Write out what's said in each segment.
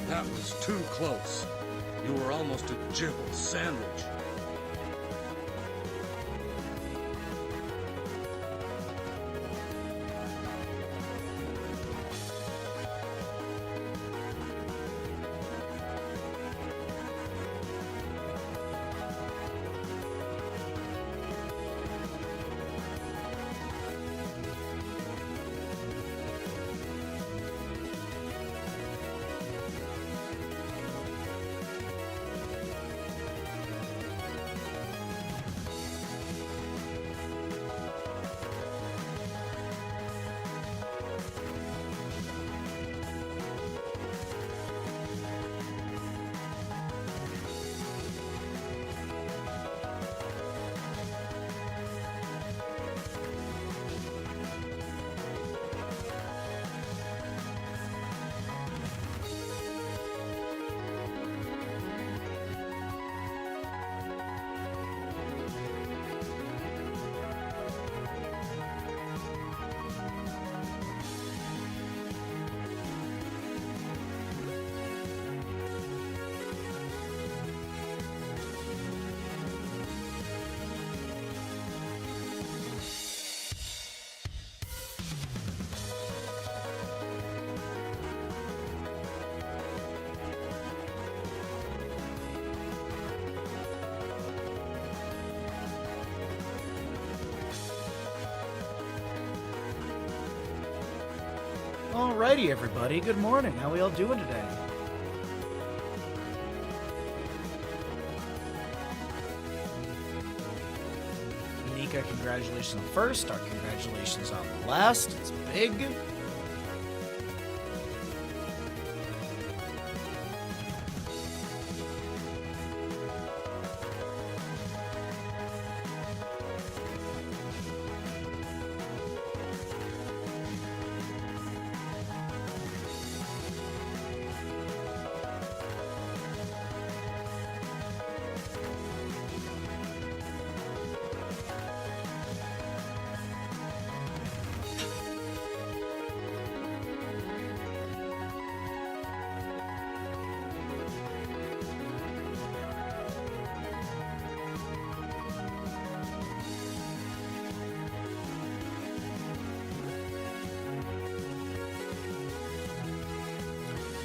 That was too close. You were almost a jibble sandwich. Alrighty, everybody. Good morning. How we all doing today? Nika, congratulations on first. Our congratulations on last. It's big.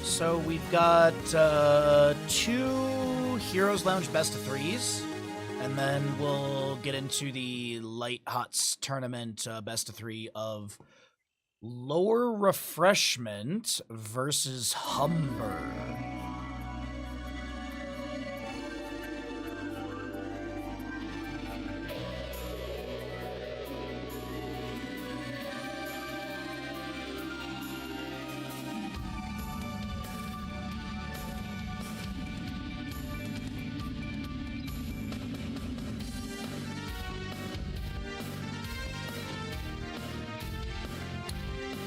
So we've got 2 Heroes Lounge best of 3s, and then we'll get into the Light HoTS tournament best of 3 of Lower Refreshment versus Humber.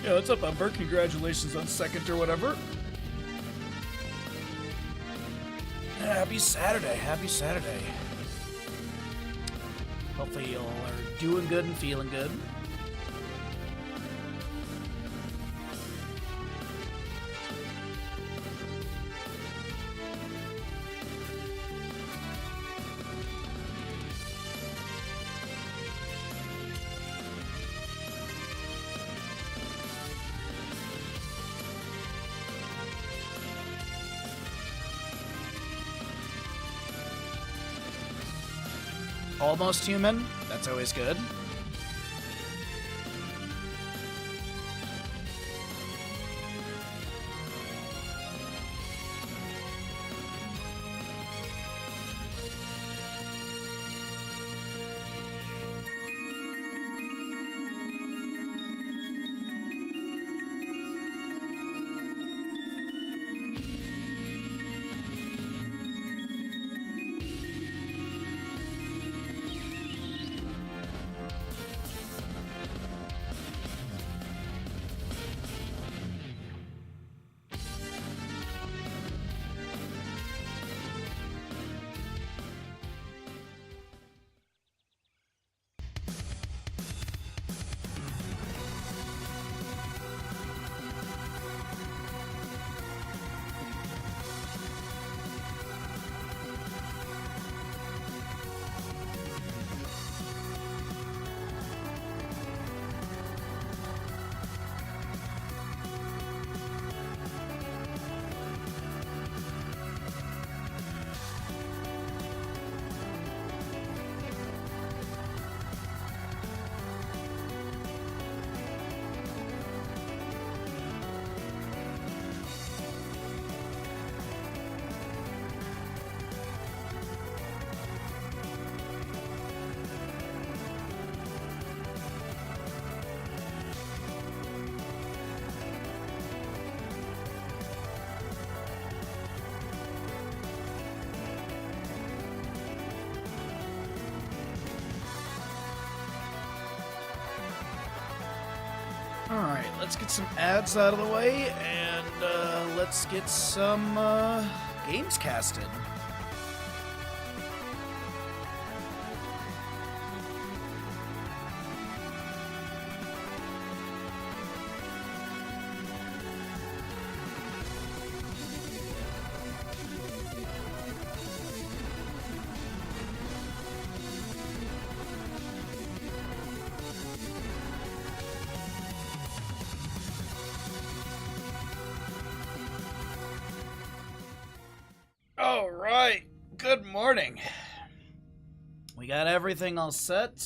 Yeah, what's up, Umber? Congratulations on second or whatever. Happy Saturday. Happy Saturday. Hopefully you all are doing good and feeling good. Almost human. That's always good. Alright, let's get some ads out of the way, and let's get some games casted. All right, good morning. We got everything all set.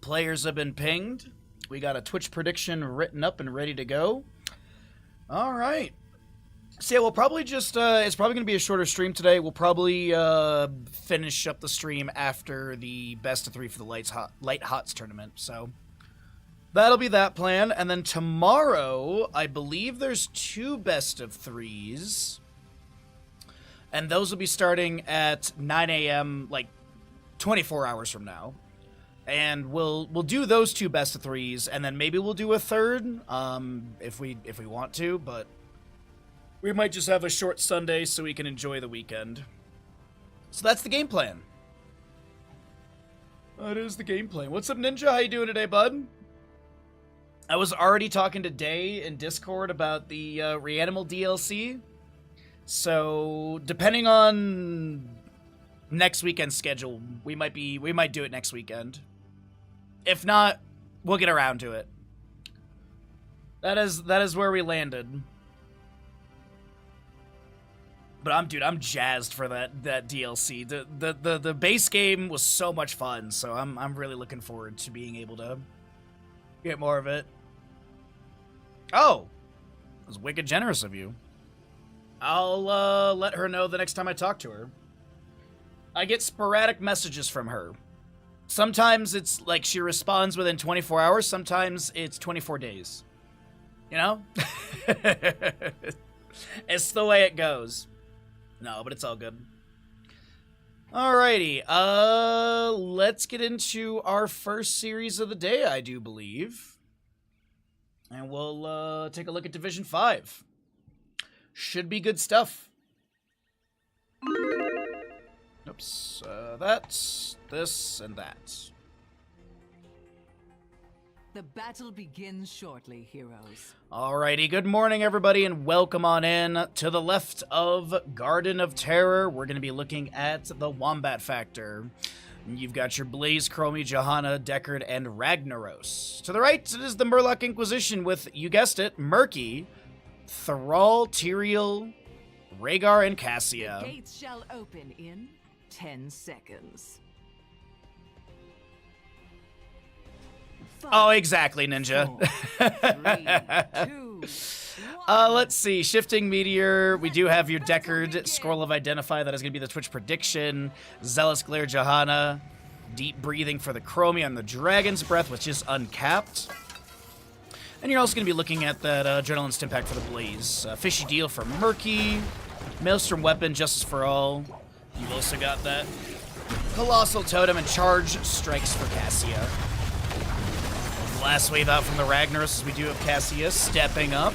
Players have been pinged. We got a Twitch prediction written up and ready to go. All right. So yeah, we'll probably just, it's probably going to be a shorter stream today. We'll probably finish up the stream after the best of 3 for the Light HoTS tournament, so that'll be that plan. And then tomorrow, I believe there's 2 best of 3s. And those will be starting at 9 a.m., like 24 hours from now. And we'll do those 2 best of 3s, and then maybe we'll do a third, if we want to, but we might just have a short Sunday so we can enjoy the weekend. So that's the game plan. That is the game plan. What's up, Ninja? How you doing today, bud? I was already talking to Day in Discord about the Reanimal DLC. So, depending on next weekend's schedule, we might do it next weekend. If not, we'll get around to it. That is where we landed. But I'm jazzed for that DLC. The base game was so much fun, so I'm really looking forward to being able to get more of it. Oh, that was wicked generous of you. I'll let her know the next time I talk to her. I get sporadic messages from her. Sometimes it's like she responds within 24 hours, sometimes it's 24 days. You know? It's the way it goes. No, but it's all good. Alrighty, let's get into our first series of the day, I do believe. And we'll take a look at Division 5. Should be good stuff. Oops, that's this and that. The battle begins shortly, heroes. Alrighty, good morning everybody and welcome on in. To the left of Garden of Terror, we're going to be looking at the Wombat Factor. You've got your Blaze, Chromie, Johanna, Deckard, and Ragnaros. To the right, it is the Murloc Inquisition with, you guessed it, Murky, Thrall, Tyrael, Rhaegar, and Cassia. The gates shall open in 10 seconds. Oh, exactly, Ninja. 4, 3, 2, 1. Let's see. Shifting Meteor. We do have your Deckard, Scroll of Identify. That is going to be the Twitch prediction. Zealous Glare, Johanna. Deep Breathing for the Chromie on the Dragon's Breath, which is uncapped. And you're also going to be looking at that Adrenaline Stimpack for the Blaze. Fishy Deal for Murky. Maelstrom Weapon, Justice for All. You've also got that Colossal Totem and Charge Strikes for Cassia. Last wave out from the Ragnaros as we do have Cassia stepping up.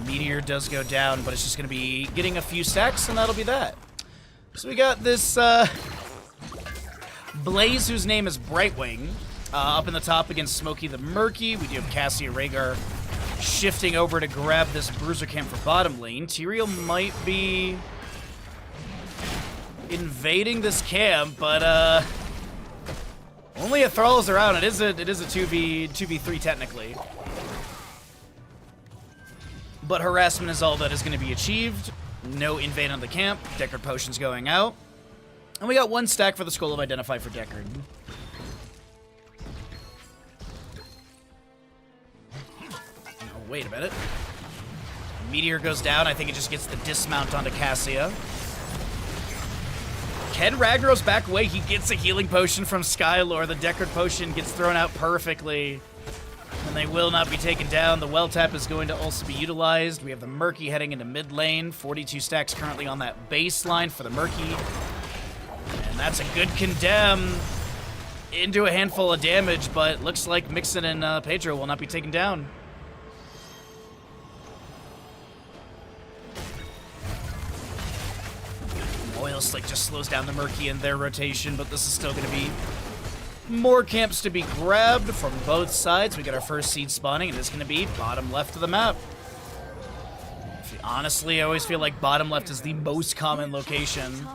Meteor does go down, but it's just going to be getting a few stacks, and that'll be that. So we got this Blaze, whose name is Brightwing, up in the top against Smokey the Murky. We do have Cassia Rhaegar shifting over to grab this Bruiser Camp for bottom lane. Tyrael might be invading this camp, but only a Thrall is around. It is a 2v3 technically. But harassment is all that is going to be achieved. No invade on the camp. Deckard potions going out. And we got 1 stack for the Scroll of Identify for Deckard. Oh, wait a minute. Meteor goes down. I think it just gets the dismount onto Cassia. Can Ragnaros back away? He gets a healing potion from Skylore. The Deckard potion gets thrown out perfectly. And they will not be taken down. The well tap is going to also be utilized. We have the Murky heading into mid lane. 42 stacks currently on that baseline for the Murky. And that's a good condemn. into a handful of damage, but looks like Mixon and Pedro will not be taken down. Oil Slick just slows down the Murky in their rotation, but this is still going to be more camps to be grabbed from both sides. We got our first seed spawning, and it's going to be bottom left of the map. Honestly, I always feel like bottom left is the most common location.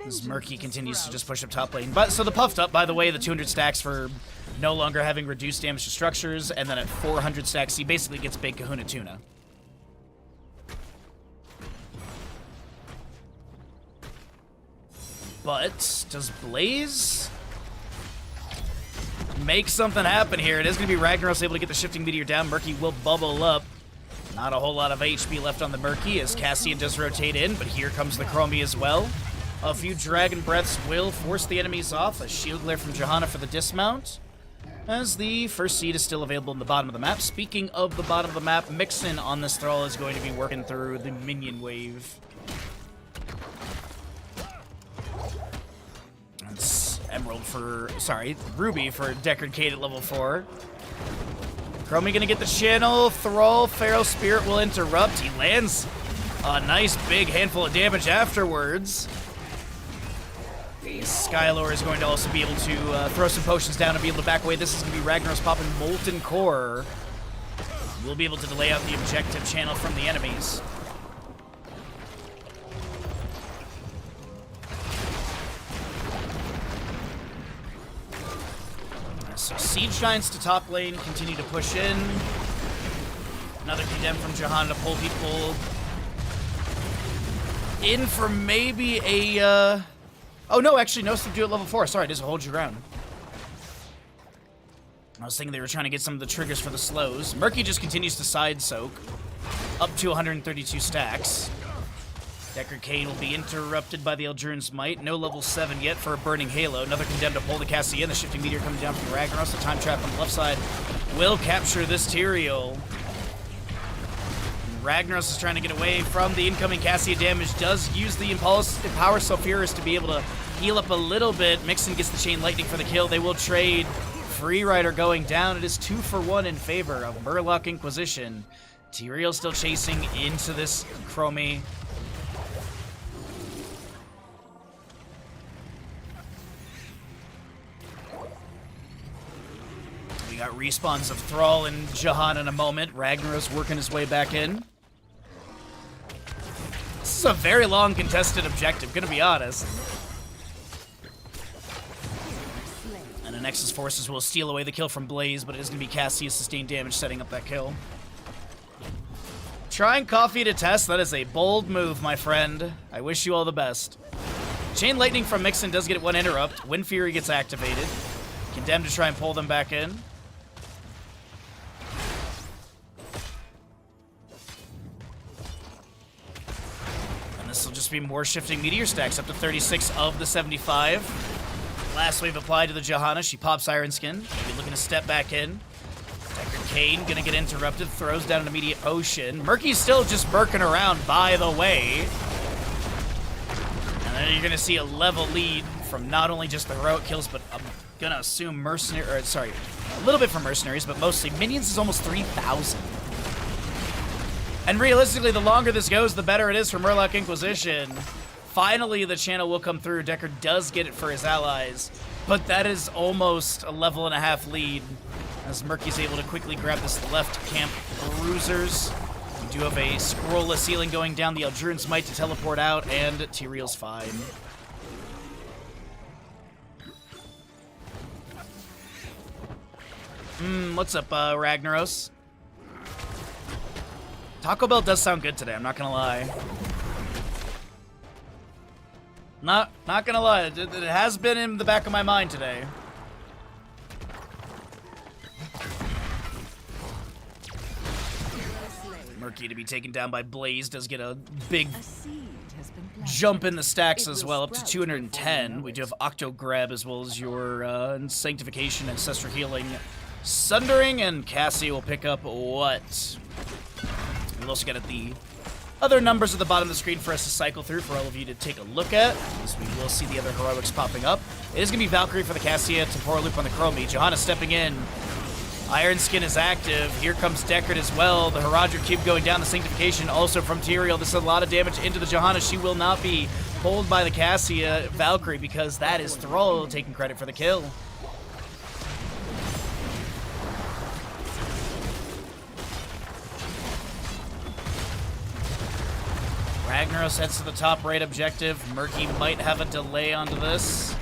As Murky continues to just push up top lane. But so the Puffed Up, by the way, the 200 stacks for no longer having reduced damage to structures, and then at 400 stacks, he basically gets Big Kahuna Tuna. But does Blaze make something happen here? It is going to be Ragnaros able to get the Shifting Meteor down. Murky will bubble up. Not a whole lot of HP left on the Murky as Cassian does rotate in, but here comes the Chromie as well. A few Dragon Breaths will force the enemies off. A Shield Glare from Johanna for the dismount, as the first seed is still available in the bottom of the map. Speaking of the bottom of the map, Mixon on this Thrall is going to be working through the minion wave. That's Ruby for Deckard Cade at level 4. Chromie gonna get the channel. Thrall, Pharaoh Spirit will interrupt. He lands a nice big handful of damage afterwards. The Skylord is going to also be able to throw some potions down and be able to back away. This is gonna be Ragnaros popping Molten Core. We'll be able to delay out the objective channel from the enemies. So Siege Giants to top lane, continue to push in. Another Condemn from Johanna to pull people in for maybe a, oh no, actually no subdue at level 4. Sorry, just hold your ground. I was thinking they were trying to get some of the triggers for the slows. Murky just continues to side soak, up to 132 stacks. Deckard Cade will be interrupted by the Eldruin's Might. No level 7 yet for a Burning Halo. Another Condemned to pull the Cassian. The Shifting Meteor coming down from Ragnaros. The Time Trap on the left side will capture this Tyrael. Ragnaros is trying to get away from the incoming Cassian damage. Does use the Power Sulfuris to be able to heal up a little bit. Mixon gets the Chain Lightning for the kill. They will trade. Free Rider going down. It is 2 for 1 in favor of Murloc Inquisition. Tyrael still chasing into this Chromie. Got respawns of Thrall and Jahan in a moment. Ragnaros working his way back in. This is a very long contested objective, gonna be honest. And the Nexus Forces will steal away the kill from Blaze, but it is gonna be Cassius sustained damage setting up that kill. Trying Coffee to test, that is a bold move, my friend. I wish you all the best. Chain Lightning from Mixon does get one interrupt. Wind Fury gets activated. Condemned to try and pull them back in. This will just be more Shifting Meteor stacks, up to 36 of the 75. Last wave applied to the Johanna. She pops Iron Skin. Maybe looking to step back in. Deckard Cade gonna get interrupted. Throws down an immediate potion. Murky's still just murking around, by the way. And then you're gonna see a level lead from not only just the heroic kills, but I'm gonna assume a little bit from mercenaries, but mostly minions is almost 3,000. And realistically, the longer this goes, the better it is for Murloc Inquisition. Finally, the channel will come through. Deckard does get it for his allies, but that is almost a level and a half lead as Murky's able to quickly grab this left camp bruisers. We do have a scrollless ceiling going down, the Eldruin's Might to teleport out, and Tyrael's fine. What's up, Ragnaros? Taco Bell does sound good today, I'm not gonna lie. Not gonna lie, it has been in the back of my mind today. Murky to be taken down by Blaze does get a big jump in the stacks as well, up to 210. We do have Octo Grab as well as your Sanctification, Ancestral Healing, Sundering, and Cassie will pick up what? We'll also get at the other numbers at the bottom of the screen for us to cycle through for all of you to take a look at, as we will see the other heroics popping up. It is going to be Valkyrie for the Cassia, Temporal Loop on the Chromie. Johanna stepping in. Iron Skin is active. Here comes Deckard as well. The Herodric Cube going down. The Sanctification also from Tyrael. This is a lot of damage into the Johanna. She will not be pulled by the Cassia Valkyrie because that is Thrall taking credit for the kill. Ragnaros heads to the top right objective. Murky might have a delay onto this.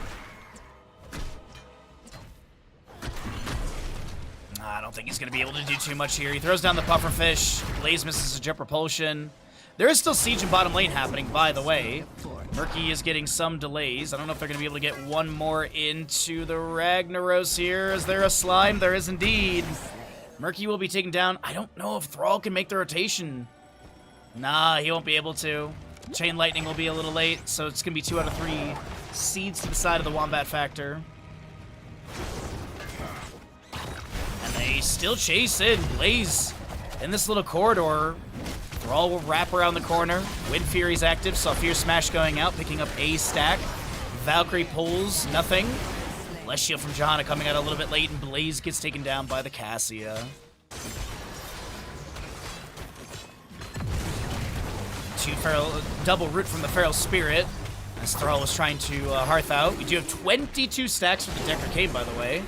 I don't think he's going to be able to do too much here. He throws down the pufferfish. Blaze misses a jet propulsion. There is still siege in bottom lane happening, by the way. Murky is getting some delays. I don't know if they're going to be able to get one more into the Ragnaros here. Is there a slime? There is indeed. Murky will be taken down. I don't know if Thrall can make the rotation. Nah, he won't be able to. Chain Lightning will be a little late, so it's going to be 2 out of 3 seeds to the side of the Wombat Factor. And they still chase in. Blaze in this little corridor. Thrall will wrap around the corner. Wind Fury's active. Saphir Smash going out, picking up a stack. Valkyrie pulls nothing. Less shield from Johanna coming out a little bit late, and Blaze gets taken down by the Cassia. Double root from the Feral Spirit, as Thrall was trying to hearth out. We do have 22 stacks for the Decker Cave, by the way,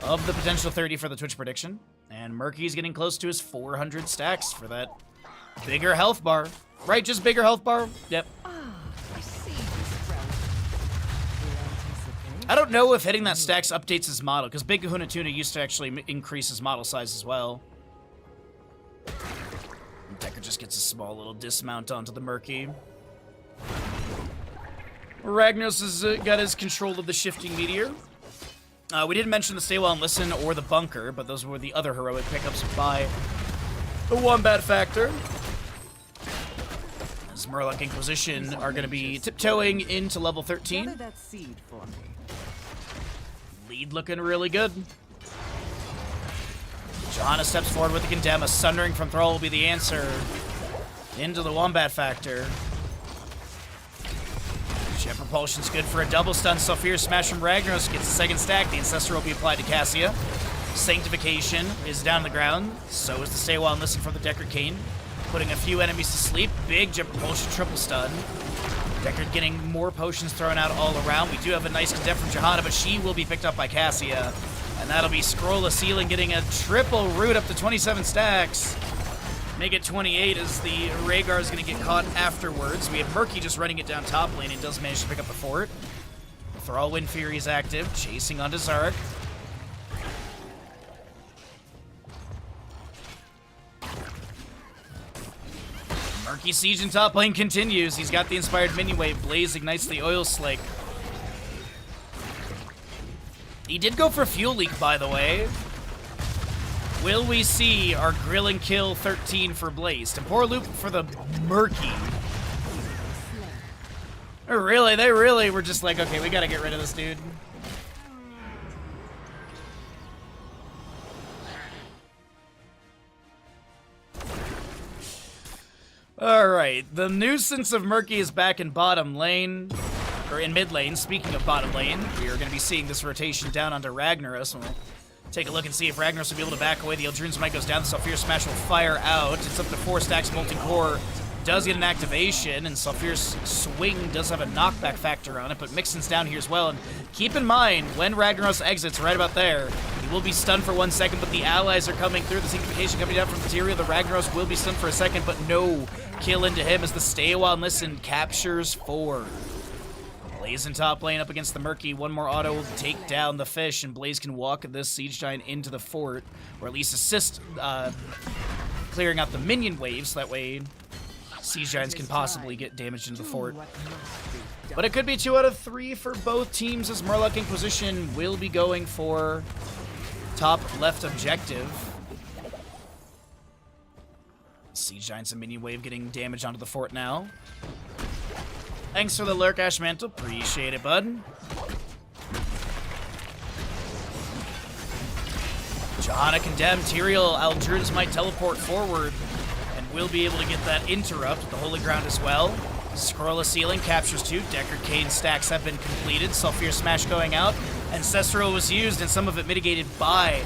of the potential 30 for the Twitch prediction. And Murky's getting close to his 400 stacks for that bigger health bar. Right, just bigger health bar? Yep. I don't know if hitting that stacks updates his model, because Big Kahuna Tuna used to actually increase his model size as well. Decker just gets a small little dismount onto the Murky. Ragnaros has got his control of the Shifting Meteor. We didn't mention the Stay Well and Listen or the Bunker, but those were the other heroic pickups by the Wombat Factor. As Murloc Inquisition are going to be tiptoeing into level 13. That seed for me. Lead looking really good. Johanna steps forward with the Condemn. A Sundering from Thrall will be the answer. Into the Wombat Factor. Jet Propulsion's good for a double stun. Saphir Smash from Ragnaros gets a second stack. The Ancestor will be applied to Cassia. Sanctification is down on the ground. So is the Stay While and Listen from the Deckard Cain. Putting a few enemies to sleep. Big Jet Propulsion triple stun. Deckard getting more potions thrown out all around. We do have a nice Condemn from Johanna, but she will be picked up by Cassia. And that'll be Scroll of Sealing getting a triple root up to 27 stacks. Make it 28 as the Rhaegar is going to get caught afterwards. We have Murky just running it down top lane and does manage to pick up the fort. Thrall Wind Fury is active, chasing onto Zarek. Murky siege in top lane continues. He's got the Inspired Minion Wave. Blaze ignites the Oil Slick. He did go for Fuel Leak, by the way. Will we see our Grill and Kill 13 for Blaze? Temporal Loop for the Murky. Really? They really were just like, okay, we gotta get rid of this dude. Alright, the nuisance of Murky is back in bottom lane. Or in mid lane. Speaking of bottom lane, we are going to be seeing this rotation down onto Ragnaros. We'll take a look and see if Ragnaros will be able to back away. The Eldrune's Might goes down. The Saphir Smash will fire out. It's up to 4 stacks. Molten Core does get an activation, and Saphir's Swing does have a knockback factor on it, but Mixon's down here as well. And keep in mind, when Ragnaros exits right about there, he will be stunned for 1 second, but the allies are coming through. The Sanctification coming down from Tyrael. The Ragnaros will be stunned for a second, but no kill into him as the Stay a While and Listen captures 4. Blaze in top lane up against the Murky. One more auto will take down the fish, and Blaze can walk this Siege Giant into the fort, or at least assist clearing out the minion waves, so that way Siege Giants can possibly get damaged into the fort. But it could be 2 out of 3 for both teams, as Murloc Inquisition will be going for top left objective. Siege Giants and minion wave getting damage onto the fort now. Thanks for the lurk, Ash Mantle. Appreciate it, bud. Johanna condemned. Tyrael Aldruns might teleport forward. And will be able to get that interrupt with the Holy Ground as well. Scroll of Ceiling captures 2. Deckard Cain stacks have been completed. Sulfur Smash going out. Ancestral was used, and some of it mitigated by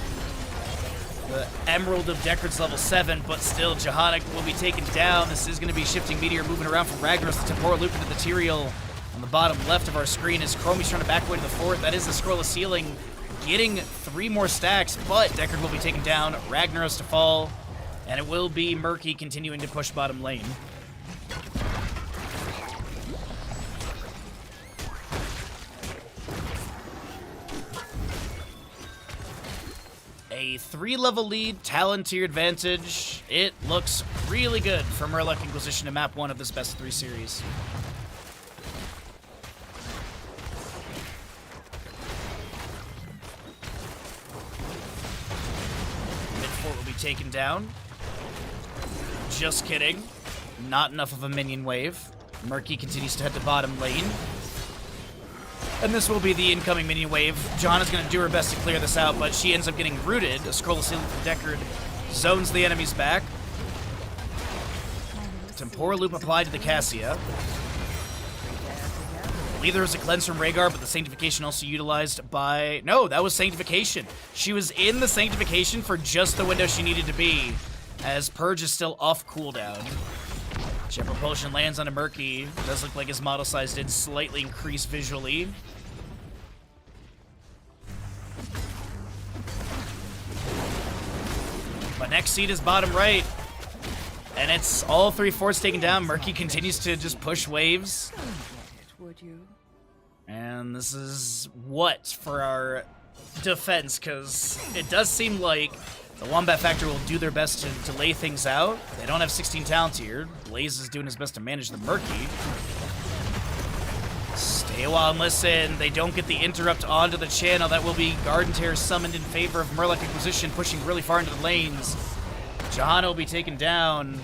the Emerald of Deckard's level 7, but still, Johanna will be taken down. This is going to be Shifting Meteor moving around from Ragnaros. The Temporal Loop into the Tyrael on the bottom left of our screen as Chromie's trying to back away to the fort. That is the Scroll of Ceiling, getting 3 more stacks, but Deckard will be taken down. Ragnaros to fall, and it will be Murky continuing to push bottom lane. A 3-level lead, talent tier advantage. It looks really good for Murloc Inquisition to map 1 of this best of 3 series. Mid fort will be taken down. Just kidding. Not enough of a minion wave. Murky continues to head to bottom lane. And this will be the incoming minion wave. Johanna's going to do her best to clear this out, but she ends up getting rooted. A Scroll of Ceiling from Deckard zones the enemies back. Temporal Loop applied to the Cassia. I believe there was a cleanse from Rhaegar, but the Sanctification also utilized by... No, that was Sanctification. She was in the Sanctification for just the window she needed to be, as Purge is still off cooldown. Jet Propulsion lands on a Murky. Does look like his model size did slightly increase visually. But next seed is bottom right. And it's all 3 forts taken down. Murky continues to just push waves. And this is what for our defense, because it does seem like the Wombat Factor will do their best to lay things out. They don't have 16 talent here. Blaze is doing his best to manage the Murky. Stay a while and listen. They don't get the interrupt onto the channel. That will be Garden Tear summoned in favor of Murloc Inquisition, pushing really far into the lanes. Johanna will be taken down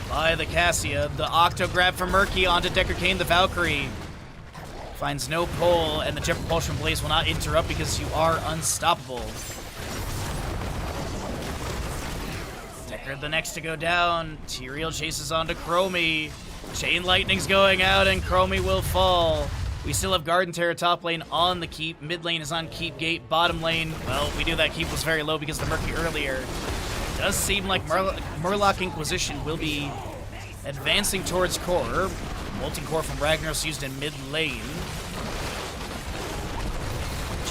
by the Cassia. The Octo grab from Murky onto Deckard Cain, the Valkyrie. Finds no pull, and the Jet Propulsion Blaze will not interrupt because you are unstoppable. Deckard the next to go down. Tyrael chases onto Chromie. Chain Lightning's going out, and Chromie will fall. We still have Garden Terror top lane on the keep. Mid lane is on keep gate. Bottom lane, well, we knew that keep was very low because of the Murky earlier. It does seem like Murloc Inquisition will be advancing towards core. Molten Core from Ragnaros used in mid lane.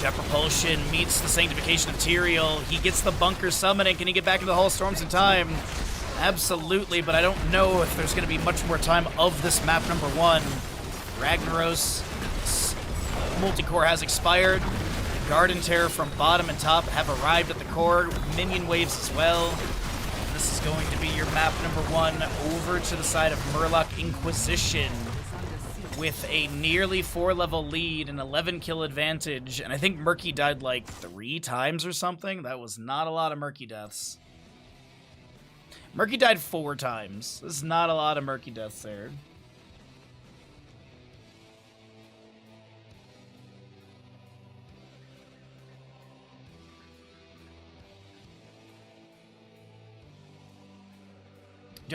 Jet Propulsion meets the Sanctification of Tyrael. He gets the bunker summoning. Can he get back into the Hall of Storms in time? Absolutely, but I don't know if there's going to be much more time of this map number 1. Ragnaros' Molten Core has expired. Garden Terror from bottom and top have arrived at the core. Minion waves as well. This is going to be your map number 1 over to the side of Murloc Inquisition, with a nearly 4-level lead and 11 kill advantage. And I think Murky died like 3 times or something. That was not a lot of Murky deaths. Murky died 4 times. This is not a lot of Murky deaths there.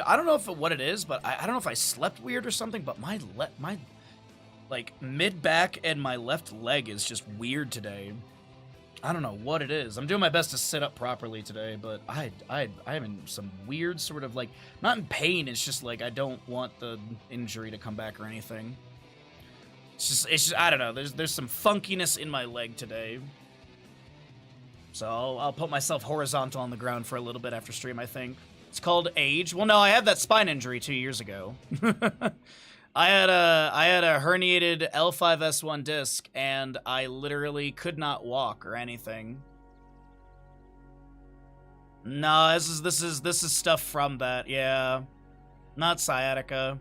I don't know what it is, but I don't know if I slept weird or something, but my like mid-back and my left leg is just weird today. I don't know what it is. I'm doing my best to sit up properly today, but I'm in some weird sort of like, not in pain, it's just like I don't want the injury to come back or anything. It's just I don't know. There's some funkiness in my leg today. So I'll put myself horizontal on the ground for a little bit after stream, I think. It's called age. Well, no, I had that spine injury 2 years ago. I had a herniated L5S1 disc, and I literally could not walk or anything. No, this is stuff from that. Yeah, not sciatica.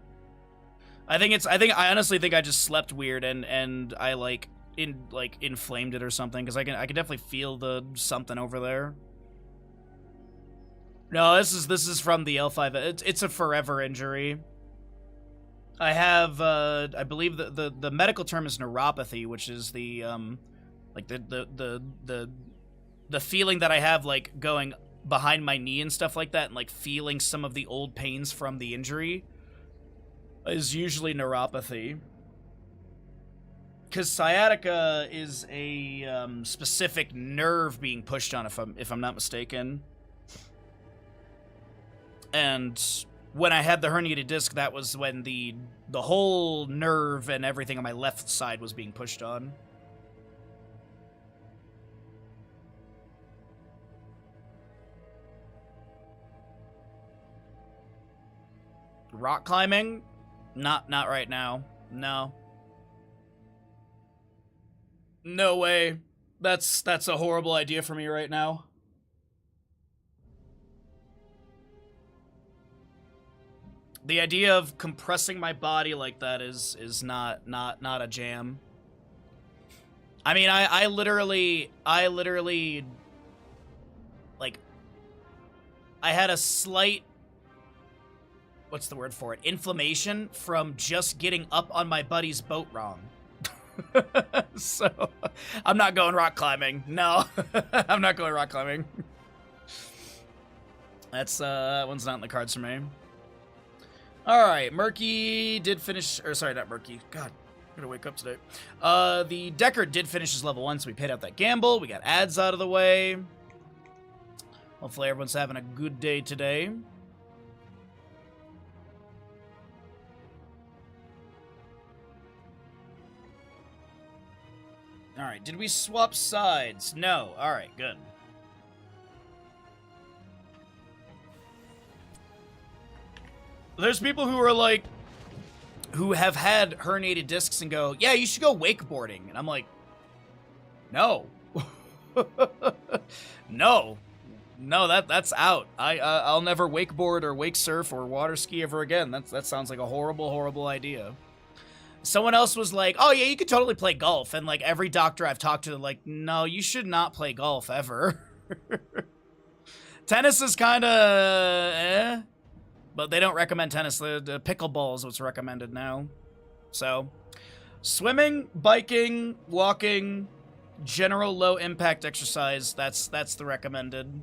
I honestly think I just slept weird and I inflamed it or something, because I can definitely feel the something over there. No, this is from the L5. It's a forever injury. I have I believe the medical term is neuropathy, which is the like the feeling that I have like going behind my knee and stuff like that, and like feeling some of the old pains from the injury, is usually neuropathy. Because sciatica is a specific nerve being pushed on, if I'm not mistaken. And when I had the herniated disc, that was when the whole nerve and everything on my left side was being pushed on. Rock climbing? Not right now. No. No way. That's a horrible idea for me right now. The idea of compressing my body like that is not a jam. I mean, I literally like I had a slight, what's the word for it? Inflammation from just getting up on my buddy's boat wrong. So, I'm not going rock climbing. No, I'm not going rock climbing. That one's not in the cards for me. Alright, Murky did finish, or sorry, not Murky. God, I'm gonna wake up today. The Deckard did finish his level 1, so we paid out that gamble. We got ads out of the way. Hopefully everyone's having a good day today. Alright, did we swap sides? No. Alright, good. There's people who are like, who have had herniated discs and go, yeah, you should go wakeboarding. And I'm like, no. No. No, that's out. I'll never wakeboard or wake surf or water ski ever again. That sounds like a horrible, horrible idea. Someone else was like, oh yeah, you could totally play golf. And like every doctor I've talked to, they're like, no, you should not play golf ever. Tennis is kind of but they don't recommend tennis. The pickleball is what's recommended now. So, swimming, biking, walking, general low impact exercise, that's the recommended.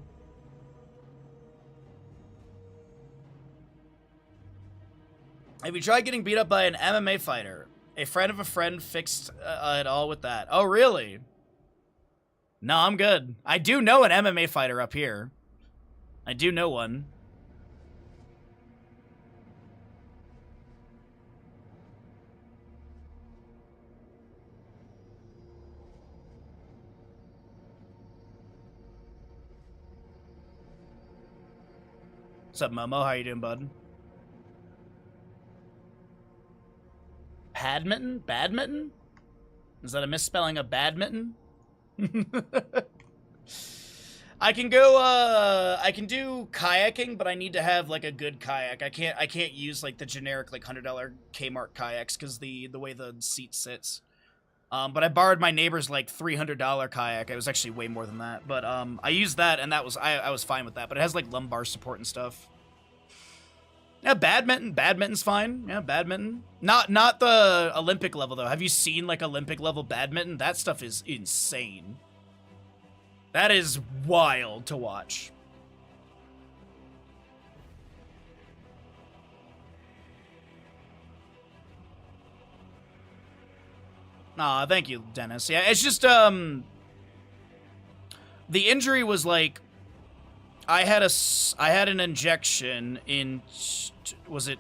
Have you tried getting beat up by an MMA fighter? A friend of a friend fixed it all with that. Oh, really? No, I'm good. I do know an MMA fighter up here. I do know one. What's up, Momo? How you doing, bud? Badminton? Badminton? Is that a misspelling of badminton? I can go, I can do kayaking, but I need to have, like, a good kayak. I can't use, like, the generic, like, $100 Kmart kayaks, because the way the seat sits. But I borrowed my neighbor's, like, $300 kayak. It was actually way more than that. But, I used that, and that was, I was fine with that. But it has, like, lumbar support and stuff. Yeah, badminton's fine. Yeah, badminton. Not the Olympic level, though. Have you seen, like, Olympic level badminton? That stuff is insane. That is wild to watch. Aw, thank you, Dennis. Yeah, it's just, the injury was, like, I had an injection in, was it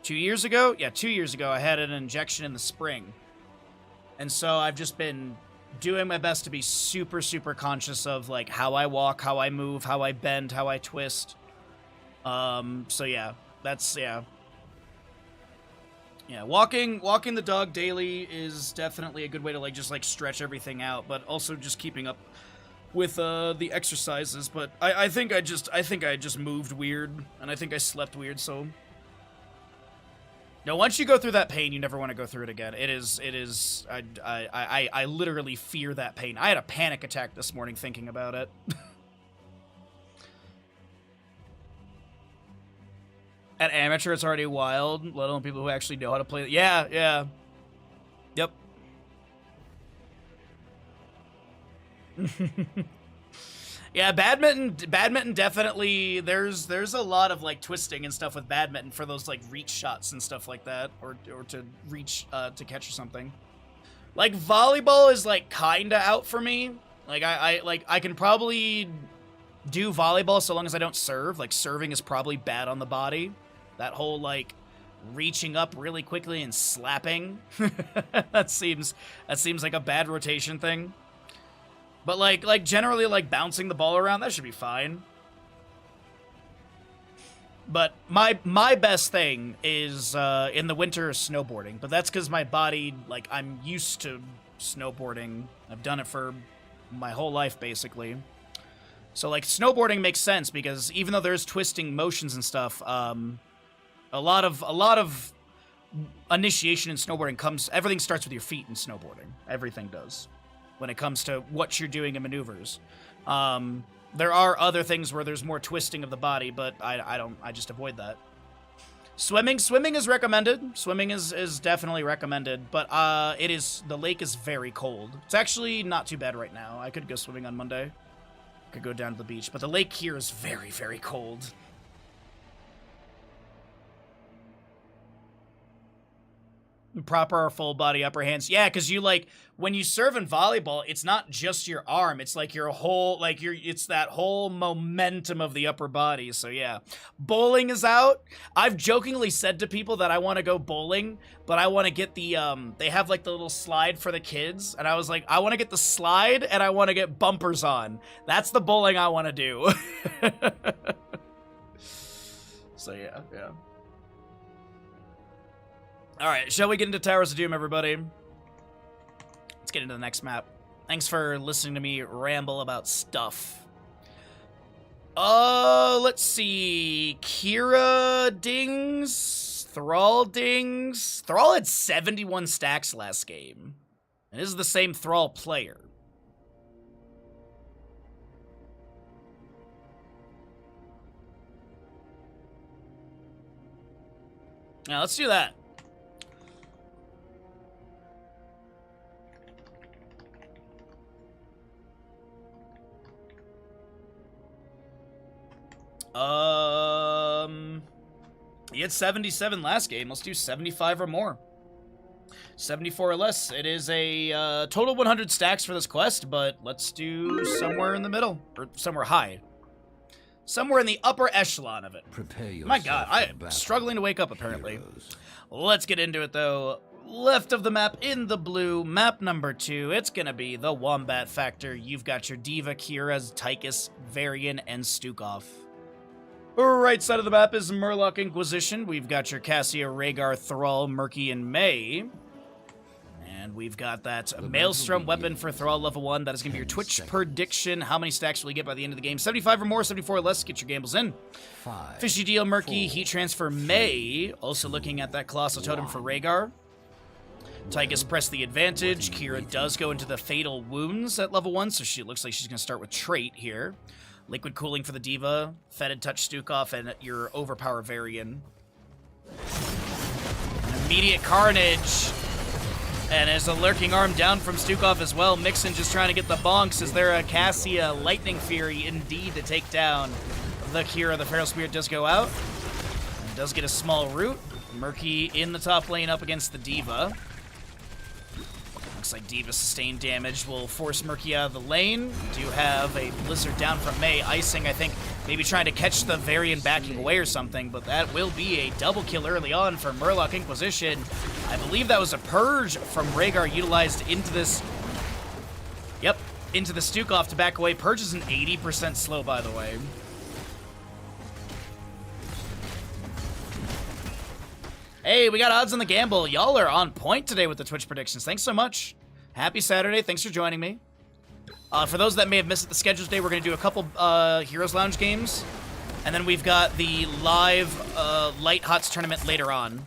2 years ago? Yeah, 2 years ago, I had an injection in the spring. And so I've just been doing my best to be super, super conscious of, like, how I walk, how I move, how I bend, how I twist. So yeah, that's, yeah. Yeah, walking the dog daily is definitely a good way to, like, just, like, stretch everything out, but also just keeping up with the exercises. But I think I just moved weird, and I think I slept weird. So no, once you go through that pain, you never want to go through it again. It is I literally fear that pain. I had a panic attack this morning thinking about it. At amateur, it's already wild, let alone people who actually know how to play. Yeah. Yep. Yeah, badminton definitely, there's a lot of, like, twisting and stuff with badminton for those, like, reach shots and stuff like that, or to reach, to catch or something. Like, volleyball is, like, kinda out for me. Like, I can probably do volleyball so long as I don't serve. Like, serving is probably bad on the body. That whole, like, reaching up really quickly and slapping, that seems like a bad rotation thing. But, like generally, like, bouncing the ball around, that should be fine. But my best thing is, in the winter, snowboarding. But that's because my body, like, I'm used to snowboarding. I've done it for my whole life, basically. So, like, snowboarding makes sense because even though there's twisting motions and stuff, a lot of initiation in snowboarding everything starts with your feet in snowboarding. Everything does. When it comes to what you're doing in maneuvers. There are other things where there's more twisting of the body, but I just avoid that. Swimming is recommended. Swimming is definitely recommended, but the lake is very cold. It's actually not too bad right now. I could go swimming on Monday. Could go down to the beach, but the lake here is very, very cold. Proper full body upper hands. Yeah, because you, like, when you serve in volleyball, it's not just your arm. It's like your whole, like, it's that whole momentum of the upper body. So yeah. Bowling is out. I've jokingly said to people that I want to go bowling, but I want to get the, they have, like, the little slide for the kids. And I was like, I want to get the slide and I want to get bumpers on. That's the bowling I want to do. So yeah. Alright, shall we get into Towers of Doom, everybody? Let's get into the next map. Thanks for listening to me ramble about stuff. Let's see. Kira dings. Thrall dings. Thrall had 71 stacks last game. And this is the same Thrall player. Now, let's do that. He had 77 last game. Let's do 75 or more. 74 or less. It is a total 100 stacks for this quest, but let's do somewhere in the middle. Or somewhere high. Somewhere in the upper echelon of it. Prepare yourself. My god, I am struggling to wake up, apparently. Heroes. Let's get into it, though. Left of the map, in the blue, map number 2, it's gonna be the Wombat Factor. You've got your Diva, Kira's, Tychus, Varian, and Stukov. Right side of the map is Murloc Inquisition. We've got your Cassia, Rhaegar, Thrall, Murky, and May. And we've got that Maelstrom weapon for Thrall level 1. That is going to be your Twitch prediction. How many stacks will you get by the end of the game? 75 or more, 74 or less. Get your gambles in. 5, Fishy Deal, Murky, 4, Heat Transfer, May. Also looking at that Colossal Totem for Rhaegar. Tychus press the advantage. Kira does go into the Fatal Wounds at level 1, so she looks like she's going to start with Trait here. Liquid Cooling for the Diva, Fetid Touch Stukov, and your Overpower Varian. Immediate Carnage. And there's a Lurking Arm down from Stukov as well. Mixon just trying to get the bonks. Is there a Cassia Lightning Fury indeed to take down the Kira? The Feral Spirit does go out. And does get a small root. Murky in the top lane up against the Diva. Looks like Diva sustained damage will force Murky out of the lane. We do have a Blizzard down from May. Icing, I think, maybe trying to catch the Varian backing away or something, but that will be a double kill early on for Murloc Inquisition. I believe that was a Purge from Rhaegar utilized into this... Yep, into the Stukov to back away. Purge is an 80% slow, by the way. Hey, we got odds on the gamble. Y'all are on point today with the Twitch predictions. Thanks so much. Happy Saturday. Thanks for joining me. For those that may have missed the schedule today, we're going to do a couple Heroes Lounge games. And then we've got the live Light HoTS tournament later on.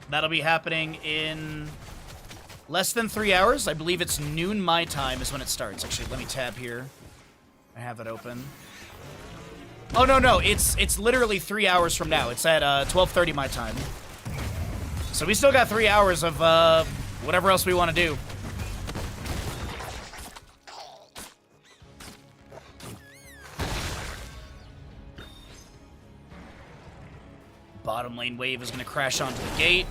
That'll be happening in less than 3 hours. I believe it's noon my time is when it starts. Actually, let me tab here. I have it open. Oh, no. It's literally 3 hours from now. It's at 12:30 my time. So we still got 3 hours of whatever else we want to do. Bottom lane wave is going to crash onto the gate.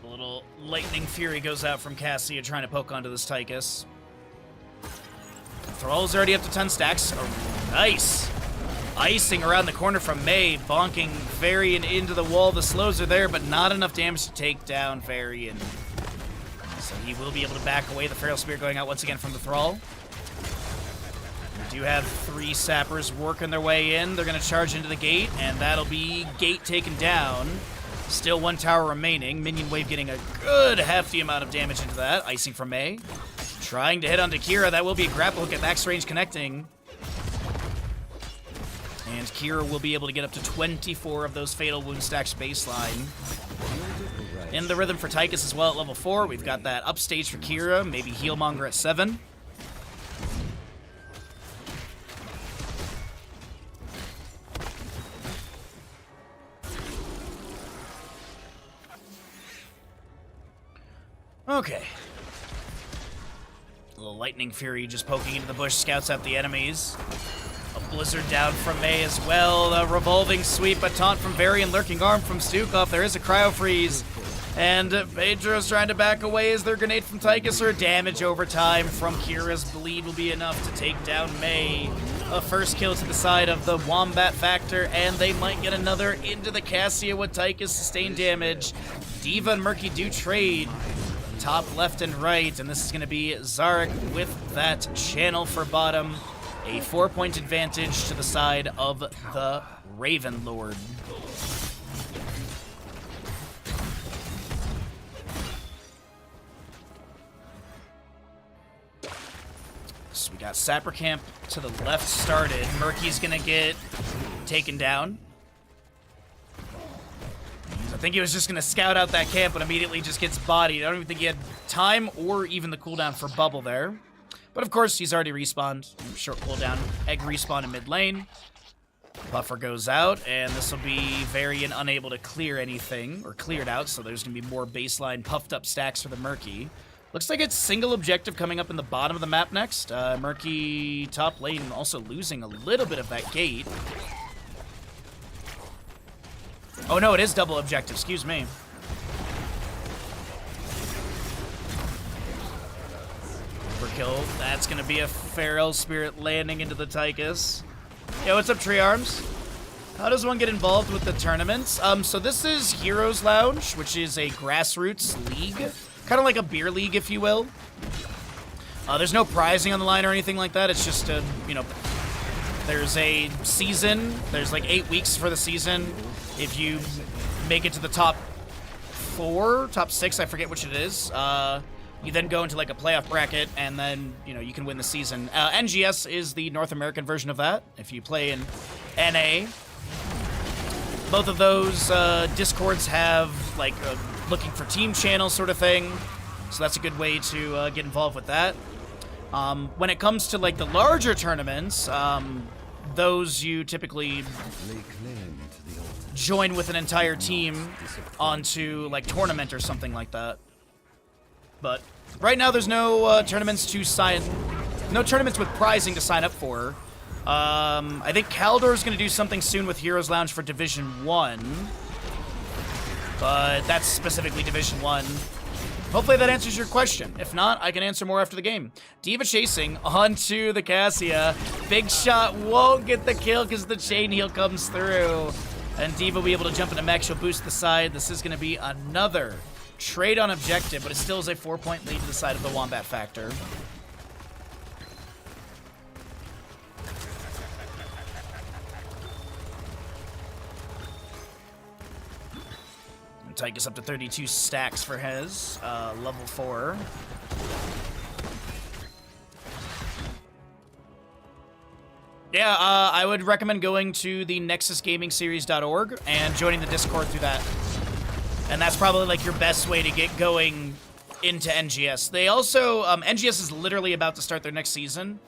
A little lightning fury goes out from Cassia trying to poke onto this Tychus. Thrall's already up to 10 stacks. Oh, nice. Icing around the corner from Mei, bonking Varian into the wall. The slows are there, but not enough damage to take down Varian. So he will be able to back away. The Feral Spear going out once again from the Thrall. We do have 3 sappers working their way in. They're going to charge into the gate, and that'll be gate taken down. Still 1 tower remaining. Minion wave getting a good hefty amount of damage into that. Icing from Mei. Trying to hit onto Kira. That will be a grapple hook at max range connecting. And Kira will be able to get up to 24 of those fatal wound stacks baseline. In the rhythm for Tychus as well at level 4. We've got that upstage for Kira. Maybe Healmonger at 7. Okay. A little Lightning Fury just poking into the bush, scouts out the enemies. A Blizzard down from Mei as well. A revolving sweep, a taunt from Varian, lurking arm from Stukov. There is a Cryo Freeze. And Pedro's trying to back away as their grenade from Tychus. Or damage over time from Kira's bleed will be enough to take down Mei. A first kill to the side of the Wombat Factor, and they might get another into the Cassia with Tychus sustained damage. D.Va and Murky do trade. Top left and right, and this is going to be Zarek with that channel for bottom. A 4-point advantage to the side of the Raven Lord. So we got Sapper Camp to the left started. Murky's going to get taken down. I think he was just going to scout out that camp, but immediately just gets bodied. I don't even think he had time or even the cooldown for Bubble there. But of course, he's already respawned. Short cooldown. Egg respawn in mid lane. Buffer goes out, and this will be Varian unable to clear anything, or cleared out, so there's going to be more baseline puffed up stacks for the Murky. Looks like it's single objective coming up in the bottom of the map next. Murky top lane also losing a little bit of that gate. Oh no, it is double objective, excuse me. Overkill. That's gonna be a Feral Spirit landing into the Tychus. Yo, what's up, Tree Arms? How does one get involved with the tournaments? So this is Heroes Lounge, which is a grassroots league. Kind of like a beer league, if you will. There's no prizing on the line or anything like that. It's just, you know, there's a season. There's like 8 weeks for the season. If you make it to the top 4, top 6, I forget which it is, you then go into like a playoff bracket, and then, you know, you can win the season. NGS is the North American version of that. If you play in NA, both of those Discords have like a looking for team channel sort of thing, so that's a good way to get involved with that. When it comes to like the larger tournaments, those you typically join with an entire team onto like tournament or something like that. But right now there's no tournaments to sign, no tournaments with prizing to sign up for. I think Kaldor's going to do something soon with Heroes Lounge for Division 1. But that's specifically Division 1. Hopefully that answers your question. If not, I can answer more after the game. D.Va chasing onto the Cassia. Big shot won't get the kill because the chain heal comes through. And D.Va will be able to jump into mech. She'll boost the side. This is going to be another trade on objective, but it still is a 4-point lead to the side of the Wombat Factor. Tychus up to 32 stacks for his, level 4. Yeah, I would recommend going to the nexusgamingseries.org and joining the Discord through that. And that's probably like your best way to get going into NGS. They also, NGS is literally about to start their next season.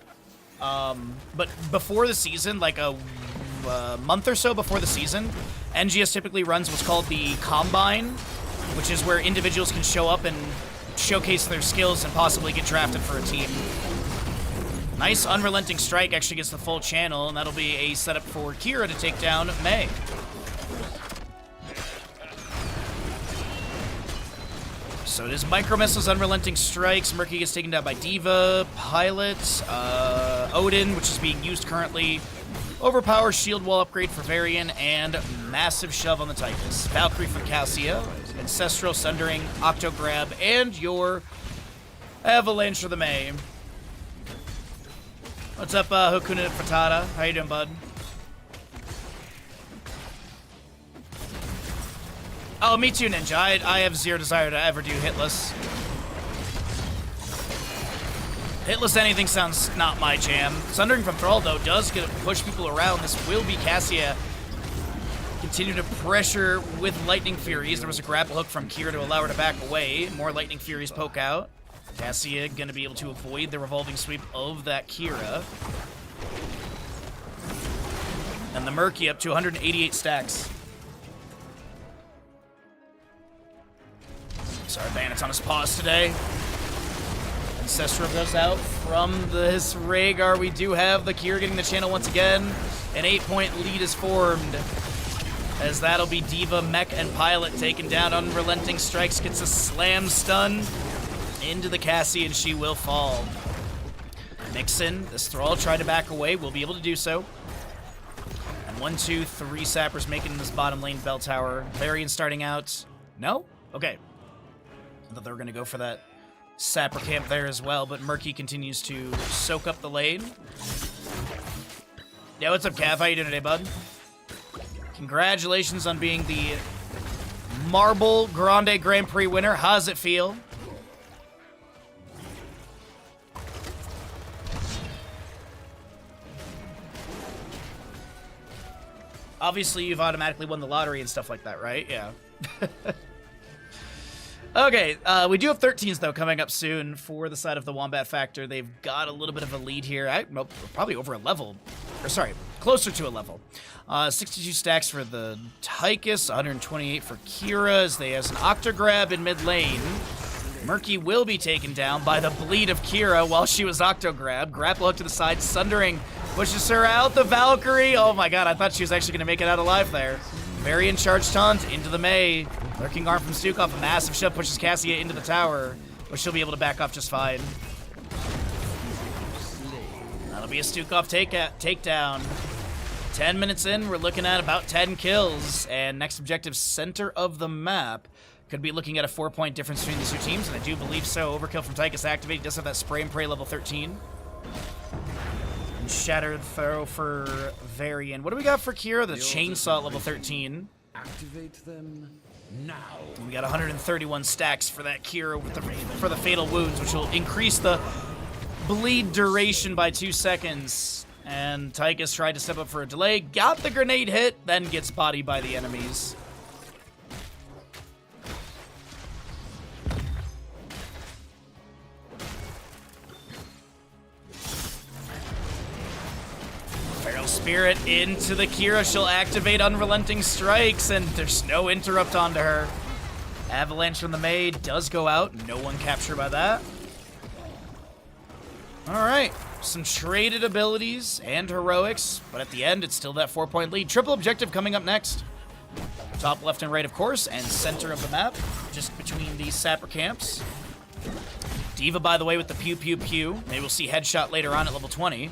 But before the season, like a month or so before the season, NGS typically runs what's called the Combine, which is where individuals can show up and showcase their skills and possibly get drafted for a team. Nice Unrelenting Strike actually gets the full channel, and that'll be a setup for Kira to take down Mei. So it is Micro Missiles, Unrelenting Strikes. Murky gets taken down by D.Va, Pilot, Odin, which is being used currently. Overpower Shield Wall upgrade for Varian, and Massive Shove on the Typhus. Valkyrie for Cassia, Ancestral Sundering, Octo Grab, and your Avalanche for the Mei. What's up, Hakuna Frittata? How you doing, bud? Oh, me too, Ninja. I have zero desire to ever do hitless. Hitless anything sounds not my jam. Sundering from Thrall, though, does get to push people around. This will be Cassia. Continue to pressure with Lightning Furies. There was a grapple hook from Kira to allow her to back away. More Lightning Furies poke out. Cassia going to be able to avoid the revolving sweep of that Kira. And the Murky up to 188 stacks. Sorry, Bandit's on his paws today. Ancestral goes out from this Rhaegar. We do have the Kira getting the channel once again. An 8-point lead is formed. As that'll be D.Va, Mech, and Pilot taken down. Unrelenting Strikes gets a slam stun into the Cassie, and she will fall. Nixon, this Thrall tried to back away, will be able to do so. And 1, 2, 3 Sappers making this bottom lane bell tower. Varian starting out. No? Okay. I thought they were going to go for that Sapper camp there as well, but Murky continues to soak up the lane. Yeah, what's up, Cav? How you doing today, bud? Congratulations on being the Marble Grande Grand Prix winner. How does it feel? Obviously, you've automatically won the lottery and stuff like that, right? Yeah. Okay, we do have 13s, though, coming up soon for the side of the Wombat Factor. They've got a little bit of a lead here. Probably over a level. Or, sorry, closer to a level. 62 stacks for the Tychus, 128 for Kira, as they has an Octograb in mid lane. Murky will be taken down by the bleed of Kira while she was Octograb. Grapple hook to the side, Sundering pushes her out. The Valkyrie, oh my god, I thought she was actually going to make it out alive there. Varian charge taunt into the Mei. Lurking arm from Stukov, a massive shove pushes Cassia into the tower, but she'll be able to back off just fine. That'll be a Stukov takedown. 10 minutes in, we're looking at about 10 kills, and next objective, center of the map. Could be looking at a 4-point difference between these two teams, and I do believe so. Overkill from Tychus activated. Does have that spray and pray level 13. And Shattered Throw for Varian. What do we got for Kira? The Chainsaw at level 13. Activate them now. We got 131 stacks for that Kira with for the Fatal Wounds, which will increase the bleed duration by 2 seconds. And Tychus tried to step up for a delay, got the grenade hit, then gets bodied by the enemies. Feral Spirit into the Kira. She'll activate Unrelenting Strikes, and there's no interrupt onto her. Avalanche from the Mei does go out. No one captured by that. All right. Some traded abilities and heroics, but at the end, it's still that 4-point lead. Triple objective coming up next. Top left and right, of course, and center of the map, just between these Sapper camps. D.Va, by the way, with the pew, pew, pew. Maybe we'll see Headshot later on at level 20.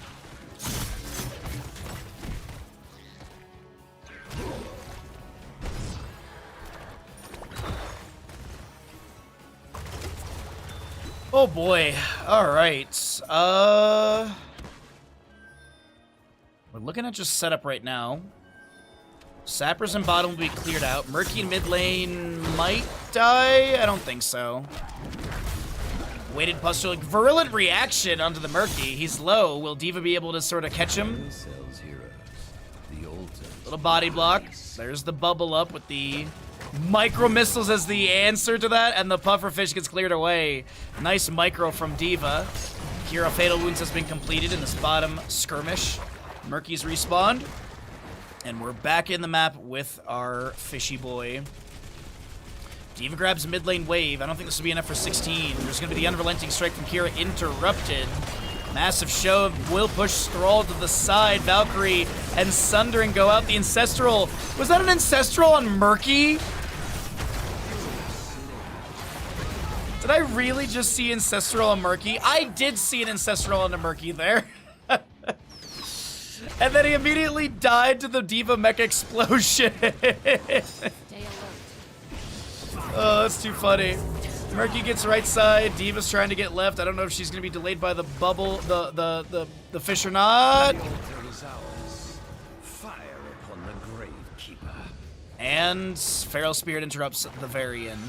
Oh boy. All right. We're looking at just setup right now. Sappers in bottom will be cleared out. Murky in mid lane might die. I don't think so. Weighted pustule. Virulent reaction onto the Murky. He's low. Will D.Va be able to sort of catch him? Little body block. There's the bubble up with the micro missiles as the answer to that, and the pufferfish gets cleared away. Nice micro from D.Va. Kira Fatal Wounds has been completed in this bottom skirmish. Murky's respawned, and we're back in the map with our fishy boy. D.Va grabs mid lane wave. I don't think this will be enough for 16. There's going to be the Unrelenting Strike from Kira interrupted. Massive shove will push Thrall to the side. Valkyrie and Sundering go out. The Ancestral. Was that an Ancestral on Murky? Did I really just see Ancestral on Murky? I did see an Ancestral on a Murky there. And then he immediately died to the Diva Mech explosion. Oh, that's too funny. Murky gets right side. Diva's trying to get left. I don't know if she's gonna be delayed by the bubble, the fish or not. And Feral Spirit interrupts the Varian.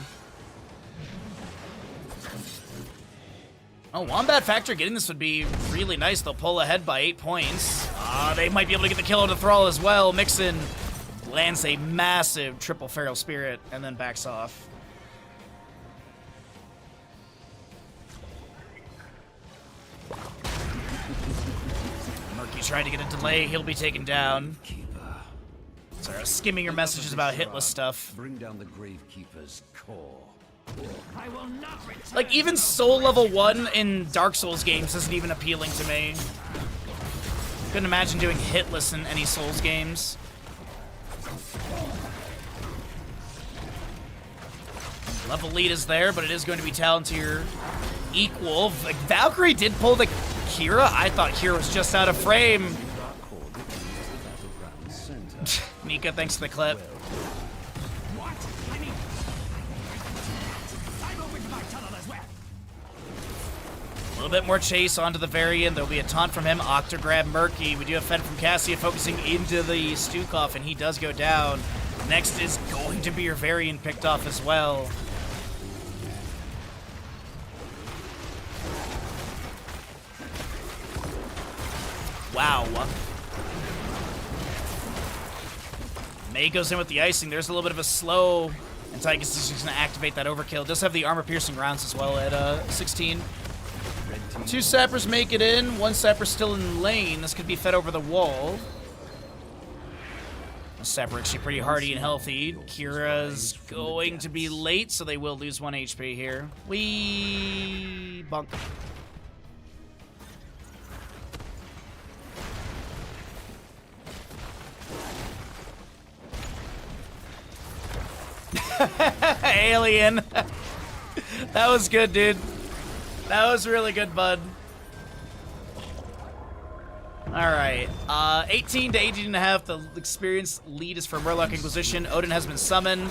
Oh, Wombat Factor getting this would be really nice. They'll pull ahead by 8 points. They might be able to get the kill on the Thrall as well. Mixin lands a massive triple Feral Spirit and then backs off. Murky trying to get a delay. He'll be taken down. Sorry, skimming your messages about hitless stuff. Bring down the Gravekeeper's core. Like, even Soul level 1 in Dark Souls games isn't even appealing to me. Couldn't imagine doing hitless in any Souls games. Level lead is there, but it is going to be Talontier equal. Like, Valkyrie did pull the Kira. I thought Kira was just out of frame. Nika, thanks for the clip. A little bit more chase onto the Varian. There'll be a taunt from him. Octograb Murky. We do have Fed from Cassia focusing into the Stukov, and he does go down. Next is going to be your Varian picked off as well. Wow. May goes in with the icing. There's a little bit of a slow, and Tychus is just going to activate that overkill. Does have the armor-piercing rounds as well at 16. 2 sappers make it in. 1 sapper still in lane. This could be fed over the wall. The sapper actually pretty hardy and healthy. Kira's going to be late, so they will lose 1 HP here. Wee bunk. Alien. That was good, dude. That was really good, bud. All right. 18 to 18.5. The experience lead is for Murloc Inquisition. Odin has been summoned.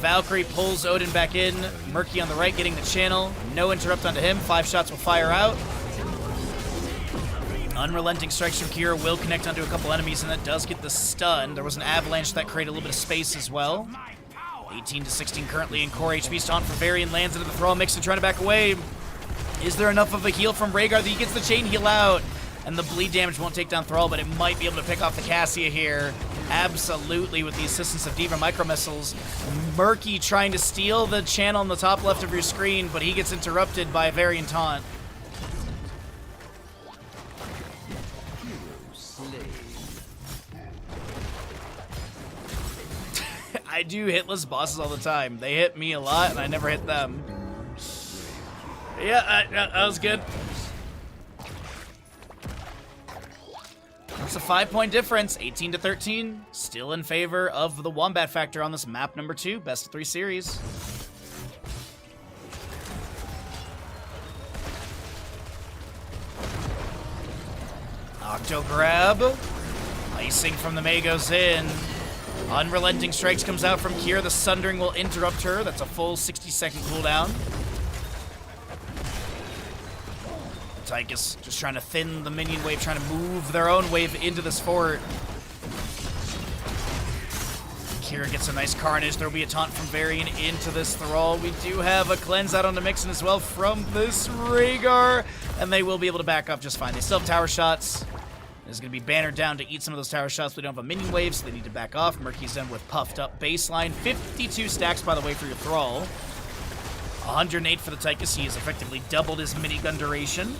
Valkyrie pulls Odin back in. Murky on the right getting the channel. No interrupt onto him. 5 shots will fire out. Unrelenting strikes from Kira will connect onto a couple enemies, and that does get the stun. There was an avalanche that created a little bit of space as well. 18 to 16 currently in core HP. Taunt for Varian lands into the Thrall. Mixon trying to back away. Is there enough of a heal from Rhaegar that he gets the chain heal out? And the bleed damage won't take down Thrall, but it might be able to pick off the Cassia here. Absolutely, with the assistance of Diva Micro Missiles. Murky trying to steal the channel on the top left of your screen, but he gets interrupted by a Varian taunt. I do hitless bosses all the time. They hit me a lot, and I never hit them. Yeah, that was good. That's a 5-point difference, 18 to 13. Still in favor of the Wombat Factor on this map number 2, best of 3 series. Octo grab. Icing from the May goes in. Unrelenting Strikes comes out from Kira. The Sundering will interrupt her. That's a full 60-second cooldown. Tychus just trying to thin the minion wave, trying to move their own wave into this fort. Kira gets a nice carnage. There will be a taunt from Varian into this Thrall. We do have a cleanse out on the Mixon as well from this Rhaegar, and they will be able to back up just fine. They still have tower shots. There's going to be Banner down to eat some of those tower shots. We don't have a minion wave, so they need to back off. Murky's done with puffed up baseline. 52 stacks, by the way, for your Thrall. 108 for the Tychus. He has effectively doubled his minigun duration.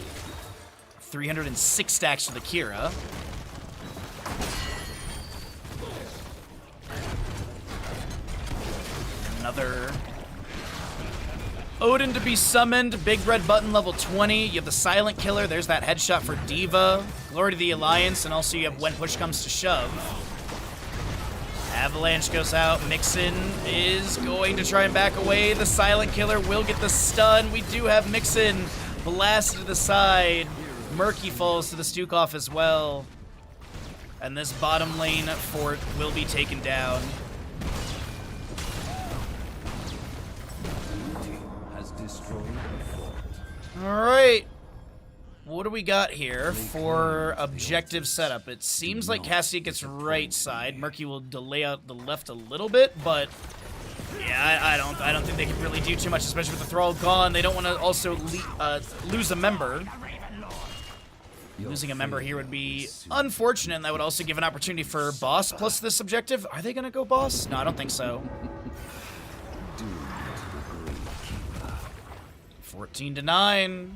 306 stacks for the Kira. Odin to be summoned, big red button level 20. You have the Silent Killer, there's that headshot for Diva. Glory to the Alliance, and also you have When Push Comes to Shove. Avalanche goes out, Mixin is going to try and back away. The Silent Killer will get the stun. We do have Mixin blasted to the side. Murky falls to the Stukov as well. And this bottom lane fort will be taken down. Alright. What do we got here for objective setup? It seems like Cassia gets right side. Murky will delay out the left a little bit, but yeah, I don't think they can really do too much, especially with the Thrall gone. They don't want to also lose a member. Losing a member here would be unfortunate, and that would also give an opportunity for boss plus this objective. Are they gonna go boss? No, I don't think so. 14-9.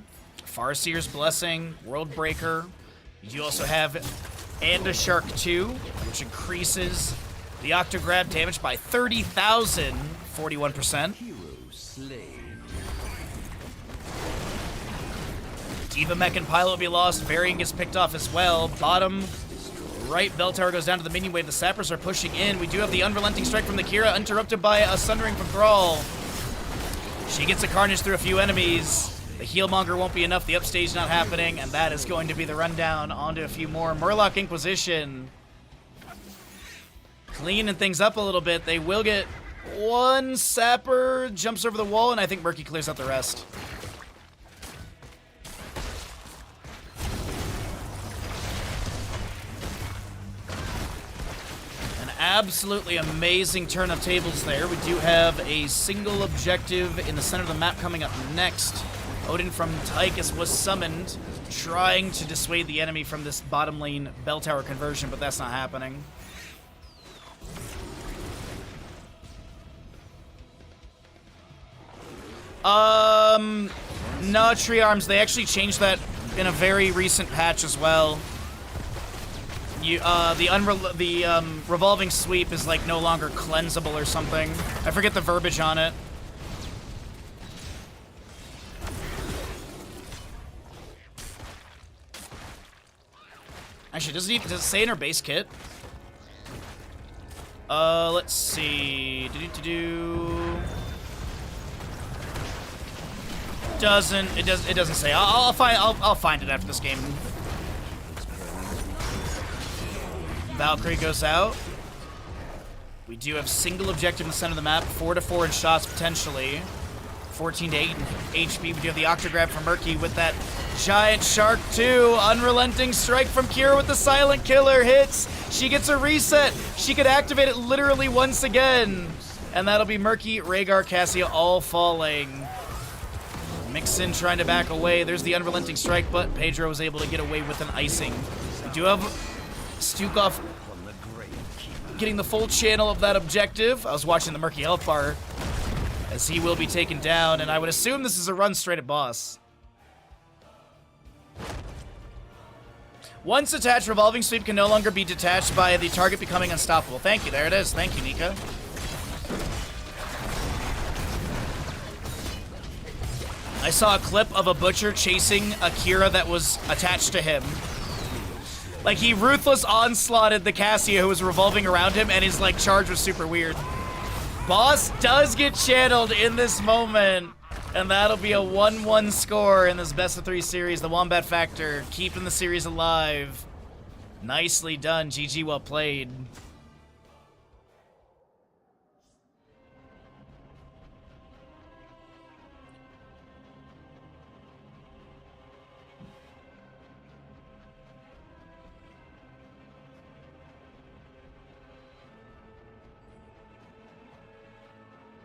Farseer's Blessing, World Breaker. You also have And a Shark 2, which increases the Octograb damage by 30,000, 41%. Diva Mech and Pilot will be lost. Varian gets picked off as well. Bottom right bell tower goes down to the minion wave. The Sappers are pushing in. We do have the Unrelenting Strike from the Kira, interrupted by a Sundering from Thrall. She gets a Carnage through a few enemies. The Healmonger won't be enough. The upstage not happening, and that is going to be the rundown. Onto a few more. Murloc Inquisition. Cleaning things up a little bit. They will get one Sapper, jumps over the wall, and I think Murky clears out the rest. Absolutely amazing turn of tables there. We do have a single objective in the center of the map coming up next. Odin from Tychus was summoned, trying to dissuade the enemy from this bottom lane bell tower conversion, but that's not happening. No, Tree Arms, they actually changed that in a very recent patch as well. The revolving sweep is like no longer cleansable or something. I forget the verbiage on it. Actually, does it say in her base kit? Let's see. It doesn't say. I'll find it after this game. Valkyrie goes out. We do have single objective in the center of the map, 4-4 in shots potentially. 14-8 in HP. We do have the Octograb from Murky with that giant Shark 2. Unrelenting Strike from Kira with the Silent Killer hits. She gets a reset. She could activate it literally once again. And that'll be Murky, Rhaegar, Cassia all falling. Mixin trying to back away. There's the Unrelenting Strike, but Pedro was able to get away with an icing. We do have Stukov getting the full channel of that objective. I was watching the Murky health bar as he will be taken down, and I would assume this is a run straight at boss. Once attached, Revolving Sweep can no longer be detached by the target becoming unstoppable. Thank you, there it is. Thank you, Nika. I saw a clip of a Butcher chasing a Kira that was attached to him. Like, he ruthless onslaughted the Cassia who was revolving around him, and his, like, charge was super weird. Boss does get channeled in this moment, and that'll be a 1-1 score in this best-of-3 series. The Wombat Factor keeping the series alive. Nicely done. GG, well played.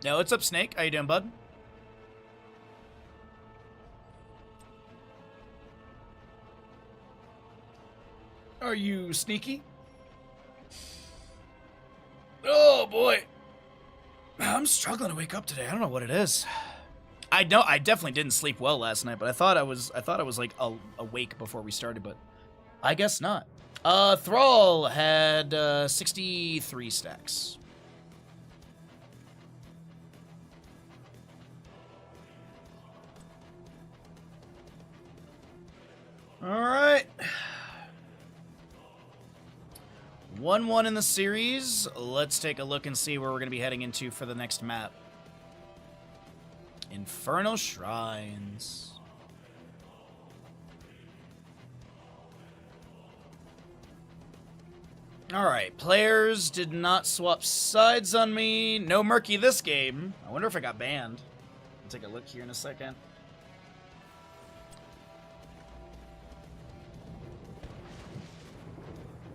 Yo, what's up, Snake? How you doing, bud? Are you sneaky? Oh, boy. I'm struggling to wake up today. I don't know what it is. I know I definitely didn't sleep well last night, but I thought I was like awake before we started, but I guess not. Thrall had 63 stacks. All right. 1-1 in the series. Let's take a look and see where we're going to be heading into for the next map. Infernal Shrines. Alright, players did not swap sides on me. No Murky this game. I wonder if I got banned. I'll take a look here in a second.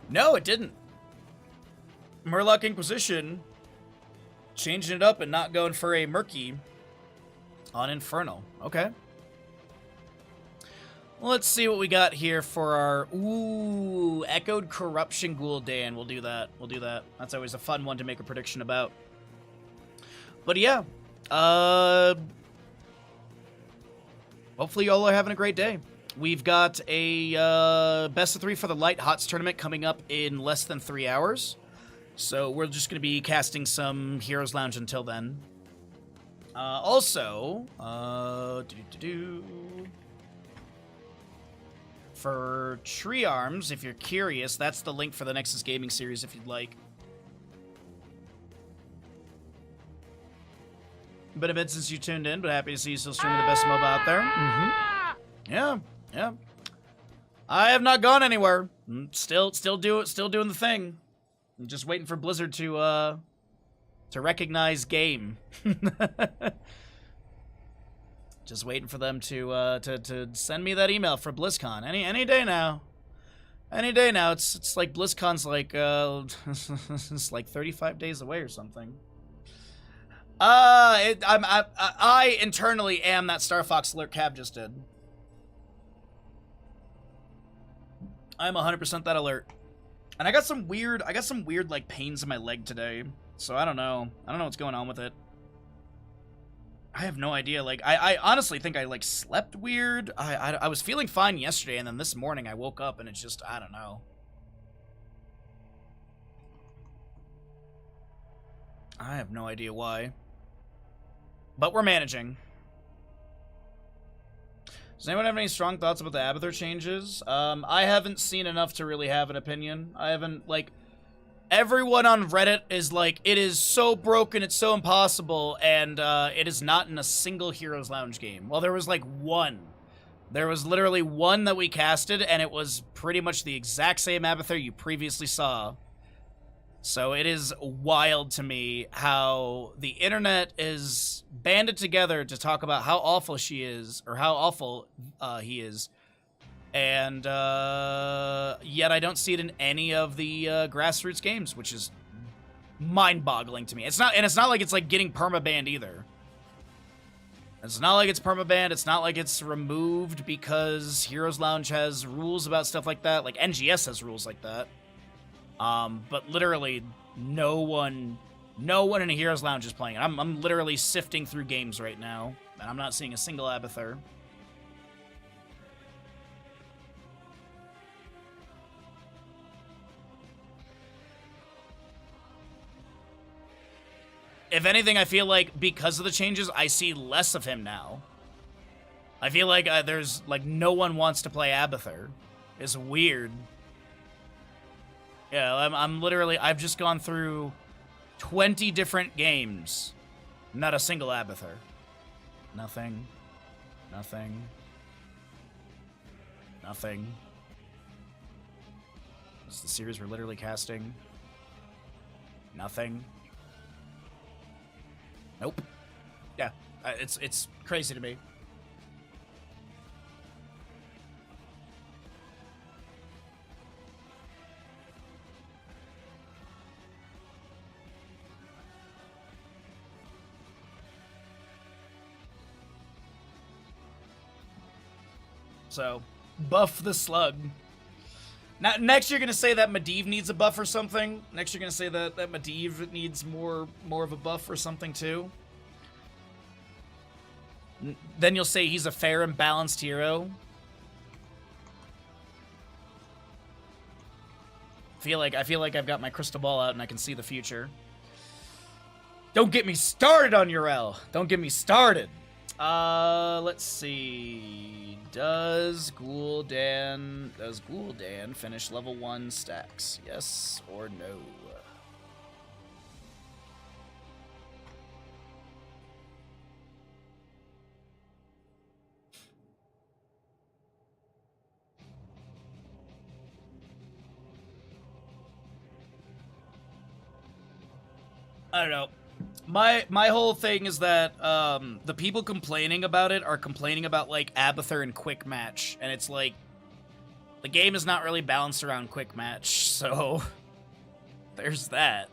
No, it didn't. Murloc Inquisition changing it up and not going for a Murky on Infernal. Okay. Let's see what we got here for our... Ooh, Echoed Corruption Gul'dan. We'll do that. We'll do that. That's always a fun one to make a prediction about. But yeah. Hopefully y'all are having a great day. We've got a best of 3 for the Light HoTS tournament coming up in less than 3 hours. So we're just going to be casting some Heroes Lounge until then. For Tree Arms, if you're curious, that's the link for the Nexus Gaming series if you'd like. Been a bit since you tuned in, but happy to see you still streaming the best MOBA out there. Yeah. I have not gone anywhere. Still doing the thing. I'm just waiting for Blizzard to recognize game. Just waiting for them to send me that email for BlizzCon any day now. Any day now. It's like BlizzCon's like it's like 35 days away or something. I internally am that Star Fox alert Cab just did. I'm 100% that alert. And I got some weird like pains in my leg today. So I don't know what's going on with it. I have no idea. Like, I honestly think I, like, slept weird. I was feeling fine yesterday, and then this morning I woke up, and it's just, I don't know. I have no idea why. But we're managing. Does anyone have any strong thoughts about the Abathur changes? I haven't seen enough to really have an opinion. I haven't, like... Everyone on Reddit is like, it is so broken, it's so impossible, and it is not in a single Heroes Lounge game. Well, there was like one. There was literally one that we casted, and it was pretty much the exact same Abathur you previously saw. So it is wild to me how the internet is banded together to talk about how awful she is, or how awful he is. And yet I don't see it in any of the grassroots games, which is mind-boggling to me. It's not like it's like getting permabanned either. It's not like it's permabanned. It's not like it's removed because Heroes Lounge has rules about stuff like that. Like NGS has rules like that. But literally no one in a Heroes Lounge is playing it. I'm literally sifting through games right now, and I'm not seeing a single Abathur. If anything, I feel like because of the changes, I see less of him now. I feel like there's, like, no one wants to play Abathur. It's weird. Yeah, I'm literally, I've just gone through 20 different games. Not a single Abathur. Nothing. Nothing. Nothing. This is the series we're literally casting. Nothing. Nope. Yeah, it's crazy to me. So, buff the slug. Now, next you're gonna say that Medivh needs a buff or something. Next you're gonna say that Medivh needs more of a buff or something too. Then you'll say he's a fair and balanced hero. I feel like I've got my crystal ball out and I can see the future. Don't get me started on Yrel. Don't get me started. Let's see. Does Gul'dan finish level 1 stacks? Yes or no? I don't know. My whole thing is that the people complaining about it are complaining about like Abathur and Quick Match, and it's like the game is not really balanced around Quick Match, so there's that.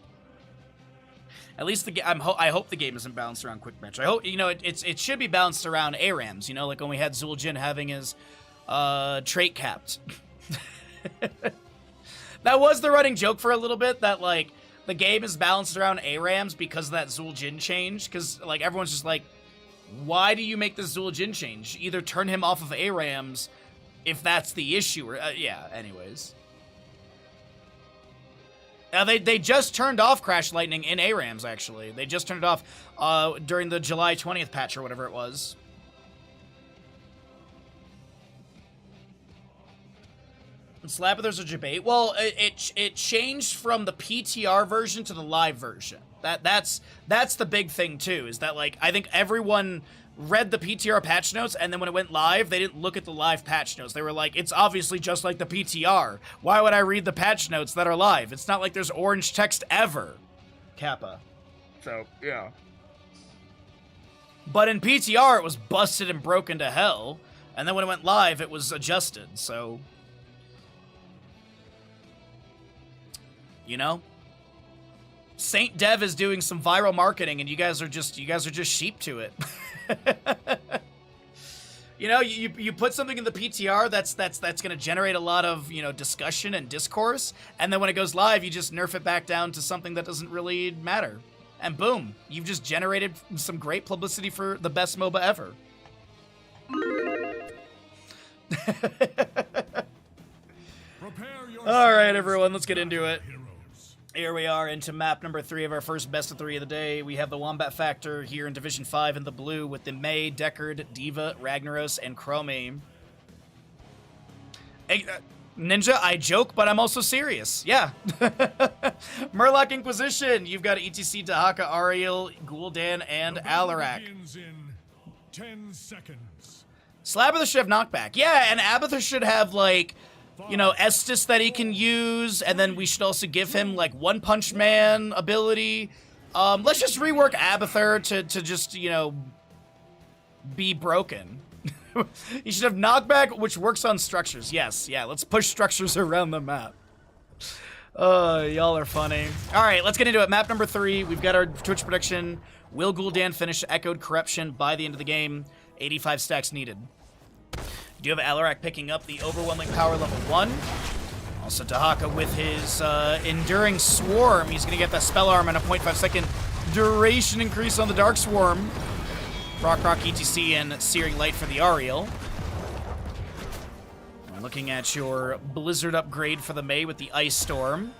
At least I hope the game isn't balanced around Quick Match. I hope it should be balanced around ARAMs. Like when we had Zul'jin having his trait capped. That was the running joke for a little bit, that like the game is balanced around ARAMs because of that Zul'jin change. Because like everyone's just like, why do you make this Zul'jin change? Either turn him off of ARAMs if that's the issue. Or yeah. Anyways, they just turned off Crash Lightning in ARAMs. Actually, they just turned it off during the July 20th patch or whatever it was. Slapper's a debate. Well, it changed from the PTR version to the live version. That's the big thing too, is that like I think everyone read the PTR patch notes, and then when it went live, they didn't look at the live patch notes. They were like, it's obviously just like the PTR. Why would I read the patch notes that are live? It's not like there's orange text ever. Kappa. So, yeah. But in PTR, it was busted and broken to hell, and then when it went live, it was adjusted, so... Saint Dev is doing some viral marketing, and you guys are just sheep to it. You put something in the PTR that's going to generate a lot of discussion and discourse, and then when it goes live, you just nerf it back down to something that doesn't really matter, and boom, you've just generated some great publicity for the best MOBA ever. All right, everyone, let's get into it. Here we are into map number 3 of our first best of 3 of the day. We have the Wombat Factor here in Division 5 in the blue with the Mei, Deckard, D.Va, Ragnaros, and Chromie. Hey, Ninja, I joke, but I'm also serious. Yeah. Murloc Inquisition. You've got ETC, Dahaka, Ariel, Gul'dan, and Alarak. In 10 seconds. Slapper should have knockback. Yeah, and Abathur should have, like... Estus that he can use, and then we should also give him, like, One Punch Man ability. Let's just rework Abathur to just, be broken. He should have knockback, which works on structures. Yes, yeah, let's push structures around the map. Y'all are funny. All right, let's get into it. Map number 3, we've got our Twitch prediction. Will Gul'dan finish Echoed Corruption by the end of the game? 85 stacks needed. You do have Alarak picking up the overwhelming power level 1. Also Dahaka with his Enduring Swarm. He's going to get that Spell Arm and a 0.5 second duration increase on the Dark Swarm. Rock ETC and Searing Light for the Ariel. We're looking at your Blizzard upgrade for the Mei with the Ice Storm.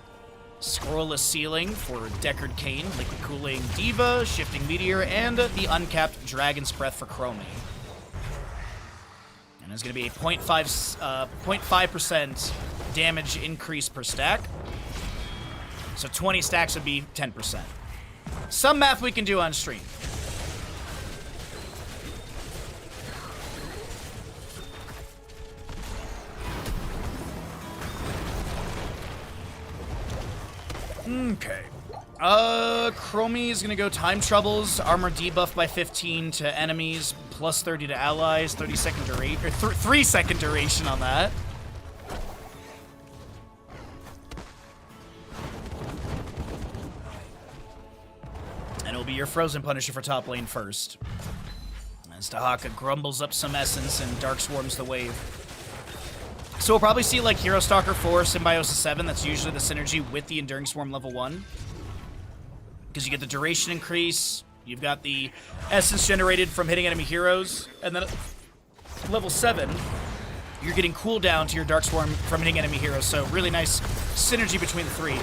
Scrollless Ceiling for Deckard Cain, Liquid Cooling D.Va, Shifting Meteor, and the uncapped Dragon's Breath for Chromie. And it's going to be a 0.5% damage increase per stack. So 20 stacks would be 10%. Some math we can do on stream. Okay. Chromie is going to go Time Troubles, armor debuff by 15 to enemies, plus 30 to allies, 30 second duration, or 3 second duration on that. And it'll be your Frozen Punisher for top lane first. As Dahaka grumbles up some essence and Dark Swarms the wave. So we'll probably see like Hero Stalker 4, Symbiosis 7, that's usually the synergy with the Enduring Swarm level 1. Because you get the duration increase, you've got the essence generated from hitting enemy heroes, and then at level 7, you're getting cooldown to your Dark Swarm from hitting enemy heroes, so really nice synergy between the three.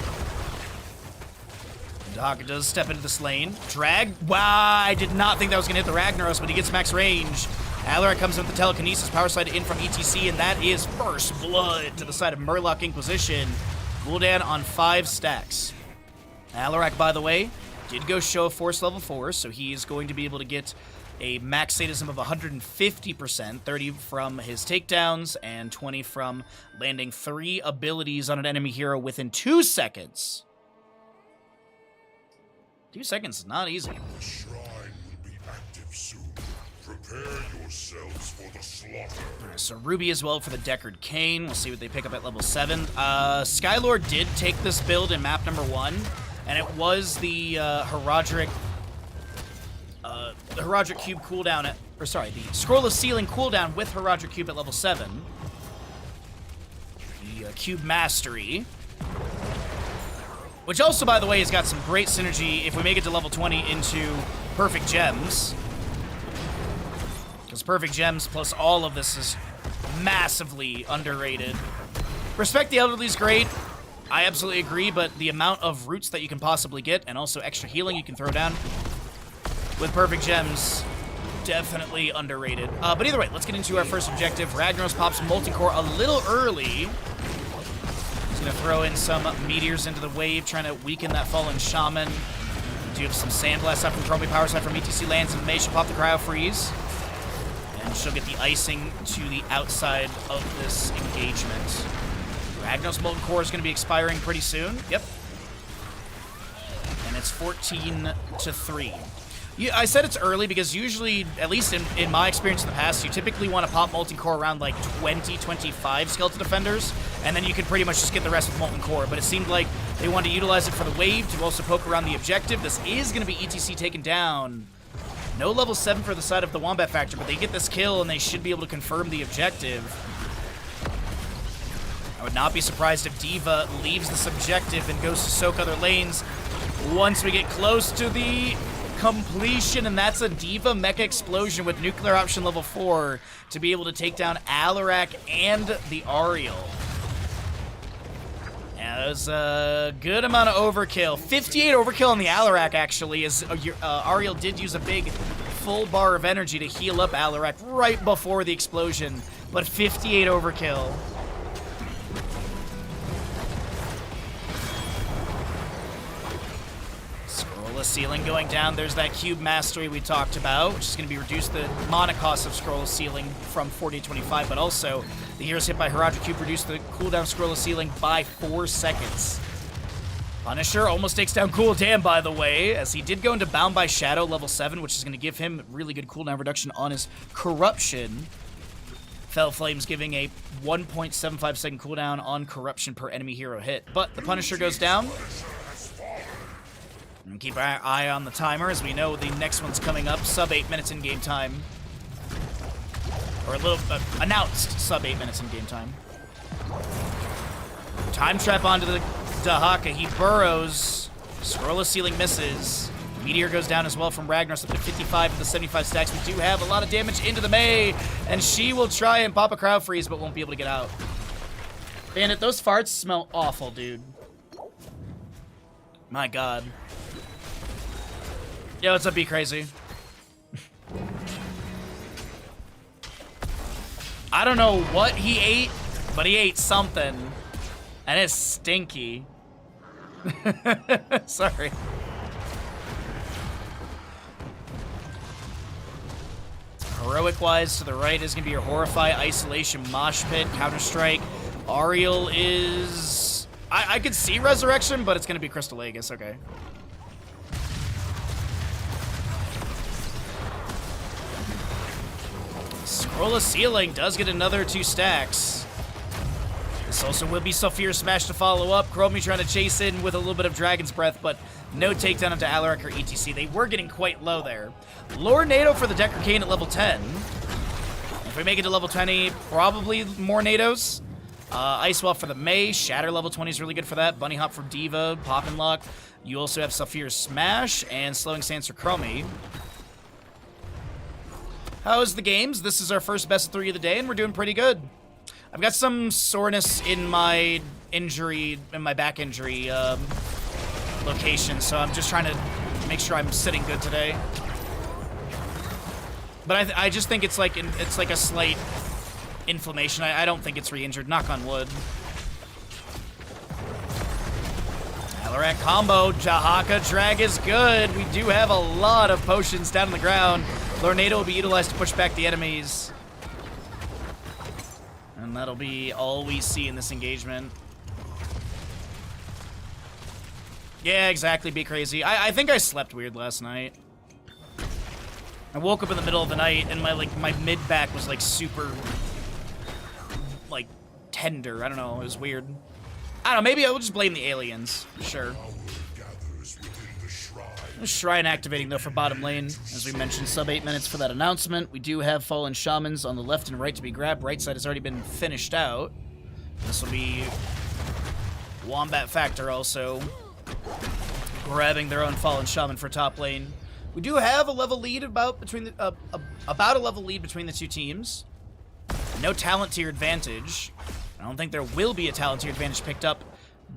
Dahaka does step into this lane. Drag. Wow, I did not think that was going to hit the Ragnaros, but he gets max range. Alarak comes in with the telekinesis power slide in from ETC, and that is first blood to the side of Murloc Inquisition. Cooldown on 5 stacks. Alarak, by the way, did go show of force level 4, so he is going to be able to get a max sadism of 150%, 30 from his takedowns, and 20 from landing 3 abilities on an enemy hero within 2 seconds. 2 seconds is not easy. The shrine will be active soon. Prepare yourselves for the slaughter. Alright, so Ruby as well for the Deckard Cain. We'll see what they pick up at level 7. Skylord did take this build in map number 1, and it was the Herodric Cube cooldown at, or sorry, the Scroll of Sealing cooldown with Herodric Cube at level 7. The Cube Mastery. Which also, by the way, has got some great synergy if we make it to level 20 into Perfect Gems. Because Perfect Gems plus all of this is massively underrated. Respect the Elderly is great. I absolutely agree, but the amount of roots that you can possibly get and also extra healing you can throw down with Perfect Gems, definitely underrated. But either way, let's get into our first objective. Ragnaros pops Molten Core a little early. He's going to throw in some meteors into the wave, trying to weaken that Fallen Shaman. Do have some Sandblast up from Chromie Power Side from ETC lands, and May should pop the Cryo Freeze. And she'll get the icing to the outside of this engagement. Ragnaros Molten Core is going to be expiring pretty soon. Yep. And it's 14-3. Yeah, I said it's early because usually, at least in my experience in the past, you typically want to pop Molten Core around like 20-25 Skeleton Defenders, and then you can pretty much just get the rest with Molten Core. But it seemed like they wanted to utilize it for the wave to also poke around the objective. This is going to be ETC taken down. No level 7 for the side of the Wombat Factor, but they get this kill and they should be able to confirm the objective. I would not be surprised if D.Va leaves this objective and goes to soak other lanes once we get close to the completion, and that's a D.Va Mecha Explosion with Nuclear Option level 4 to be able to take down Alarak and the Ariel. Yeah, that was a good amount of overkill. 58 overkill on the Alarak, actually, as Ariel did use a big full bar of energy to heal up Alarak right before the explosion, but 58 overkill. Ceiling going down. There's that Cube Mastery we talked about, which is going to be reduced the mana cost of Scroll of Sealing from 40 to 25, but also the heroes hit by Herodric Cube reduce the cooldown of Scroll of Sealing by 4 seconds. Punisher almost takes down Cooldown, by the way, as he did go into Bound by Shadow level 7, which is going to give him really good cooldown reduction on his Corruption. Fell Flames giving a 1.75 second cooldown on Corruption per enemy hero hit, but the Punisher goes down. And keep our eye on the timer, as we know the next one's coming up, sub 8 minutes in game time. Or a little, announced sub 8 minutes in game time. Time trap onto the Dahaka, he burrows. Scroll of Sealing misses. Meteor goes down as well from Ragnaros up to 55 of the 75 stacks. We do have a lot of damage into the May, and she will try and pop a Crowd Freeze, but won't be able to get out. Bandit, those farts smell awful, dude. My god. Yo, what's up, Be Crazy? I don't know what he ate, but he ate something. And it's stinky. Sorry. Heroic-wise, to the right is going to be your Horrify, Isolation, Mosh Pit, Counter-Strike. Ariel is... I could see Resurrection, but it's going to be Crystal Aegis, okay. Scroll of Sealing does get another 2 stacks. This also will be Saphir Smash to follow up. Chromie trying to chase in with a little bit of Dragon's Breath, but no takedown into Alarak or ETC. They were getting quite low there. Lord NATO for the Deckard Cain at level 10. If we make it to level 20, probably more NATOs. Ice Wall for the May. Shatter level 20 is really good for that. Bunny Hop from D.Va. Pop and Lock. You also have Saphir Smash and Slowing Stance for Chromie. How's the games? This is our first best of 3 of the day, and we're doing pretty good. I've got some soreness in my injury, in my back injury. location, so I'm just trying to make sure I'm sitting good today. But I just think it's like a slight inflammation. I don't think it's re-injured. Knock on wood. Alarak combo. Dahaka drag is good. We do have a lot of potions down on the ground. Lornado will be utilized to push back the enemies. And that'll be all we see in this engagement. Yeah, exactly. Be crazy. I think I slept weird last night. I woke up in the middle of the night and my mid back was like super like tender. I don't know. It was weird. I don't know. Maybe I will just blame the aliens. Sure. Shrine activating though for bottom lane. As we mentioned, sub 8 minutes for that announcement. We do have fallen shamans on the left and right to be grabbed. Right side has already been finished out. This will be Wombat Factor also grabbing their own fallen shaman for top lane. We do have a level lead about a level lead between the two teams. No talent tier advantage. I don't think there will be a talent tier advantage picked up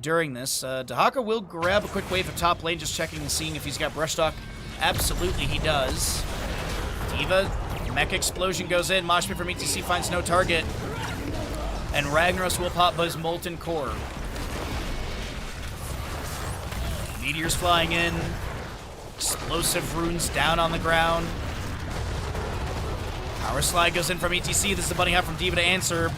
during this. Dahaka will grab a quick wave of top lane, just checking and seeing if he's got brush stock. Absolutely he does. D.Va, mech explosion goes in. Moshpit from ETC finds no target. And Ragnaros will pop his molten core. Meteors flying in. Explosive runes down on the ground. Power slide goes in from ETC. This is a bunny hop from D.Va to answer.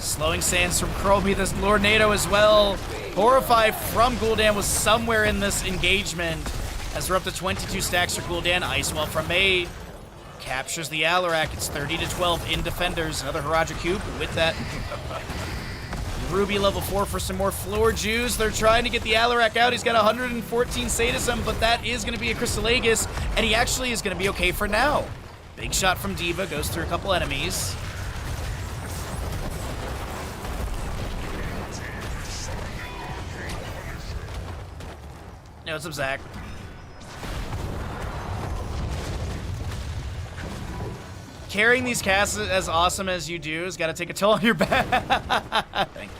Slowing sands from Chromie. This Lornado as well. Horrify from Gul'dan was somewhere in this engagement. As we're up to 22 stacks for Gul'dan. Ice Wall from May. Captures the Alarak. It's 30-12 in defenders. Another Haraja Cube with that. Ruby level 4 for some more floor juice. They're trying to get the Alarak out. He's got 114 sadism, but that is going to be a Crystal Aegis, and he actually is going to be okay for now. Big shot from D.Va, goes through a couple enemies. Yo, what's up, Zach? Carrying these casts as awesome as you do has got to take a toll on your back. Thank you.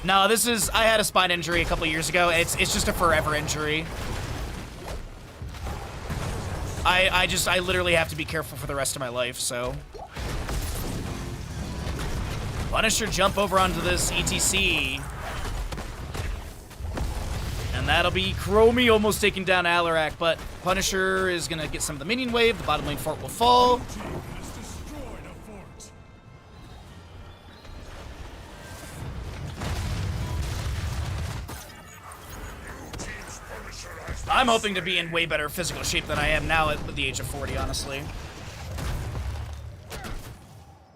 No, this is... I had a spine injury a couple years ago. It's just a forever injury. I literally have to be careful for the rest of my life, so... Punisher jump over onto this ETC. And that'll be Chromie almost taking down Alarak, but Punisher is going to get some of the minion wave. The bottom lane fort will fall. I'm hoping to be in way better physical shape than I am now at the age of 40, honestly.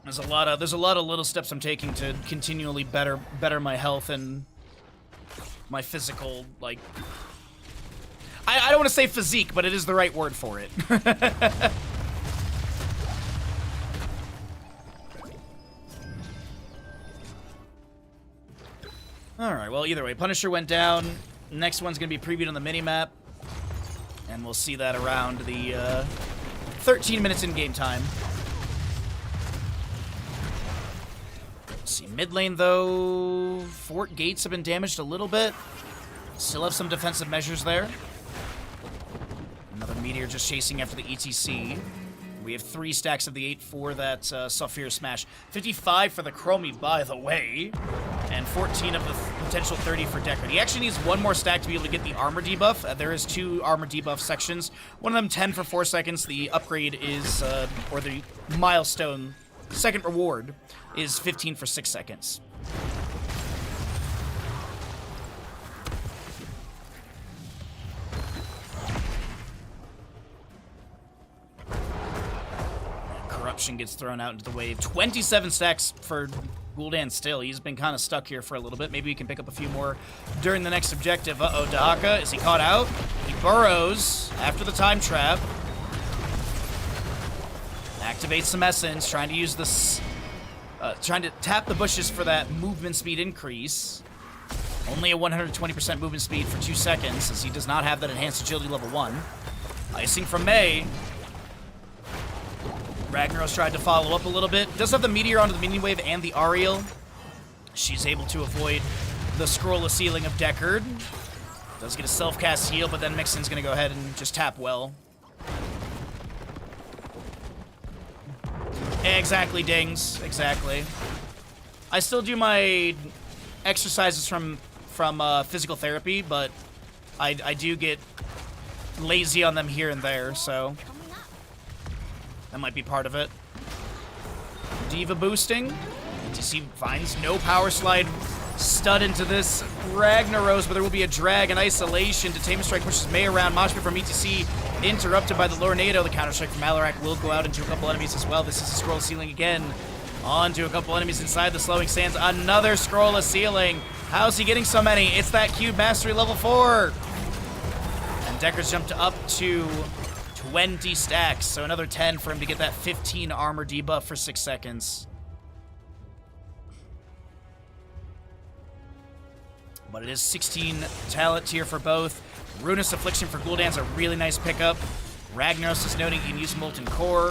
There's a lot of little steps I'm taking to continually better my health and my physical, like... I don't want to say physique, but it is the right word for it. Alright, well, either way, Punisher went down. Next one's going to be previewed on the minimap. And we'll see that around the 13 minutes in game time. Let's see, mid lane, though, fort gates have been damaged a little bit. Still have some defensive measures there. Another Meteor just chasing after the ETC. We have 3 stacks of the 8 for that Saphir Smash. 55 for the Chromie, by the way. And 14 of the potential 30 for Deckard. He actually needs 1 more stack to be able to get the armor debuff. There is 2 armor debuff sections. One of them 10 for 4 seconds. The upgrade is, or the milestone, second reward, is 15 for 6 seconds. Corruption gets thrown out into the wave. 27 stacks for Gul'dan still. He's been kind of stuck here for a little bit. Maybe we can pick up a few more during the next objective. Uh-oh, Dahaka, is he caught out? He burrows after the time trap. Activates some essence, trying to use this... trying to tap the bushes for that movement speed increase. Only a 120% movement speed for 2 seconds, as he does not have that enhanced agility level 1. Icing from May. Ragnaros tried to follow up a little bit. Does have the Meteor onto the minion wave and the Ariel. She's able to avoid the scroll of ceiling of Deckard. Does get a self-cast heal, but then Mixon's gonna go ahead and just tap well. Exactly, Dings. Exactly. I still do my exercises from physical therapy, but I do get lazy on them here and there, so that might be part of it. Diva boosting. ETC finds no power slide. Stud into this Ragnaros, but there will be a drag and isolation. Detainment strike pushes May around. Moshpit from ETC interrupted by the Lornado. The counter strike from Alarak will go out into a couple enemies as well. This is a scroll ceiling again. Onto a couple enemies inside the slowing sands. Another scroll of ceiling. How's he getting so many? It's that cube mastery level 4. And Decker's jumped up to 20 stacks, so another 10 for him to get that 15 armor debuff for 6 seconds. But it is 16 talent tier for both. Ruinous Affliction for Gul'dan's a really nice pickup. Ragnaros is noting he can use Molten Core.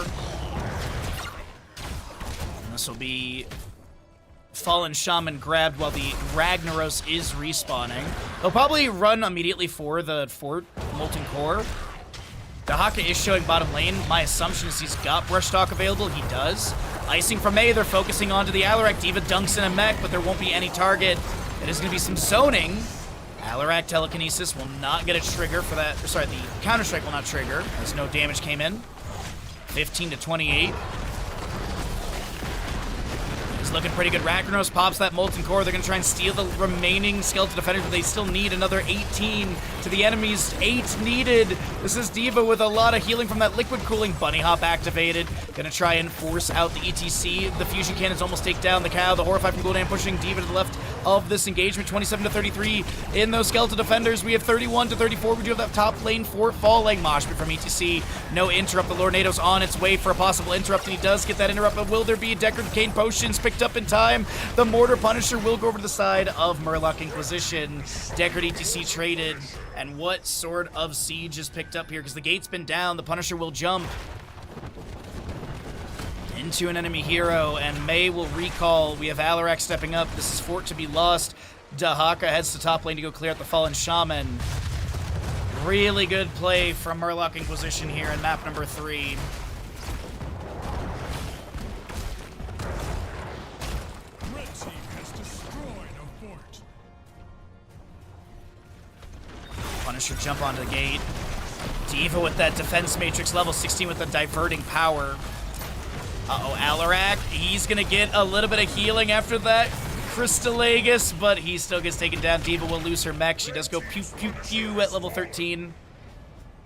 And this will be Fallen Shaman grabbed while the Ragnaros is respawning. He'll probably run immediately for the Fort Molten Core. Dahaka is showing bottom lane. My assumption is he's got Brush Talk available. He does. Icing from May. They're focusing onto the Alarak. Diva dunks in a mech, but there won't be any target. It is going to be some zoning. Alarak Telekinesis will not get a trigger for that. Sorry, the Counter-Strike will not trigger, as no damage came in. 15 to 28. He's looking pretty good. Ragnaros pops that Molten Core. They're going to try and steal the remaining Skeleton Defenders, but they still need another 18 to the enemy's 8 needed. This is Diva with a lot of healing from that Liquid Cooling. Bunny Hop activated. Going to try and force out the ETC. The Fusion Cannons almost take down the cow. The Horrify from Gul'dan pushing Diva to the left of this engagement. 27 to 33 in those Skeleton Defenders. We have 31 to 34. We do have that top lane for falling. Moshpit from ETC. No interrupt. The Lornado's on its way for a possible interrupt, and he does get that interrupt, but will there be Deckard Cane Potions picked up in time? The Mortar Punisher will go over to the side of Murloc Inquisition. Deckard ETC traded, and what sort of siege is picked up here? Because the gate's been down. The Punisher will jump into an enemy hero, and May will recall. We have Alarak stepping up. This is Fort to be lost. Dahaka heads to top lane to go clear out the Fallen Shaman. Really good play from Murloc Inquisition here in map number 3. Punisher jump onto the gate. Diva with that defense matrix level 16 with the diverting power. Uh-oh, Alarak. He's going to get a little bit of healing after that Crystallegus, but he still gets taken down. Diva will lose her mech. She does go pew, pew, pew at level 13.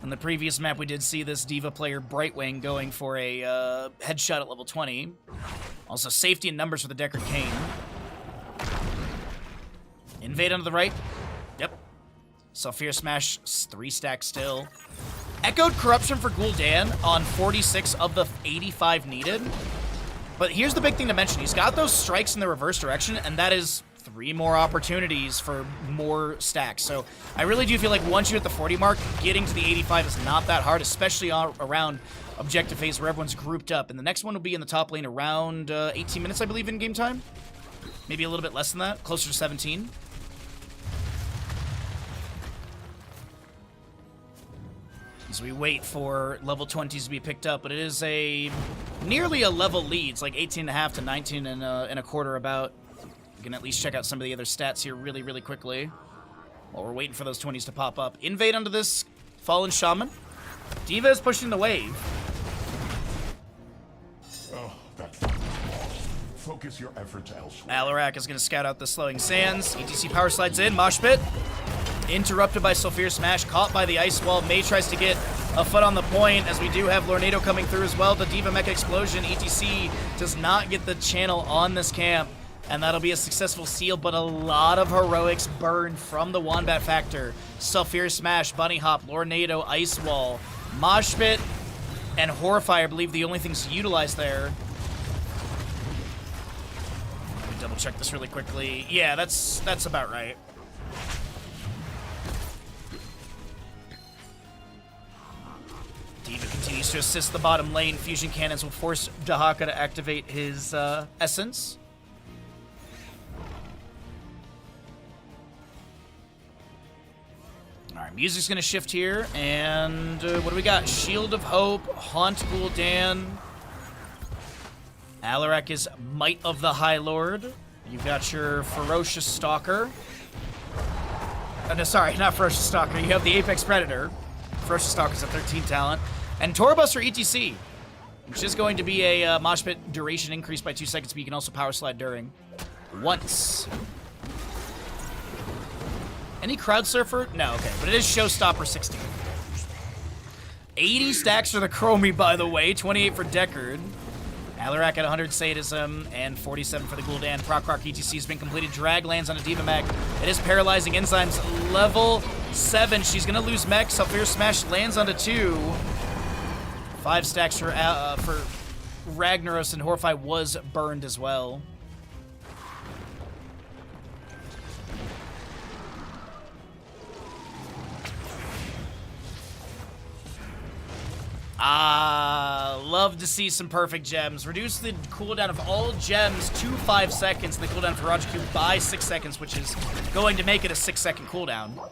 On the previous map, we did see this Diva player, Brightwing, going for a headshot at level 20. Also, safety in numbers for the Deckard Cane. Invade onto the right. Yep. Sulfur Smash, 3 stacks still. Echoed Corruption for Gul'dan on 46 of the 85 needed. But here's the big thing to mention. He's got those strikes in the reverse direction, and that is 3 more opportunities for more stacks. So I really do feel like once you hit the 40 mark, getting to the 85 is not that hard, especially around objective phase where everyone's grouped up. And the next one will be in the top lane around 18 minutes, I believe, in game time. Maybe a little bit less than that, closer to 17. As we wait for level 20s to be picked up, but it is nearly a level lead. It's like 18.5 to 19 and a quarter about. We can at least check out some of the other stats here really, really quickly while we're waiting for those 20s to pop up. Invade onto this Fallen Shaman. Diva is pushing the wave. Oh, that's focus your efforts elsewhere. Alarak is going to scout out the Slowing Sands. ETC power slides in. Moshpit. Interrupted by Sulfur Smash, caught by the ice wall. May tries to get a foot on the point, as we do have Lornado coming through as well. The Diva Mecha Explosion. ETC does not get the channel on this camp, and that'll be a successful seal, but a lot of heroics burned from the Wombat Factor. Sulfur Smash, Bunny Hop, Lornado, Ice Wall, Moshpit, and Horrify, I believe, the only things utilized there. Let me double check this really quickly. Yeah, that's about right. Diva continues to assist the bottom lane. Fusion Cannons will force Dahaka to activate his Essence. Alright, music's gonna shift here, and what do we got? Shield of Hope, Haunt Gul'dan. Alarak is Might of the High Lord. You've got your Ferocious Stalker. No, sorry, not Ferocious Stalker. You have the Apex Predator. Ferocious Stalker's a 13 talent. And Torobuster ETC, which is going to be a mosh pit duration increase by 2 seconds, but you can also power slide during. Once. Any Crowd Surfer? No, okay, but it is Showstopper 16. 80 stacks for the Chromie, by the way. 28 for Deckard. Alarak at 100 Sadism, and 47 for the Gul'dan. Proc Rock ETC has been completed. Drag lands on a Diva Mech. It is Paralyzing Enzymes, level 7. She's going to lose Mech. Self-Fear Smash lands onto 2. 5 stacks for Ragnaros, and Horfy was burned as well. Love to see some perfect gems. Reduce the cooldown of all gems to 5 seconds. The cooldown for Rajaku by 6 seconds, which is going to make it a 6-second cooldown.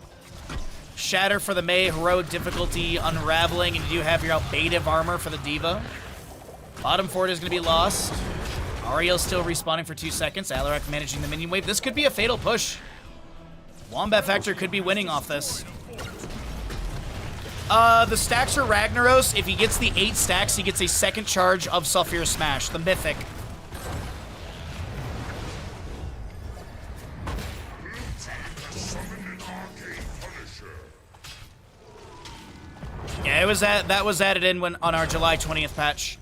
Shatter for the Mei, Heroic Difficulty, Unraveling, and you do have your Albedative Armor for the Diva. Bottom forward is going to be lost. Ariel's still respawning for 2 seconds. Alarak managing the minion wave. This could be a fatal push. Wombat Factor could be winning off this. The stacks for Ragnaros, if he gets the 8 stacks, he gets a second charge of Sulfur Smash, the Mythic. Yeah, that was added in on our July 20th patch.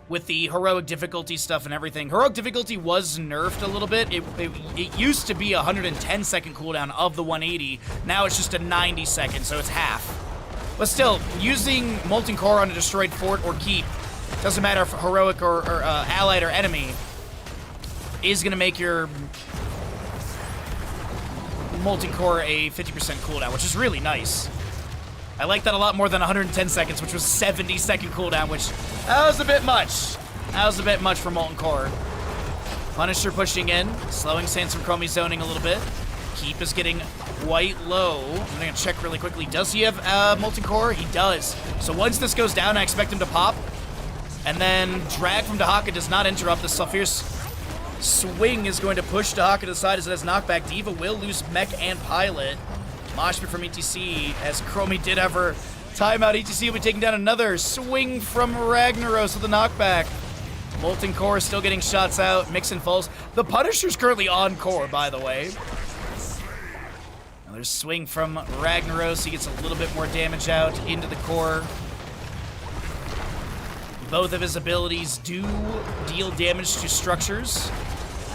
With the heroic difficulty stuff and everything. Heroic difficulty was nerfed a little bit. It used to be a 110-second cooldown of the 180. Now it's just a 90-second, so it's half. But still, using Molten Core on a destroyed fort or keep, doesn't matter if heroic or allied or enemy, is going to make your Molten Core a 50% cooldown, which is really nice. I like that a lot more than 110 seconds, which was 70-second cooldown, which, that was a bit much. That was a bit much for Molten Core. Punisher pushing in, slowing Sands from Chromie zoning a little bit. Keep is getting quite low. I'm going to check really quickly. Does he have Molten Core? He does. So once this goes down, I expect him to pop. And then drag from Dahaka does not interrupt. The Sulfur's swing is going to push Dahaka to the side as it has knockback. Diva will lose Mech and Pilot. Moshpit from ETC, as Chromie did have her timeout. ETC will be taking down another swing from Ragnaros with a knockback. Molten Core is still getting shots out. Mix and falls. The Punisher's currently on core, by the way. Another swing from Ragnaros. He gets a little bit more damage out into the core. Both of his abilities do deal damage to structures.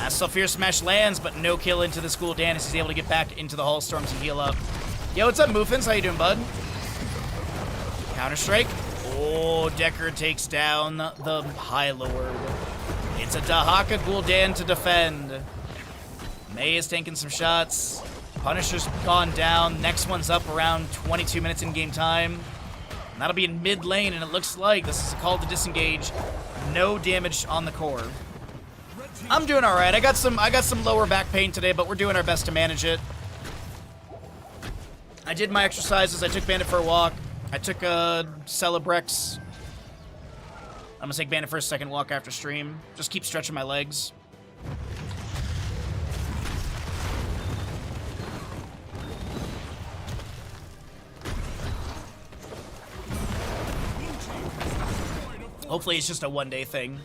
Sulfur Smash lands, but no kill into the Gul'dan as he's able to get back into the Hall of Storms and heal up. Yo, what's up, Moofins? How you doing, bud? Counter-Strike. Oh, Deckard takes down the High Lord. It's a Dahaka Gul'dan to defend. Mei is taking some shots. Punisher's gone down. Next one's up around 22 minutes in game time. And that'll be in mid lane, and it looks like this is a call to disengage. No damage on the core. I'm doing all right. I got some lower back pain today, but we're doing our best to manage it. I did my exercises. I took Bandit for a walk. I took a Celebrex. I'm gonna take Bandit for a second walk after stream. Just keep stretching my legs. Hopefully it's just a one-day thing.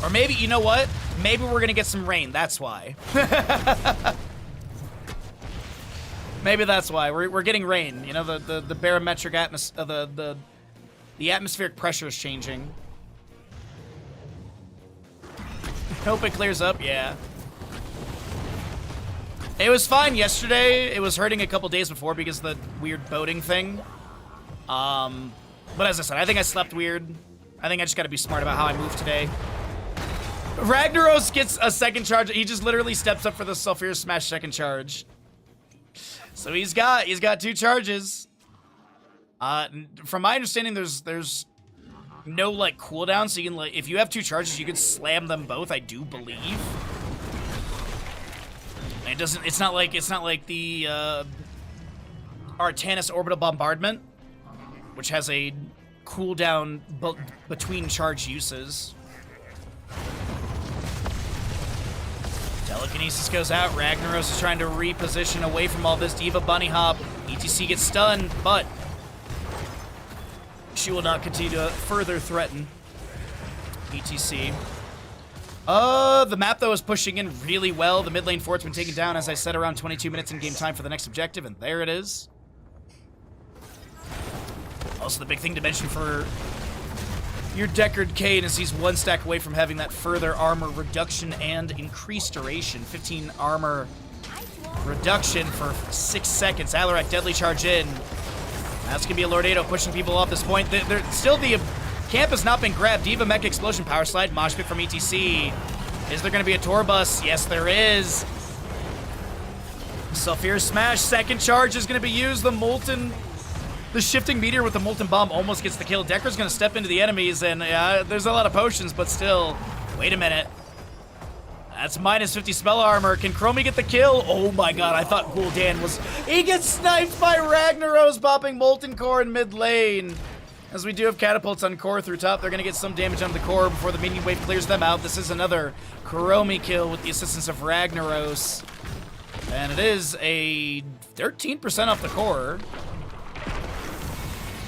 Or maybe, you know what? Maybe we're gonna get some rain. That's why. Maybe that's why we're getting rain. You know, the barometric the atmospheric pressure is changing. Hope it clears up. Yeah. It was fine yesterday. It was hurting a couple days before because of the weird boating thing. But as I said, I think I slept weird. I think I just got to be smart about how I move today. Ragnaros gets a second charge. He just literally steps up for the Sulfur Smash second charge. So he's got 2 charges. From my understanding, there's no like cooldown, so you can if you have 2 charges, you can slam them both. I do believe. It doesn't. It's not like the Artanis orbital bombardment, which has a cooldown between charge uses. Telekinesis goes out. Ragnaros is trying to reposition away from all this D.Va bunny hop. ETC gets stunned, but she will not continue to further threaten ETC. The map, though, is pushing in really well. The mid lane fort's been taken down, as I said, around 22 minutes in game time for the next objective, and there it is. Also, the big thing to mention for your Deckard Kane is he's one stack away from having that further armor reduction and increased duration. 15 armor reduction for 6 seconds. Alarak deadly charge in. That's going to be a Lordado pushing people off this point. Still, the camp has not been grabbed. D.Va Mech Explosion Power Slide. Mosh Pit from ETC. Is there going to be a tour bus? Yes, there is. Sulfur Smash. Second charge is going to be used. The shifting meteor with the Molten Bomb almost gets the kill. Decker's going to step into the enemies, and there's a lot of potions, but still. Wait a minute. That's minus 50 spell armor. Can Chromie get the kill? Oh my god, I thought Gul'dan was... He gets sniped by Ragnaros popping Molten Core in mid lane. As we do have catapults on core through top, they're going to get some damage on the core before the minion wave clears them out. This is another Chromie kill with the assistance of Ragnaros. And it is a 13% off the core.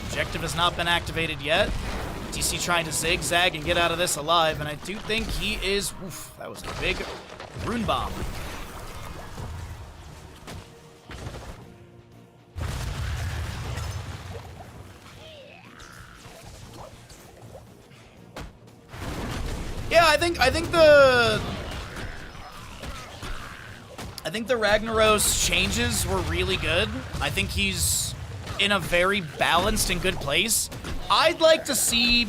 Objective has not been activated yet. TC trying to zigzag and get out of this alive, and I do think he is... Oof, that was a big rune bomb. Yeah, I think the Ragnaros changes were really good. I think he's in a very balanced and good place. I'd like to see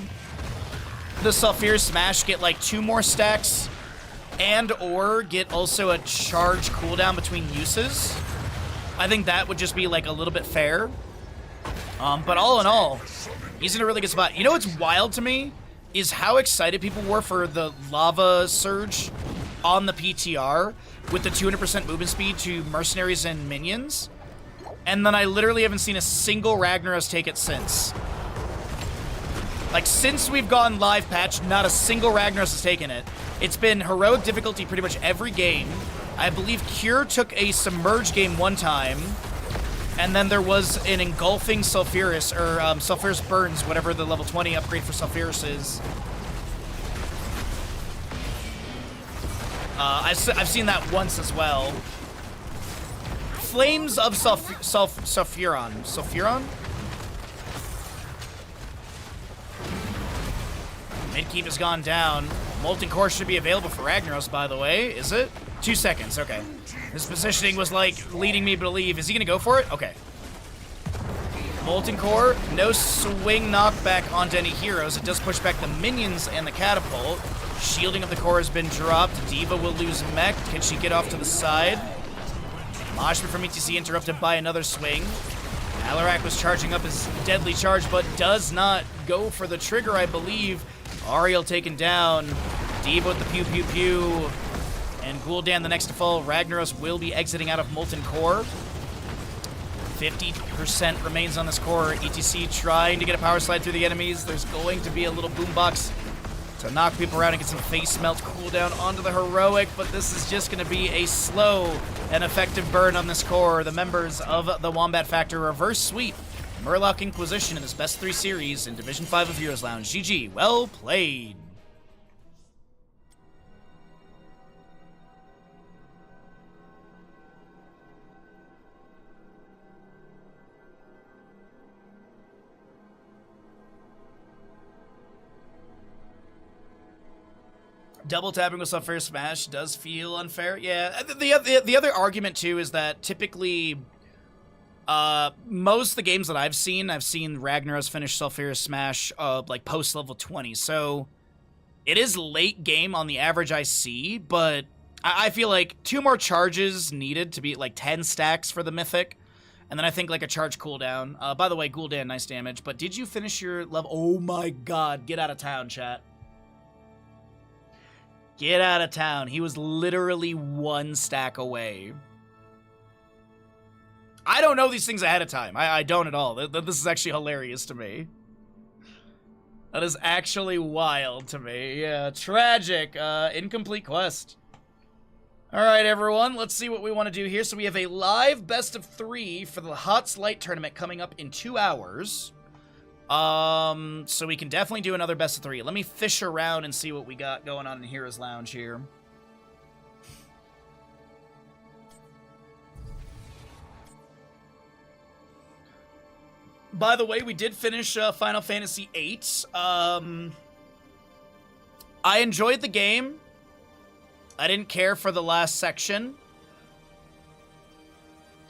the Sulfur Smash get like 2 more stacks and or get also a charge cooldown between uses. I think that would just be like a little bit fair. But all in all, he's in a really good spot. You know what's wild to me is how excited people were for the Lava Surge on the PTR with the 200% movement speed to mercenaries and minions. And then I literally haven't seen a single Ragnaros take it since. Like, since we've gone live patch, not a single Ragnaros has taken it. It's been heroic difficulty pretty much every game. I believe Cure took a submerge game one time. And then there was an engulfing Sulfurous, or Sulfurous Burns, whatever the level 20 upgrade for Sulfurous is. I've seen that once as well. Flames of Sulfuron. Sulfuron? Midkeep has gone down. Molten Core should be available for Ragnaros, by the way. Is it? 2 seconds, okay. His positioning was like leading me to believe. Is he gonna go for it? Okay. Molten Core, no swing knockback onto any heroes. It does push back the minions and the catapult. Shielding of the core has been dropped. D.Va will lose mech. Can she get off to the side? Moshpit from ETC interrupted by another swing. Alarak was charging up his deadly charge, but does not go for the trigger, I believe. Ariel taken down. D.Va with the pew pew pew. And Gul'dan the next to fall. Ragnaros will be exiting out of Molten Core. 50% remains on this core. ETC trying to get a power slide through the enemies. There's going to be a little boombox to knock people around and get some face melt cooldown onto the heroic, but this is just going to be a slow and effective burn on this core. The members of the Wombat Factor reverse sweep Murloc Inquisition in this best 3 series in Division 5 of Heroes Lounge. GG, well played. Double tapping with Sulfur Smash does feel unfair. Yeah, the other argument too is that typically, most of the games that I've seen Ragnaros finish Sulfur Smash like post level 20. So it is late game on the average I see, but I feel like 2 more charges needed to be like 10 stacks for the Mythic, and then I think like a charge cooldown. By the way, Gul'dan, nice damage. But did you finish your level? Oh my God! Get out of town, chat. Get out of town. He was literally 1 stack away. I don't know these things ahead of time. I don't at all. This is actually hilarious to me. That is actually wild to me. Yeah, tragic. Incomplete quest. Alright, everyone. Let's see what we want to do here. So we have a live best of 3 for the HoTS Light tournament coming up in 2 hours. So we can definitely do another best of 3. Let me fish around and see what we got going on in Heroes Lounge here. By the way, we did finish Final Fantasy VIII. I enjoyed the game. I didn't care for the last section.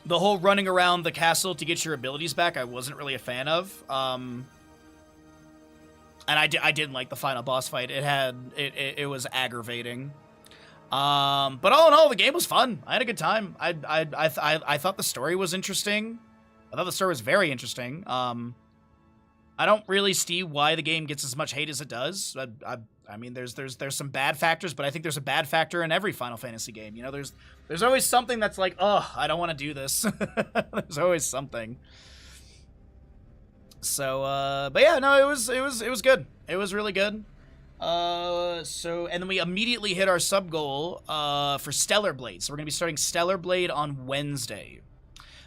The whole running around the castle to get your abilities back, I wasn't really a fan of. And I didn't like the final boss fight. It was aggravating. But all in all, the game was fun. I had a good time. I thought the story was interesting. I thought the story was very interesting. I don't really see why the game gets as much hate as it does. I mean, there's some bad factors, but I think there's a bad factor in every Final Fantasy game. You know, there's always something that's like, oh, I don't want to do this. There's always something. So, but yeah, no, it was good. It was really good. And then we immediately hit our sub goal for Stellar Blade. So we're gonna be starting Stellar Blade on Wednesday.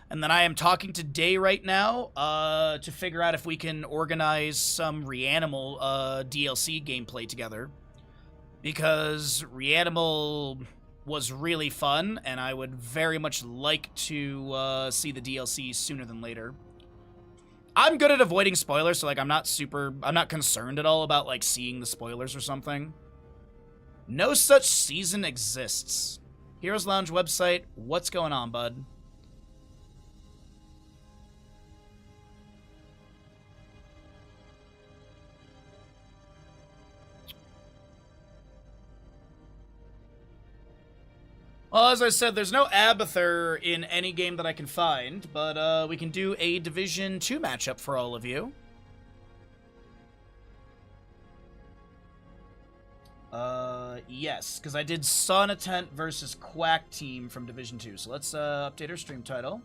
And then I am talking to Day right now to figure out if we can organize some Reanimal DLC gameplay together. Because Reanimal was really fun, and I would very much like to see the DLC sooner than later. I'm good at avoiding spoilers, so like I'm not concerned at all about like seeing the spoilers or something. No such season exists. Heroes Lounge website, what's going on, bud? Well, as I said, there's no Abathur in any game that I can find, but we can do a Division 2 matchup for all of you. Yes, because I did Sonatent versus Quack Team from Division 2. So let's update our stream title.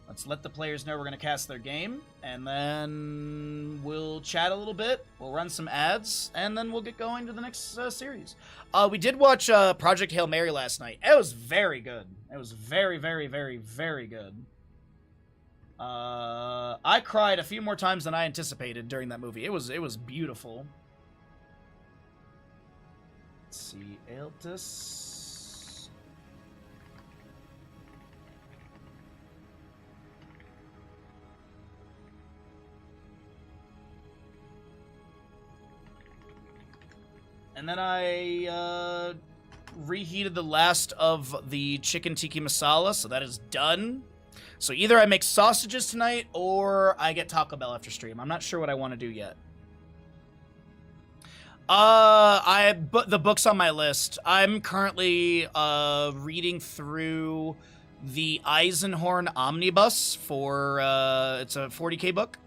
Let's let the players know we're going to cast their game, and then we'll chat a little bit, we'll run some ads, and then we'll get going to the next series. We did watch Project Hail Mary last night. It was very good. It was very, very, very, very good. I cried a few more times than I anticipated during that movie. It was beautiful. Let's see, Aeltis. And then I reheated the last of the chicken tikka masala, so that is done. So either I make sausages tonight or I get Taco Bell after stream. I'm not sure what I want to do yet. The book's on my list. I'm currently reading through the Eisenhorn Omnibus for it's a 40K book.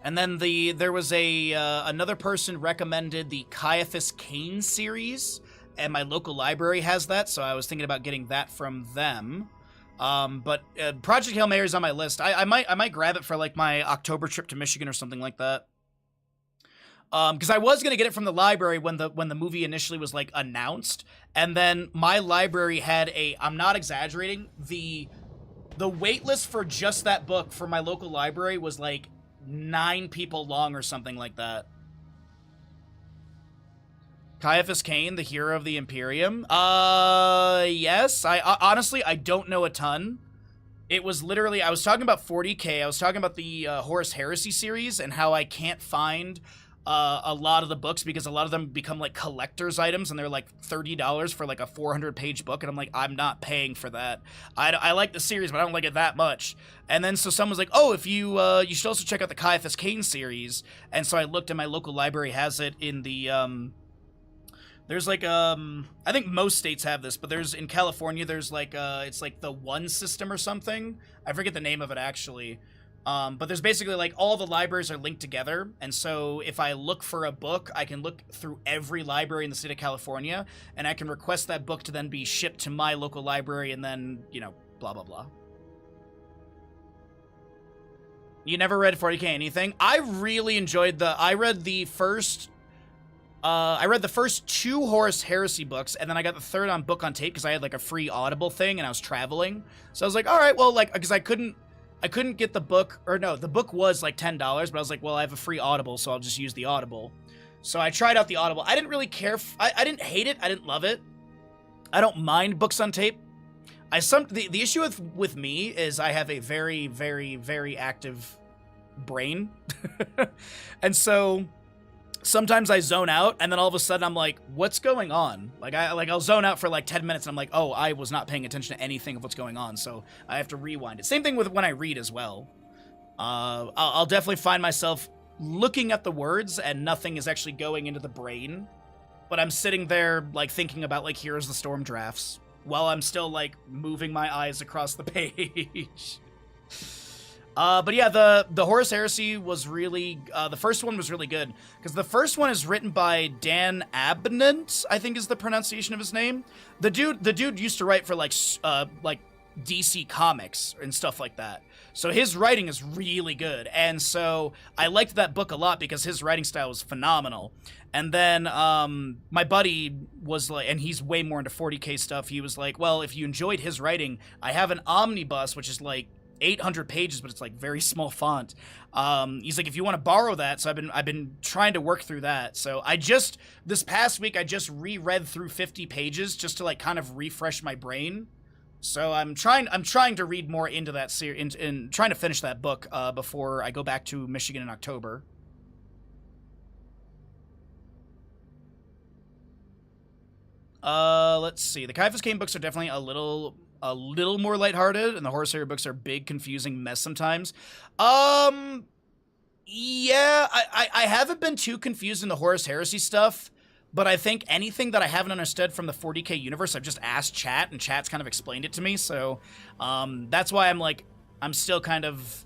And then there was another person recommended the Caiaphas Cain series, and my local library has that, so I was thinking about getting that from them. But Project Hail Mary is on my list. I might grab it for like my October trip to Michigan or something like that. Because I was gonna get it from the library when the movie initially was like announced, and then my library had I'm not exaggerating, the wait list for just that book for my local library was like 9 people long or something like that. Caiaphas Cain, the hero of the Imperium. Yes. I honestly, I don't know a ton. It was literally, I was talking about 40K. I was talking about the Horus Heresy series and how I can't find a lot of the books because a lot of them become like collector's items and they're like $30 for like a 400-page book, and I'm like, I'm not paying for that. I like the series, but I don't like it that much. And then so someone's like, oh, if you you should also check out the Caiaphas Cain series. And so I looked, and my local library has it in the there's like I think most states have this, but there's in California there's like it's like the One system or something. I forget the name of it actually. But there's basically like all the libraries are linked together, and so if I look for a book, I can look through every library in the state of California, and I can request that book to then be shipped to my local library, and then, you know, blah blah blah. You never read 40K anything? I really enjoyed I read the first 2 Horus Heresy books, and then I got the third on book on tape because I had like a free Audible thing and I was traveling. So I was like, all right, well, like, because I couldn't get the book, or no, the book was like $10, but I was like, well, I have a free Audible, so I'll just use the Audible. So I tried out the Audible. I didn't really care. I didn't hate it. I didn't love it. I don't mind books on tape. The issue with me is I have a very, very, very active brain. And so sometimes I zone out, and then all of a sudden I'm like, what's going on? I'll zone out for like 10 minutes, and I'm like, oh, I was not paying attention to anything of what's going on, so I have to rewind it. Same thing with when I read as well. I'll definitely find myself looking at the words, and nothing is actually going into the brain, but I'm sitting there like thinking about like Heroes of the Storm drafts while I'm still like moving my eyes across the page. But yeah, the Horus Heresy was really, the first one was really good, because the first one is written by Dan Abnett, I think is the pronunciation of his name. The dude used to write for like DC Comics and stuff like that. So his writing is really good, and so I liked that book a lot because his writing style was phenomenal. And then my buddy was like, and he's way more into 40K stuff, he was like, well, if you enjoyed his writing, I have an omnibus, which is like 800 pages, but it's like very small font. He's like, if you want to borrow that. So I've been trying to work through that. So this past week I just reread through 50 pages just to like kind of refresh my brain. So I'm trying to read more into that series, and trying to finish that book before I go back to Michigan in October. Let's see. The Caiaphas Cain books are definitely a little more lighthearted, and the Horus Heresy books are big, confusing mess sometimes. Yeah, I haven't been too confused in the Horus Heresy stuff, but I think anything that I haven't understood from the 40K universe, I've just asked chat, and chat's kind of explained it to me, so that's why I'm still kind of...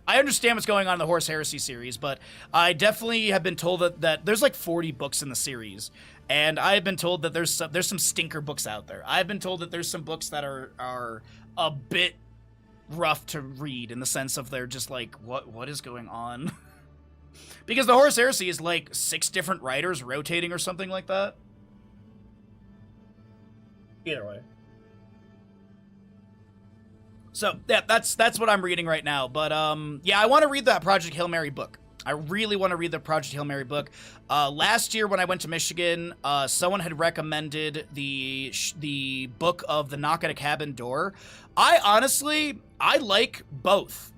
I understand what's going on in the Horus Heresy series, but I definitely have been told that there's like 40 books in the series, and I've been told that there's some stinker books out there. I've been told that there's some books that are a bit rough to read, in the sense of they're just like, what is going on? Because the Horus Heresy is like 6 different writers rotating or something like that. Either way. So, yeah, that's what I'm reading right now. But, yeah, I want to read that Project Hail Mary book. I really want to read the Project Hail Mary book. Last year when I went to Michigan, someone had recommended the book of The Knock at a Cabin Door. I like both.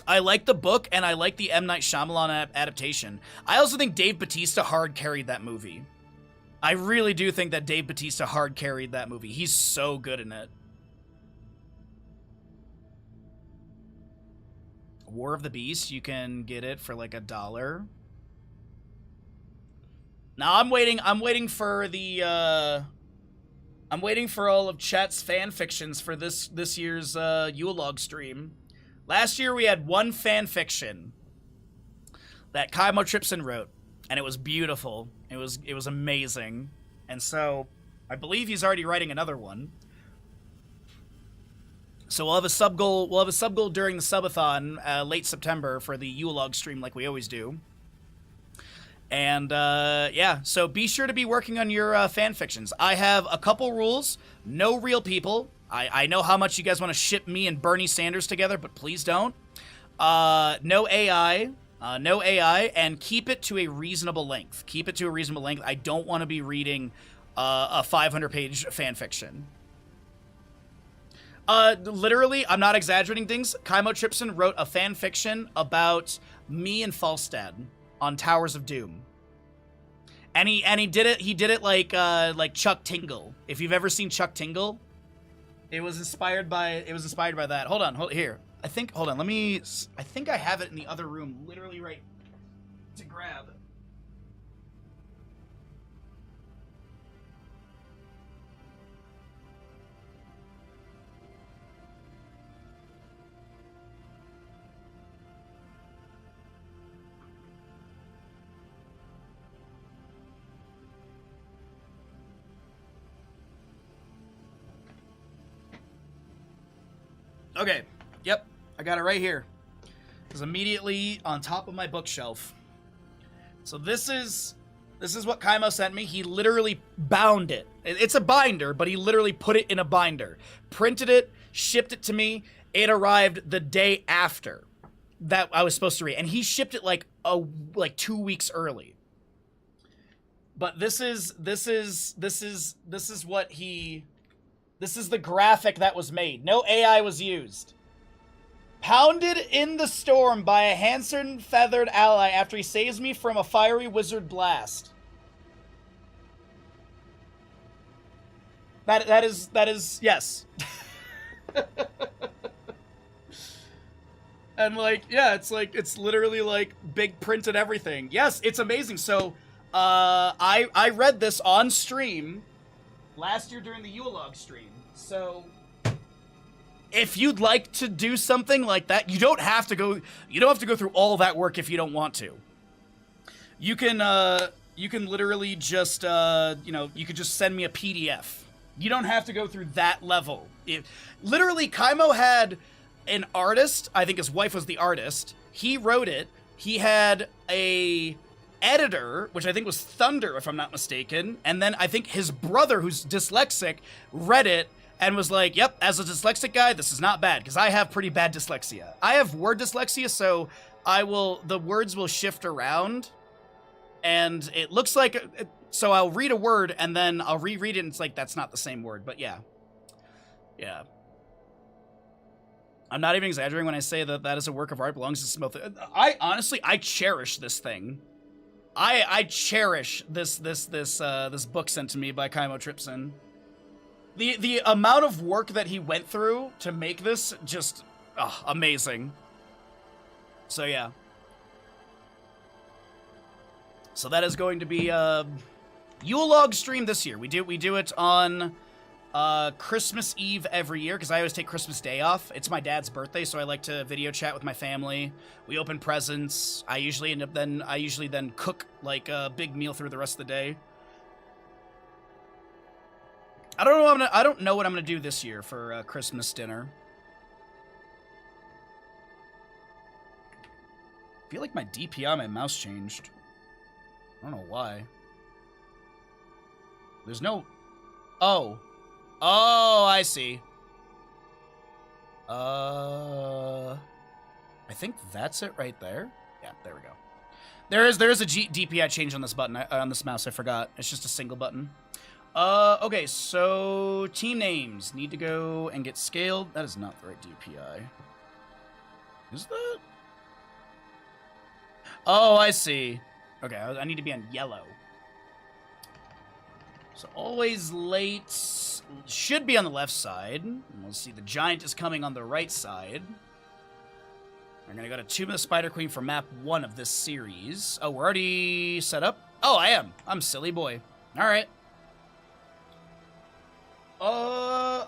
I like the book, and I like the M. Night Shyamalan adaptation. I also think Dave Bautista hard carried that movie. I really do think that Dave Bautista hard carried that movie. He's so good in it. War of the Beast, you can get it for like $1. Now I'm waiting for the I'm waiting for all of chat's fan fictions for this year's Yule log stream. Last year we had one fan fiction that Kaimo Tripson wrote, and it was beautiful. It was amazing. And so I believe he's already writing another one. So we'll have a sub goal. We'll have a sub goal during the subathon, late September, for the Yule log stream, like we always do. And yeah, so be sure to be working on your fan fictions. I have a couple rules: no real people. I know how much you guys want to ship me and Bernie Sanders together, but please don't. No AI. No AI, and keep it to a reasonable length. Keep it to a reasonable length. I don't want to be reading a 500-page fan fiction. Literally, I'm not exaggerating things. Kaimo Tripson wrote a fan fiction about me and Falstad on Towers of Doom. And he did it like Chuck Tingle. If you've ever seen Chuck Tingle, it was inspired by that. Hold on, here. I think I have it in the other room, literally right to grab. Okay. Yep. I got it right here. It's immediately on top of my bookshelf. So this is what Kaimo sent me. He literally bound it. It's a binder, but he literally put it in a binder. Printed it, shipped it to me. It arrived the day after that I was supposed to read. And he shipped it like 2 weeks early. But this is what he... This is the graphic that was made. No AI was used. Pounded in the storm by a handsome feathered ally after he saves me from a fiery wizard blast. That is yes. And like, yeah, it's literally like big printed everything. Yes, it's amazing. So I read this on stream last year during the Yule-log stream. So if you'd like to do something like that, you don't have to go through all that work if you don't want to. You can literally just you could just send me a PDF. You don't have to go through that level. Literally, Kaimo had an artist. I think his wife was the artist. He wrote it. He had a editor, which I think was Thunder, if I'm not mistaken. And then I think his brother, who's dyslexic, read it and was like, yep, as a dyslexic guy, this is not bad, because I have pretty bad dyslexia. I have word dyslexia, so the words will shift around, and it looks like, so I'll read a word, and then I'll reread it, and it's like, that's not the same word, but yeah. Yeah. I'm not even exaggerating when I say that that is a work of art, belongs to Smith. I cherish this thing. I cherish this book sent to me by Kaimo Tripson. The amount of work that he went through to make this, just amazing. So yeah. So that is going to be Yule-log stream this year. We do it on Christmas Eve every year, because I always take Christmas Day off. It's my dad's birthday, so I like to video chat with my family. We open presents. I usually then cook like a big meal through the rest of the day. I don't know what I'm gonna do this year for Christmas dinner. I feel like my DPI on my mouse changed. I don't know why. There's no... Oh, I see. I think that's it right there. Yeah, there we go. There is a DPI change on this button, on this mouse. I forgot. It's just a single button. Okay, so team names need to go and get scaled. That is not the right DPI. Is that? Oh, I see. Okay, I need to be on yellow. So always late should be on the left side. And we'll see the giant is coming on the right side. We're gonna go to Tomb of the Spider Queen for map 1 of this series. Oh, we're already set up? Oh, I am. I'm silly boy. All right.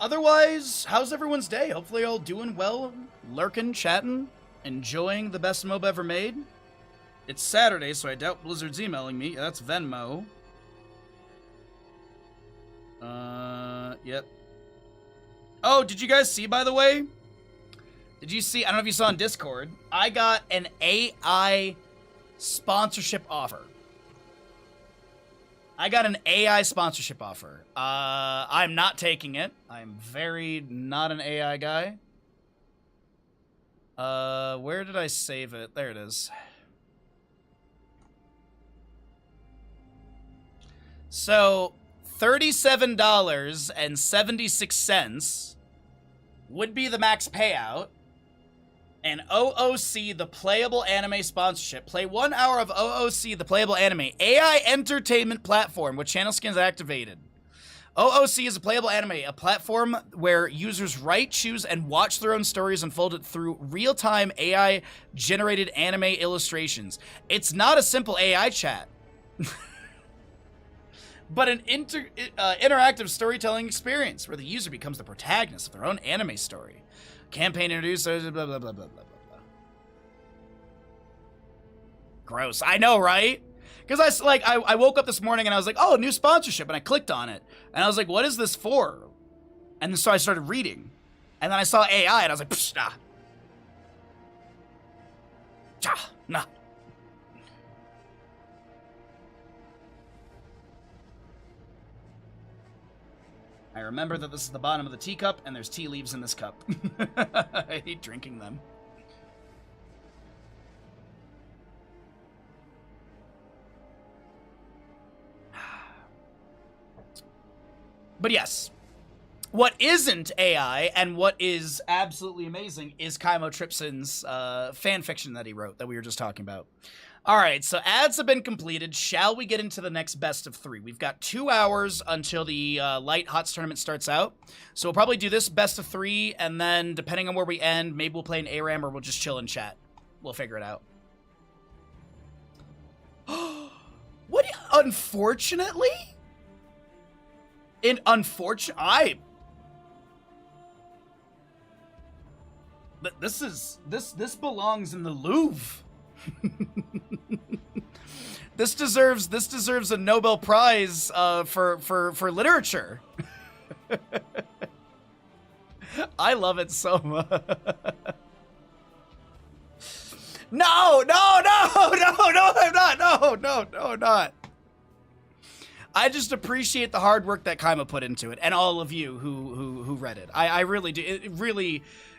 Otherwise, how's everyone's day? Hopefully all doing well, lurking, chatting, enjoying the best MOBA ever made. It's Saturday, so I doubt Blizzard's emailing me. That's Venmo. Yep. Oh, did you guys see, by the way? Did you see, I don't know if you saw on Discord, I got an AI sponsorship offer. I got an AI sponsorship offer. I'm not taking it. I'm very not an AI guy. Where did I save it? There it is. So, $37.76 would be the max payout. And OOC, the playable anime sponsorship. Play 1 hour of OOC, the playable anime. AI entertainment platform with channel skins activated. OOC is a playable anime, a platform where users write, choose, and watch their own stories unfolded through real-time AI-generated anime illustrations. It's not a simple AI chat, but an interactive storytelling experience where the user becomes the protagonist of their own anime story. Campaign introduced, blah, blah, blah, blah, blah, blah. Gross. I know, right? Because I woke up this morning and I was like, oh, new sponsorship, and I clicked on it. And I was like, what is this for? And so I started reading. And then I saw AI, and I was like, psh, nah. Nah. I remember that this is the bottom of the teacup, and there's tea leaves in this cup. I hate drinking them. But yes, what isn't AI and what is absolutely amazing is Kaimo Tripson's fan fiction that he wrote that we were just talking about. All right, so ads have been completed. Shall we get into the next best of 3? We've got 2 hours until the light HoTS tournament starts out. So we'll probably do this best of 3, and then depending on where we end, maybe we'll play an ARAM or we'll just chill and chat. We'll figure it out. What? Unfortunately? This belongs in the Louvre. This deserves a Nobel Prize for literature. I love it so much. No, I'm not. I just appreciate the hard work that Kaima put into it, and all of you who read it. I really do.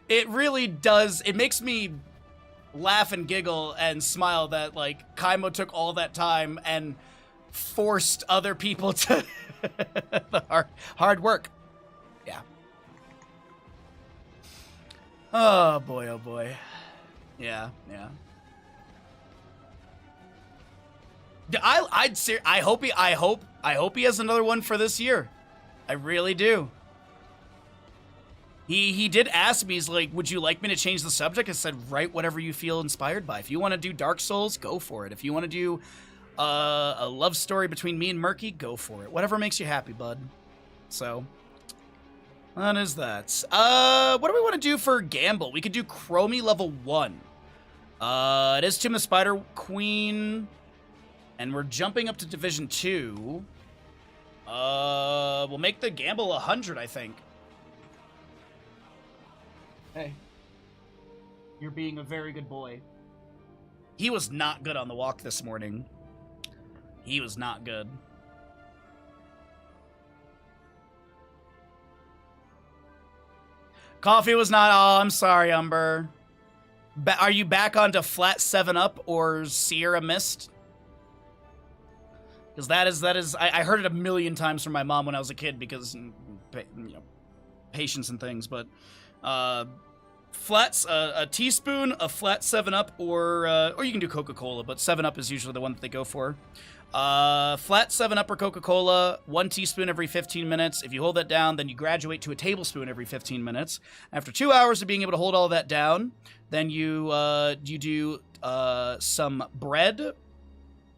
It really does. It makes me laugh and giggle and smile that, like, Kaimo took all that time and forced other people to the hard work. Yeah. Oh boy. Yeah. I hope he has another one for this year. I really do. He did ask me, he's like, would you like me to change the subject? I said, write whatever you feel inspired by. If you want to do Dark Souls, go for it. If you want to do a love story between me and Murky, go for it. Whatever makes you happy, bud. So, that is that. What do we want to do for Gamble? We could do Chromie level 1. It is Tomb of the Spider Queen, and we're jumping up to Division 2. We'll make the Gamble 100, I think. Hey, you're being a very good boy. He was not good on the walk this morning. He was not good. Coffee was not. Oh, I'm sorry, Umber. Are you back onto flat 7-Up or Sierra Mist? Because that is. I heard it a million times from my mom when I was a kid because, you know, patience and things. But flats, a teaspoon, a flat 7-Up, or you can do Coca-Cola, but 7-Up is usually the one that they go for. Flat 7-Up or Coca-Cola, 1 teaspoon every 15 minutes. If you hold that down, then you graduate to a tablespoon every 15 minutes. After 2 hours of being able to hold all of that down, then you do some bread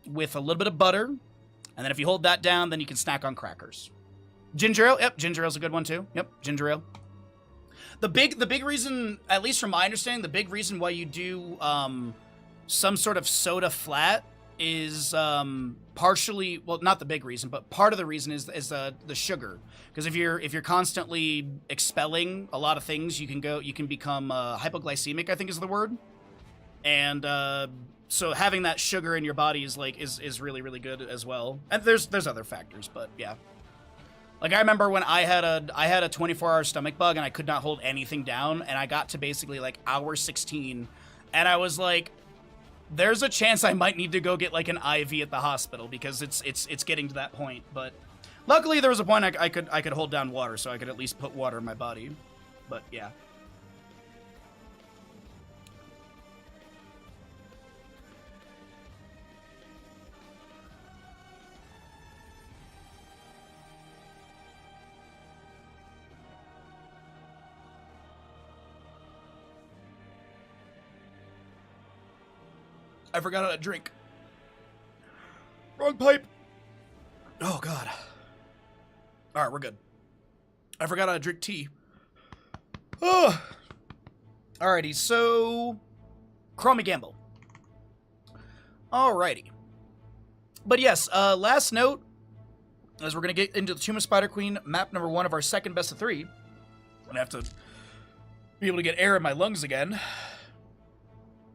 with a little bit of butter, and then if you hold that down, then you can snack on crackers. Ginger ale, yep, ginger ale's a good one too. Yep, ginger ale. The big reason, at least from my understanding, the big reason why you do some sort of soda flat is partially, well, not the big reason, but part of the reason is the sugar. Because if you're constantly expelling a lot of things, you can become hypoglycemic, I think is the word. And so having that sugar in your body is really, really good as well. And there's other factors, but yeah. Like, I remember when I had a 24-hour stomach bug and I could not hold anything down, and I got to basically like hour 16, and I was like, there's a chance I might need to go get like an IV at the hospital because it's getting to that point. But luckily there was a point I could hold down water, so I could at least put water in my body. But yeah. I forgot how to drink. Wrong pipe. Oh, God. All right, we're good. I forgot how to drink tea. Oh. Alrighty, so Chromie Gamble. Alrighty. But yes, last note, as we're going to get into the Tomb of Spider Queen, map number 1 of our second best of 3. I'm going to have to Be able to get air in my lungs again.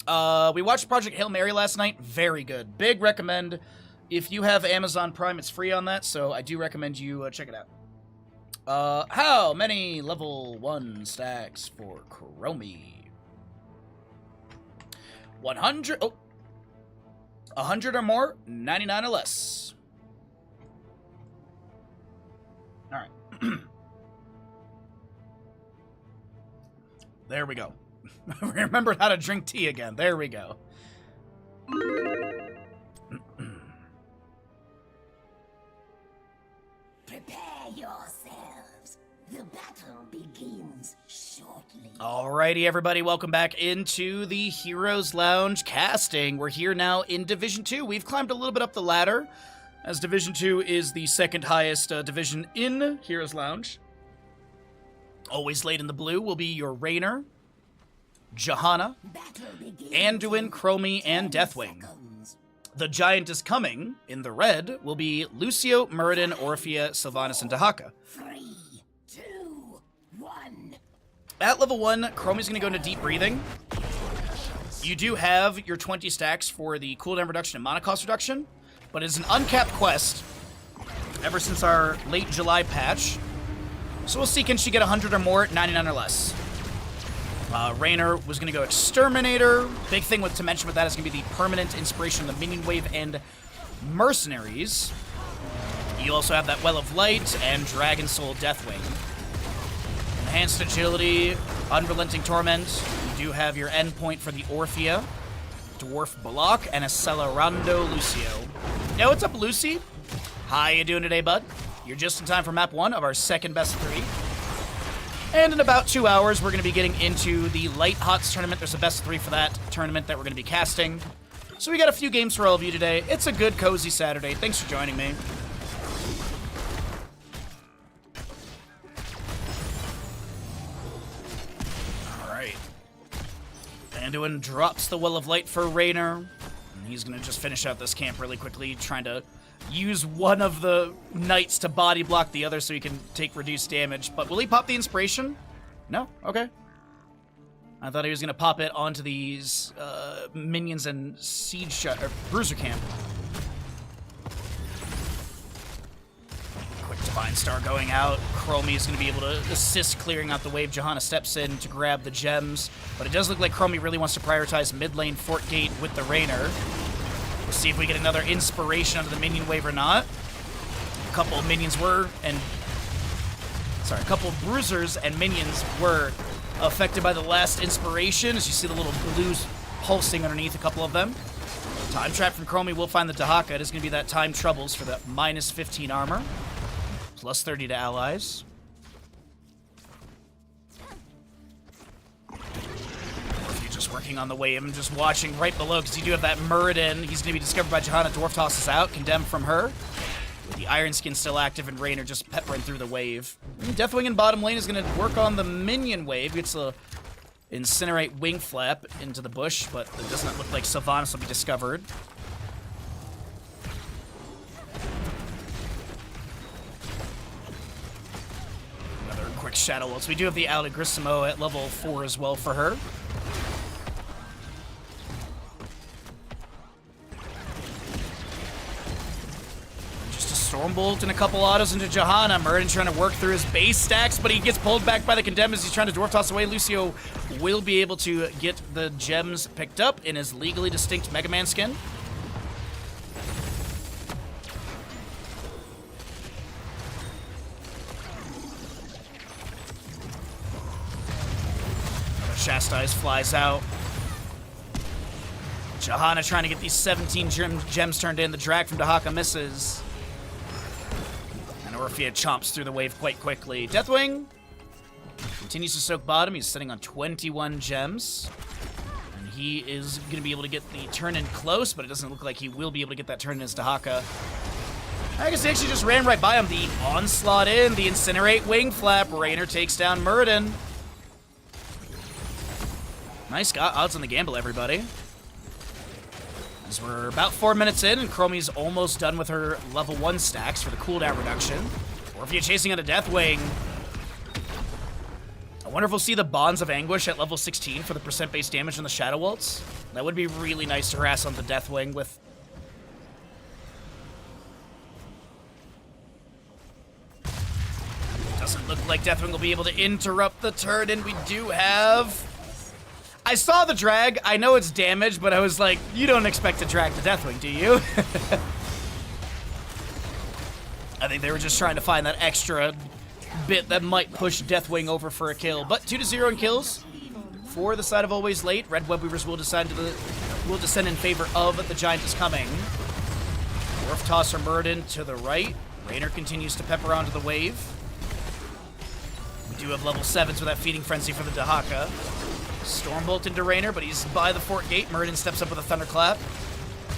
We watched Project Hail Mary last night. Very good. Big recommend. If you have Amazon Prime, it's free on that, so I do recommend you check it out. How many level 1 stacks for Chromie? 100. Oh. 100 or more, 99 or less. Alright. There we go. Remembered how to drink tea again. There we go. Prepare yourselves. The battle begins shortly. Alrighty, everybody. Welcome back into the Heroes Lounge casting. We're here now in Division 2. We've climbed a little bit up the ladder, as Division 2 is the second highest division in Heroes Lounge. Always late in the blue will be your Raynor, Johanna, Anduin, Chromie, and Deathwing. The Giant is coming, in the red, will be Lucio, Muradin, Orphea, Sylvanas, and Dahaka. 3, 2, 1. At level 1, Chromie's going to go into Deep Breathing. You do have your 20 stacks for the cooldown reduction and mana cost reduction, but it's an uncapped quest ever since our late July patch. So we'll see, can she get 100 or more, 99 or less. Raynor was going to go Exterminator. Big thing to mention with that is going to be the permanent inspiration of the Minion Wave and Mercenaries. You also have that Well of Light and Dragon Soul Deathwing. Enhanced Agility, Unrelenting Torment. You do have your endpoint for the Orphea, Dwarf Balak, and a Celerando Lucio. Yo, what's up, Lucy? How you doing today, bud? You're just in time for map 1 of our second best of 3. And in about 2 hours, we're going to be getting into the Light HoTS tournament. There's a best of 3 for that tournament that we're going to be casting. So we got a few games for all of you today. It's a good, cozy Saturday. Thanks for joining me. Alright. Anduin drops the Well of Light for Raynor. And he's going to just finish out this camp really quickly, trying to use one of the knights to body block the other so he can take reduced damage. But will he pop the inspiration? No? Okay. I thought he was going to pop it onto these minions and siege or bruiser camp. Quick Divine Star going out. Chromie is going to be able to assist clearing out the wave. Johanna steps in to grab the gems. But it does look like Chromie really wants to prioritize mid lane Fort Gate with the Raynor. We'll see if we get another inspiration under the minion wave or not. A couple of minions were, a couple of bruisers and minions were affected by the last inspiration, as you see the little blues pulsing underneath a couple of them. Time Trap from Chromie will find the Dahaka. It is going to be that Time Troubles for the minus 15 armor. Plus 30 to allies. Just working on the wave and just watching right below, because you do have that Muradin. He's going to be discovered by Johanna. Dwarf tosses out, condemned from her. With the Iron Skin still active and Raynor just peppering through the wave. Deathwing in bottom lane is going to work on the minion wave. Gets a Incinerate Wing Flap into the bush, but it does not look like Sylvanas will be discovered. Another quick Shadow Waltz. We do have the Allegrissimo at level 4 as well for her. Stormbolt and a couple autos into Johanna. Muradin trying to work through his base stacks, but he gets pulled back by the Condemned as he's trying to Dwarf Toss away. Lucio will be able to get the gems picked up in his legally distinct Mega Man skin. Chastise flies out. Johanna trying to get these 17 gems turned in. The drag from Dahaka misses. Orphea chomps through the wave quite quickly. Deathwing continues to soak bottom. He's sitting on 21 gems. And he is going to be able to get the turn in close, but it doesn't look like he will be able to get that turn in as Dahaka. I guess he actually just ran right by him. The onslaught in, the Incinerate Wing Flap. Raynor takes down Muradin. Nice odds on the gamble, everybody. As we're about 4 minutes in, and Chromie's almost done with her level 1 stacks for the cooldown reduction. Orphea chasing out a Deathwing. wonder if we'll see the Bonds of Anguish at level 16 for the percent-based damage on the Shadow Waltz. That would be really nice to harass on the Deathwing with... Doesn't look like Deathwing will be able to interrupt the turn, and we do have... I saw the drag. I know it's damage, but I was like, you don't expect to drag the Deathwing, do you? I think they were just trying to find that extra bit that might push Deathwing over for a kill. But 2-0 in kills for the side of Always Late. Red Web Weavers will descend in favor of the Giant is Coming. Dwarf Tosser Murden to the right. Raynor continues to pepper onto the wave. We do have level 7s with that Feeding Frenzy for the Dahaka. Stormbolt into Raynor, but he's by the fort gate. Murden steps up with a Thunderclap.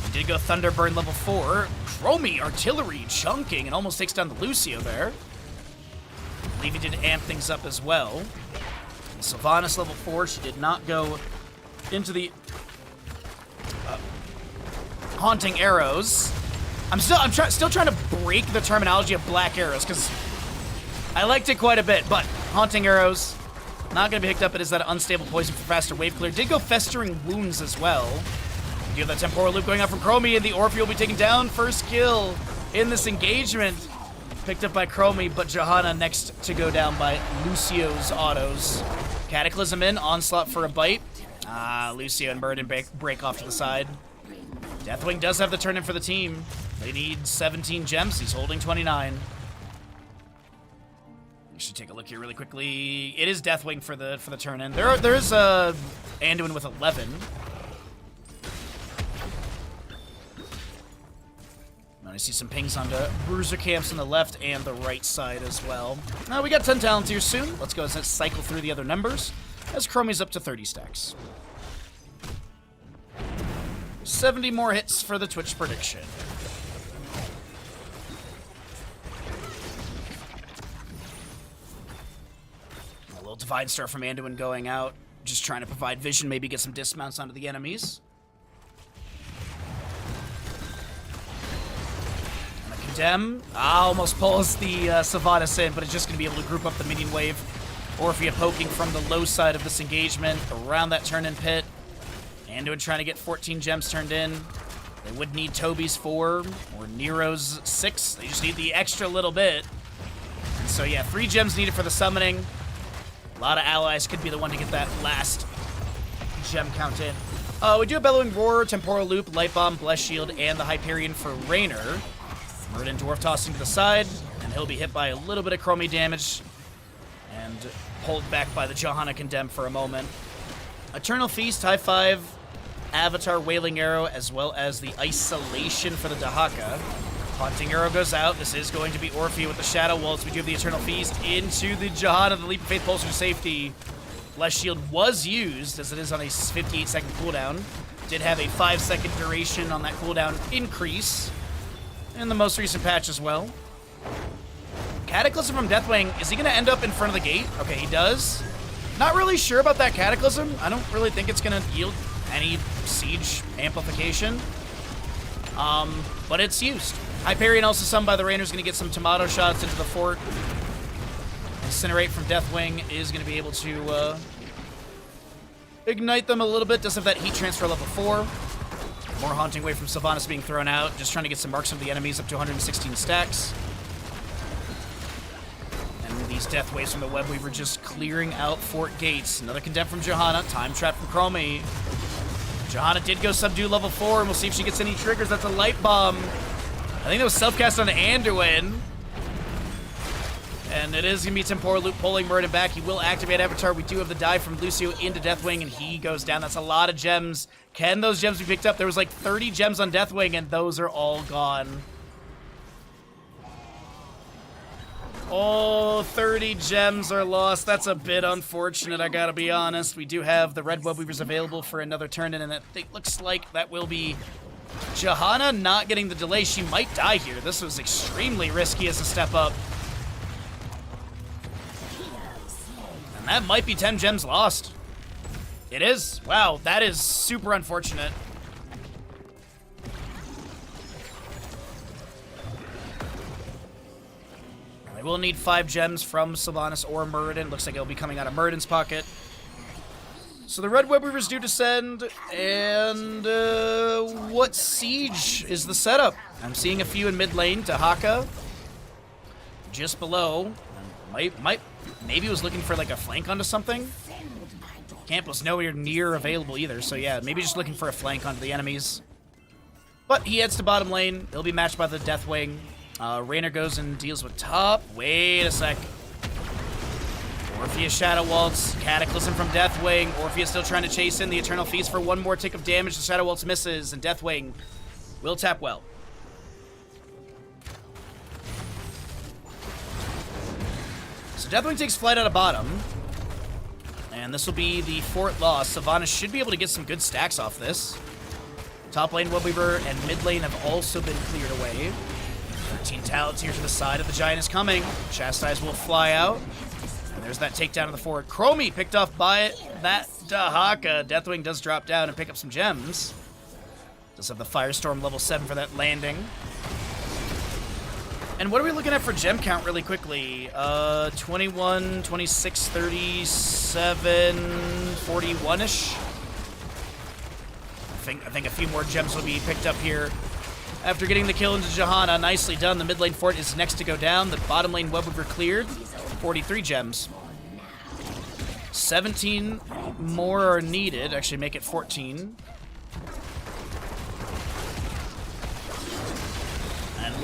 He did go Thunderburn level 4. Chromie Artillery chunking and almost takes down the Lucio there. I believe he did amp things up as well. Sylvanas level 4. She did not go into the Haunting Arrows. I'm still trying to break the terminology of Black Arrows because I liked it quite a bit, but Haunting Arrows not going to be picked up. It is that unstable poison for faster wave clear. Did go Festering Wounds as well. You have that Temporal Loop going out from Chromie, and the Orpheus will be taken down. First kill in this engagement. Picked up by Chromie, but Johanna next to go down by Lucio's autos. Cataclysm in, Onslaught for a bite. Lucio and Murden break off to the side. Deathwing does have the turn in for the team. They need 17 gems. He's holding 29. We should take a look here really quickly. It is Deathwing for the turn in. There is Anduin with 11. I see some pings onto Bruiser camps on the left and the right side as well. Now we got 10 talents here soon. Let's go and cycle through the other numbers as Chromie's up to 30 stacks. 70 more hits for the Twitch prediction. A little Divine Star from Anduin going out. Just trying to provide vision, maybe get some dismounts onto the enemies. Condemn. Almost pulls the Sylvanas in, but it's just going to be able to group up the minion wave. Orphea poking from the low side of this engagement around that turn-in pit. Anduin trying to get 14 gems turned in. They would need Toby's 4 or Nero's 6. They just need the extra little bit. And so yeah, 3 gems needed for the summoning. A lot of allies could be the one to get that last gem count in. We do have Bellowing Roar, Temporal Loop, Light Bomb, Bless Shield, and the Hyperion for Raynor. Murden Dwarf tossing to the side, and he'll be hit by a little bit of Chromie damage and pulled back by the Johanna Condemn for a moment. Eternal Feast, High 5, Avatar Wailing Arrow, as well as the Isolation for the Dahaka. Haunting Arrow goes out. This is going to be Orphea with the Shadow Waltz. We do have the Eternal Feast into the Johanna, the Leap of Faith Pulse for safety. Bless Shield was used, as it is on a 58-second cooldown. Did have a 5-second duration on that cooldown increase in the most recent patch as well. Cataclysm from Deathwing, is he going to end up in front of the gate? Okay, he does. Not really sure about that Cataclysm. I don't really think it's going to yield any siege amplification. But it's used. Hyperion also summoned by the Rainer's going to get some tomato shots into the fort. Incinerate from Deathwing is going to be able to ignite them a little bit. Does have that heat transfer level 4. More Haunting Wave from Sylvanas being thrown out. Just trying to get some marks from the enemies up to 116 stacks. And these Death Waves from the Web Weaver just clearing out fort gates. Another Condemn from Johanna. Time Trap from Chromie. Johanna did go Subdue level 4, and we'll see if she gets any triggers. That's a Light Bomb. I think that was self-cast on Anduin. And it is going to be Temporal Loop pulling Murden back. He will activate Avatar. We do have the dive from Lucio into Deathwing, and he goes down. That's a lot of gems. Can those gems be picked up? There was like 30 gems on Deathwing, and those are all gone. Oh, 30 gems are lost. That's a bit unfortunate, I gotta be honest. We do have the Red Web Weavers available for another turn-in, and it looks like that will be Johanna not getting the delay. She might die here. This was extremely risky as a step up. And that might be 10 gems lost. It is. Wow, that is super unfortunate. They will need 5 gems from Sylvanas or Muradin. Looks like it'll be coming out of Muradin's pocket. So the Red Web Weavers do descend, and what siege is the setup? I'm seeing a few in mid lane. Dahaka just below. Maybe was looking for like a flank onto something. Camp was nowhere near available either, so yeah, maybe just looking for a flank onto the enemies. But he heads to bottom lane. He'll be matched by the Deathwing. Raynor goes and deals with top. Wait a sec. Orpheus Shadow Waltz, Cataclysm from Deathwing. Orpheus still trying to chase in the Eternal Feast for one more tick of damage. The Shadow Waltz misses, and Deathwing will tap well. So Deathwing takes flight out of bottom. And this will be the fourth loss. Sylvanas should be able to get some good stacks off this. Top lane Webweaver and mid lane have also been cleared away. 13 talents here to the side of the Giant is coming. Chastise will fly out. And there's that takedown of the forward. Chromie picked off by that Dahaka. Deathwing does drop down and pick up some gems. Does have the Firestorm level 7 for that landing. And what are we looking at for gem count really quickly? 21, 26, 37, 41-ish. I think a few more gems will be picked up here. After getting the kill into Johanna, nicely done. The mid lane fort is next to go down. The bottom lane Webweaver cleared. 43 gems. 17 more are needed. Actually, make it 14. And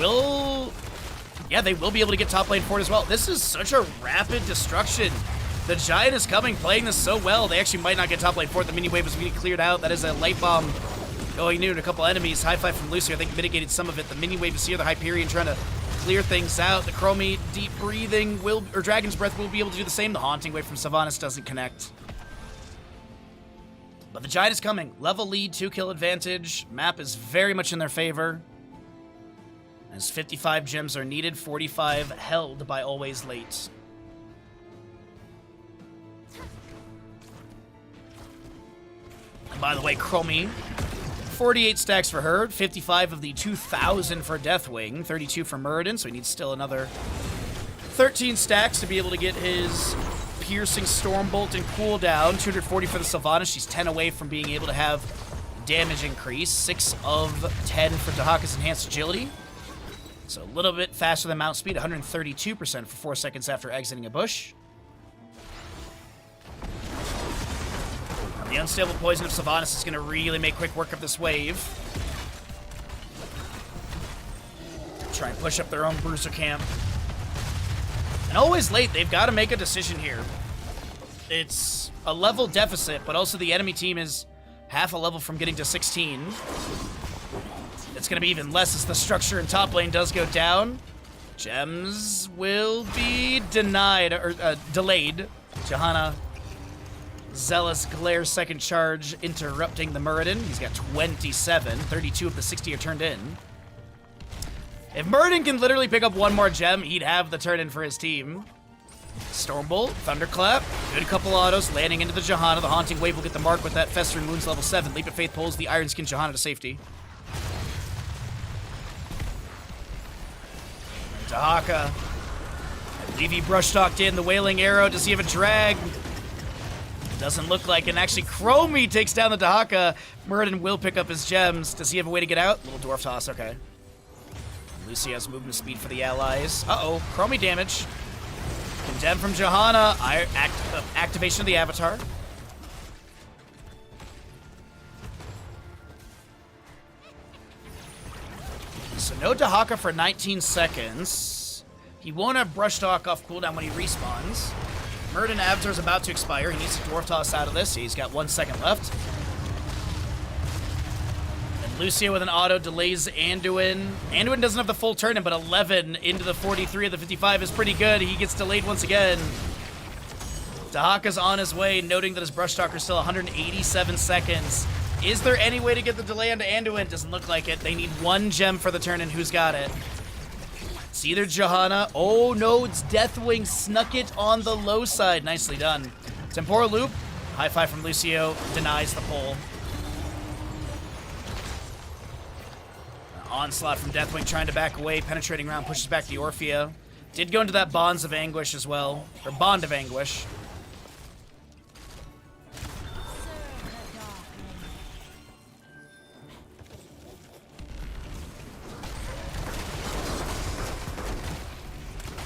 they will be able to get top lane fort as well. This is such a rapid destruction. The Giant is coming, playing this so well. They actually might not get top lane fort. The mini wave is being cleared out. That is a light bomb going near to a couple enemies. High five from Lucio, I think, mitigated some of it. The mini wave is here. The Hyperion trying to clear things out. The Chromie deep breathing or Dragon's Breath will be able to do the same. The haunting wave from Sylvanas doesn't connect. But the Giant is coming. Level lead, 2-kill advantage. Map is very much in their favor. As 55 gems are needed, 45 held by Always Late. And by the way, Chromie, 48 stacks for her, 55 of the 2,000 for Deathwing, 32 for Muradin, so he needs still another 13 stacks to be able to get his Piercing Stormbolt and cooldown. 240 for the Sylvanas. She's 10 away from being able to have damage increase. 6 of 10 for Dahaka's Enhanced Agility. So a little bit faster than mount speed, 132% for 4 seconds after exiting a bush. Now, the Unstable Poison of Sylvanas is going to really make quick work of this wave. Try and push up their own Bruiser camp. And Always Late, they've got to make a decision here. It's a level deficit, but also the enemy team is half a level from getting to 16. It's going to be even less as the structure in top lane does go down. Gems will be denied, or delayed. Johanna, Zealous Glare second charge interrupting the Muradin. He's got 27. 32 of the 60 are turned in. If Muradin can literally pick up one more gem, he'd have the turn in for his team. Stormbolt, Thunderclap, good couple autos, landing into the Johanna. The Haunting Wave will get the mark with that Festering Wounds level 7. Leap of Faith pulls the Iron Skin Johanna to safety. Dahaka. I believe he brush-talked in the Wailing Arrow. Does he have a drag? Doesn't look like it. And actually, Chromie takes down the Dahaka. Muradin will pick up his gems. Does he have a way to get out? Little Dwarf Toss, okay. Lucy has movement speed for the allies. Uh-oh, Chromie damage. Condemn from Johanna. Activation of the Avatar. So no Dahaka for 19 seconds. He won't have Brush Talk off cooldown when he respawns. Muradin Avatar's about to expire. He needs to Dwarf Toss out of this. He's got 1 second left. And Lucio with an auto delays Anduin. Anduin doesn't have the full turn in, but 11 into the 43 of the 55 is pretty good. He gets delayed once again. Dahaka's on his way, noting that his Brush Talker is still 187 seconds. Is there any way to get the delay onto Anduin? Doesn't look like it. They need 1 gem for the turn, and who's got it? It's either Johanna. Oh, no, it's Deathwing. Snuck it on the low side. Nicely done. Temporal Loop. High five from Lucio. Denies the pull. Onslaught from Deathwing trying to back away. Penetrating round pushes back the Orphea. Did go into that Bonds of Anguish as well. Or Bond of Anguish.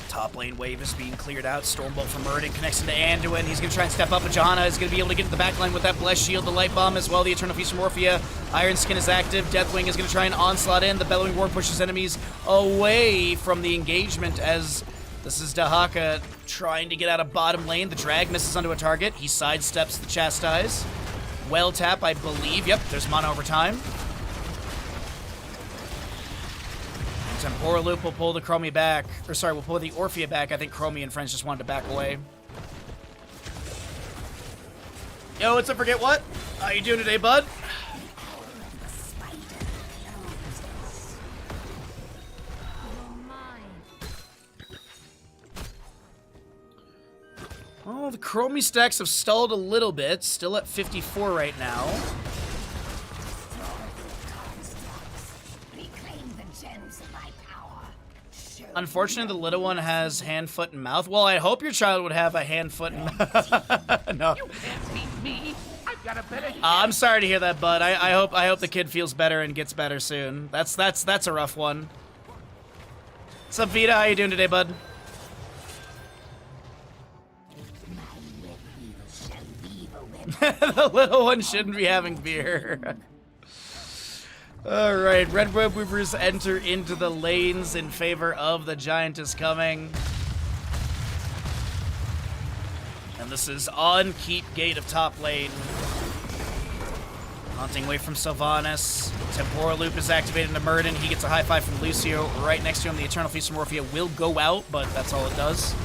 Top lane wave is being cleared out. Stormbolt from Murden connects into Anduin. He's going to try and step up, but Johanna is going to be able to get to the back line with that Blessed Shield, the Light Bomb as well, the Eternal Feast from Orphea. Iron Skin is active. Deathwing is going to try and onslaught in. The Bellowing War pushes enemies away from the engagement as this is Dahaka trying to get out of bottom lane. The drag misses onto a target. He sidesteps the Chastise. Well tap, I believe. Yep, there's mana over time. Temporal Loop will pull the Chromie back. Or sorry, we'll pull the Orphea back. I think Chromie and friends just wanted to back away. Yo, what's up, Forget What? How you doing today, bud? Oh, the Chromie stacks have stalled a little bit. Still at 54 right now. Unfortunately, the little one has hand, foot, and mouth. Well, I hope your child would have a hand, foot, and mouth. No. You can't beat me. I've got a better hand. I'm sorry to hear that, bud. I hope the kid feels better and gets better soon. That's a rough one. What's up, Vita? How you doing today, bud? The little one shouldn't be having beer. Alright, Red Web Weavers enter into the lanes in favor of the Giant is coming. And this is on Keep Gate of top lane. Haunting away from Sylvanas. Temporal Loop is activated into Murden. He gets a high five from Lucio. Right next to him, the Eternal Feast from Orphea will go out, but that's all it does.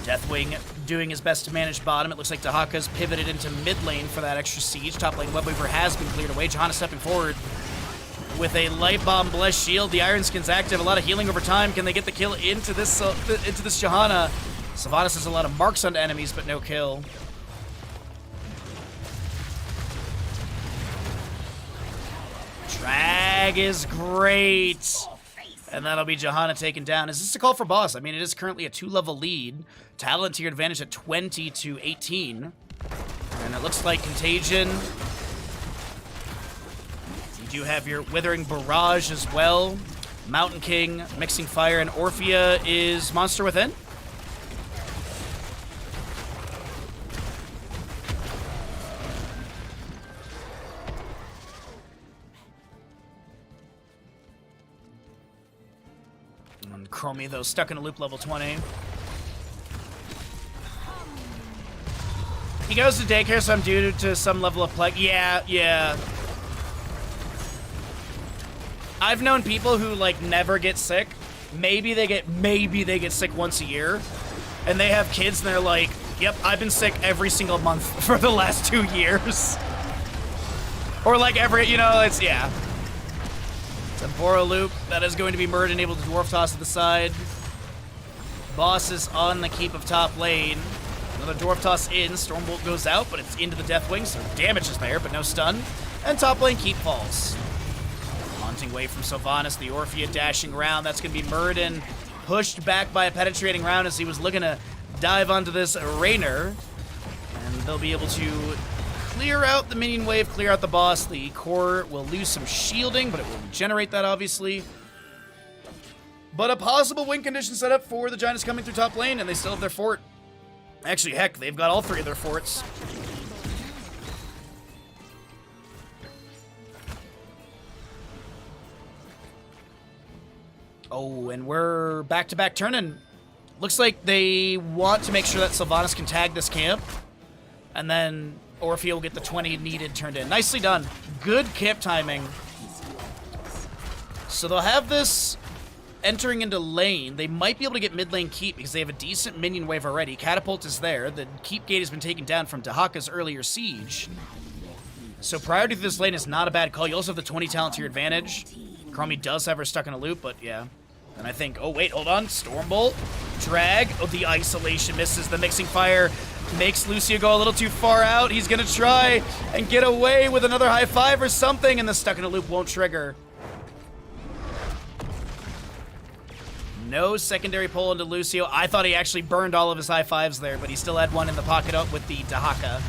Deathwing doing his best to manage bottom. It looks like Dahaka's pivoted into mid lane for that extra siege. Top lane Webweaver has been cleared away. Johanna stepping forward with a Light Bomb Blessed Shield. The Iron Skin's active. A lot of healing over time. Can they get the kill into this Johanna? Sylvanas has a lot of marks onto enemies, but no kill. Drag is great. And that'll be Johanna taken down. Is this a call for boss? I mean, it is currently a 2-level lead. Talent to your advantage at 20 to 18. And it looks like Contagion. You do have your Withering Barrage as well. Mountain King, Mixing Fire, and Orphea is Monster Within. And Chromie, though, stuck in a loop level 20. He goes to daycare, so I'm due to some level of plague. Yeah. I've known people who, like, never get sick. Maybe they get sick once a year. And they have kids, and they're like, yep, I've been sick every single month for the last 2 years. Or, like, it's, yeah. Temporal Loop, that is going to be Murden, able to Dwarf Toss to the side. Boss is on the keep of top lane. Another Dwarf Toss in, Stormbolt goes out, but it's into the Deathwing, so damage is there, but no stun. And top lane keep falls. Haunting away from Sylvanas, the Orphea dashing around. That's going to be Murden, pushed back by a penetrating round as he was looking to dive onto this Raynor. And they'll be able to clear out the minion wave, clear out the boss. The core will lose some shielding, but it will regenerate that, obviously. But a possible win condition set up for the Giants coming through top lane, and they still have their fort. Actually, heck, they've got all 3 of their forts. Oh, and we're back-to-back turning. Looks like they want to make sure that Sylvanas can tag this camp. And then Orphea will get the 20 needed turned in. Nicely done. Good camp timing. So they'll have this entering into lane. They might be able to get mid lane keep because they have a decent minion wave already. Catapult is there. The keep gate has been taken down from Dahaka's earlier siege. So priority to this lane is not a bad call. You also have the 20 talent to your advantage. Chromie does have her stuck in a loop, but yeah. And I think, oh wait, hold on. Stormbolt, drag. Oh, the isolation misses. The Mixing Fire makes Lucio go a little too far out. He's gonna try and get away with another high five or something, and the stuck in a loop won't trigger. No secondary pull into Lucio. I thought he actually burned all of his high fives there, but he still had one in the pocket up with the Dahaka.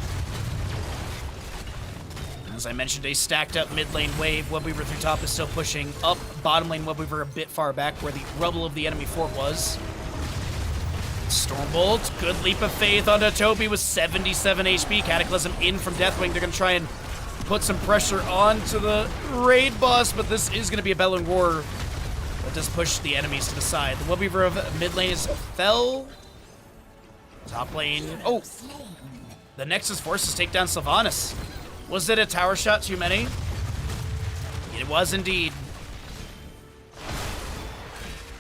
As I mentioned, a stacked up mid lane wave. Webweaver through top is still pushing up. Bottom lane Webweaver a bit far back where the rubble of the enemy fort was. Stormbolt, good leap of faith onto Toby with 77 HP. Cataclysm in from Deathwing. They're going to try and put some pressure onto the raid boss, but this is going to be a Bellin Roar that does push the enemies to the side. The Webweaver of mid lane is fell. Top lane. Oh! The Nexus forces take down Sylvanas. Was it a tower shot too many? It was indeed.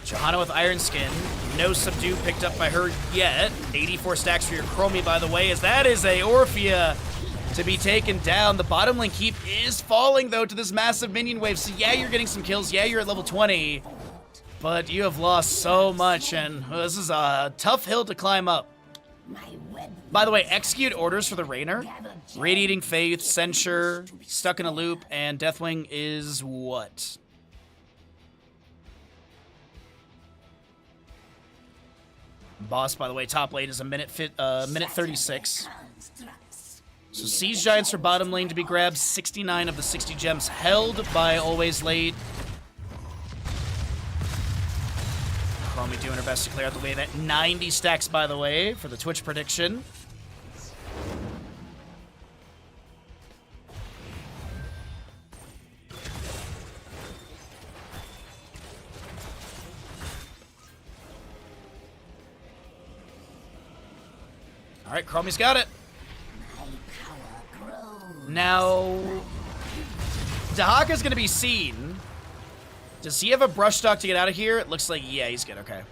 Johanna with Iron Skin. No subdue picked up by her yet. 84 stacks for your Chromie, by the way, as that is a Orphea to be taken down. The bottom lane keep is falling, though, to this massive minion wave. So, yeah, you're getting some kills. Yeah, you're at level 20. But you have lost so much, and this is a tough hill to climb up. By the way, execute orders for the Rainer. Radiating Faith, Censure, Stuck in a Loop, and Deathwing is what? Boss, by the way, top lane is a minute 36. So Siege Giants for bottom lane to be grabbed. 69 of the 60 gems held by Always Late. Chromie doing her best to clear out the way. That 90 stacks, by the way, for the Twitch prediction. All right, Chromie's got it. Now, Dahaka's going to be seen. Does he have a brush stock to get out of here? It looks like, yeah, he's good. Okay.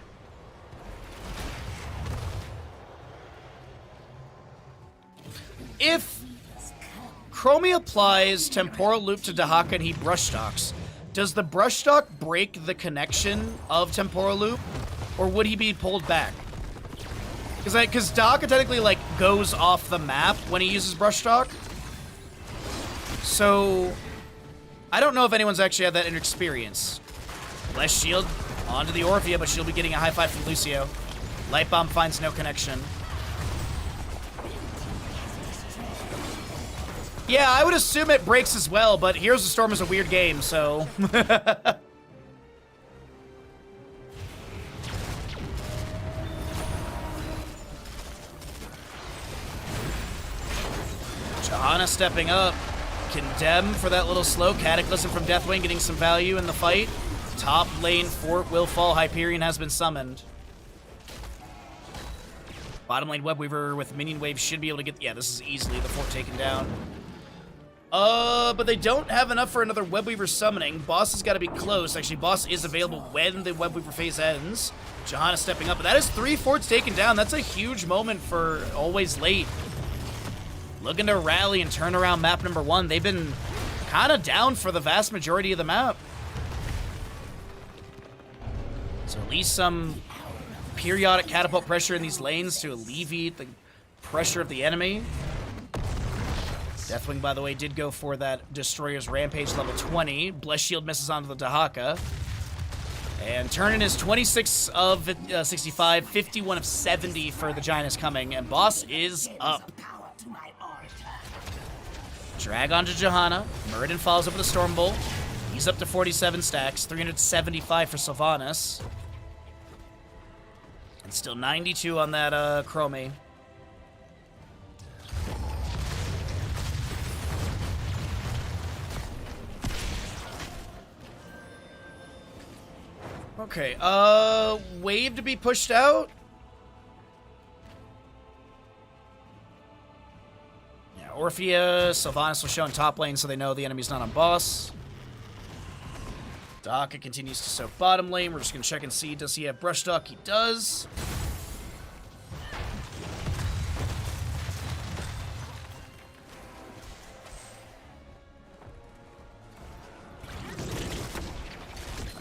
If Chromie applies Temporal Loop to Dahaka and he brush stocks, does the brush stock break the connection of Temporal Loop, or would he be pulled back? Because Dahaka technically, like, goes off the map when he uses brush stock. So, I don't know if anyone's actually had that experience. Bless Shield onto the Orphea, but she'll be getting a high five from Lucio. Light Bomb finds no connection. Yeah, I would assume it breaks as well, but Heroes of Storm is a weird game, so... Johanna stepping up. Condemn for that little slow. Cataclysm from Deathwing getting some value in the fight. Top lane fort will fall. Hyperion has been summoned. Bottom lane Webweaver with Minion Wave should be able to get... Yeah, this is easily the fort taken down. But they don't have enough for another Webweaver summoning. Boss has got to be close. Actually, Boss is available when the Webweaver phase ends. Johanna stepping up. But that is 3 forts taken down. That's a huge moment for Always Late. Looking to rally and turn around map number 1. They've been kind of down for the vast majority of the map. So at least some periodic catapult pressure in these lanes to alleviate the pressure of the enemy. Deathwing, by the way, did go for that Destroyer's Rampage level 20. Bless Shield misses onto the Dahaka. And turning is 26 of 65, 51 of 70 for the Giant is coming, and Boss is up. Drag onto Johanna. Muradin follows up with a Stormbolt. He's up to 47 stacks, 375 for Sylvanas. And still 92 on that Chromie. Okay, wave to be pushed out. Yeah, Orphea, Sylvanas was shown top lane so they know the enemy's not on boss. Dahaka continues to soak bottom lane. We're just gonna check and see, does he have brush stock? He does.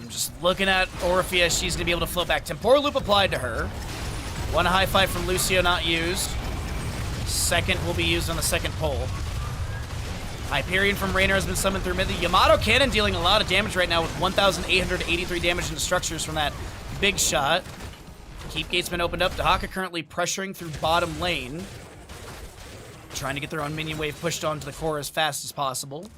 Just looking at Orphea, she's going to be able to flip back. Temporal Loop applied to her. One high five from Lucio not used. Second will be used on the second pull. Hyperion from Raynor has been summoned through mid. The Yamato Cannon dealing a lot of damage right now with 1,883 damage into structures from that big shot. Keep gate's been opened up. Dahaka currently pressuring through bottom lane. Trying to get their own minion wave pushed onto the core as fast as possible.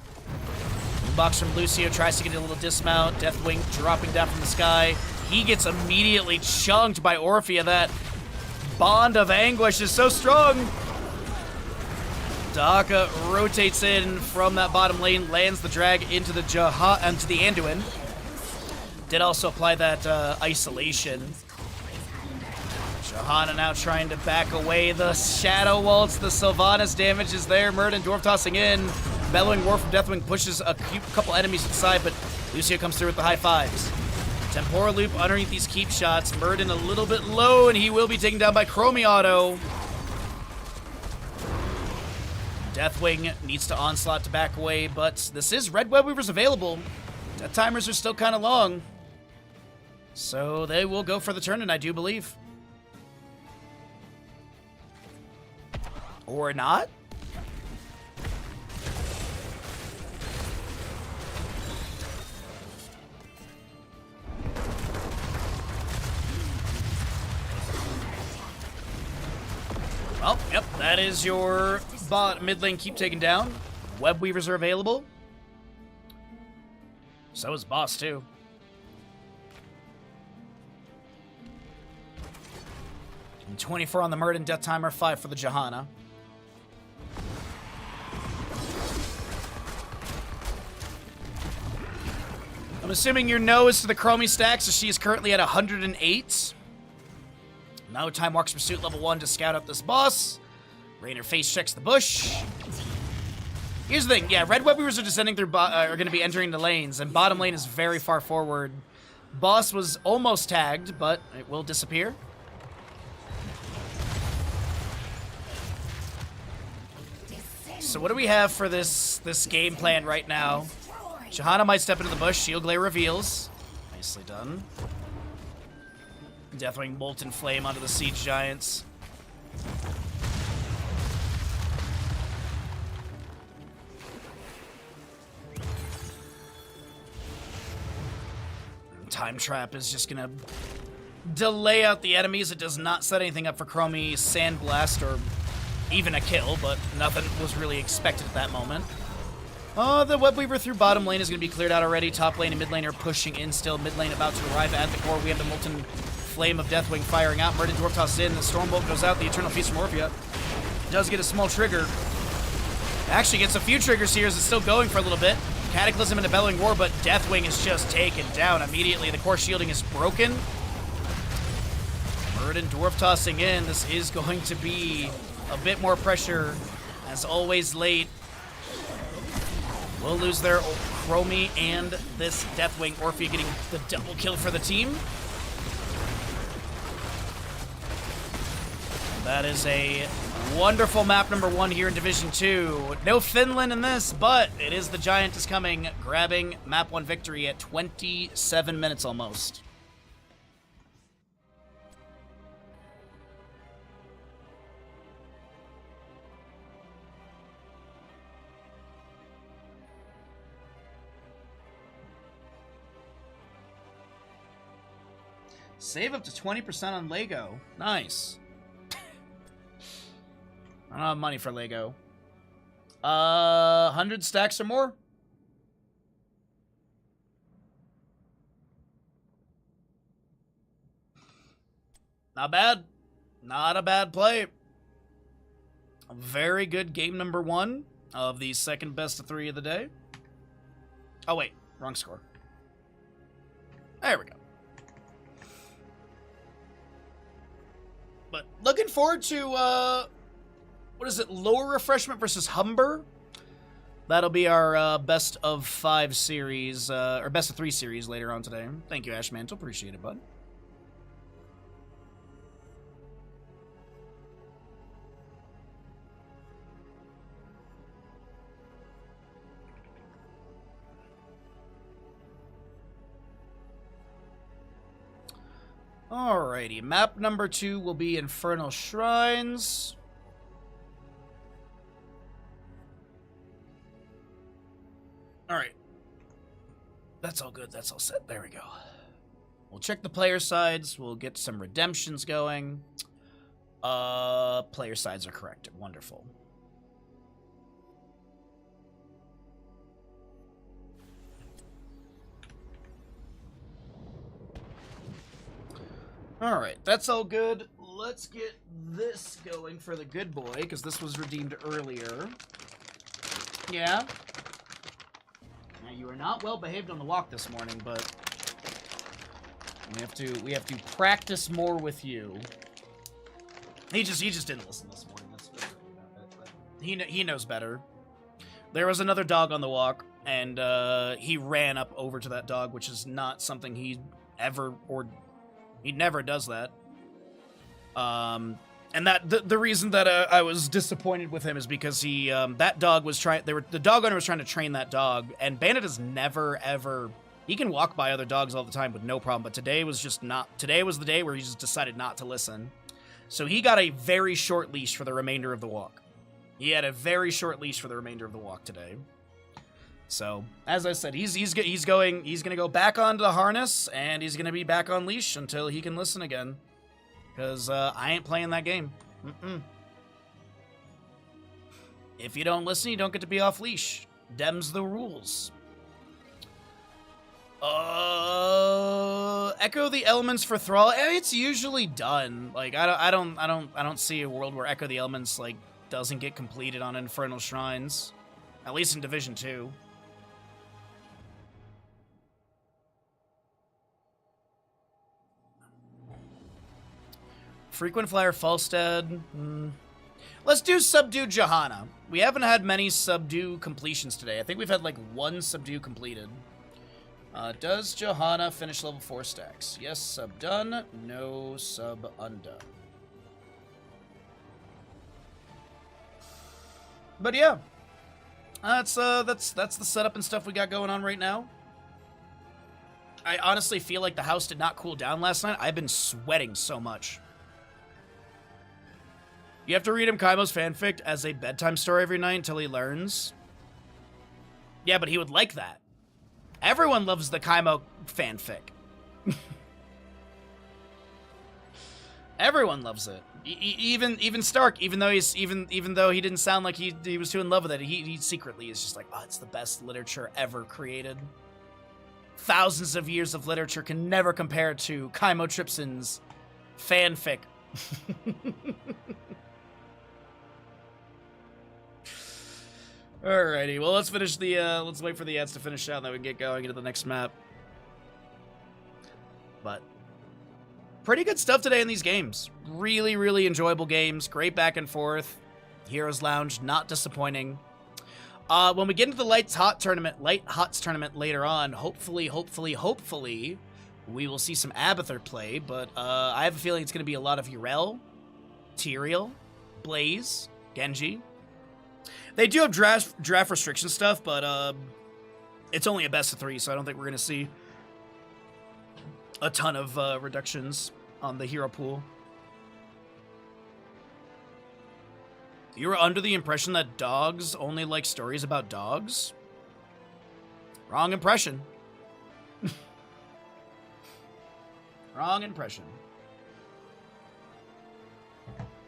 Box from Lucio tries to get a little dismount. Deathwing dropping down from the sky. He gets immediately chunked by Orphea. That bond of anguish is so strong. Dahaka rotates in from that bottom lane, lands the drag into the Anduin. Did also apply that isolation. Johanna now trying to back away. The Shadow Waltz, the Sylvanas damage is there. Murden Dwarf tossing in. Bellowing War from Deathwing pushes a couple enemies to the side, but Lucio comes through with the high fives. Temporal Loop underneath these keep shots. Murden a little bit low, and he will be taken down by Chromie Auto. Deathwing needs to onslaught to back away, but this is Red Web Weavers available. Death timers are still kind of long. So they will go for the turn, and I do believe. Or not? Well, yep, that is your mid lane keep taken down. Web Weavers are available. So is boss, too. And 24 on the Murden Death Timer, 5 for the Johanna. I'm assuming your no is to the Chromie stack, so she is currently at 108. Now Time Walk's Pursuit level 1 to scout out this boss. Raynor face checks the bush. Here's the thing, yeah, Red Web Weavers are descending through, are going to be entering the lanes, and bottom lane is very far forward. Boss was almost tagged, but it will disappear. So what do we have for this game plan right now? Johanna might step into the bush. Shield Glare reveals. Nicely done. Deathwing Molten Flame onto the Siege Giants. Time Trap is just gonna delay out the enemies. It does not set anything up for Chromie Sandblast or even a kill, but nothing was really expected at that moment. The Web Weaver through bottom lane is going to be cleared out already. Top lane and mid lane are pushing in still. Mid lane about to arrive at the core. We have the Molten Flame of Deathwing firing out. Murden Dwarf tossed in. The Stormbolt goes out. The Eternal Feast from Orphea does get a small trigger. Actually gets a few triggers here as it's still going for a little bit. Cataclysm into Bellowing War, but Deathwing is just taken down immediately. The core shielding is broken. Murden Dwarf tossing in. This is going to be a bit more pressure. As always, late. Will lose their Chromie and this Deathwing. Orphea getting the double kill for the team. That is a wonderful map number 1 here in Division 2. No Finland in this, but it is the Giant is coming, grabbing map 1 victory at 27 minutes almost. Save up to 20% on Lego. Nice. I don't have money for Lego. 100 stacks or more? Not bad. Not a bad play. A very good game number 1 of the second best of 3 of the day. Oh, wait. Wrong score. There we go. But looking forward to, what is it, Lower Refreshment versus Humber? That'll be our best of 5 series, or best of 3 series later on today. Thank you, Ash Mantle. Appreciate it, bud. Alrighty, map number 2 will be Infernal Shrines. That's all good. That's all set. There we go. We'll check the player sides. We'll get some redemptions going. Player sides are correct. Wonderful. Alright, that's all good. Let's get this going for the good boy, because this was redeemed earlier. Yeah? Now, you are not well behaved on the walk this morning, but we have to practice more with you. He just didn't listen this morning. He knows better. There was another dog on the walk, and he ran up over to that dog, which is not something he never does that. And that the reason that I was disappointed with him is because he that dog was the dog owner was trying to train that dog, and Bandit has never ever. He can walk by other dogs all the time with no problem, but today was the day where he just decided not to listen. So he got a very short leash for the remainder of the walk. He had a very short leash for the remainder of the walk today. So, as I said, he's gonna go back onto the harness, and he's gonna be back on leash until he can listen again. Because I ain't playing that game. If you don't listen, you don't get to be off leash. Dem's the rules. Echo the elements for Thrall. It's usually done. Like I don't see a world where Echo the Elements like doesn't get completed on Infernal Shrines, at least in Division 2. Frequent Flyer Falstead. Let's do Subdue Johanna. We haven't had many Subdue completions today. I think we've had like one Subdue completed. Does Johanna finish level 4 stacks? Yes, sub done. No sub undone. But yeah, that's the setup and stuff we got going on right now. I honestly feel like the house did not cool down last night. I've been sweating so much. You have to read him Kaimo's fanfic as a bedtime story every night until he learns. Yeah, but he would like that. Everyone loves the Kaimo fanfic. Everyone loves it. Even Stark, even though he didn't sound like he was too in love with it, he secretly is just like, oh, it's the best literature ever created. Thousands of years of literature can never compare to Kaimo Tripson's fanfic. Alrighty, well, let's finish the, let's wait for the ads to finish out, and then we can get going into the next map. But pretty good stuff today in these games. Really, really enjoyable games. Great back and forth. Heroes Lounge, not disappointing. When we get into the Light HoTS tournament later on, hopefully, we will see some Abathur play, but I have a feeling it's going to be a lot of Yrel, Tyrael, Blaze, Genji. They do have draft restriction stuff, but it's only a best of 3, so I don't think we're going to see a ton of reductions on the hero pool. You were under the impression that dogs only like stories about dogs? Wrong impression. Wrong impression.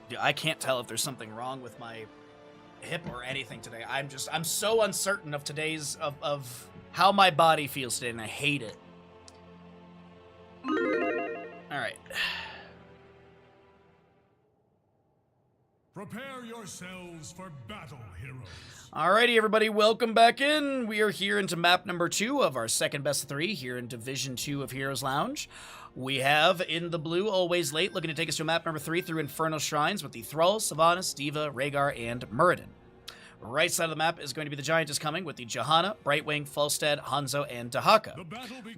Dude, I can't tell if there's something wrong with my hip or anything today. I'm so uncertain of today's of how my body feels today, and I hate it. All right. Prepare yourselves for battle, heroes. Alrighty, everybody, welcome back in. We are here into map number 2 of our second best of 3 here in Division 2 of Heroes Lounge. We have, in the blue, Always Late, looking to take us to map number 3 through Infernal Shrines with the Thrall, Sylvanas, D.Va, Rhaegar, and Muradin. Right side of the map is going to be the Giantess coming with the Johanna, Brightwing, Falstead, Hanzo, and Dahaka.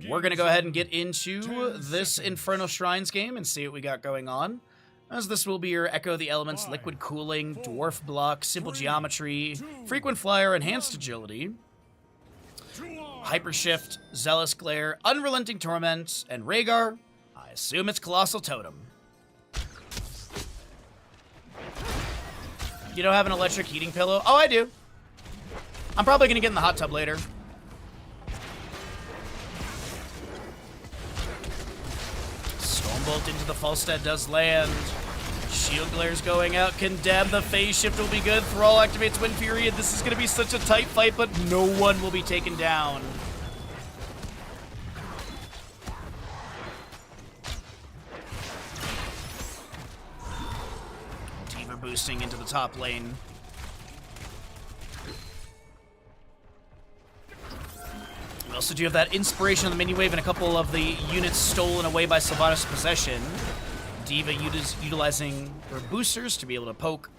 We're going to go ahead and get into this Infernal Shrines game and see what we got going on, as this will be your Echo the Elements, Liquid Cooling, Dwarf Block, Simple Geometry, Frequent Flyer, Enhanced Agility, Hyper Shift, Zealous Glare, Unrelenting Torment, and Rhaegar. I assume it's Colossal Totem. You don't have an electric heating pillow? Oh, I do. I'm probably going to get in the hot tub later. Stormbolt into the Falstad does land. Shield Glare's going out. Condemn. The phase shift will be good. Thrall activates Wind Fury, and this is going to be such a tight fight, but no one will be taken down. D.Va boosting into the top lane. We also do have that inspiration on the mini wave and a couple of the units stolen away by Sylvanas' possession. D.Va utilizing her boosters to be able to poke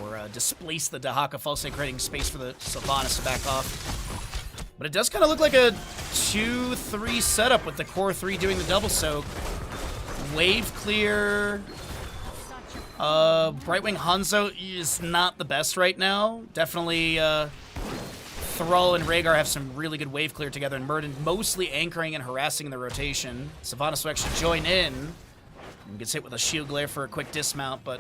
or displace the Dahaka Falstad, creating space for the Sylvanas to back off. But it does kind of look like a 2-3 setup with the core 3 doing the double soak. Wave clear. Brightwing Hanzo is not the best right now. Definitely Thrall and Rhaegar have some really good wave clear together, and Murden mostly anchoring and harassing in the rotation. Sylvanas will actually join in. And gets hit with a shield glare for a quick dismount, but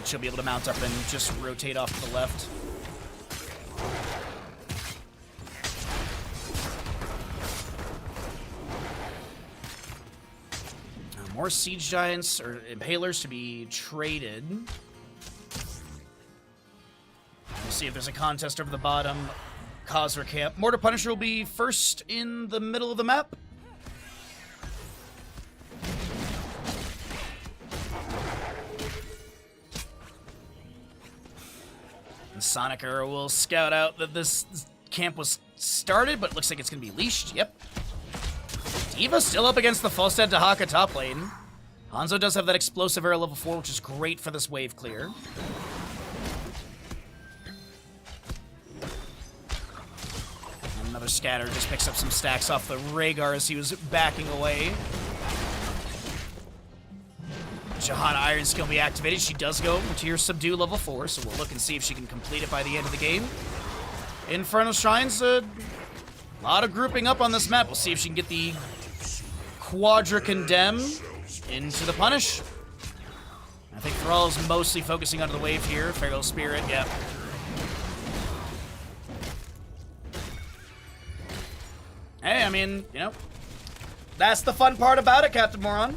she'll be able to mount up and just rotate off to the left. More Siege Giants or Impalers to be traded. We'll see if there's a contest over the bottom. Khazra camp. Mortar Punisher will be first in the middle of the map. And Sonic Arrow will scout out that this camp was started, but looks like it's going to be leashed. Yep. D.Va still up against the Falstad Dahaka top lane. Hanzo does have that explosive arrow level 4, which is great for this wave clear. And another scatter just picks up some stacks off the Rhaegar as he was backing away. Jahan Iron Skill will be activated. She does go to your Subdue level 4, so we'll look and see if she can complete it by the end of the game. Infernal Shrines, a lot of grouping up on this map. We'll see if she can get the Quadra Condemn into the Punish. I think Thrall's mostly focusing onto the wave here. Feral Spirit, yeah. Hey, I mean, you know, that's the fun part about it, Captain Moron.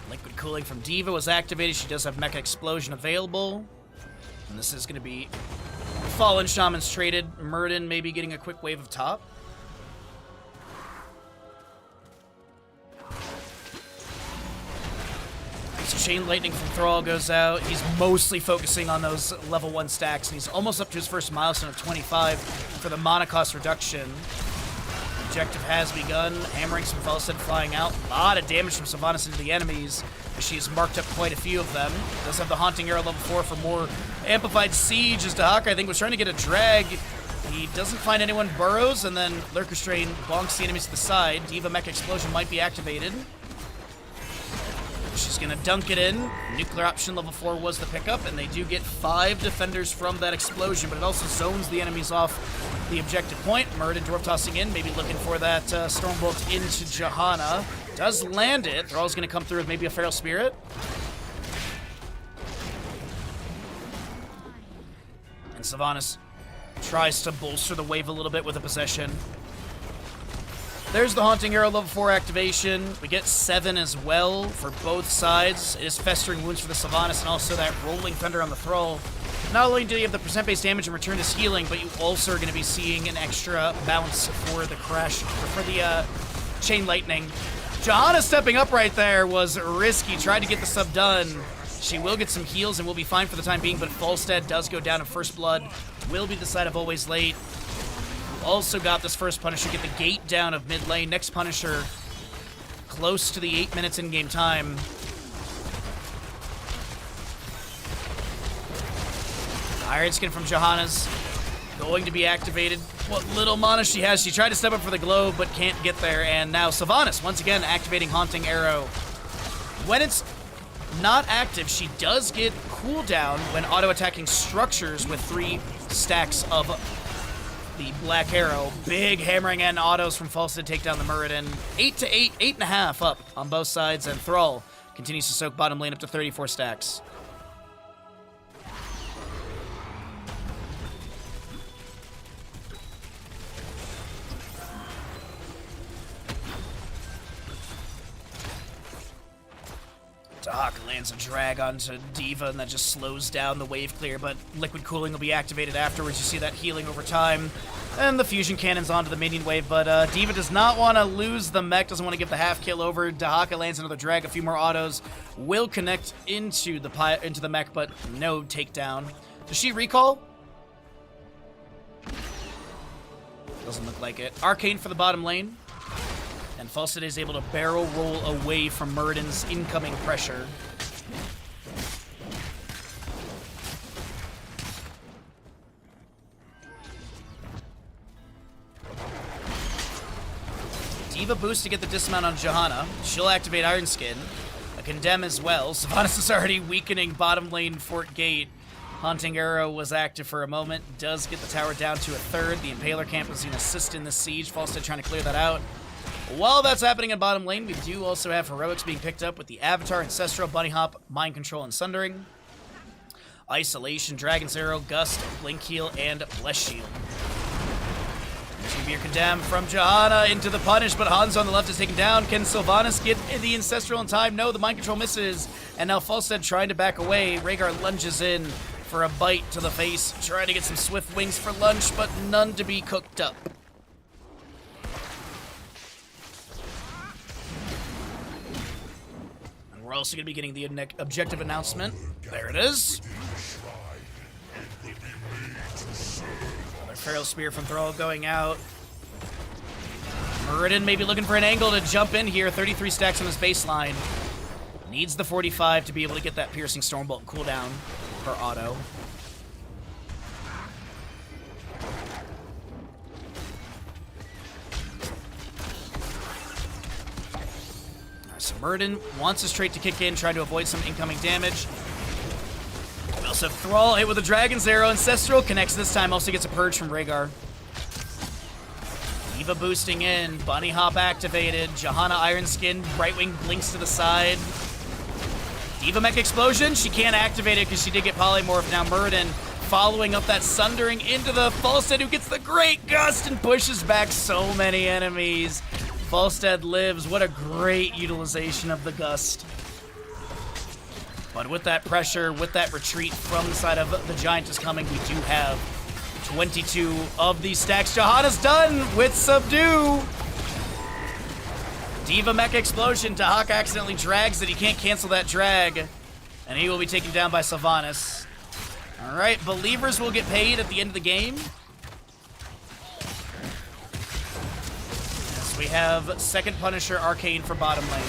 Liquid Cooling from D.Va was activated. She does have Mecha Explosion available. And this is going to be Fallen Shamans traded. Murden maybe getting a quick wave of top. So Chain Lightning from Thrall goes out. He's mostly focusing on those level 1 stacks, and he's almost up to his first milestone of 25 for the mana cost reduction. Objective has begun. Hammering some Falstad flying out. A lot of damage from Sylvanas into the enemies. She's marked up quite a few of them. Does have the Haunting Arrow level 4 for more amplified siege, as Dahaka, I think, was trying to get a drag. He doesn't find anyone, burrows, and then Lurker Strain bonks the enemies to the side. D.Va Mech Explosion might be activated. She's going to dunk it in. Nuclear Option level 4 was the pickup, and they do get 5 defenders from that explosion, but it also zones the enemies off the objective point. Murden Dwarf tossing in, maybe looking for that Stormbolt into Johanna. Does land it. Thrall's going to come through with maybe a Feral Spirit. And Sylvanas tries to bolster the wave a little bit with a possession. There's the Haunting Arrow level 4 activation. We get 7 as well for both sides. It is Festering Wounds for the Sylvanas and also that Rolling Thunder on the Thrall. Not only do you have the percent-based damage and return to healing, but you also are going to be seeing an extra bounce for the crash, or for the Chain Lightning. Johanna stepping up right there was risky. Tried to get the sub done. She will get some heals and will be fine for the time being, but Falstad does go down in first blood. Will be the side of Always Late. Also got this first Punisher, get the gate down of mid lane. Next Punisher close to the 8 minutes in-game time. Iron Skin from Johanna's going to be activated. What little mana she has, she tried to step up for the globe, but can't get there. And now Sylvanas, once again, activating Haunting Arrow. When it's not active, she does get cooldown when auto-attacking structures with 3 stacks of the Black Arrow. Big hammering and autos from Falstad to take down the Muradin. 8 to 8, 8.5 up on both sides, and Thrall continues to soak bottom lane up to 34 stacks. Dahaka lands a drag onto Diva, and that just slows down the wave clear, but liquid cooling will be activated afterwards. You see that healing over time. And the fusion cannon's onto the minion wave, but Diva does not want to lose the mech, doesn't want to give the half kill over. Dahaka lands another drag, a few more autos. Will connect into the mech, but no takedown. Does she recall? Doesn't look like it. Arcane for the bottom lane. And Falstad is able to barrel roll away from Muradin's incoming pressure. Diva boost to get the dismount on Johanna. She'll activate Iron Skin. A Condemn as well. Sylvanas is already weakening bottom lane Fort Gate. Haunting Arrow was active for a moment. Does get the tower down to a third. The Impaler camp is an assist in the siege. Falstad trying to clear that out. While that's happening in bottom lane, we do also have Heroics being picked up with the Avatar, Ancestral, Bunny Hop, Mind Control, and Sundering. Isolation, Dragon's Arrow, Gust, Blink Heal, and Bless Shield. There's going to be your Condemn from Johanna into the Punish, but Hanzo on the left is taken down. Can Sylvanas get the Ancestral in time? No, the Mind Control misses. And now Falstad trying to back away. Rhaegar lunges in for a bite to the face, trying to get some swift wings for lunch, but none to be cooked up. We're also going to be getting the objective announcement. There it is. Another Feral Spear from Thrall going out. Muradin maybe looking for an angle to jump in here. 33 stacks on his baseline. Needs the 45 to be able to get that Piercing Stormbolt cooldown per auto. So Muradin wants his trait to kick in, trying to avoid some incoming damage. We also have Thrall hit with a Dragon's Arrow. Ancestral connects this time, also gets a Purge from Rhaegar. Diva boosting in, Bunny Hop activated, Johanna Iron Skin, Brightwing blinks to the side. Diva Mech Explosion, she can't activate it because she did get Polymorph. Now Muradin following up that Sundering into the Falstad, who gets the Great Gust and pushes back so many enemies. Falstad lives. What a great utilization of the Gust. But with that pressure, with that retreat from the side of the Giant is coming, we do have 22 of these stacks. Johanna's done with Subdue. Diva Mech Explosion. Dahaka accidentally drags it. He can't cancel that drag. And he will be taken down by Sylvanas. Alright, Believers will get paid at the end of the game. We have second Punisher Arcane for bottom lane.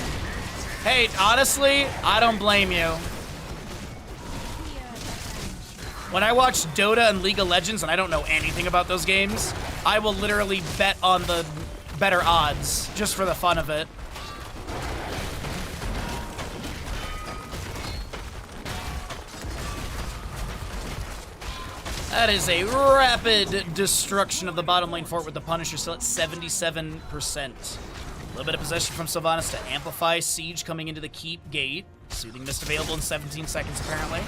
Hey, honestly, I don't blame you. When I watch Dota and League of Legends and I don't know anything about those games, I will literally bet on the better odds just for the fun of it. That is a rapid destruction of the bottom lane fort with the Punisher still at 77%. A little bit of possession from Sylvanas to amplify Siege coming into the keep gate. Soothing Mist available in 17 seconds, apparently.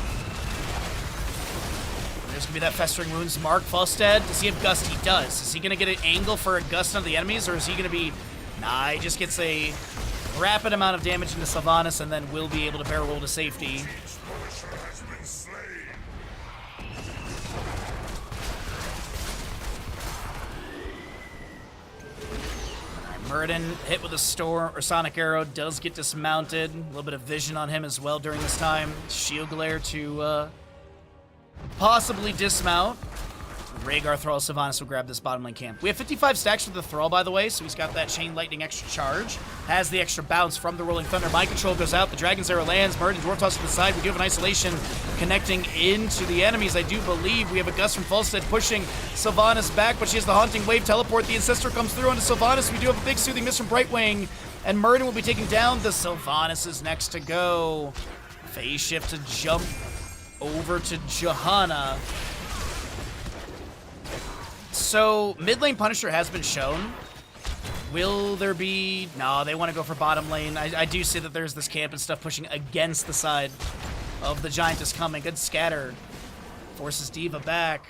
There's going to be that Festering Wounds mark. Falstad, does he have Gust? He does. Is he going to get an angle for a Gust on the enemies, or is he going to be... Nah, he just gets a rapid amount of damage into Sylvanas and then will be able to barrel roll to safety. Muradin hit with a Storm or Sonic Arrow, does get dismounted. A little bit of vision on him as well during this time. Shield Glare to possibly dismount. Rhaegar Thrall Sylvanas will grab this bottom lane camp. We have 55 stacks for the Thrall, by the way, so he's got that Chain Lightning extra charge. Has the extra bounce from the Rolling Thunder. Mind Control goes out. The Dragon's Arrow lands. Muradin Dwarf Toss to the side. We do have an Isolation connecting into the enemies. I do believe we have a Gust from Falstad pushing Sylvanas back, but she has the Haunting Wave teleport. The Ancestor comes through onto Sylvanas. We do have a big Soothing Mist from Brightwing, and Muradin will be taking down the Sylvanas is next to go. Phase shift to jump over to Johanna. So, mid lane Punisher has been shown. Will there be... No, they want to go for bottom lane. I do see that there's this camp and stuff pushing against the side of the Giant is coming. Good scatter. Forces Diva back.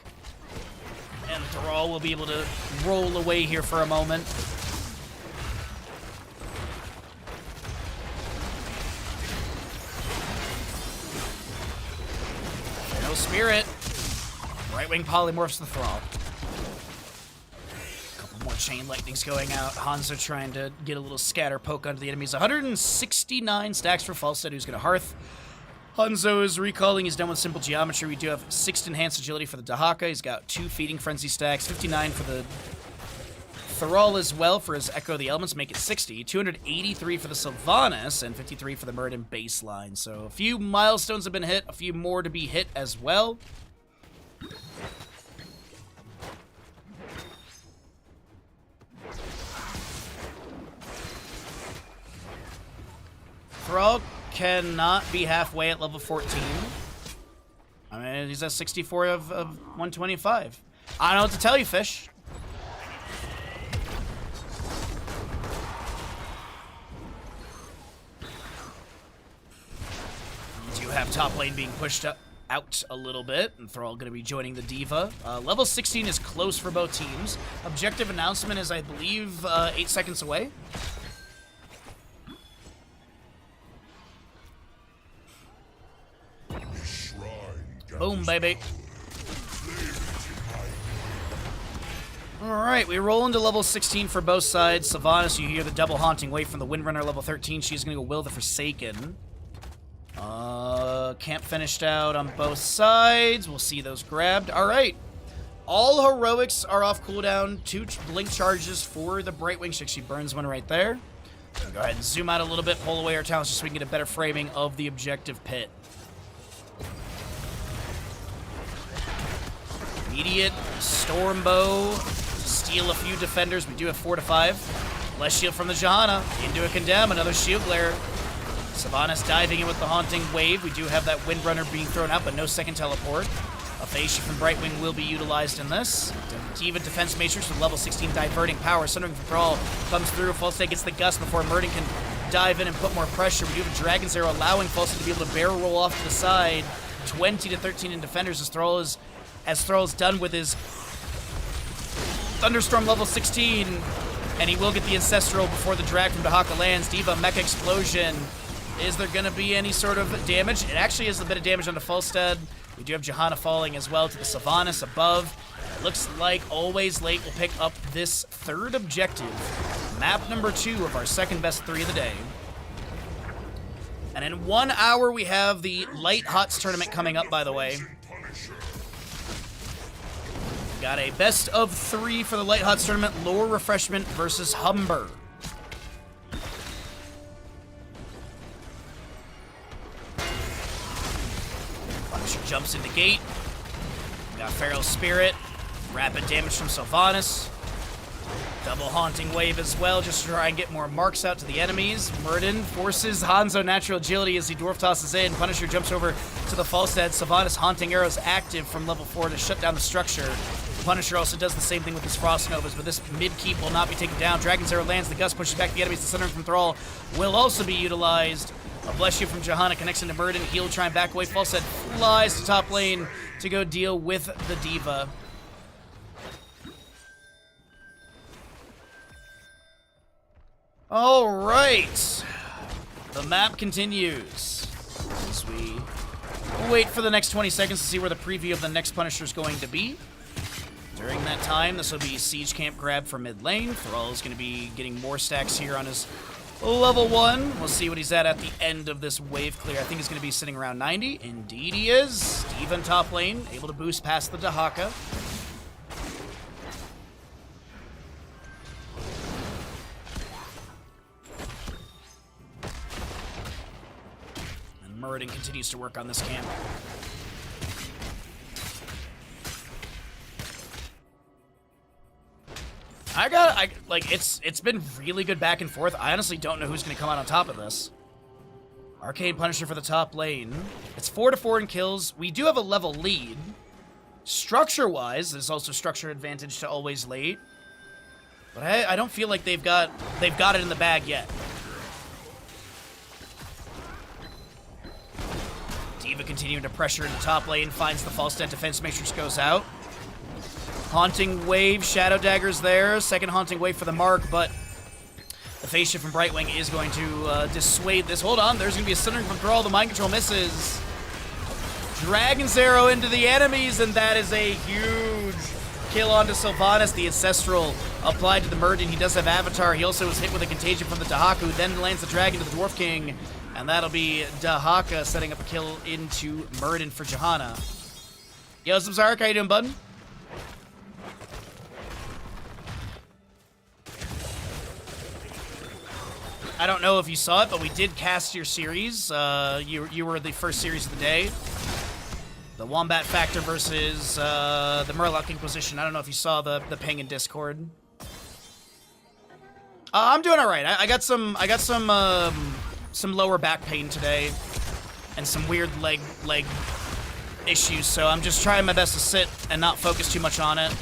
And Thrall will be able to roll away here for a moment. Spirit. Right Wing polymorphs the Thrall. Couple more Chain Lightnings going out. Hanzo trying to get a little scatter poke onto the enemies. 169 stacks for Falstad, who's going to Hearth. Hanzo is recalling. He's done with Simple Geometry. We do have 6 enhanced agility for the Dahaka. He's got 2 Feeding Frenzy stacks. 59 for the Thrall as well for his Echo of the Elements, make it 60. 283 for the Sylvanas, and 53 for the Muradin baseline. So a few milestones have been hit, a few more to be hit as well. Thrall cannot be halfway at level 14. I mean, he's at 64 of 125. I don't know what to tell you, Fish. You have top lane being pushed out a little bit, and Thrall going to be joining the Diva. Level 16 is close for both teams. Objective announcement is, I believe, 8 seconds away. Boom, baby. Alright, we roll into level 16 for both sides. Sylvanas, you hear the double haunting wave from the Windrunner, level 13. She's going to go Will the Forsaken. Camp finished out on both sides. We'll see those grabbed. Alright. All heroics are off cooldown. 2 blink charges for the Brightwing. She actually burns one right there. Go ahead and zoom out a little bit, pull away our talents just so we can get a better framing of the objective pit. Immediate Stormbow, steal a few defenders. We do have 4 to 5. Less shield from the Johanna. Into a Condemn, another shield glare. Sylvanas diving in with the Haunting Wave. We do have that Windrunner being thrown out, but no second teleport. A Facia from Brightwing will be utilized in this. Diva Defense Matrix with level 16 diverting power. Sundering from Thrall comes through. Falstad gets the gust before Murden can dive in and put more pressure. We do have a Dragon's Arrow allowing Falstad to be able to barrel roll off to the side. 20 to 13 in defenders as Thrall's done with his Thunderstorm level 16, and he will get the Ancestral before the drag from Dahaka lands. Diva Mecha Explosion. Is there going to be any sort of damage? It actually is a bit of damage onto Falstad. We do have Johanna falling as well to the Sylvanas above. It looks like Always Late will pick up this 3rd objective. Map number 2 of our second best 3 of the day. And in 1 hour, we have the Light HoTS tournament coming up, by the way. Got a best of 3 for the Light HoTS tournament. Lower Refreshment versus Humber. Punisher jumps into gate. Got Feral Spirit. Rapid damage from Sylvanas. Double Haunting Wave as well, just to try and get more marks out to the enemies. Murden forces Hanzo natural agility as he dwarf tosses in. Punisher jumps over to the Falstad. Sylvanas Haunting Arrows active from level 4 to shut down the structure. Punisher also does the same thing with his Frost Novas, but this mid-keep will not be taken down. Dragon's Arrow lands, the Gust pushes back the enemies. The Sundering from Thrall will also be utilized. A Bless You from Johanna connects into Murden. He'll try and back away. Falstad flies to top lane to go deal with the Diva. All right, the map continues as we wait for the next 20 seconds to see where the preview of the next Punisher is going to be. During that time, this will be Siege Camp grab for mid lane. Thrall is going to be getting more stacks here on his level 1. We'll see what he's at the end of this wave clear. I think he's going to be sitting around 90. Indeed he is. Steve in top lane, able to boost past the Dahaka. Murden continues to work on this camp. It's been really good back and forth. I honestly don't know who's going to come out on top of this. Arcane Punisher for the top lane. It's 4 to 4 in kills. We do have a level lead. Structure-wise, there's also structure advantage to Always Late. But I don't feel like they've got it in the bag yet. Diva continuing to pressure into top lane, finds the Falstad Defense Matrix, goes out. Haunting Wave, Shadow Dagger's there. Second Haunting Wave for the mark, but the Facia from Brightwing is going to dissuade this. Hold on, there's going to be a Sundering from Thrall. The Mind Control misses. Dragon's Arrow into the enemies, and that is a huge kill onto Sylvanas. The Ancestral applied to the Murden. He does have Avatar. He also was hit with a Contagion from the Dahaku, then lands the Dragon to the Dwarf King, and that'll be Dahaka setting up a kill into Murden for Johanna. Yo, Subzark, how you doing, bud? I don't know if you saw it, but we did cast your series. You were the first series of the day. The Wombat Factor versus the Murloc Inquisition. I don't know if you saw the ping in Discord. I'm doing all right. I got some lower back pain today, and some weird leg issues. So I'm just trying my best to sit and not focus too much on it.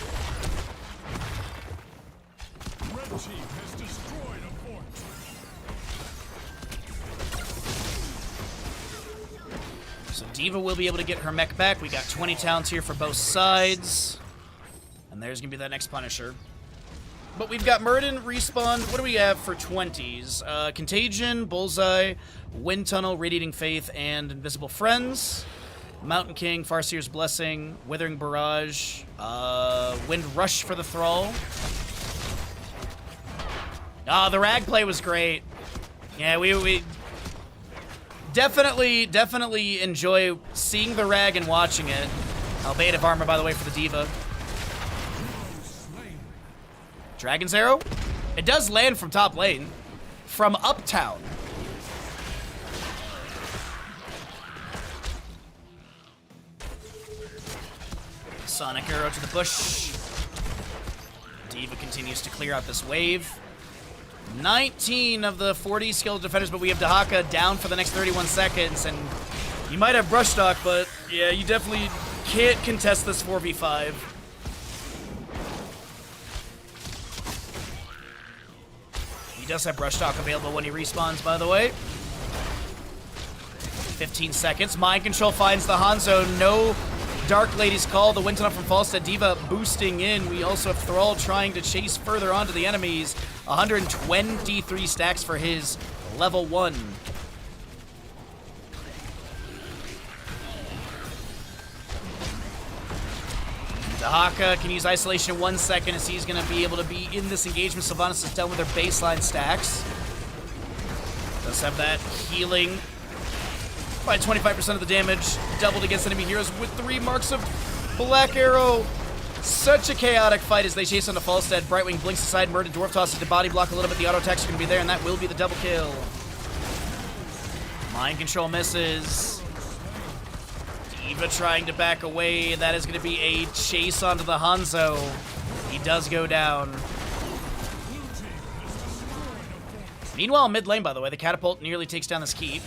So D.Va will be able to get her mech back. We got 20 talents here for both sides. And there's going to be that next Punisher. But we've got Murden, Respawn. What do we have for 20s? Contagion, Bullseye, Wind Tunnel, Radiating Faith, and Invisible Friends. Mountain King, Farseer's Blessing, Withering Barrage, Wind Rush for the Thrall. Ah, the Rag play was great. Yeah, we definitely enjoy seeing the Rag and watching it. Albeative armor, by the way, for the D.Va. Dragon's Arrow? It does land from top lane. From Uptown. Sonic Arrow to the bush. D.Va continues to clear out this wave. 19 of the 40 skilled defenders, but we have Dahaka down for the next 31 seconds, and you might have Brush Stock, but yeah, you definitely can't contest this 4v5. He does have Brush Stock available when he respawns, by the way. 15 seconds. Mind Control finds the Hanzo. No Dark Lady's Call. The Wind Tunnel from Falstad. D.Va boosting in. We also have Thrall trying to chase further onto the enemies. 123 stacks for his level 1. Dahaka can use Isolation in 1 second as he's going to be able to be in this engagement. Sylvanas is done with their baseline stacks. Does have that healing by 25% of the damage. Doubled against enemy heroes with 3 marks of Black Arrow. Such a chaotic fight as they chase onto Falstad. Brightwing blinks aside. Murder Dwarf tosses to body block a little bit. The auto attacks are going to be there, and that will be the double kill. Mind Control misses. D.Va trying to back away. That is going to be a chase onto the Hanzo. He does go down. Meanwhile, mid lane, by the way, the catapult nearly takes down this keep.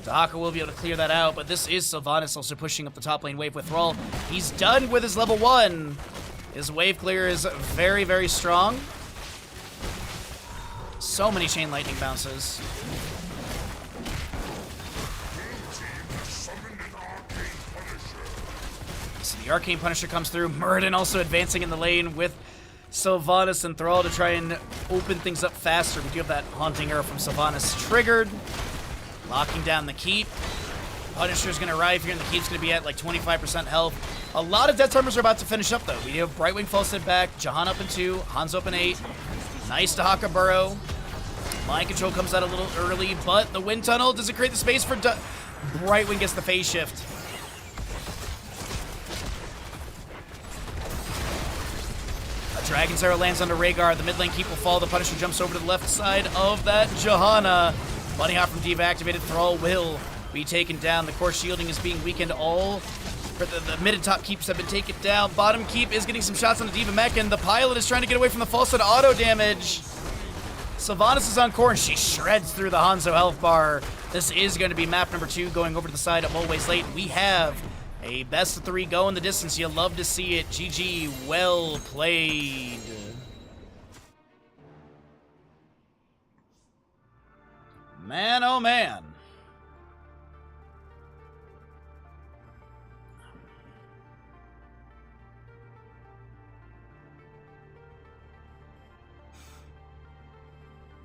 Dahaka will be able to clear that out, but this is Sylvanas also pushing up the top lane wave with Thrall. He's done with his level 1. His wave clear is very, very strong. So many Chain Lightning bounces. So the Arcane Punisher comes through. Murden also advancing in the lane with Sylvanas and Thrall to try and open things up faster. We do have that Haunting Arrow from Sylvanas triggered. Locking down the keep. Punisher's going to arrive here, and the keep's going to be at like 25% health. A lot of Death Timers are about to finish up, though. We have Brightwing Falstad back, Jahan up in 2, Hanzo up in 8. Nice Dahaka burrow. Mind Control comes out a little early, but the Wind Tunnel doesn't create the space for Brightwing gets the phase shift. A Dragon's Arrow lands onto Rhaegar. The mid lane keep will fall. The Punisher jumps over to the left side of that Johanna. Bunny Hop from D.Va activated. Thrall will be taken down. The core shielding is being weakened. All the mid and top keeps have been taken down. Bottom keep is getting some shots on the D.Va mech, and the pilot is trying to get away from the Falstad auto damage. Sylvanas is on core, and she shreds through the Hanzo health bar. This is going to be map number 2 going over to the side of Always Late. We have a best of 3 go in the distance. You'll love to see it. GG, well played. Man, oh man.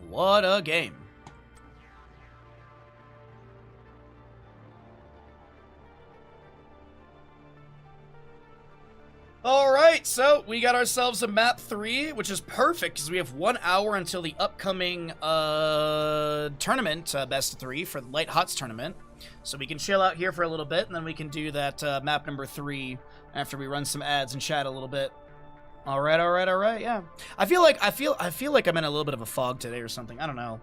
What a game. right, so we got ourselves a map 3, which is perfect because we have 1 hour until the upcoming tournament, best of 3 for the Light HoTS tournament. So we can chill out here for a little bit, and then we can do that map number 3 after we run some ads and chat a little bit. All right, yeah. I feel like I'm in a little bit of a fog today or something. I don't know.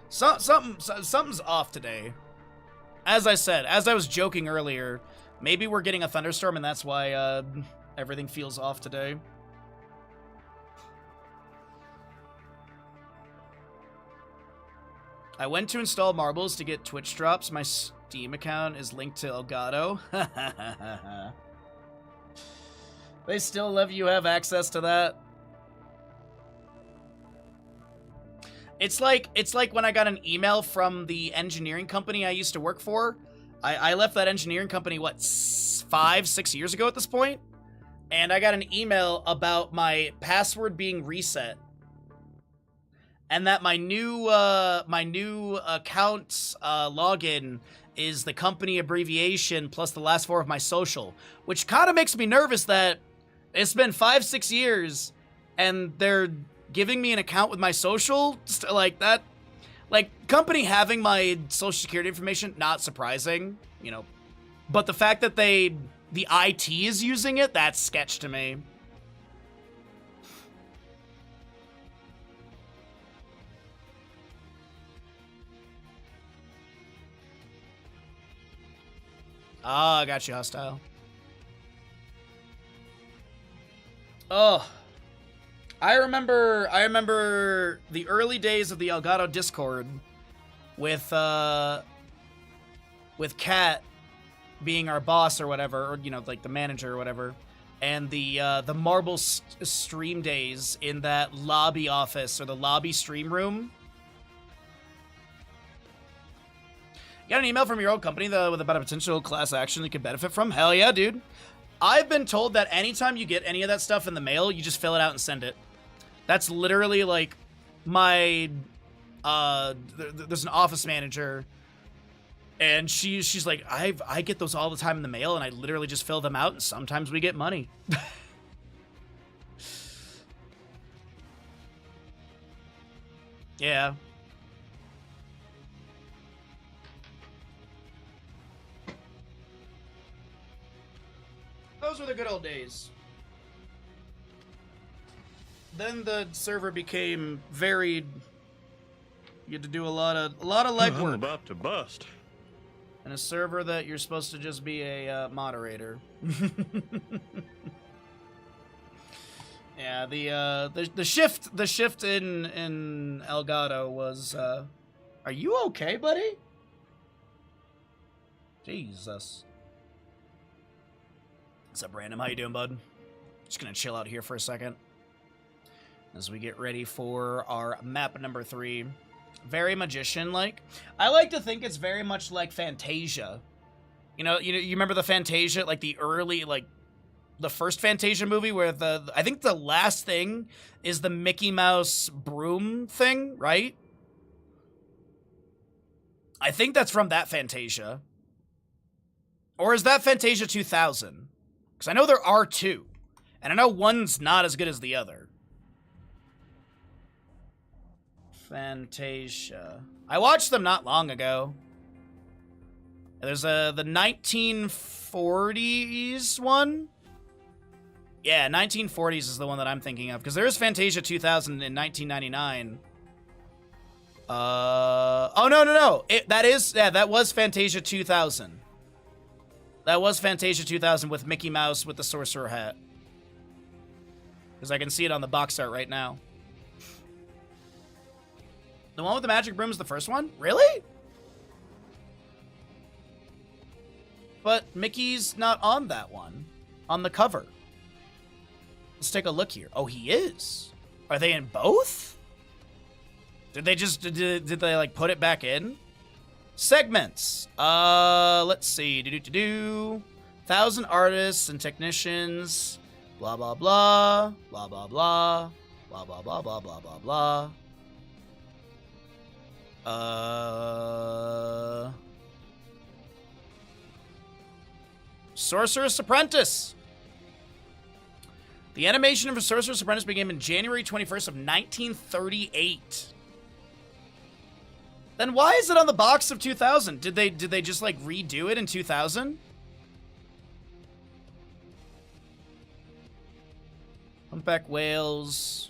Something's off today. As I said, as I was joking earlier, maybe we're getting a thunderstorm, and that's why everything feels off today. I went to install marbles to get Twitch drops. My Steam account is linked to Elgato. They still let you have access to that. It's like when I got an email from the engineering company I used to work for. I left that engineering company, what, 5-6 years ago at this point? And I got an email about my password being reset. And that my new account login is the company abbreviation plus the last 4 of my social, which kind of makes me nervous that it's been 5-6 years and they're giving me an account with my social like that. Like, company having my social security information, not surprising, you know, but the fact that the IT is using it, that's sketch to me. Ah, I got you, hostile. Oh, I remember the early days of the Elgato Discord with Kat being our boss or whatever, or, you know, like the manager or whatever, and the Marble stream days in that lobby office or the lobby stream room. You got an email from your old company with about a potential class action you could benefit from? Hell yeah, dude. I've been told that anytime you get any of that stuff in the mail, you just fill it out and send it. That's literally like my there's an office manager, and she's like, I get those all the time in the mail, and I literally just fill them out, and sometimes we get money. Yeah. Those were the good old days. Then the server became very. You had to do a lot of legwork. I'm about to bust. And a server that you're supposed to just be a moderator. Yeah, the shift in Elgato was. Are you okay, buddy? Jesus. What's up, Random? How you doing, bud? Just gonna chill out here for a second as we get ready for our map number 3. Very magician-like. I like to think it's very much like Fantasia. You remember the Fantasia, like the early, like the first Fantasia movie where I think the last thing is the Mickey Mouse broom thing, right? I think that's from that Fantasia. Or is that Fantasia 2000? Because I know there are 2. And I know one's not as good as the other. Fantasia. I watched them not long ago. There's the 1940s one. Yeah, 1940s is the one that I'm thinking of. Because there is Fantasia 2000 in 1999. Oh, no. That was Fantasia 2000. That was Fantasia 2000 with Mickey Mouse with the sorcerer hat. Because I can see it on the box art right now. The one with the magic broom is the first one? Really? But Mickey's not on that one. On the cover. Let's take a look here. Oh, he is. Are they in both? Did they just, did they like put it back in? Segments. Let's see. 1,000 artists and technicians. Blah, blah, blah. Blah, blah, blah. Blah, blah, blah, blah, blah, blah, blah. Sorcerer's Apprentice. The animation of Sorcerer's Apprentice began in January 21st of 1938. Then why is it on the box of 2000? Did they just like redo it in 2000? Humpback Whales,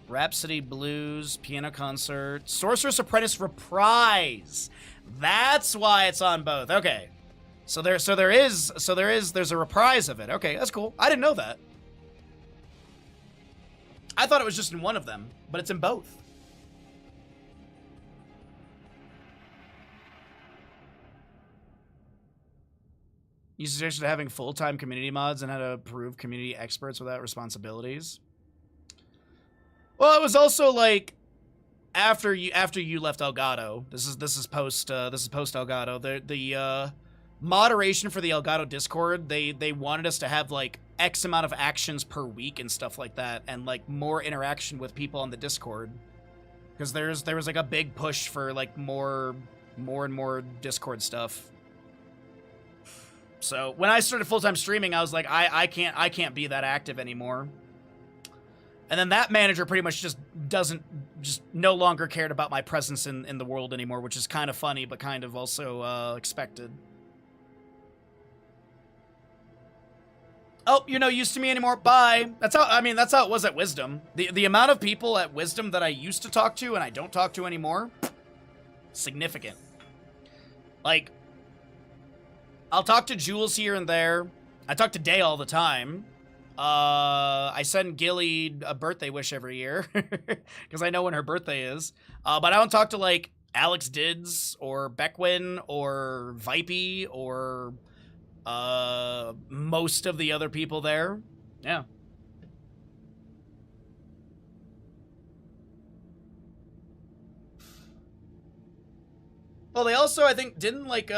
Rhapsody Blues, Piano Concert, Sorcerer's Apprentice Reprise. That's why it's on both. Okay. There's a reprise of it. Okay, that's cool. I didn't know that. I thought it was just in one of them, but it's in both. You suggested having full-time community mods and how to approve community experts without responsibilities. Well, it was also like after you left Elgato. This is post Elgato. The moderation for the Elgato Discord, they wanted us to have like X amount of actions per week and stuff like that, and like more interaction with people on the Discord. Because there was like a big push for like more and more Discord stuff. So when I started full-time streaming, I was like, I can't be that active anymore. And then that manager pretty much just no longer cared about my presence in the world anymore, which is kind of funny, but kind of also expected. Oh, you're no use to me anymore. Bye. That's how it was at Wisdom. The amount of people at Wisdom that I used to talk to and I don't talk to anymore, significant. Like, I'll talk to Jules here and there. I talk to Day all the time. I send Gilly a birthday wish every year because I know when her birthday is. But I don't talk to like Alex Dids or Beckwin or Vipey or most of the other people there. Yeah. Well, they also, I think, didn't like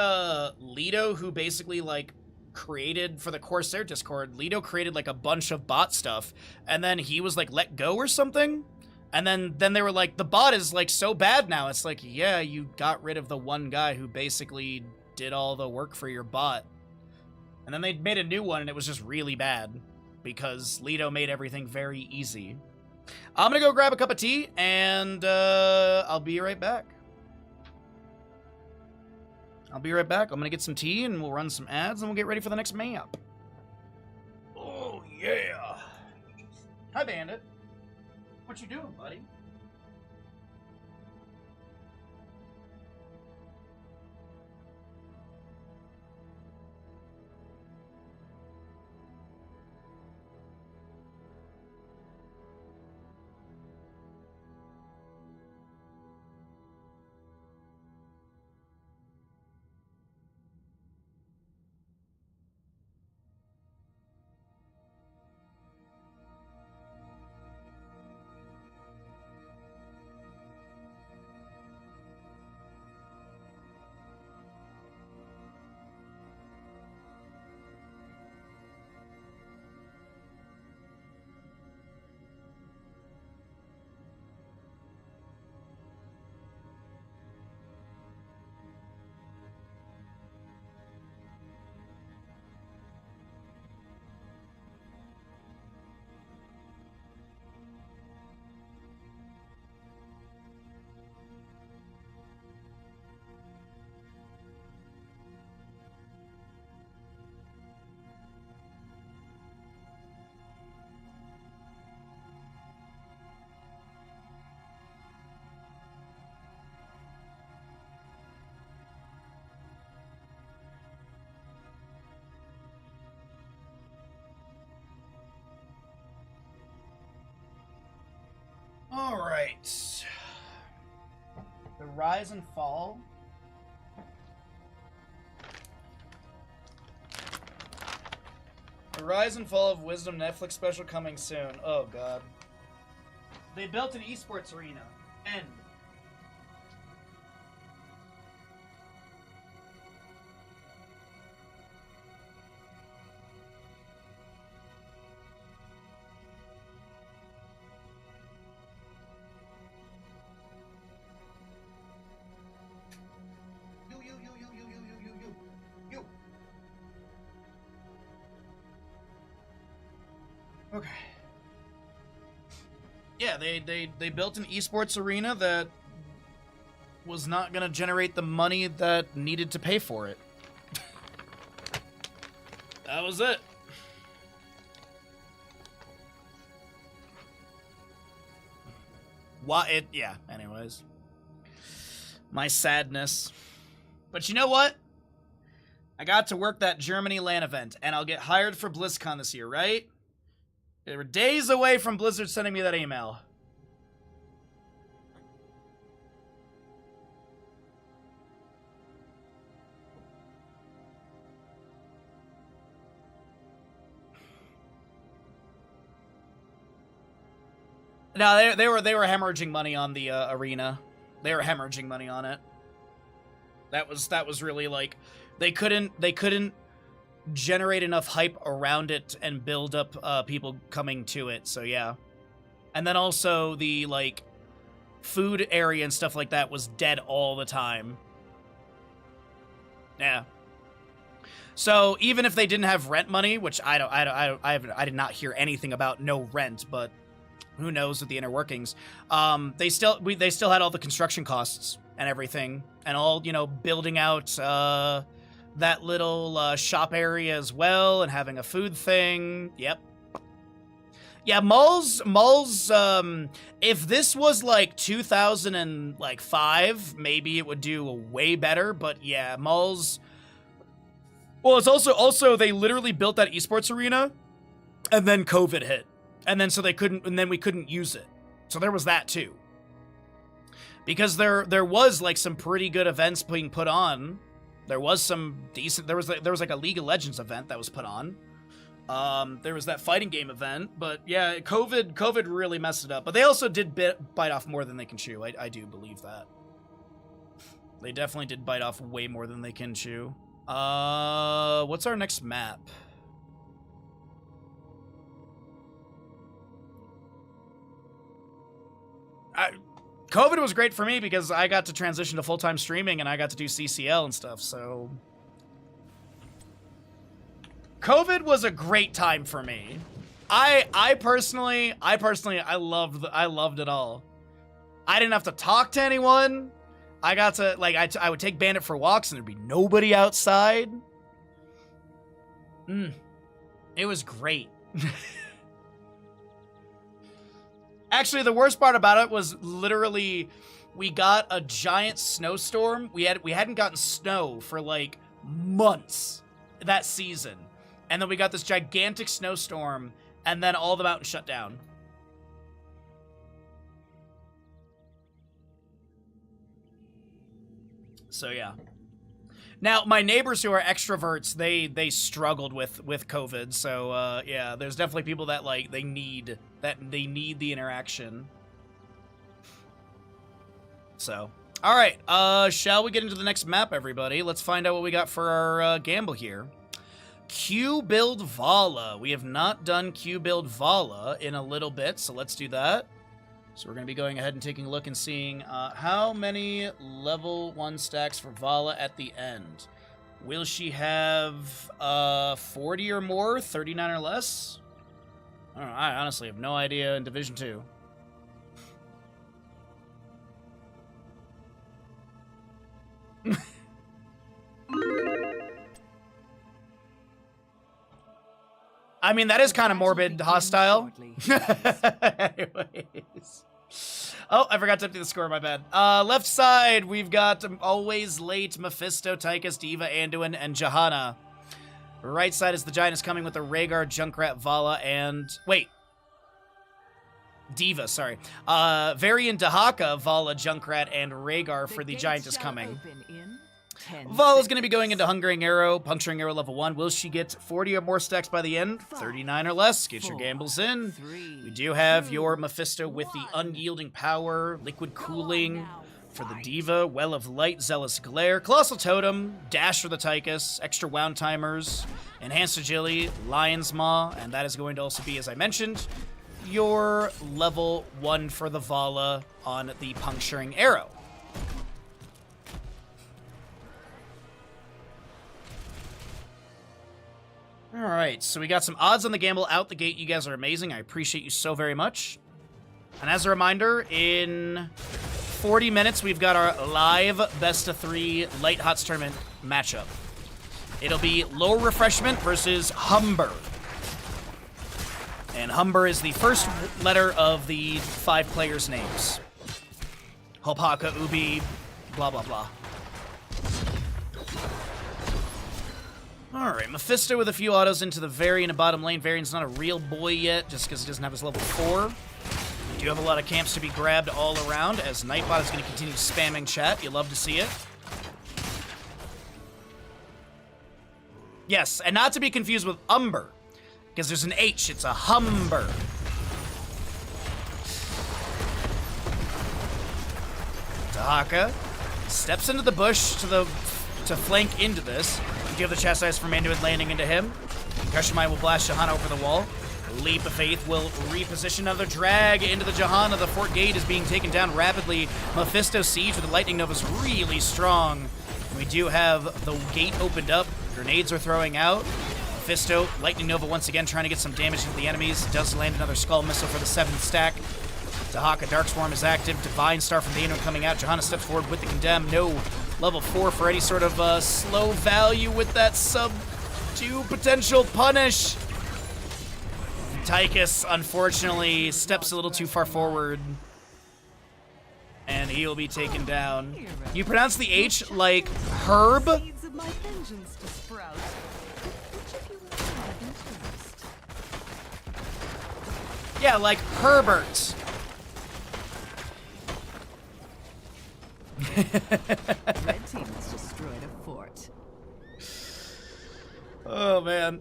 Lido, who basically like created for the Corsair Discord, Lido created like a bunch of bot stuff, and then he was like let go or something, and then they were like, the bot is like so bad now. It's like, yeah, you got rid of the one guy who basically did all the work for your bot, and then they made a new one and it was just really bad because Lido made everything very easy. I'm gonna go grab a cup of tea and I'll be right back. I'm gonna get some tea and we'll run some ads and we'll get ready for the next map. Oh, yeah. Hi, Bandit. What you doing, buddy? All right. The Rise and Fall. The Rise and Fall of Wisdom Netflix special coming soon. Oh, God. They built an esports arena. End. Okay. Yeah, they built an esports arena that was not going to generate the money that needed to pay for it. That was it. Yeah, anyways. My sadness. But you know what? I got to work that Germany LAN event, and I'll get hired for BlizzCon this year, right? They were days away from Blizzard sending me that email. No, they were hemorrhaging money on the arena. They were hemorrhaging money on it. That was really like they couldn't generate enough hype around it and build up people coming to it. So yeah. And then also the like food area and stuff like that was dead all the time. Yeah. So even if they didn't have rent money, which I did not hear anything about no rent, but who knows with the inner workings. They still had all the construction costs and everything, and all, you know, building out that little shop area as well, and having a food thing. Yep. Yeah, malls. If this was like 2005, maybe it would do way better. But yeah, malls. Well, it's also they literally built that esports arena, and then COVID hit. And then we couldn't use it. So there was that too. Because there was like some pretty good events being put on. There was some decent, there was like a League of Legends event that was put on. There was that fighting game event, but yeah, COVID really messed it up. But they also did bite off more than they can chew. I do believe that. They definitely did bite off way more than they can chew. What's our next map? COVID was great for me because I got to transition to full-time streaming and I got to do CCL and stuff, so... COVID was a great time for me. I personally loved it all. I didn't have to talk to anyone. I got to, like, I would take Bandit for walks and there'd be nobody outside. It was great. Actually, the worst part about it was literally we got a giant snowstorm. We hadn't gotten snow for like months that season. And then we got this gigantic snowstorm and then all the mountains shut down. So yeah. Now, my neighbors who are extroverts, they struggled with COVID. So yeah, there's definitely people that like they need the interaction. So, all right, shall we get into the next map, everybody? Let's find out what we got for our gamble here. Q build Vala. We have not done Q build Vala in a little bit, so let's do that. So we're going to be going ahead and taking a look and seeing how many level 1 stacks for Vala at the end. Will she have 40 or more, 39 or less? I don't know, I honestly have no idea in Division 2. I mean, that is kind of morbid, hostile. Anyways. Oh, I forgot to update the score, my bad. Left side, we've got Always Late, Mephisto, Tychus, Diva, Anduin, and Johanna. Right side is the Giant is coming with the Rhaegar, Junkrat, Vala, and... Wait. Diva, sorry. Varian, Dahaka, Vala, Junkrat, and Rhaegar for the Giant is coming. Vala's going to be going into Hungering Arrow, Puncturing Arrow level 1. Will she get 40 or more stacks by the end? 39 or less. Get your gambles in. We do have your Mephisto with the Unyielding Power, Liquid Cooling for the Diva, Well of Light, Zealous Glare, Colossal Totem, Dash for the Tychus, Extra Wound Timers, Enhanced Agility, Lion's Maw, and that is going to also be, as I mentioned, your level 1 for the Vala on the Puncturing Arrow. Alright, so we got some odds on the gamble out the gate. You guys are amazing. I appreciate you so very much. And as a reminder, in 40 minutes, we've got our live best of 3 Light HoTS tournament matchup. It'll be Low Refreshment versus Humber. And Humber is the first letter of the 5 players' names. Hopaka, Ubi, blah, blah, blah. Alright, Mephisto with a few autos into the Varian and bottom lane. Varian's not a real boy yet, just because he doesn't have his level 4. We do have a lot of camps to be grabbed all around, as Nightbot is going to continue spamming chat. You love to see it. Yes, and not to be confused with Umber, because there's an H, it's a Humber. Tahaka steps into the bush to flank into this. You do have the chastise from Anduin landing into him. Concussion Mine will blast Johanna over the wall. Leap of Faith will reposition another drag into the Johanna. The fort gate is being taken down rapidly. Mephisto siege with the Lightning Nova is really strong. We do have the gate opened up. Grenades are throwing out. Mephisto, Lightning Nova once again trying to get some damage into the enemies. Does land another Skull Missile for the 7th stack. Tahaka, Darkswarm is active. Divine Star from the Anduin coming out. Johanna steps forward with the Condemn. No level 4 for any sort of slow value with that sub 2 potential punish. Tychus, unfortunately, steps a little too far forward. And he'll be taken down. You pronounce the H like herb? Seeds of my vengeance to sprout. Which of you will have interest? Yeah, like Herbert. Red team has destroyed a fort. Oh, man.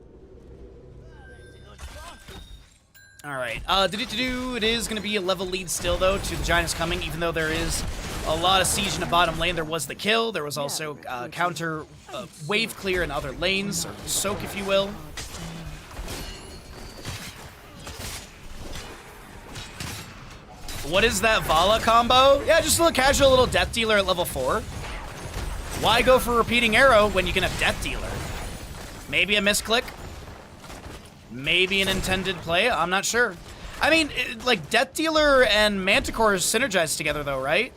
Alright, it is going to be a level lead still, though, to the Giant is Coming, even though there is a lot of siege in the bottom lane. There was the kill, there was also counter wave clear in other lanes, or soak, if you will. What is that Vala combo? Yeah, just a little casual little Death Dealer at level 4. Why go for Repeating Arrow when you can have Death Dealer? Maybe a misclick? Maybe an intended play? I'm not sure. I mean, like, Death Dealer and Manticore synergize together, though, right?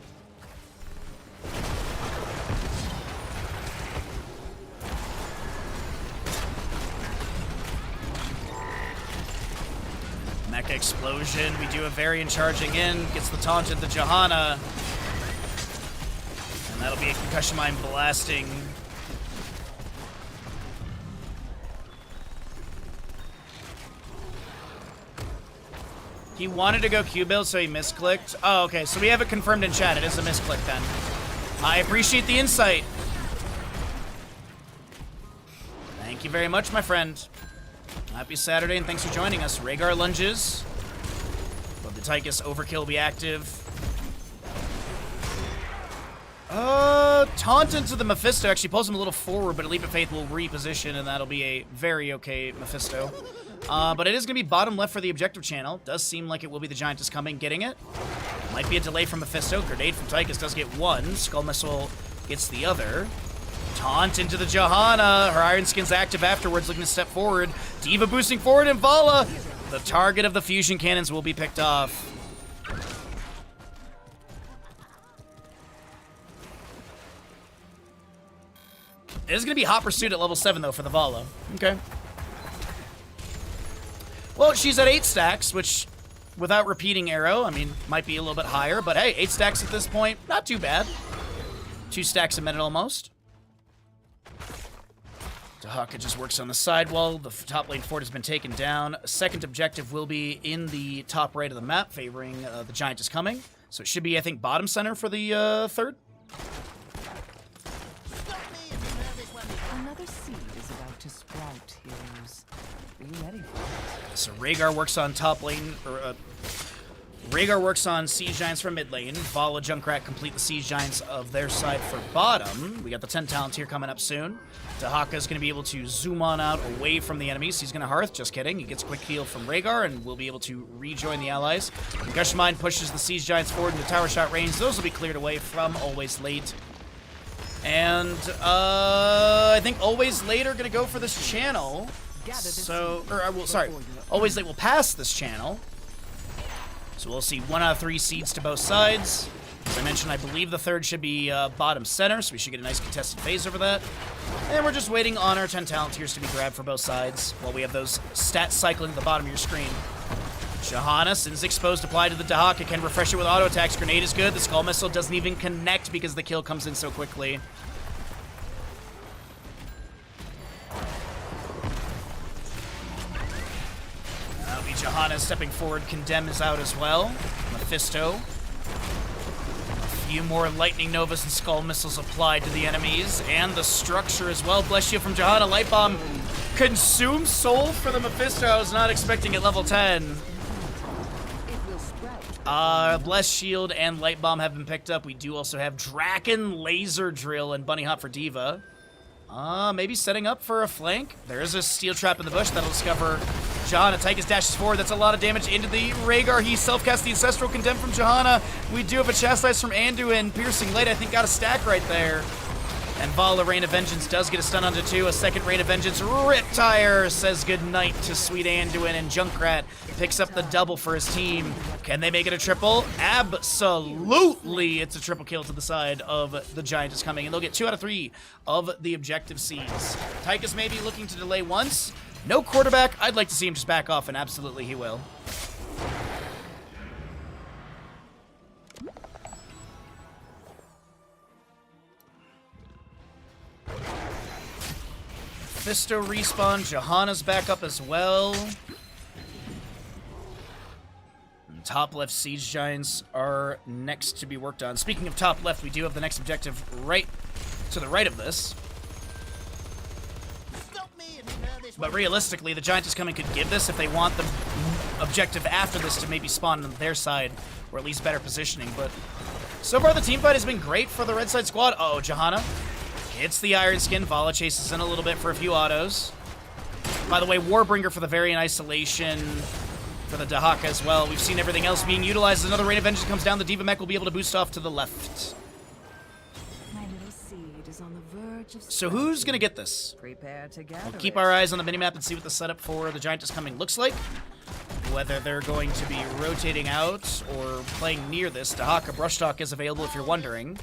Mecha Explosion. We do a Varian charging in. Gets the taunt into Johanna. And that'll be a Concussion Mine blasting. He wanted to go Q build, so he misclicked. Oh, okay, so we have it confirmed in chat. It is a misclick then. I appreciate the insight. Thank you very much, my friend. Happy Saturday, and thanks for joining us. Rhaegar lunges. But the Tychus overkill will be active. Taunt into the Mephisto. Actually pulls him a little forward, but a Leap of Faith will reposition, and that'll be a very okay Mephisto. But it is going to be bottom left for the objective channel. Does seem like it will be the Giant is Coming getting it. Might be a delay from Mephisto. Grenade from Tychus does get one. Skull Missile gets the other. Taunt into the Johanna. Her Iron Skin's active afterwards, looking to step forward. Diva boosting forward, and Vala, the target of the fusion cannons, will be picked off. It is going to be Hot Pursuit at level 7, though, for the Vala. Okay. Well, she's at 8 stacks, which, without Repeating Arrow, I mean, might be a little bit higher. But hey, 8 stacks at this point, not too bad. 2 stacks a minute almost. Tahaka just works on the sidewall. The top lane fort has been taken down. Second objective will be in the top right of the map, favoring the Giant is Coming. So it should be, I think, bottom center for the third. Another seed is about to sprout, heroes. Be ready for it. So Rhaegar works on top lane, or Rhaegar works on Siege Giants for mid lane. Vala, Junkrat complete the Siege Giants of their side for bottom. We got the 10 talents here coming up soon. Tahaka is going to be able to zoom on out away from the enemies. He's going to Hearth, just kidding. He gets quick heal from Rhaegar and will be able to rejoin the allies. Concussion Mine pushes the Siege Giants forward into tower shot range. Those will be cleared away from Always Late. And I think Always Late are going to go for this channel. So, sorry. Always Late will pass this channel. So we'll see 1 out of 3 seeds to both sides. As I mentioned, I believe the third should be bottom center, so we should get a nice contested phase over that. And we're just waiting on our 10 talent tiers to be grabbed for both sides while we have those stats cycling at the bottom of your screen. Johanna, since exposed, applied to the Dahaka, can refresh it with auto attacks. Grenade is good. The Skull Missile doesn't even connect because the kill comes in so quickly. That'll be Johanna stepping forward. Condemn is out as well. Mephisto. A few more Lightning Novas and Skull Missiles applied to the enemies. And the structure as well. Bless you from Johanna. Light Bomb consumes soul for the Mephisto. I was not expecting at level 10. Bless Shield and Light Bomb have been picked up. We do also have Draken Laser Drill and Bunny Hop for Diva. Maybe setting up for a flank. There is a Steel Trap in the bush that'll discover Johanna. Tychus dashes forward. That's a lot of damage into the Rhaegar. He self-casts the Ancestral Condemn from Johanna. We do have a Chastise from Anduin. Piercing Light, I think, got a stack right there. And Vala, Rain of Vengeance, does get a stun onto 2. A second Rain of Vengeance. Riptire says goodnight to sweet Anduin, and Junkrat picks up the double for his team. Can they make it a triple? Absolutely! It's a triple kill to the side of the Giant is coming, and they'll get 2 out of 3 of the objective seeds. Tychus may be looking to delay once. No quarterback. I'd like to see him just back off, and absolutely he will. Mephisto respawn, Johanna's back up as well. And top left Siege Giants are next to be worked on. Speaking of top left, we do have the next objective right to the right of this. But realistically, the Giant is coming could give this if they want the objective after this to maybe spawn on their side, or at least better positioning. But so far, the team fight has been great for the red side squad. Uh-oh, Johanna hits the Iron Skin. Vala chases in a little bit for a few autos. By the way, Warbringer for the Variant Isolation for the Dahaka as well. We've seen everything else being utilized. Another Rain of Vengeance comes down. The Diva Mech will be able to boost off to the left. My little seed is on the verge of So who's going to get this? prepare to gather We'll keep it. our eyes on the minimap and see what the setup for the Giant is coming looks like. Whether they're going to be rotating out or playing near this. Dahaka Brush Talk is available if you're wondering.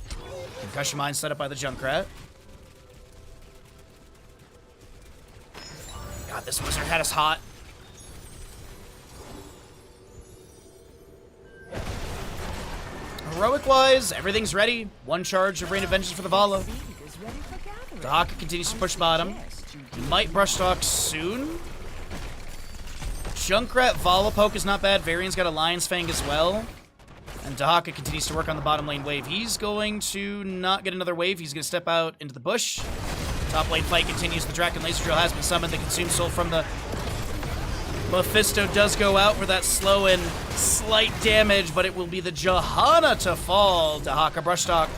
Concussion Mine set up by the Junkrat. God, this wizard had us hot. Heroic-wise, everything's ready. 1 charge of Rain of Vengeance for the Vala. Seed is ready for gathering. Dahaka continues to push bottom. He might brush talk soon. Junkrat Vala poke is not bad. Varian's got a Lion's Fang as well. And Dahaka continues to work on the bottom lane wave. He's going to not get another wave. He's going to step out into the bush. Top lane fight continues. The Draken Laser Drill has been summoned. The Consume Soul from the Mephisto does go out for that slow and slight damage, but it will be the Johanna to fall. Dahaka Brush Talk.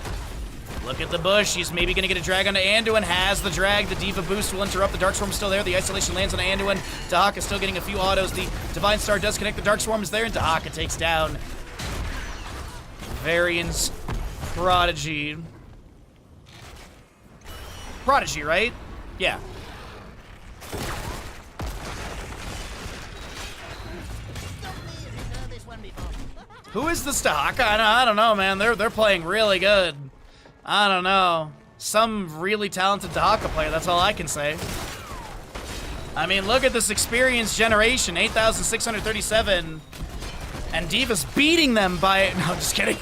Look at the bush. He's maybe going to get a drag onto Anduin. Has the drag. The Diva boost will interrupt. The Darkstorm is still there. The Isolation lands on Anduin. Dahaka still getting a few autos. The Divine Star does connect. The Darkstorm is there, and Dahaka takes down Varian's Prodigy. Prodigy, right? Yeah. Who is this Dahaka? I don't know, man. They're playing really good. I don't know. Some really talented Dahaka player, that's all I can say. I mean, look at this experience generation, 8,637. And Diva's beating them by... No, just kidding.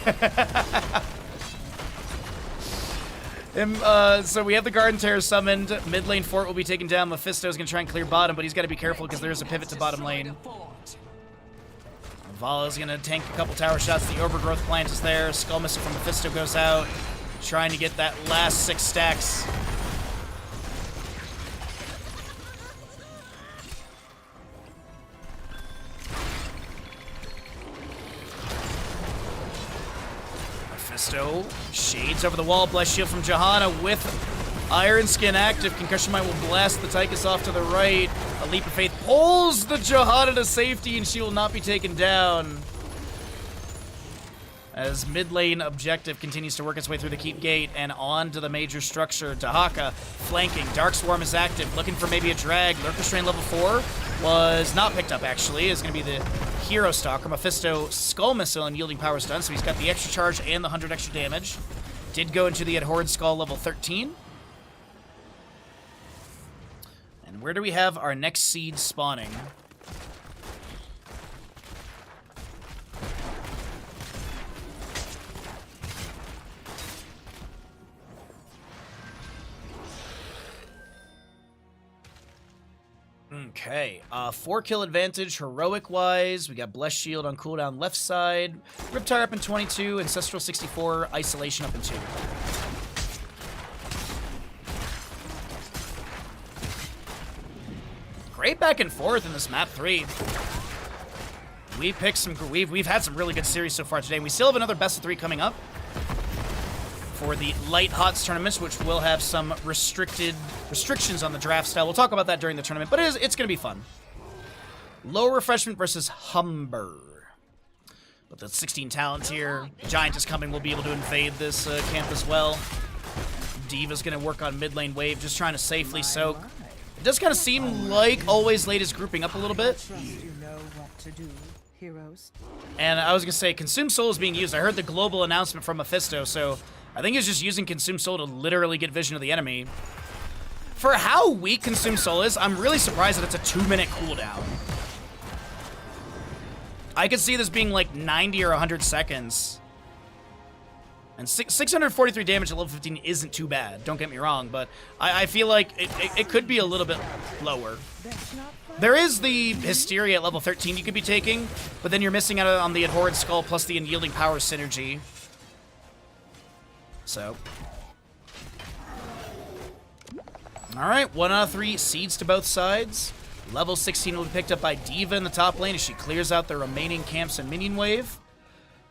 So we have the Garden Terror summoned. Mid lane fort will be taken down. Mephisto's gonna try and clear bottom, but he's gotta be careful because there's a pivot to bottom lane. Vala's gonna tank a couple tower shots. The overgrowth plant is there. Skull Missile from Mephisto goes out. Trying to get that last 6 stacks. Mephisto shades over the wall. Bless Shield from Johanna with Iron Skin active. Concussion Mine will blast the Tychus off to the right. A Leap of Faith pulls the Johanna to safety, and she will not be taken down. as mid lane objective continues to work its way through the keep gate and on to the major structure. Dahaka flanking. Dark Swarm is active, looking for maybe a drag. Lurk Restraint level 4 was not picked up, actually. It's going to be the Hero Stalker. Mephisto Skull Missile and Yielding Power Stun, so he's got the extra charge and the 100 extra damage. Did go into the Abhorred Skull level 13. And where do we have our next seed spawning? Okay, 4-kill advantage heroic-wise. We got Bless Shield on cooldown left side. Riptire up in 22, Ancestral 64, Isolation up in 2. Great back and forth in this map 3. We picked some. We've had some really good series so far today. And we still have another best of 3 coming up for the light HoTS tournaments, which will have some restrictions on the draft style. We'll talk about that during the tournament, but it's going to be fun. Low Refreshment versus Humber. But the 16 talents here. Giant is coming. We'll be able to invade this camp as well. D.Va's going to work on mid lane wave, just trying to safely soak. It does kind of seem like Always Late is grouping up a little bit. You know what to do, heroes. And I was going to say, Consume Soul is being used. I heard the global announcement from Mephisto, so I think he's just using Consume Soul to literally get vision of the enemy. For how weak Consume Soul is, I'm really surprised that it's a 2-minute cooldown. I could see this being like 90 or 100 seconds. And 643 damage at level 15 isn't too bad, don't get me wrong, but I feel like it could be a little bit lower. There is the Hysteria at level 13 you could be taking, but then you're missing out on the Abhorred Skull plus the Unyielding Power synergy. So. Alright, 1 out of 3 seeds to both sides. Level 16 will be picked up by D.Va in the top lane as she clears out the remaining camps and minion wave.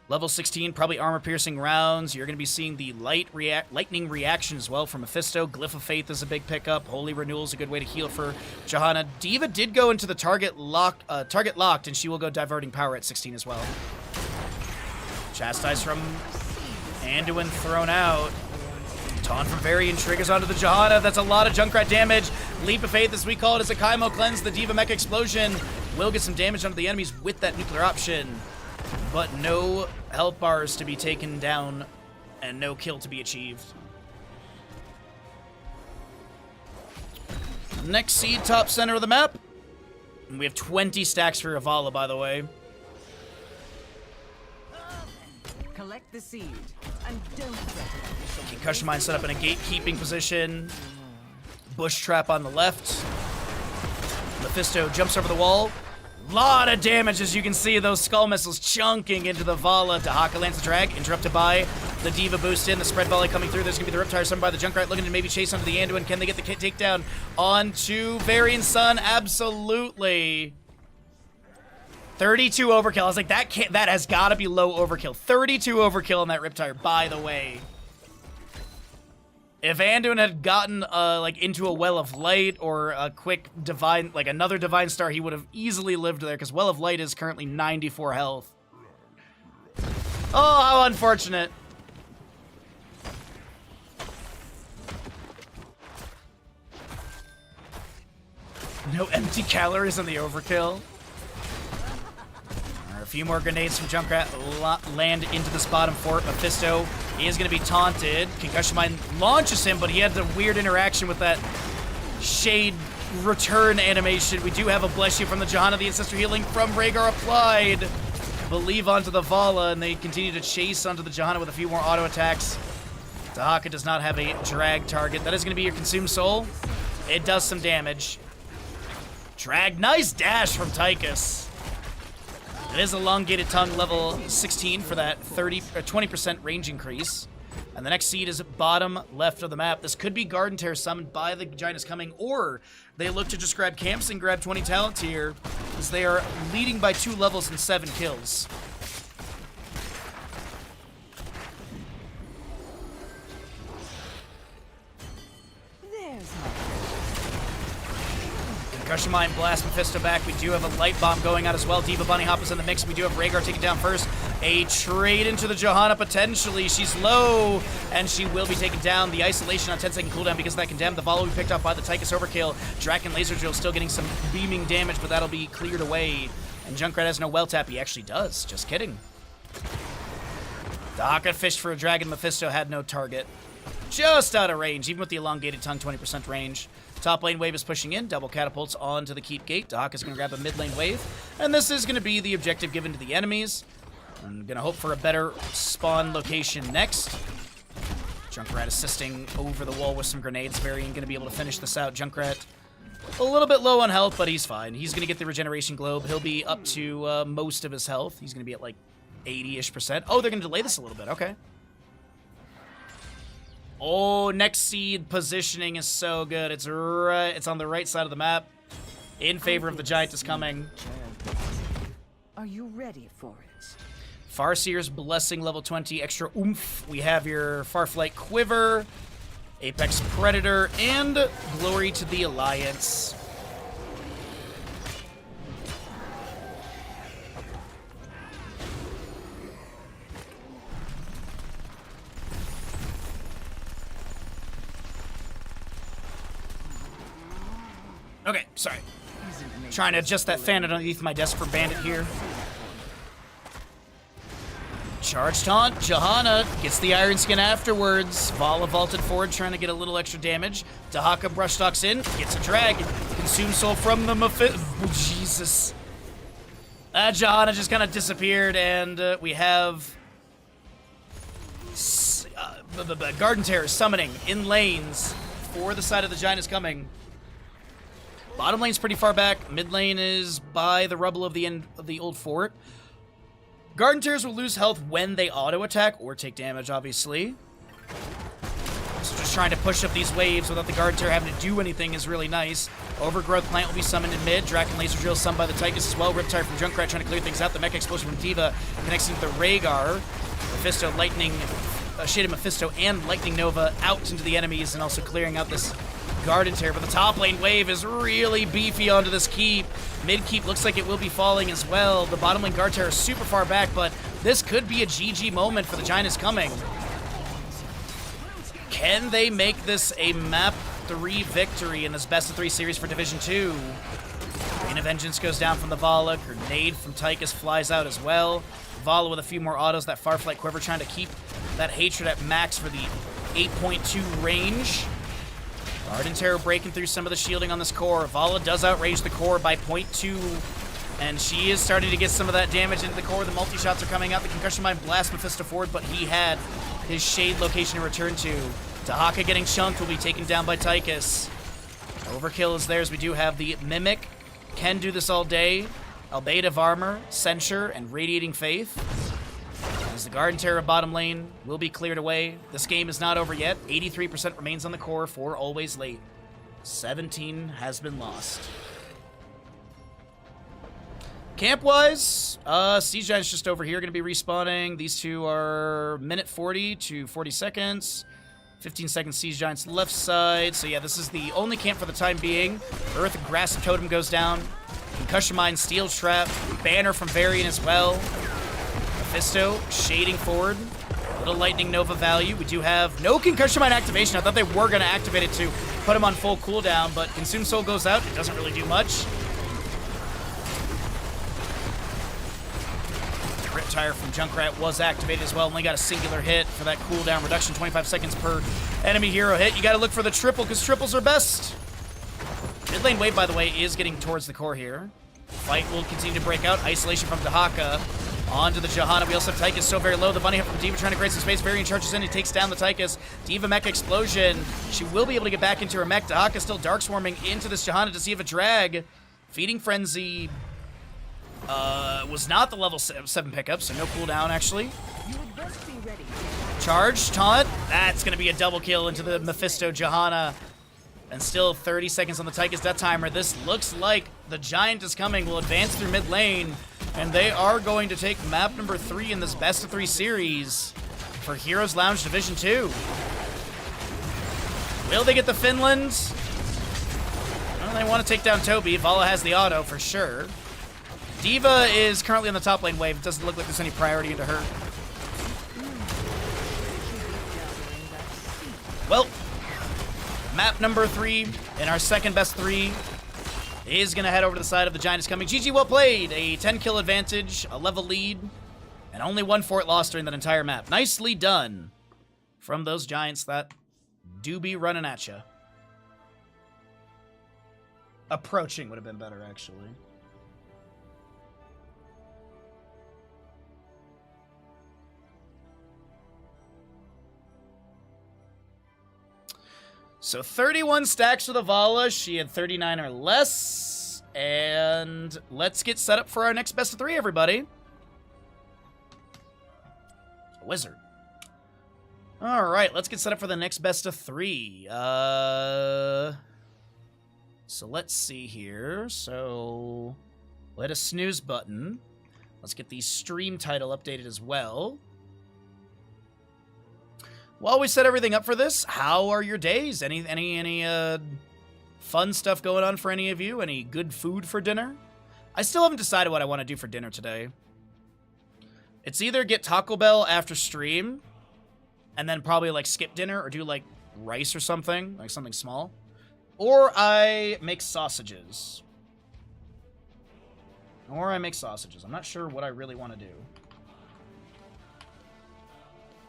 Level 16, probably armor-piercing rounds. You're going to be seeing the lightning reaction as well from Mephisto. Glyph of Faith is a big pickup. Holy Renewal is a good way to heal for Johanna. D.Va did go into the target locked, and she will go Diverting Power at 16 as well. Chastise from Anduin thrown out. Taunt from Varian triggers onto the Johanna. That's a lot of Junkrat damage. Leap of Faith, as we call it, is a Kaimo Cleanse. The D.Va Mech Explosion will get some damage onto the enemies with that nuclear option. But no health bars to be taken down and no kill to be achieved. Next seed, top center of the map. And we have 20 stacks for Avala, by the way. Collect the seed and don't threaten. Concussion Mine set up in a gatekeeping position. Bush Trap on the left. Mephisto jumps over the wall. Lot of damage, as you can see, those skull missiles chunking into the Vala. Dahaka lands the drag, interrupted by the D.Va boost in. The spread volley coming through. There's going to be the Riptire summoned by the Junkrat, looking to maybe chase onto the Anduin. Can they get the takedown onto Varian Sun? Absolutely. 32 overkill. I was like, that has got to be low overkill. 32 overkill on that Riptire, by the way. If Anduin had gotten like into a Well of Light or a quick divine, like another Divine Star, he would have easily lived there because Well of Light is currently 94 health. Oh, how unfortunate. No empty calories on the overkill. A few more grenades from Junkrat land into this bottom fort. Mephisto is going to be taunted. Concussion Mine launches him, but he had the weird interaction with that Shade return animation. We do have a Bless You from the Johanna. The Ancestor Healing from Rhaegar applied. Believe onto the Vala, and they continue to chase onto the Johanna with a few more auto attacks. Dahaka does not have a drag target. That is going to be your Consume Soul. It does some damage. Drag. Nice dash from Tychus. It is elongated tongue level 16 for that 20% range increase. And the next seed is bottom left of the map. This could be Garden Tear summoned by the Giant is Coming, or they look to just grab camps and grab 20 talent here, as they are leading by 2 levels and 7 kills. There's my Concussion Mine blast Mephisto back. We do have a Light Bomb going out as well. D.Va Bunny Hop is in the mix. We do have Rhaegar taken down first. A trade into the Johanna potentially. She's low, and she will be taken down. The isolation on 10-second cooldown because of that condemn. The follow will be picked up by the Tychus overkill. Draken Laser Drill still getting some beaming damage, but that'll be cleared away. And Junkrat has no well tap. He actually does. Just kidding. Dahaka fished for a dragon. Mephisto had no target. Just out of range, even with the elongated tongue, 20% range. Top lane wave is pushing in. Double catapults onto the keep gate. Dahaka's going to grab a mid lane wave. And this is going to be the objective given to the enemies. I'm going to hope for a better spawn location next. Junkrat assisting over the wall with some grenades. Varian going to be able to finish this out. Junkrat a little bit low on health, but he's fine. He's going to get the regeneration globe. He'll be up to most of his health. He's going to be at like 80-ish%. Oh, they're going to delay this a little bit. Okay. Oh, next seed positioning is so good. It's on the right side of the map. In favor of the Giant is coming. Are you ready for it? Farseer's Blessing level 20, extra oomph. We have your Farflight Quiver, Apex Predator, and Glory to the Alliance. Okay, sorry. Trying to adjust that fan underneath my desk for Bandit here. Charge taunt. Johanna gets the Iron Skin afterwards. Vala vaulted forward, trying to get a little extra damage. Dahaka brush talks in, gets a drag. Consume soul from the Mephisto. Oh, Jesus. Johanna just kind of disappeared, and we have Garden Terror summoning in lanes for the side of the Giant is coming. Bottom lane's pretty far back. Mid lane is by the rubble of the end of the old fort. Garden Terrors will lose health when they auto-attack or take damage, obviously. So just trying to push up these waves without the Garden Terror having to do anything is really nice. Overgrowth Plant will be summoned in mid. Draken Laser Drill summoned by the Tychus as well. Riptire from Junkrat trying to clear things out. The Mecha Explosion from Diva connects into the Rhaegar. Mephisto Lightning, Shaded Mephisto and Lightning Nova out into the enemies and also clearing out this Garden Terror, but the top lane wave is really beefy onto this keep. Mid keep looks like it will be falling as well. The bottom lane Garden Terror is super far back, but this could be a GG moment for the Giant is coming. Can they make this a map 3 victory in this best of 3 series for Division 2? Rain of Vengeance goes down from the Vala. Grenade from Tychus flies out as well. Vala with a few more autos. That Farflight Quiver trying to keep that Hatred at max for the 8.2 range. Garden Terror breaking through some of the shielding on this core. Vala does outrage the core by 0.2, and she is starting to get some of that damage into the core. The multi-shots are coming out. The Concussion Mine blasts Mephisto forward, but he had his shade location to return to. Dahaka getting chunked will be taken down by Tychus. Overkill is theirs. We do have the Mimic. Can do this all day. Albedo Armor, Censure, and Radiating Faith. As the Garden Terror bottom lane will be cleared away. This game is not over yet. 83% remains on the core for Always Late. 17 has been lost. Camp-wise, Siege Giant's just over here going to be respawning. These two are minute 40 to 40 seconds. 15 seconds Siege Giant's left side. So yeah, this is the only camp for the time being. Earth Grass Totem goes down. Concussion Mine, Steel Trap, Banner from Varian as well. Mephisto shading forward. Little Lightning Nova value. We do have no Concussion Mine activation. I thought they were going to activate it to put him on full cooldown, but Consume Soul goes out. It doesn't really do much. Riptire from Junkrat was activated as well. Only got a singular hit for that cooldown reduction. 25 seconds per enemy hero hit. You got to look for the triple because triples are best. Mid lane wave, by the way, is getting towards the core here. Fight will continue to break out. Isolation from Dahaka. Onto the Johanna. We also have Tychus so very low. The bunny hop from Diva trying to create some space. Varian charges in. He takes down the Tychus. Diva Mech Explosion. She will be able to get back into her mech. Dahaka still Dark Swarming into this Johanna to see if a drag. Feeding Frenzy was not the level 7 pickup, so no cooldown actually. Charge, taunt. That's going to be a double kill into the Mephisto Johanna. And still 30 seconds on the Tychus Death Timer. This looks like the Giant is coming. Will advance through mid lane. And they are going to take map number 3 in this best of 3 series for Heroes Lounge Division 2. Will they get the Finland? Well, they want to take down Toby. Vala has the auto for sure. Diva is currently on the top lane wave. It doesn't look like there's any priority into her. Well, map number 3 in our second best 3 is going to head over to the side of the Giant is coming. GG, well played. A 10 kill advantage, a level lead, and only 1 fort lost during that entire map. Nicely done from those Giants that do be running at you. Approaching would have been better, actually. So 31 stacks with Avala. She had 39 or less. And let's get set up for our next best of 3, everybody. Wizard. All right, let's get set up for the next best of 3. So let's see here. So we'll hit a snooze button. Let's get the stream title updated as well. While we set everything up for this, how are your days? Any fun stuff going on for any of you? Any good food for dinner? I still haven't decided what I want to do for dinner today. It's either get Taco Bell after stream, and then probably like skip dinner or do like rice or something, like something small. Or I make sausages. I'm not sure what I really want to do.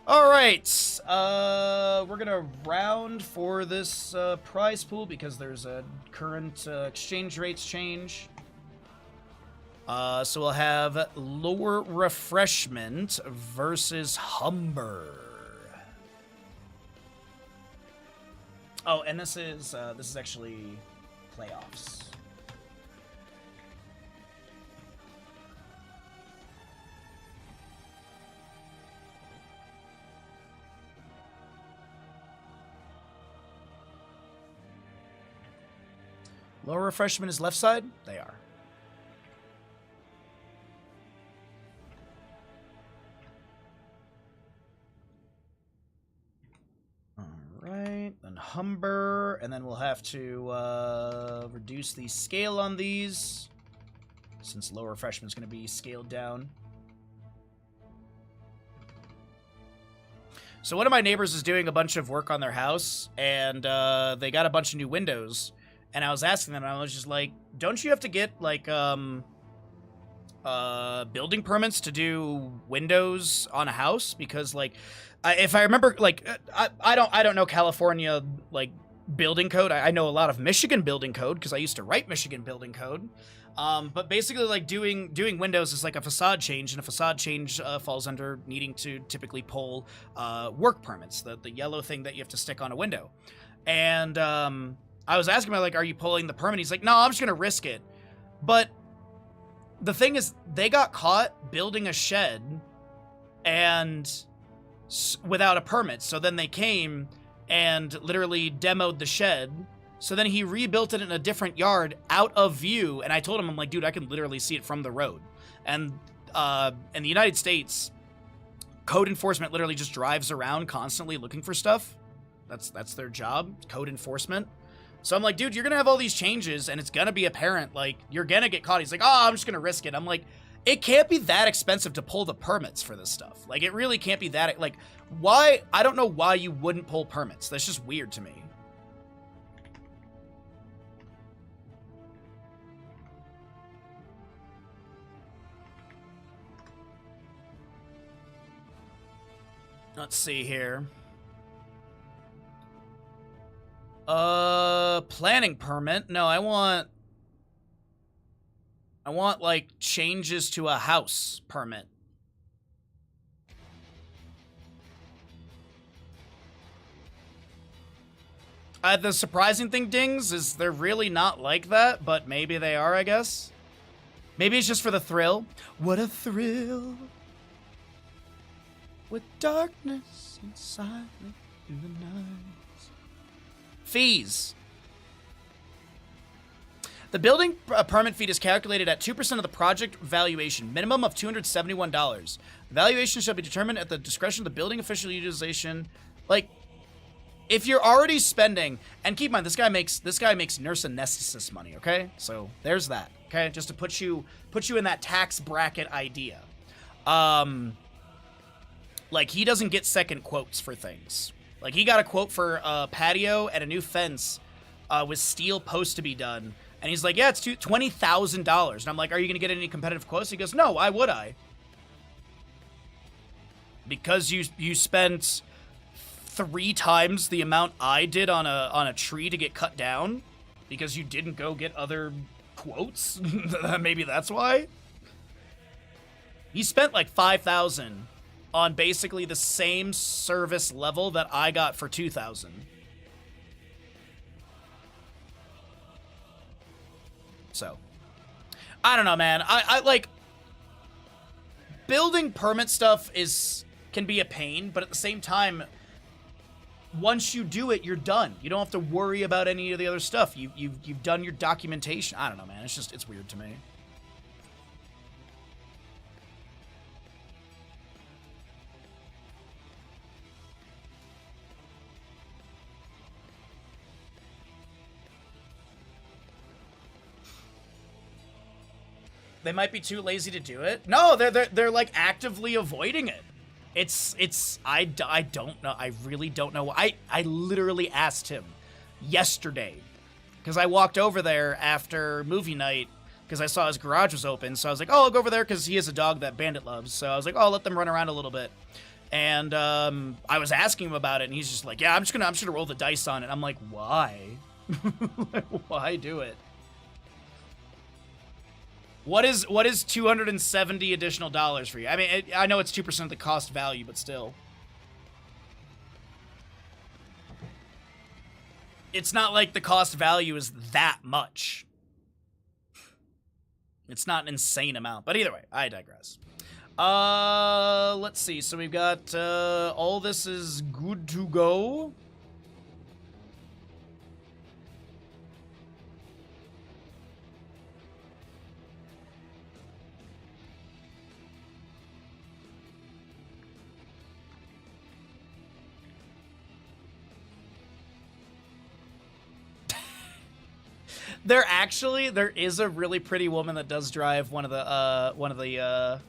All right, we're gonna round for this prize pool because there's a current exchange rates change. So we'll have Lower Refreshment versus Humber. Oh, and this is actually playoffs. Lower Refreshment is left side? They are. Alright, then Humber, and then we'll have to reduce the scale on these, since Lower Refreshment is going to be scaled down. So one of my neighbors is doing a bunch of work on their house, and they got a bunch of new windows. And I was asking them, and I was just like, don't you have to get, like, building permits to do windows on a house? Because, like, if I remember, like, I don't know California, like, building code. I know a lot of Michigan building code, because I used to write Michigan building code. But basically, like, doing windows is like a facade change, and a facade change falls under needing to typically pull work permits, the yellow thing that you have to stick on a window. And, I was asking him, like, are you pulling the permit? He's like, no, I'm just going to risk it. But the thing is, they got caught building a shed and without a permit. So then they came and literally demoed the shed. So then he rebuilt it in a different yard out of view. And I told him, I'm like, dude, I can literally see it from the road. And in the United States, code enforcement literally just drives around constantly looking for stuff. That's their job, code enforcement. So I'm like, dude, you're going to have all these changes, and it's going to be apparent, like, you're going to get caught. He's like, oh, I'm just going to risk it. I'm like, it can't be that expensive to pull the permits for this stuff. Like, it really can't be that, like, why? I don't know why you wouldn't pull permits. That's just weird to me. Let's see here. Planning permit? No, I want, like, changes to a house permit. The surprising thing, Dings, is they're really not like that, but maybe they are, I guess. Maybe it's just for the thrill. What a thrill. With darkness inside me in the night. Fees. The building permit fee is calculated at 2% of the project valuation, minimum of $271. The valuation shall be determined at the discretion of the building official utilization. Like, if you're already spending, and keep in mind, this guy makes nurse anesthetist money, okay? So there's that. Okay, just to put you in that tax bracket idea. Like, he doesn't get second quotes for things. Like, he got a quote for a patio and a new fence with steel posts to be done. And he's like, yeah, it's $20,000. And I'm like, are you going to get any competitive quotes? He goes, no, why would I? Because you spent 3 times the amount I did on a tree to get cut down? Because you didn't go get other quotes? Maybe that's why? He spent like $5,000 on basically the same service level that I got for $2,000. So, I don't know, man. I like, building permit stuff can be a pain, but at the same time, once you do it, you're done. You don't have to worry about any of the other stuff. You've done your documentation. I don't know, man. It's weird to me. They might be too lazy to do it. No, they're like actively avoiding it. I don't know. I really don't know. I literally asked him yesterday because I walked over there after movie night because I saw his garage was open. So I was like, oh, I'll go over there because he has a dog that Bandit loves. So I was like, oh, I'll let them run around a little bit. And I was asking him about it, and he's just like, yeah, I'm just gonna roll the dice on it. I'm like, why? Why do it? What is $270 additional dollars for you? I mean, I know it's 2% of the cost value, but still. It's not like the cost value is that much. It's not an insane amount. But either way, I digress. Let's see. So we've got all this is good to go. There is a really pretty woman that does drive one of the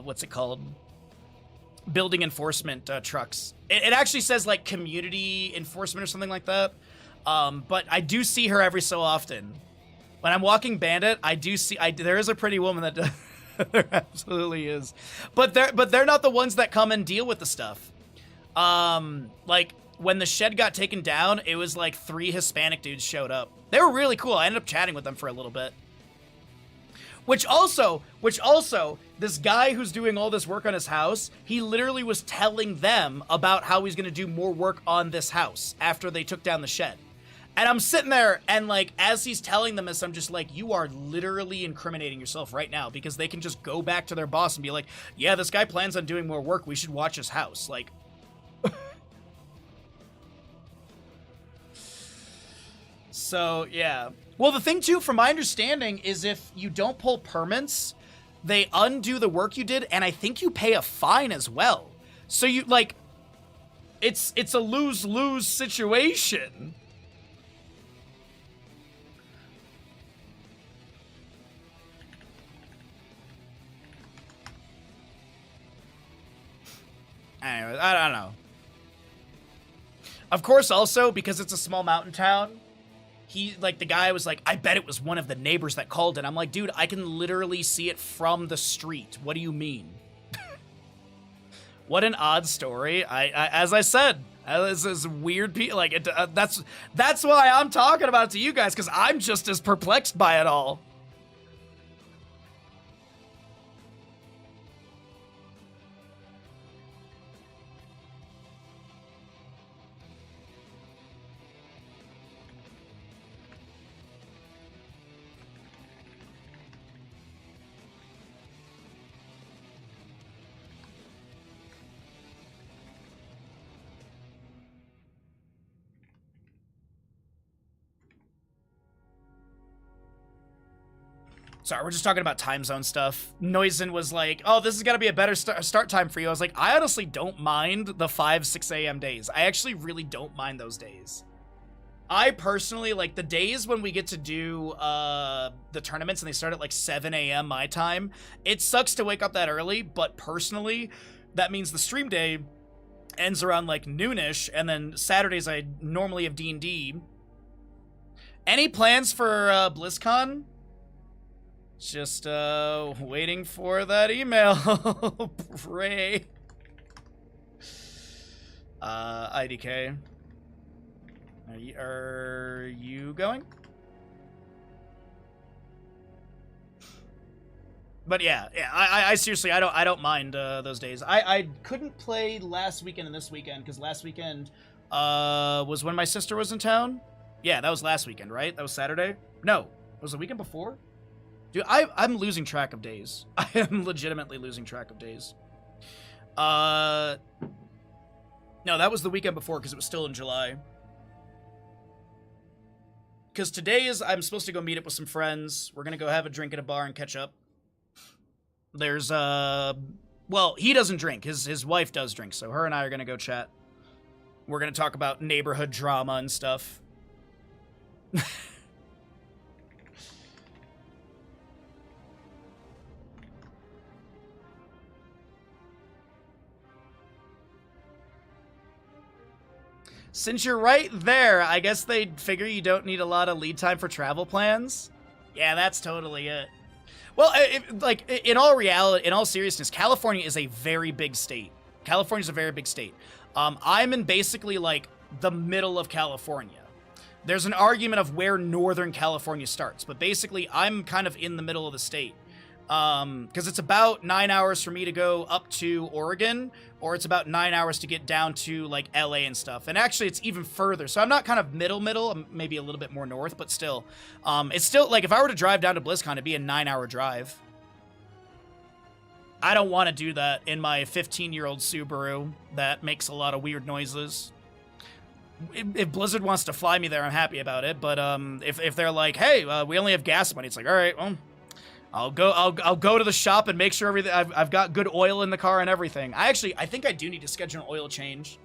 what's it called? Building enforcement trucks. It actually says like community enforcement or something like that. But I do see her every so often. When I'm walking Bandit, there is a pretty woman that does. There absolutely is. But they're not the ones that come and deal with the stuff. Like, when the shed got taken down, it was like 3 Hispanic dudes showed up. They were really cool. I ended up chatting with them for a little bit. Which also, this guy who's doing all this work on his house, he literally was telling them about how he's going to do more work on this house after they took down the shed. And I'm sitting there, and like, as he's telling them this, I'm just like, you are literally incriminating yourself right now, because they can just go back to their boss and be like, yeah, this guy plans on doing more work. We should watch his house. Like, so, yeah. Well, the thing, too, from my understanding, is if you don't pull permits, they undo the work you did, and I think you pay a fine as well. So you, like, it's a lose-lose situation. Anyway, I don't know. Of course, also, because it's a small mountain town, the guy was like, I bet it was one of the neighbors that called it. I'm like, dude, I can literally see it from the street. What do you mean? What an odd story. As I said, this is weird. Like, that's why I'm talking about it to you guys, because I'm just as perplexed by it all. Sorry, we're just talking about time zone stuff. Noisen was like, oh, this is going to be a better start time for you. I was like, I honestly don't mind the 5, 6 a.m. days. I actually really don't mind those days. I personally, like, the days when we get to do the tournaments and they start at, like, 7 a.m. my time, it sucks to wake up that early, but personally, that means the stream day ends around, like, noonish, and then Saturdays I normally have D&D. Any plans for BlizzCon? Just waiting for that email. Pray. IDK. Are you going? But yeah, I seriously, I don't mind those days. I couldn't play last weekend and this weekend because last weekend was when my sister was in town. Yeah, that was last weekend, right? That was Saturday. No, it was the weekend before. Dude, I'm losing track of days. I am legitimately losing track of days. No, that was the weekend before because it was still in July. Because today I'm supposed to go meet up with some friends. We're going to go have a drink at a bar and catch up. There's, well, he doesn't drink. His wife does drink, so her and I are going to go chat. We're going to talk about neighborhood drama and stuff. Since you're right there, I guess they'd figure you don't need a lot of lead time for travel plans. Yeah, that's totally it. Well, like, in all reality, in all seriousness, California is a very big state. California's a very big state. I'm in basically, like, the middle of California. There's an argument of where Northern California starts, but basically, I'm kind of in the middle of the state. Because it's about 9 hours for me to go up to Oregon, or it's about 9 hours to get down to, like, LA and stuff. And actually, it's even further. So I'm not kind of middle, I'm maybe a little bit more north, but still. It's still, like, if I were to drive down to BlizzCon, it'd be a 9-hour drive. I don't want to do that in my 15-year-old Subaru that makes a lot of weird noises. If Blizzard wants to fly me there, I'm happy about it. But if they're like, hey, we only have gas money, it's like, all right, well, I'll go to the shop and make sure everything I've got good oil in the car and everything. I think I do need to schedule an oil change.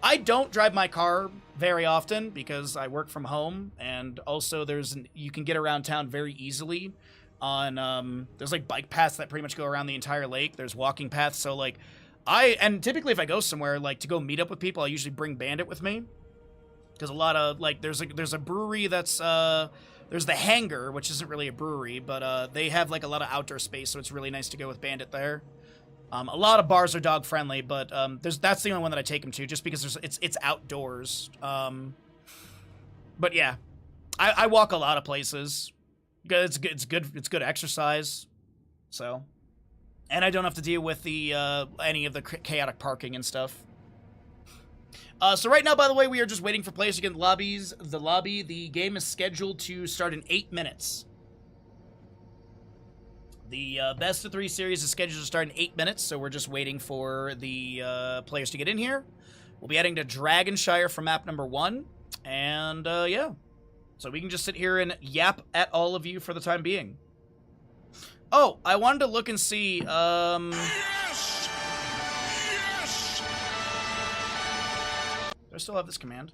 I don't drive my car very often because I work from home, and also you can get around town very easily on there's like bike paths that pretty much go around the entire lake. There's walking paths, so like and typically if I go somewhere like to go meet up with people, I usually bring Bandit with me because a lot of like there's a brewery that's there's the Hangar, which isn't really a brewery, but they have like a lot of outdoor space, so it's really nice to go with Bandit there. A lot of bars are dog friendly, but that's the only one that I take him to, just because it's outdoors. But yeah, I walk a lot of places. It's good exercise. So, and I don't have to deal with the any of the chaotic parking and stuff. So right now, by the way, we are just waiting for players to get in the lobby. The game is scheduled to start in 8 minutes. The best of 3 series is scheduled to start in 8 minutes, so we're just waiting for the players to get in here. We'll be heading to Dragonshire for map number 1, and yeah. So we can just sit here and yap at all of you for the time being. Oh, I wanted to look and see, Yes! Yes! do I still have this command?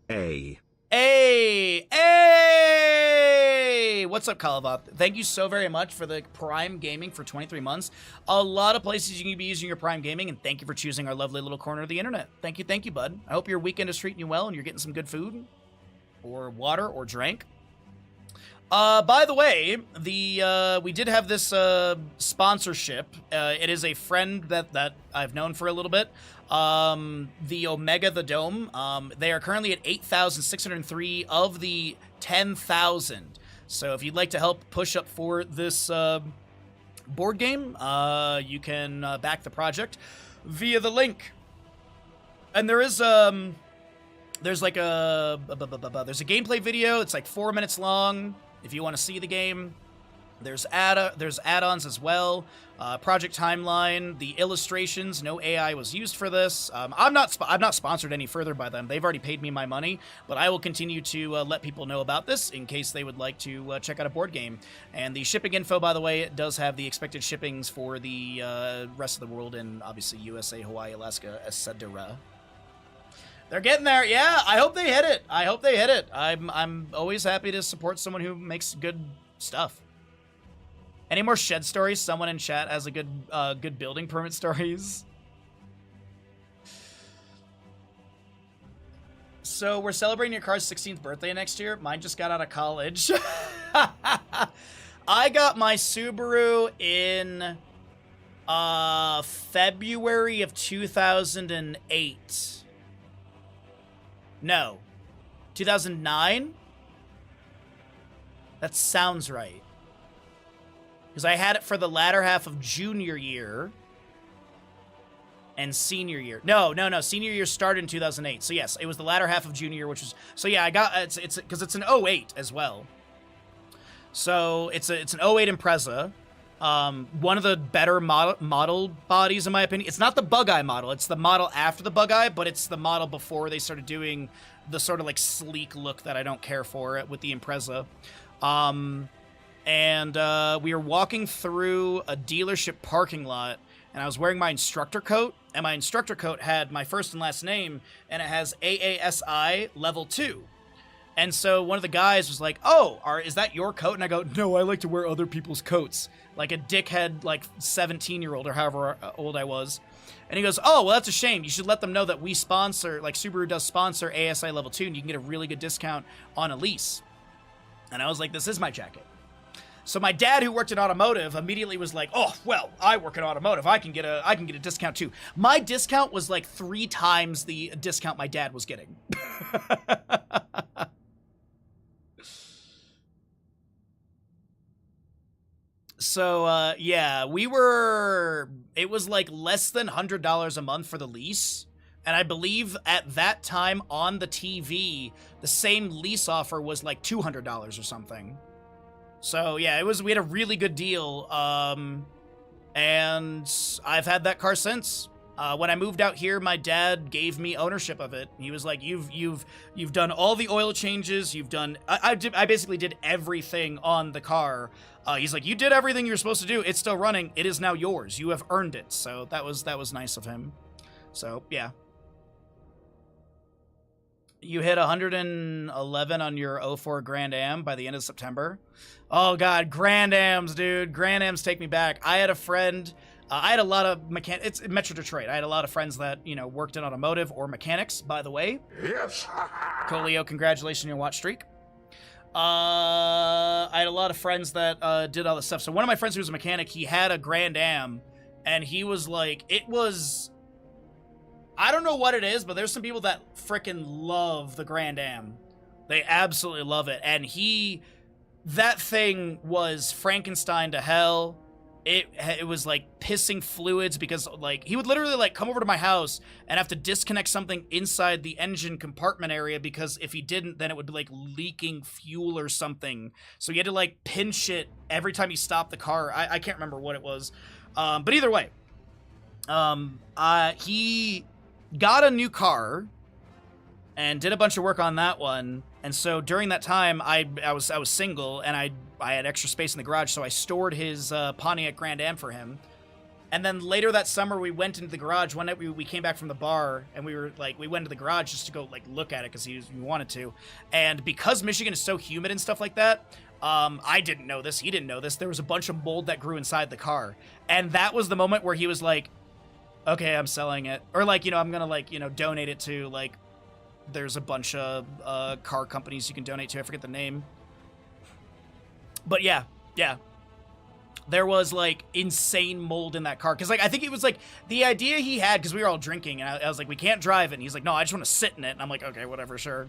Hey. Hey! Hey! What's up, Kalavat? Thank you so very much for the Prime Gaming for 23 months. A lot of places you can be using your Prime Gaming, and thank you for choosing our lovely little corner of the internet. Thank you, bud. I hope your weekend is treating you well and you're getting some good food, or water, or drink. By the way, we did have this sponsorship. It is a friend that I've known for a little bit. The Omega the Dome. They are currently at 8,603 of the 10,000. So if you'd like to help push up for this board game, you can back the project via the link. And there is there's like there's a gameplay video. It's like 4 minutes long. If you want to see the game, there's add-ons as well. Project timeline, the illustrations. No AI was used for this. I'm not sponsored any further by them. They've already paid me my money, but I will continue to let people know about this in case they would like to check out a board game. And the shipping info, by the way, it does have the expected shippings for the rest of the world and obviously USA, Hawaii, Alaska, etc. They're getting there. Yeah, I hope they hit it. I hope they hit it. I'm always happy to support someone who makes good stuff. Any more shed stories? Someone in chat has a good building permit stories. So we're celebrating your car's 16th birthday next year. Mine just got out of college. I got my Subaru in February of 2008. No. 2009? That sounds right. Because I had it for the latter half of junior year and senior year. No. Senior year started in 2008. So yes, it was the latter half of junior year, which was... So yeah, I got... It's because it's an '08 as well. So it's an '08 Impreza. One of the better model bodies, in my opinion. It's not the Bug-Eye model. It's the model after the Bug-Eye, but it's the model before they started doing the sort of like sleek look that I don't care for with the Impreza. And we were walking through a dealership parking lot, and I was wearing my instructor coat, and my instructor coat had my first and last name, and it has AASI level 2. And so one of the guys was like, "Oh, is that your coat?" And I go, "No, I like to wear other people's coats." Like a dickhead, like 17-year-old or however old I was. And he goes, "Oh, well, that's a shame. You should let them know that we sponsor, like Subaru does sponsor ASI level 2, and you can get a really good discount on a lease." And I was like, this is my jacket. So my dad, who worked in automotive, immediately was like, "Oh, well, I work in automotive. I can get a discount too." My discount was like 3 times the discount my dad was getting. So, yeah, it was like less than $100 a month for the lease. And I believe at that time on the TV, the same lease offer was like $200 or something. So, yeah, we had a really good deal. And I've had that car since. When I moved out here, my dad gave me ownership of it. He was like, "You've done all the oil changes. You've done." I basically did everything on the car. He's like, "You did everything you're supposed to do. It's still running. It is now yours. You have earned it." So that was nice of him. So yeah. You hit 111 on your 04 Grand Am by the end of September. Oh God, Grand Ams, dude. Grand Ams take me back. I had a friend. I had a lot of it's in Metro Detroit. I had a lot of friends that, worked in automotive or mechanics, by the way. Yes. Colio, congratulations on your watch streak. I had a lot of friends that did all this stuff. So one of my friends who was a mechanic, he had a Grand Am, and he was like, I don't know what it is, but there's some people that freaking love the Grand Am. They absolutely love it. And that thing was Frankenstein to hell. It was like pissing fluids because like he would literally like come over to my house and have to disconnect something inside the engine compartment area because if he didn't, then it would be like leaking fuel or something. So he had to like pinch it every time he stopped the car. I can't remember what it was. But either way, he got a new car and did a bunch of work on that one. And so during that time, I was single and I had extra space in the garage, so I stored his Pontiac Grand Am for him. And then later that summer, we went into the garage. One night we came back from the bar, and we went to the garage just to go like look at it because we wanted to. And because Michigan is so humid and stuff like that, I didn't know this. He didn't know this. There was a bunch of mold that grew inside the car, and that was the moment where he was like, "Okay, I'm selling it," or like I'm gonna donate it to like. There's a bunch of car companies you can donate to. I forget the name. But yeah. There was, like, insane mold in that car. Because, like, I think it was, like, the idea he had, because we were all drinking, and I was like, "We can't drive it." And he's like, "No, I just want to sit in it." And I'm like, "Okay, whatever, sure."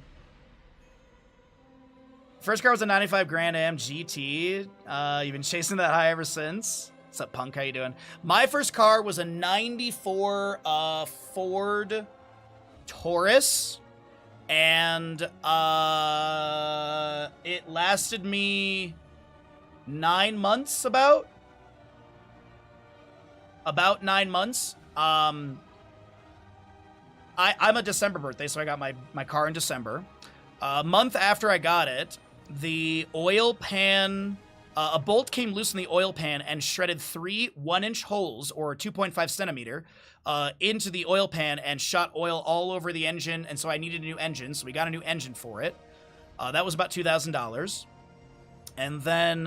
First car was a 95 Grand Am GT. You've been chasing that high ever since. What's up, Punk? How you doing? My first car was a 94 Ford Taurus. And it lasted me 9 months, about 9 months. I'm a December birthday, so I got my car in December. A month after I got it, the oil pan A bolt came loose in the oil pan and shredded 3 1-inch holes, or 2.5 centimeter, into the oil pan and shot oil all over the engine, and so I needed a new engine, so we got a new engine for it. That was about $2,000. And then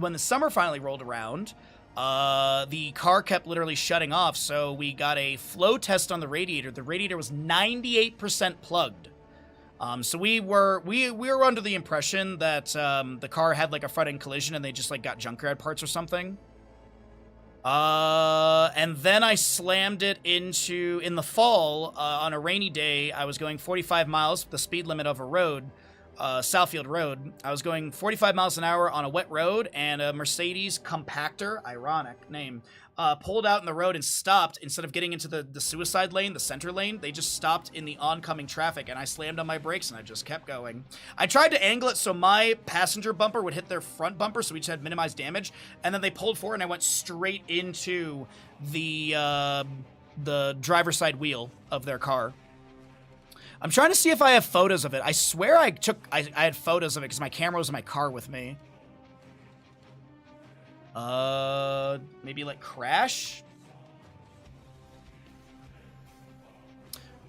when the summer finally rolled around, the car kept literally shutting off, so we got a flow test on the radiator. The radiator was 98% plugged. So we were under the impression that the car had like a front-end collision and they just like got junkyard parts or something. And then I slammed it in the fall, on a rainy day. I was going 45 miles, the speed limit of a road, Southfield Road. I was going 45 miles an hour on a wet road, and a Mercedes compactor, ironic name, pulled out in the road and stopped. Instead of getting into the suicide lane, the center lane, they just stopped in the oncoming traffic, and I slammed on my brakes and I just kept going. I tried to angle it so my passenger bumper would hit their front bumper, so we just had minimized damage, and then they pulled forward and I went straight into the driver's side wheel of their car. I'm trying to see if I have photos of it. I swear I had photos of it because my camera was in my car with me. Maybe like crash?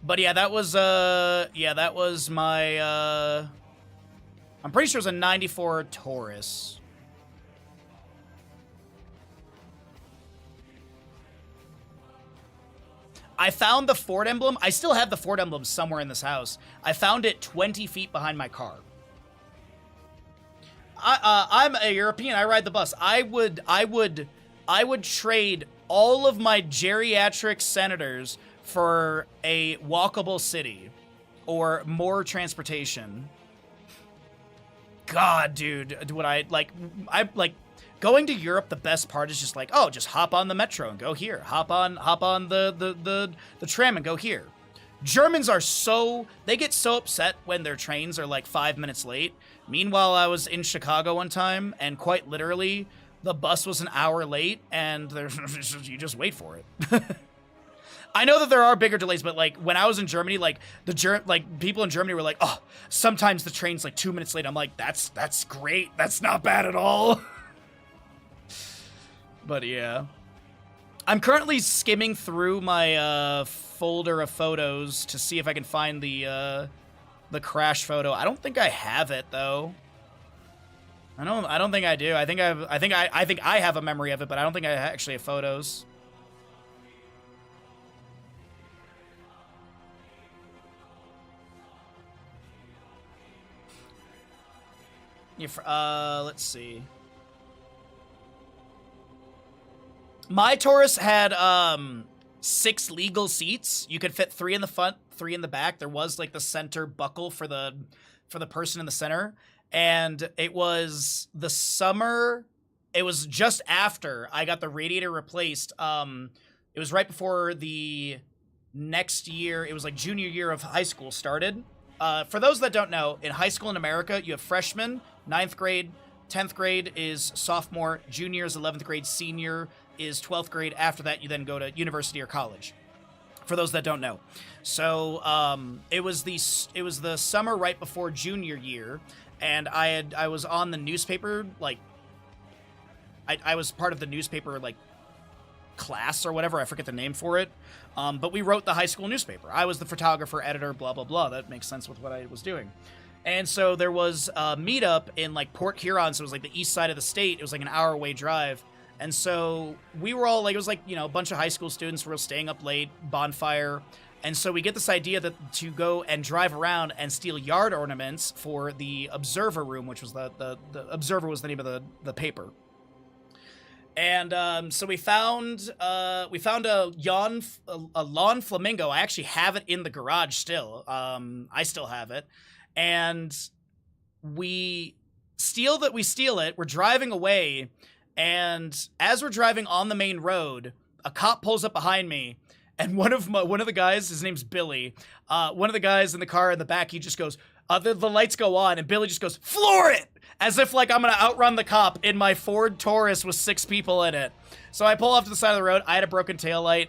But yeah, that was my, I'm pretty sure it was a 94 Taurus. I found the Ford emblem. I still have the Ford emblem somewhere in this house. I found it 20 feet behind my car. I'm a European. I ride the bus. I would trade all of my geriatric senators for a walkable city or more transportation. God, dude, would I like going to Europe? The best part is just like, oh, just hop on the metro and go here. Hop on the tram and go here. Germans are they get so upset when their trains are like 5 minutes late. Meanwhile, I was in Chicago one time, and quite literally, the bus was an hour late, and you just wait for it. I know that there are bigger delays, but like when I was in Germany, like people in Germany were like, oh, sometimes the train's like 2 minutes late. I'm like, that's great. That's not bad at all. But yeah, I'm currently skimming through my folder of photos to see if I can find the crash photo. I don't think I have it though. I don't think I do. I think I have a memory of it, but I don't think I actually have photos. Let's see. My Taurus had 6 legal seats. You could fit 3 in the front, 3 in the back. There was like the center buckle for the person in the center. And it was the summer. It was just after I got the radiator replaced. It was right before the next year. It was like junior year of high school started. For those that don't know, in high school in America, you have freshmen, 9th grade, 10th grade is sophomore, junior is 11th grade, senior is 12th grade. After that, you then go to university or college. For those that don't know. So it was the summer right before junior year, and I was on the newspaper, like I was part of the newspaper like class or whatever, I forget the name for it. But we wrote the high school newspaper. I was the photographer, editor, blah blah blah. That makes sense with what I was doing. And so there was a meetup in like Port Huron, so it was like the east side of the state. It was like an hour-away drive. And so we were all like, it was like, you know, a bunch of high school students were staying up late, bonfire. And so we get this idea that to go and drive around and steal yard ornaments for the Observer room, which was the Observer was the name of the paper. And so we found a lawn flamingo. I actually have it in the garage still. I still have it. And we steal it. We're driving away. And as we're driving on the main road, a cop pulls up behind me, and one of the guys, his name's Billy, one of the guys in the car in the back, he just goes, the lights go on, and Billy just goes, floor it! As if like I'm gonna outrun the cop in my Ford Taurus with 6 people in it. So I pull off to the side of the road. I had a broken taillight.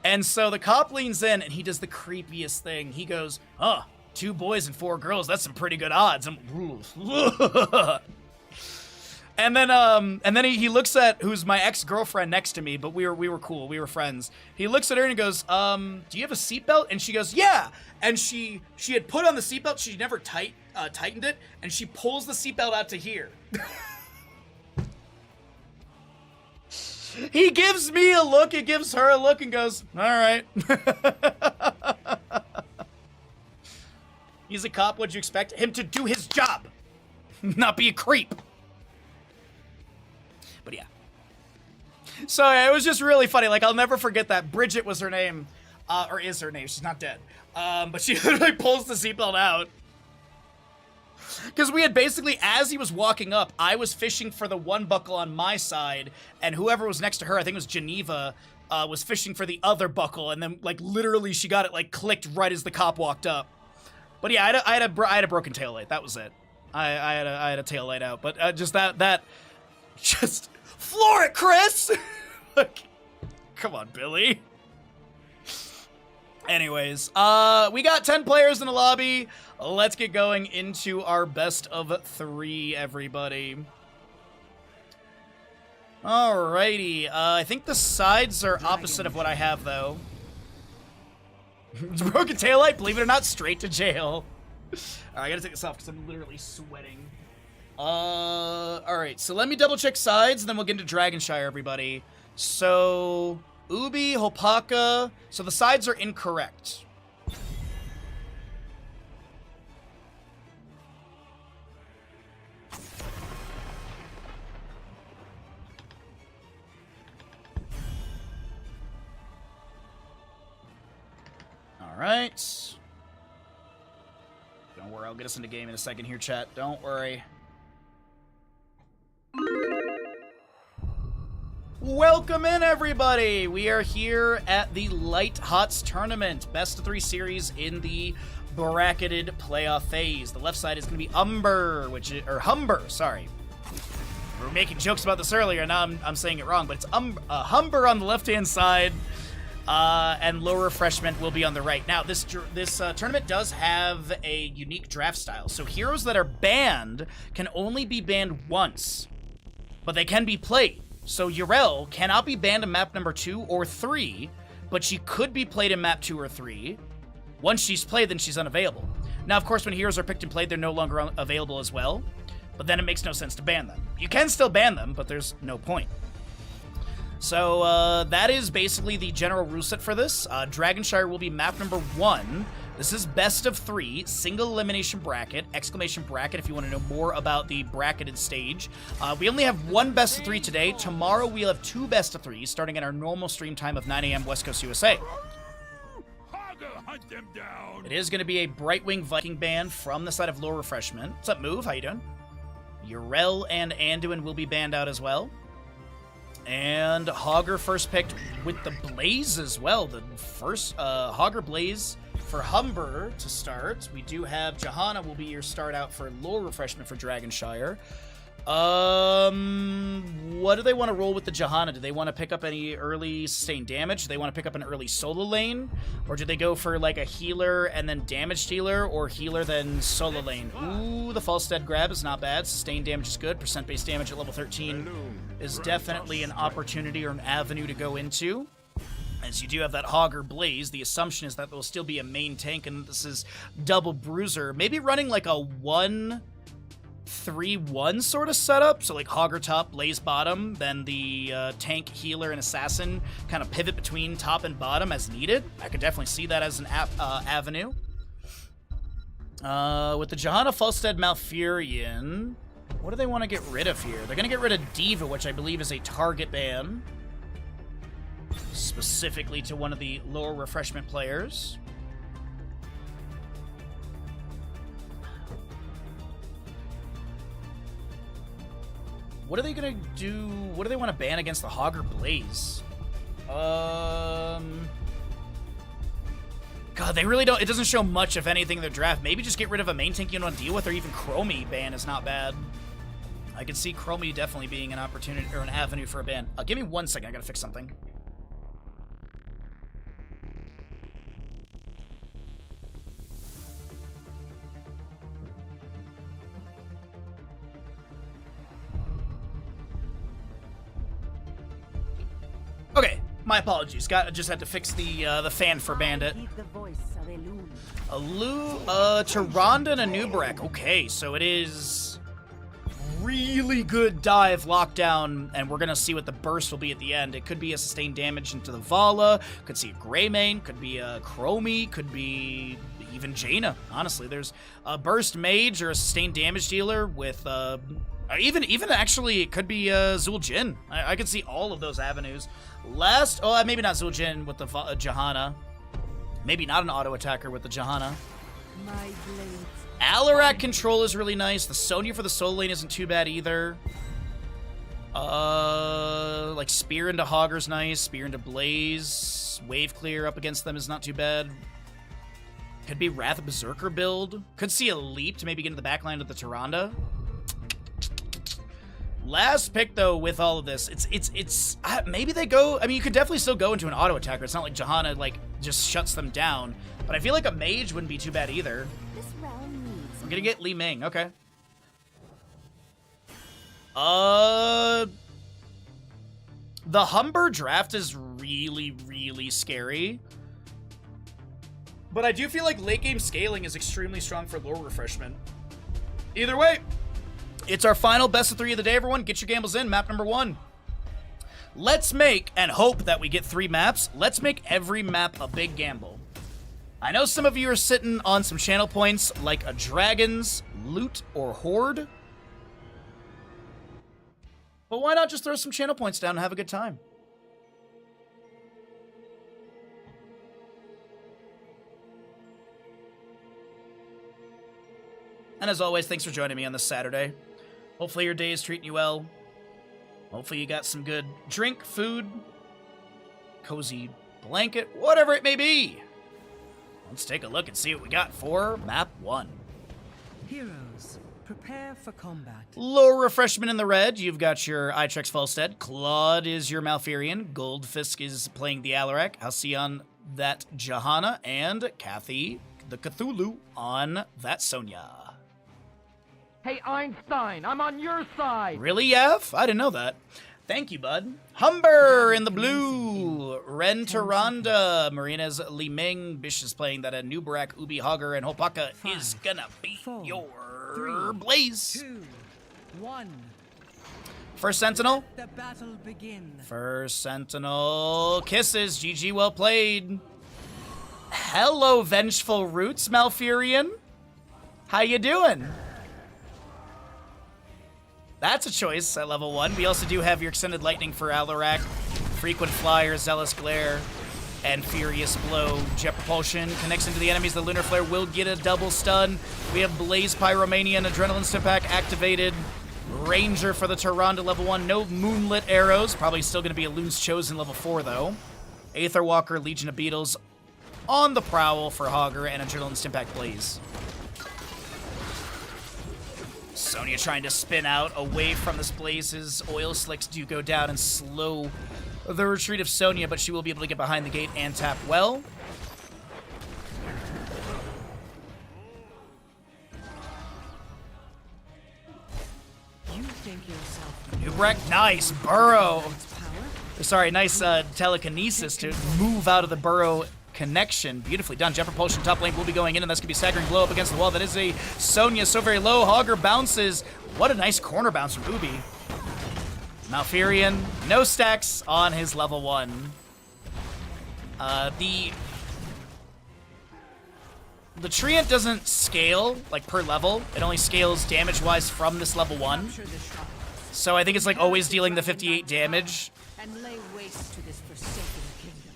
And so the cop leans in, and he does the creepiest thing. He goes, 2 boys and 4 girls, that's some pretty good odds. And then he looks at who's my ex-girlfriend next to me, but we were cool, we were friends. He looks at her and he goes, "Do you have a seatbelt?" And she goes, "Yeah." And she had put on the seatbelt, she never tightened it, and she pulls the seatbelt out to here. He gives me a look, he gives her a look, and goes, "All right." He's a cop. What'd you expect him to do? His job, not be a creep. But yeah. So yeah, it was just really funny. Like, I'll never forget that. Bridget was her name, or is her name. She's not dead. But she literally pulls the seatbelt out. Because we had basically, as he was walking up, I was fishing for the one buckle on my side, and whoever was next to her, I think it was Geneva, was fishing for the other buckle, and then, like, literally she got it, like, clicked right as the cop walked up. But yeah, I had a broken taillight. That was it. I had a taillight out, but just that just floor it, Chris. Like, come on, Billy. Anyways, we got 10 players in the lobby. Let's get going into our best of 3, everybody. Alrighty, I think the sides are opposite of what I have, though. Broken taillight, believe it or not, straight to jail. I gotta take this off because I'm literally sweating. Alright, so let me double check sides, and then we'll get into Dragonshire, everybody. So, Ubi, Hopaka, so the sides are incorrect. Alright. Don't worry, I'll get us into game in a second here, chat. Don't worry. Welcome in, everybody! We are here at the Light HoTS tournament, best of 3 series in the bracketed playoff phase. The left side is going to be Humber, sorry. We were making jokes about this earlier, now I'm saying it wrong, but it's Humber on the left-hand side, and Low Refreshment will be on the right. Now, this tournament does have a unique draft style, so heroes that are banned can only be banned once, but they can be played. So Yrel cannot be banned in map number 2 or 3, but she could be played in map 2 or 3. Once she's played, then she's unavailable. Now, of course, when heroes are picked and played, they're no longer available as well, but then it makes no sense to ban them. You can still ban them, but there's no point. So that is basically the general rule set for this. Dragonshire will be map number 1. This is best of 3, single elimination bracket, exclamation bracket if you want to know more about the bracketed stage. We only have 1 best of 3 today. Tomorrow we'll have 2 best of 3 starting at our normal stream time of 9 a.m. West Coast USA. Hunt them down. It is going to be a Brightwing Viking band from the side of Low Refreshment. What's up, Move? How you doing? Yrel and Anduin will be banned out as well. And Hogger first picked with the Blaze as well. The first Hogger Blaze for Humber to start. We do have Johanna will be your start out for Low Refreshment for Dragonshire. What do they want to roll with the Johanna? Do they want to pick up any early sustained damage? Do they want to pick up an early solo lane? Or do they go for like a healer and then damaged healer, or healer then solo lane? Ooh, the false dead grab is not bad. Sustained damage is good. Percent-based damage at level 13 is definitely an opportunity or an avenue to go into. As you do have that Hogger Blaze, the assumption is that there will still be a main tank, and this is double bruiser. Maybe running like a 1-3-1 sort of setup. So like Hogger top, Blaze bottom, then the tank, healer, and assassin kind of pivot between top and bottom as needed. I could definitely see that as an avenue. With the Johanna Falstead Malfurion, what do they want to get rid of here? They're going to get rid of Diva, which I believe is a target ban, specifically to one of the Lower Refreshment players. What are they gonna do? What do they want to ban against the Hogger Blaze? God, they really don't. It doesn't show much, if anything, in their draft. Maybe just get rid of a main tank you don't want to deal with, or even Chromie ban is not bad. I could see Chromie definitely being an opportunity or an avenue for a ban. Give me 1 second. I gotta fix something. My apologies. Just had to fix the fan for Bandit. Heed the voice of Elune. Tyrande and a Nubrek. Okay, so it is really good dive lockdown, and we're gonna see what the burst will be at the end. It could be a sustained damage into the Vala, could see a Greymane, could be a Chromie, could be even Jaina. Honestly, there's a burst mage or a sustained damage dealer with even actually it could be Zul'jin. I could see all of those avenues. Maybe not Zul'jin with the Johanna. Maybe not an auto attacker with the Johanna. My blades. Alarak control is really nice. The Sonya for the solo lane isn't too bad either. Like Spear into Hogger's nice. Spear into Blaze. Wave clear up against them is not too bad. Could be Wrath of Berserker build. Could see a leap to maybe get into the backline of the Tyrande. Last pick though with all of this, it's maybe they go. I mean, you could definitely still go into an auto attacker. It's not like Johanna like just shuts them down. But I feel like a mage wouldn't be too bad either. This realm needs I'm gonna get Li Ming. Okay. The Humber draft is really, really scary. But I do feel like late game scaling is extremely strong for lore refreshment. Either way, it's our final best of 3 of the day, everyone. Get your gambles in. Map number 1. Let's make, and hope that we get 3 maps, let's make every map a big gamble. I know some of you are sitting on some channel points like a Dragons, Loot, or Horde. But why not just throw some channel points down and have a good time? And as always, thanks for joining me on this Saturday. Hopefully your day is treating you well. Hopefully you got some good drink, food, cozy blanket, whatever it may be. Let's take a look and see what we got for map 1. Heroes, prepare for combat. Low refreshment in the red. You've got your Itrex Falstead. Claude is your Malfurion. Goldfisk is playing the Alarak. Halcyon that Johanna. And Kathy, the Cthulhu, on that Sonya. Hey, Einstein, I'm on your side. Really, Yev? I didn't know that. Thank you, bud. Humber in the blue. Ren Tyrande. Marina's Li Ming. Bish is playing that. Nubarak, Ubi Hogger, and Hopaka is gonna be 4, your 3, Blaze. 2, 1. First Sentinel. The battle begin. First Sentinel. Kisses. GG, well played. Hello, Vengeful Roots, Malfurion. How you doing? That's a choice at level 1. We also do have your Extended Lightning for Alarak, Frequent Flyer, Zealous Glare, and Furious Blow. Jet Propulsion connects into the enemies. The Lunar Flare will get a double stun. We have Blaze Pyromania and Adrenaline Stimpack activated. Ranger for the Tyrande level 1. No Moonlit Arrows. Probably still going to be a Loon's Chosen level 4, though. Aetherwalker, Legion of Beetles on the prowl for Hogger, and Adrenaline Stimpack Blaze. Sonya trying to spin out away from this Blaze's oil slicks do go down and slow the retreat of Sonya, but she will be able to get behind the gate and tap well. You think yourself Nubrek, nice burrow. power? Sorry, nice telekinesis to move out of the burrow connection. Beautifully done. Jet Propulsion top lane will be going in, and that's going to be staggering blow up against the wall. That is a Sonya so very low. Hogger bounces. What a nice corner bounce from Ubi. Malfurion, no stacks on his level 1. The Treant doesn't scale, like, per level. It only scales damage-wise from this level 1. Capture the shot So I think it's, like, always dealing the 58 damage. and lay waste to this forsaken kingdom.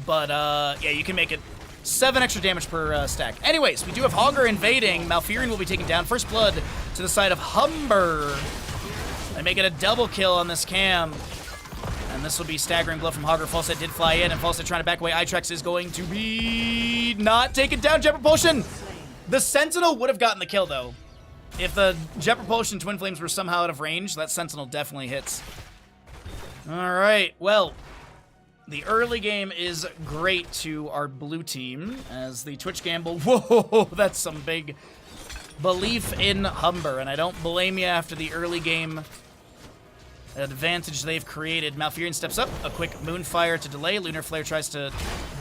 But, yeah, you can make it 7 extra damage per stack. Anyways, we do have Hogger invading. Malfurion will be taking down First Blood to the side of Humber. They make it a double kill on this cam. And this will be staggering blow from Hogger. Falstead did fly in, and Falstead trying to back away. Itrex is going to be not taken down. Jet Propulsion. The Sentinel would have gotten the kill, though. If the Jet Propulsion Twin Flames were somehow out of range, that Sentinel definitely hits. All right, well, the early game is great to our blue team as the Twitch gamble. Whoa, that's some big belief in Humber, and I don't blame you after the early game advantage they've created. Malfurion steps up, a quick Moonfire to delay. Lunar Flare tries to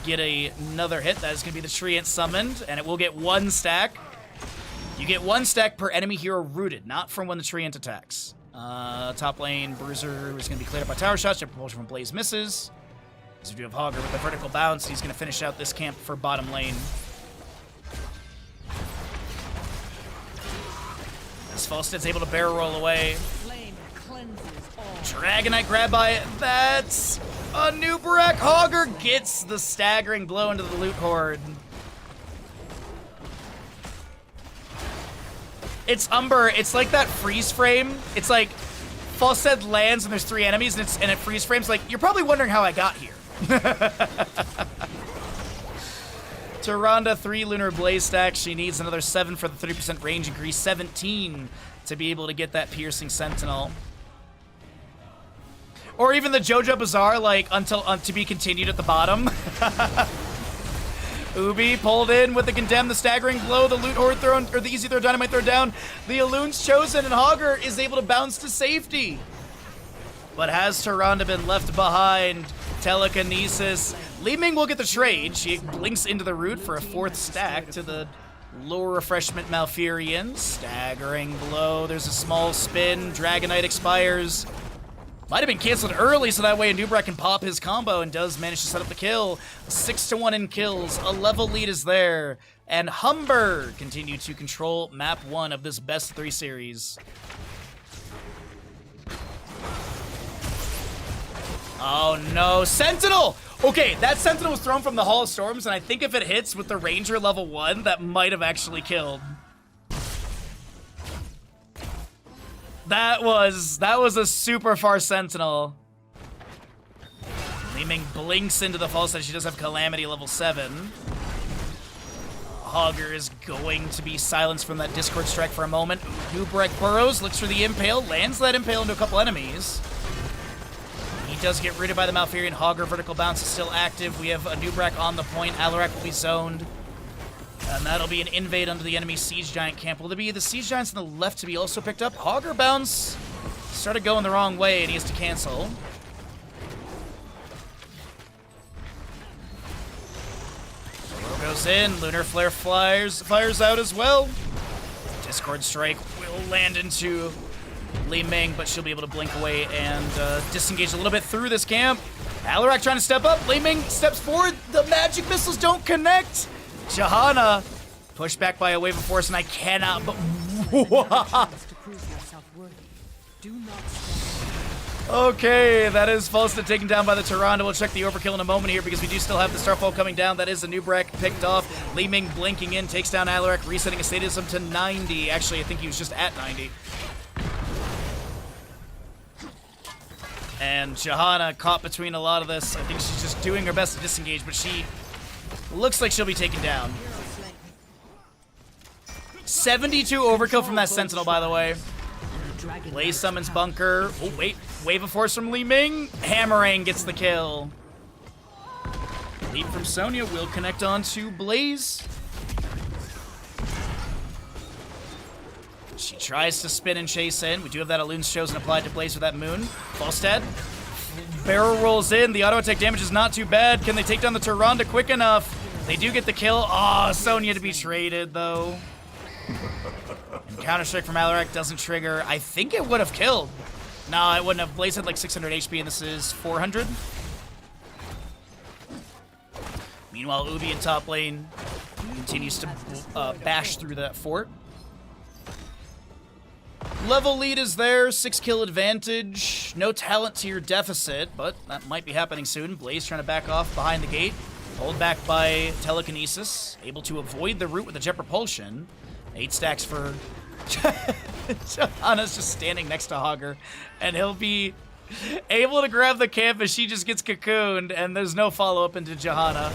get another hit. That is going to be the Treant summoned, and it will get 1 stack. You get 1 stack per enemy hero rooted, not from when the Treant attacks. Top lane, Bruiser is going to be cleared up by tower shots. Jet propulsion from Blaze misses. As we do have Hogger with the vertical bounce, he's going to finish out this camp for bottom lane. As Falstead's able to barrel roll away. Flame cleanses all. Dragonite grab by, that's a new Nubarak. Hogger gets the staggering blow into the loot horde. It's Umber. It's like that freeze frame. It's like Falstead lands and there's 3 enemies and it freeze frames. Like, you're probably wondering how I got here. Tyrande 3 Lunar Blaze stack. She needs another 7 for the 30% range increase. 17 to be able to get that Piercing Sentinel. Or even the Jojo Bazaar, like, until to be continued at the bottom. Ubi pulled in with the Condemn, the Staggering Blow, the Loot Horde thrown, or the Easy Throw Dynamite throw down. The Elun's chosen, and Hogger is able to bounce to safety. But has Tyrande been left behind? Telekinesis. Li Ming will get the trade. She blinks into the root for a 4th stack to the Lower Refreshment Malfurion. Staggering Blow. There's a small spin. Dragonite expires. Might have been canceled early, so that way Nubarak can pop his combo and does manage to set up the kill. 6-1 in kills. A level lead is there. And Humber continue to control map 1 of this best 3 series. Oh no, Sentinel! Okay, that Sentinel was thrown from the Hall of Storms, and I think if it hits with the Ranger level 1, that might have actually killed. That was a super far Sentinel. Li Ming blinks into the false that she does have Calamity level 7. Hogger is going to be silenced from that Discord strike for a moment. Nubarak burrows, looks for the Impale, lands that Impale into a couple enemies. He does get rooted by the Malfurion. Hogger vertical bounce is still active. We have a Nubarak on the point. Alarak will be zoned. And that'll be an invade under the enemy Siege Giant camp. Will there be the Siege Giants on the left to be also picked up? Hogger bounce started going the wrong way and he has to cancel. Throw goes in. Lunar Flare fires out as well. Discord Strike will land into Li Ming, but she'll be able to blink away and disengage a little bit through this camp. Alarak trying to step up. Li Ming steps forward. The magic missiles don't connect. Johanna pushed back by a wave of force, and I cannot but To prove yourself worthy, do not stop. Okay, that is Falstead taken down by the Tyrande. We'll check the overkill in a moment here because we do still have the Starfall coming down. That is a Nubarak picked off. Li Ming blinking in, takes down Alarak, resetting his statism to 90. Actually, I think he was just at 90. And Johanna caught between a lot of this. I think she's just doing her best to disengage, but she looks like she'll be taken down. 72 overkill from that Sentinel, by the way. Blaze summons Bunker. Oh, wait. Wave of Force from Li Ming. Hammerang gets the kill. Leap from Sonya will connect on to Blaze. She tries to spin and chase in. We do have that Elun's chosen applied to Blaze with that Moon. Falstead. Barrel rolls in. The auto attack damage is not too bad. Can they take down the Tyrande quick enough? They do get the kill. Oh, Sonya to be traded, though. And Counter-Strike from Alarak doesn't trigger. I think it would have killed. No, it wouldn't have. Blaze had like 600 HP, and this is 400. Meanwhile, Ubi in top lane continues to bash through that fort. Level lead is there, 6 kill advantage. No talent tier deficit, but that might be happening soon. Blaze trying to back off behind the gate. Hold back by Telekinesis. Able to avoid the root with the Jet Propulsion. 8 stacks for... Johanna's just standing next to Hogger, and he'll be able to grab the camp as she just gets cocooned, and there's no follow-up into Johanna.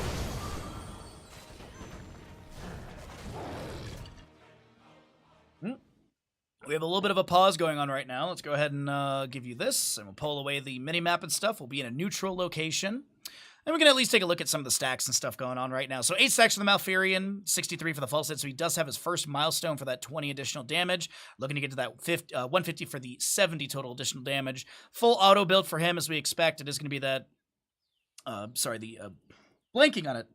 We have a little bit of a pause going on right now. Let's go ahead and give you this, and we'll pull away the mini-map and stuff. We'll be in a neutral location. And we can at least take a look at some of the stacks and stuff going on right now. So 8 stacks for the Malfurion, 63 for the False Head. So he does have his first milestone for that 20 additional damage. Looking to get to that 150 for the 70 total additional damage. Full auto build for him as we expect. It is going to be that, blanking on it.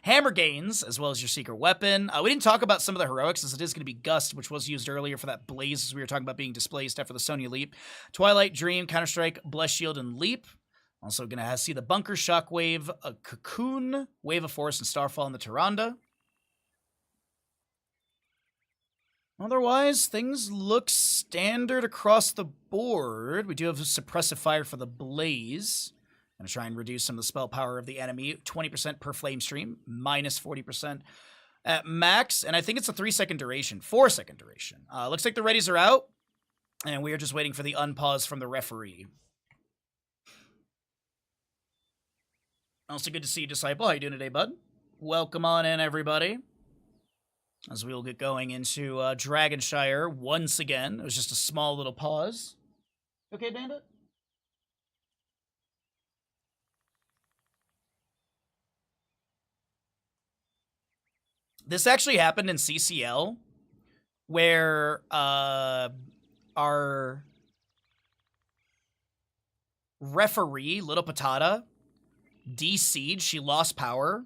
Hammer gains, as well as your secret weapon. We didn't talk about some of the heroics, as it is going to be Gust, which was used earlier for that Blaze, as we were talking about being displaced after the Sonya Leap. Twilight, Dream, Counter-Strike, Bless Shield, and Leap. Also going to see the Bunker, Shockwave, a Cocoon, Wave of Force, and Starfall in the Tyrande. Otherwise, things look standard across the board. We do have a Suppressive Fire for the Blaze. Going to try and reduce some of the spell power of the enemy. 20% per flame stream, minus 40% at max. And I think it's a 3-second duration, 4-second duration. Looks like the readies are out. And we are just waiting for the unpause from the referee. Also good to see you, Disciple. How you doing today, bud? Welcome on in, everybody. As we will get going into Dragonshire once again. It was just a small little pause. Okay, Bandit? This actually happened in CCL, where our referee, Little Patata, DC'd. She lost power.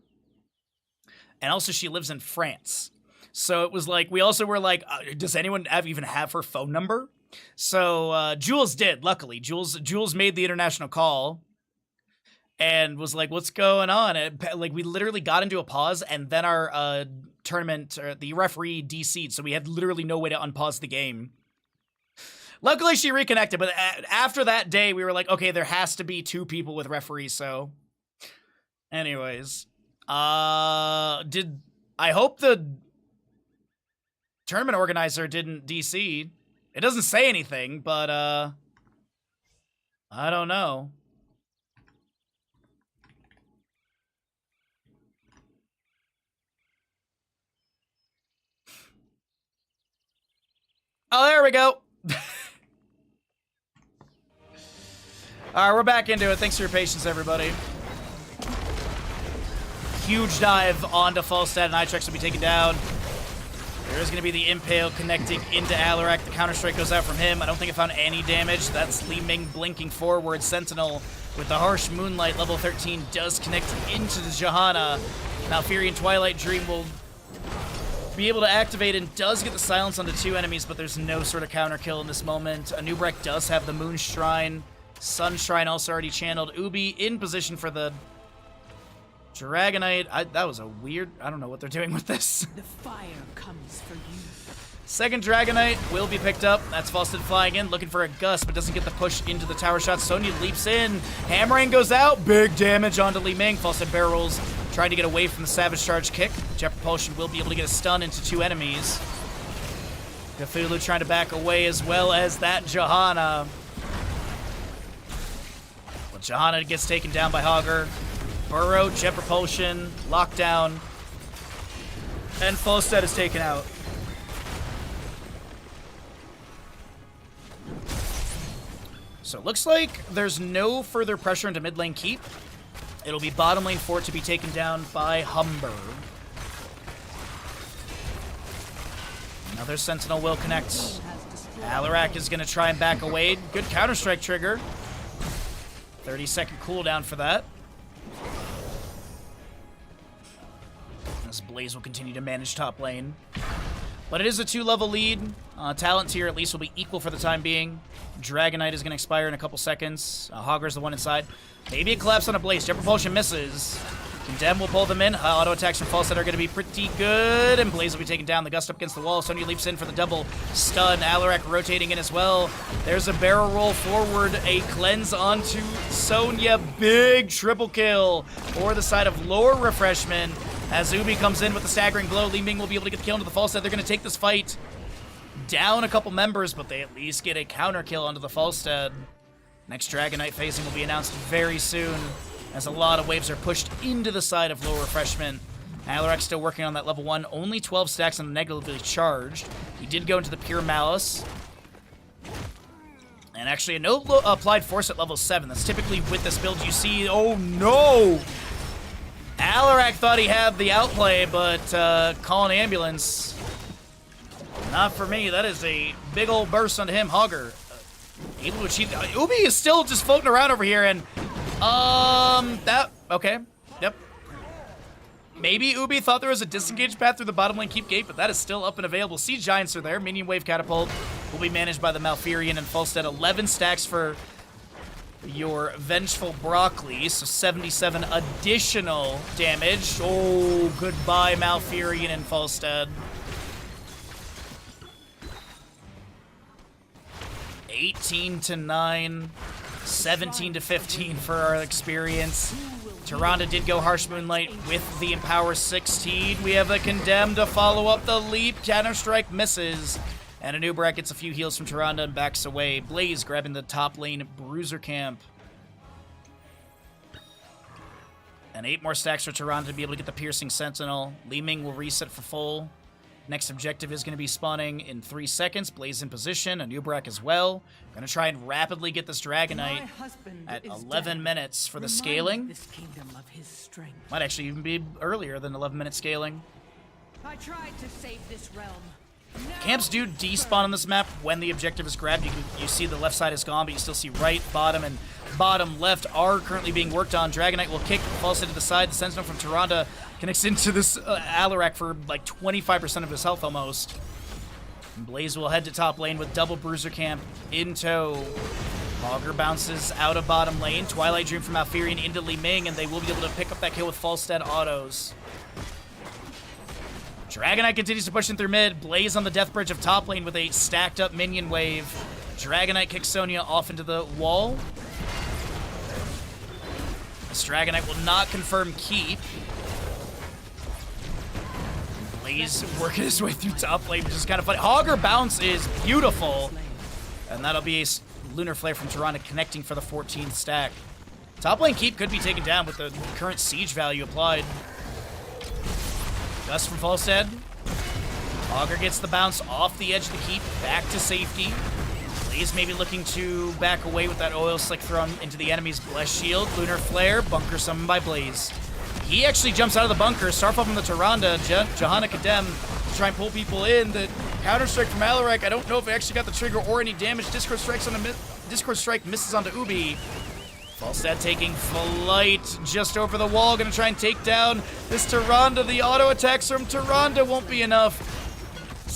And also she lives in France. So it was like, we also were like, does anyone even have her phone number? So Jules did, luckily. Jules made the international call. And was like, what's going on? And, like, we literally got into a pause, and then our tournament, the referee DC'd, so we had literally no way to unpause the game. Luckily, she reconnected, but after that day, we were like, okay, there has to be 2 people with referees, so... Anyways. I hope the tournament organizer didn't DC. It doesn't say anything, but, I don't know. Oh, there we go. All right, we're back into it. Thanks for your patience, everybody. Huge dive onto Falstad, and Itrex will be taken down. There is going to be the Impale connecting into Alarak. The Counter-Strike goes out from him. I don't think it found any damage. That's Li Ming blinking forward. Sentinel with the Harsh Moonlight, level 13, does connect into the Johanna. Malfurion Twilight Dream will be able to activate and does get the silence onto 2 enemies, but there's no sort of counter kill in this moment. Anubrek does have the Moon Shrine. Sun Shrine also already channeled. Ubi in position for the Dragonite. That was a weird... I don't know what they're doing with this. The fire comes for you. Second Dragonite will be picked up. That's Falstad flying in, looking for a Gust, but doesn't get the push into the tower shot. Sonya leaps in. Hammering goes out. Big damage onto Li Ming. Falstad barrels, trying to get away from the Savage Charge kick. Jet Propulsion will be able to get a stun into 2 enemies. Cthulhu trying to back away, as well as that Johanna. But Johanna gets taken down by Hogger. Burrow, Jet Propulsion, Lockdown. And Falstad is taken out. So it looks like there's no further pressure into mid lane keep. It'll be bottom lane for it to be taken down by Humber. Another Sentinel will connect. Alarak is going to try and back away. Good Counter-Strike trigger. 30-second cooldown for that. This Blaze will continue to manage top lane. But it is a 2-level lead. Talent tier at least will be equal for the time being. Dragonite is going to expire in a couple seconds. Hogger's the one inside. Maybe a collapse on a Blaze. Jet Propulsion misses. Condemn will pull them in. Auto attacks from Falstad are going to be pretty good. And Blaze will be taken down. The Gust up against the wall. Sonya leaps in for the double stun. Alarak rotating in as well. There's a barrel roll forward. A cleanse onto Sonya. Big triple kill for the side of Lower Refreshment. As Ubi comes in with the staggering blow, Li Ming will be able to get the kill into the Falstad. They're going to take this fight down a couple members, but they at least get a counter kill onto the Falstad. Next Dragonite phasing will be announced very soon, as a lot of waves are pushed into the side of Lower Refreshment. Alarak's still working on that level 1. Only 12 stacks on the negatively charged. He did go into the Pure Malice. And actually, a no applied force at level 7. That's typically with this build you see. Oh no! Alarak thought he had the outplay, but call an ambulance. Not for me. That is a big old burst onto him. Hogger able to achieve. Ubi is still just floating around over here, and okay, yep. Maybe Ubi thought there was a disengaged path through the bottom lane keep gate, but that is still up and available. Siege Giants are there. Minion Wave Catapult will be managed by the Malfurion and Falstead. 11 stacks for your Vengeful Broccoli, so 77 additional damage. Oh, goodbye, Malfurion and Falstead. 18-9, 17-15 for our experience. Tyrande did go Harsh Moonlight with the Empower 16. We have a Condemned to follow up the leap. Counter-Strike misses. And Anub'arak gets a few heals from Tyrande and backs away. Blaze grabbing the top lane Bruiser Camp. And 8 more stacks for Tyrande to be able to get the Piercing Sentinel. Li Ming will reset for full. Next objective is going to be spawning in 3 seconds. Blaze in position. Anub'arak as well. Going to try and rapidly get this Dragonite at 11 minutes for the scaling. Might actually even be earlier than 11-minute scaling. I tried to save this realm. Camps do despawn on this map when the objective is grabbed. You see the left side is gone, but you still see right, bottom, and bottom left are currently being worked on. Dragonite will kick, falls into the side. The Sentinel from Tyrande connects into this Alarak for like 25% of his health almost. And Blaze will head to top lane with double Bruiser Camp in tow. Augur bounces out of bottom lane. Twilight Dream from Malfurion into Li Ming, and they will be able to pick up that kill with Falstead autos. Dragonite continues to push in through mid. Blaze on the death bridge of top lane with a stacked up minion wave. Dragonite kicks Sonya off into the wall. This Dragonite will not confirm keep. Blaze working his way through top lane, which is kind of funny. Augur bounce is beautiful. And that'll be a Lunar Flare from Tyrande connecting for the 14th stack. Top lane keep could be taken down with the current siege value applied. Gust from Falstead. Augur gets the bounce off the edge of the keep, back to safety. Blaze maybe looking to back away with that oil slick thrown into the enemy's Blessed Shield. Lunar Flare, bunker summoned by Blaze. He actually jumps out of the bunker, Starfall from the Tyrande, Johanna Kadem to try and pull people in. The counter strike from Alarak, I don't know if it actually got the trigger or any damage. Discord Strike misses onto Ubi. Falstead taking flight just over the wall, gonna try and take down this Tyrande. The auto attacks from Tyrande won't be enough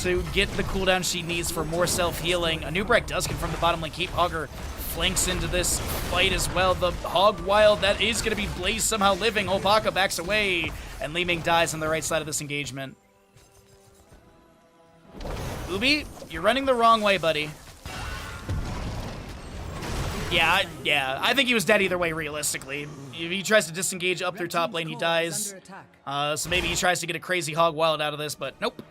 to get the cooldown she needs for more self-healing. Anub'arak does confirm the bottom lane keep. Augur flanks into this fight as well. The Hog Wild, that is gonna be Blaze somehow living. Hopaka backs away, and Li Ming dies on the right side of this engagement. Ubi, you're running the wrong way, buddy. Yeah, I think he was dead either way, realistically. If he tries to disengage up through top lane, he dies. So maybe he tries to get a crazy Hog Wild out of this, but nope.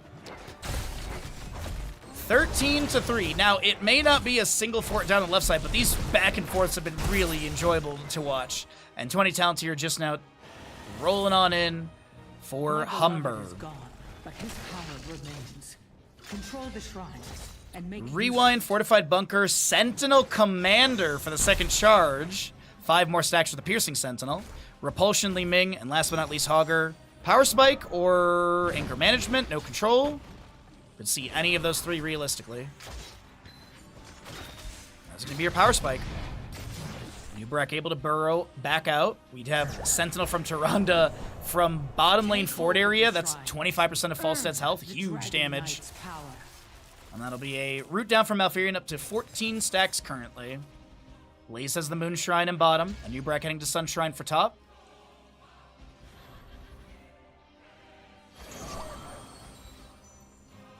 13-3. Now, it may not be a single fort down the left side, but these back and forths have been really enjoyable to watch. And 20 talents here just now rolling on in for Humber. But his power remains. Control the shrines. Rewind, Fortified Bunker, Sentinel Commander for the second charge. 5 more stacks for the Piercing Sentinel. Repulsion, Li Ming, and last but not least, Hogger. Power Spike or Anchor Management, no control. Could see any of those 3 realistically. That's going to be your Power Spike. Anub'arak able to burrow back out. We'd have Sentinel from Tyrande from bottom lane fort area. That's 25% of Falstead's health. Huge damage. And that'll be a route down from Malfurion up to 14 stacks currently. Blaze has the Moon Shrine in bottom. Anub'arak heading to Sun Shrine for top.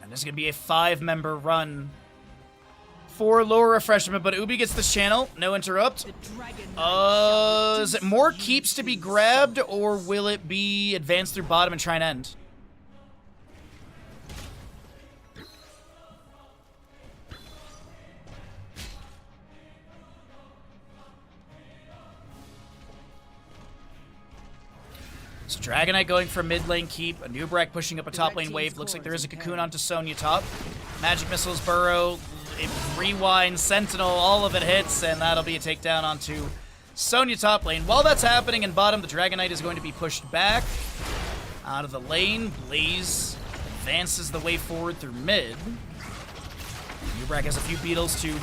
And this is going to be a 5-member run for lower refreshment, but Ubi gets this channel. No interrupt. Is it more keeps to be grabbed, or will it be advanced through bottom and try and end? So Dragonite going for mid lane keep. Anub'arak pushing up a top lane wave. Looks like there is a cocoon onto Sonya top. Magic Missiles, Burrow, Rewind, Sentinel, all of it hits, and that'll be a takedown onto Sonya top lane. While that's happening in bottom, the Dragon Knight is going to be pushed back out of the lane. Blaze advances the way forward through mid. Ubrak has a few beetles to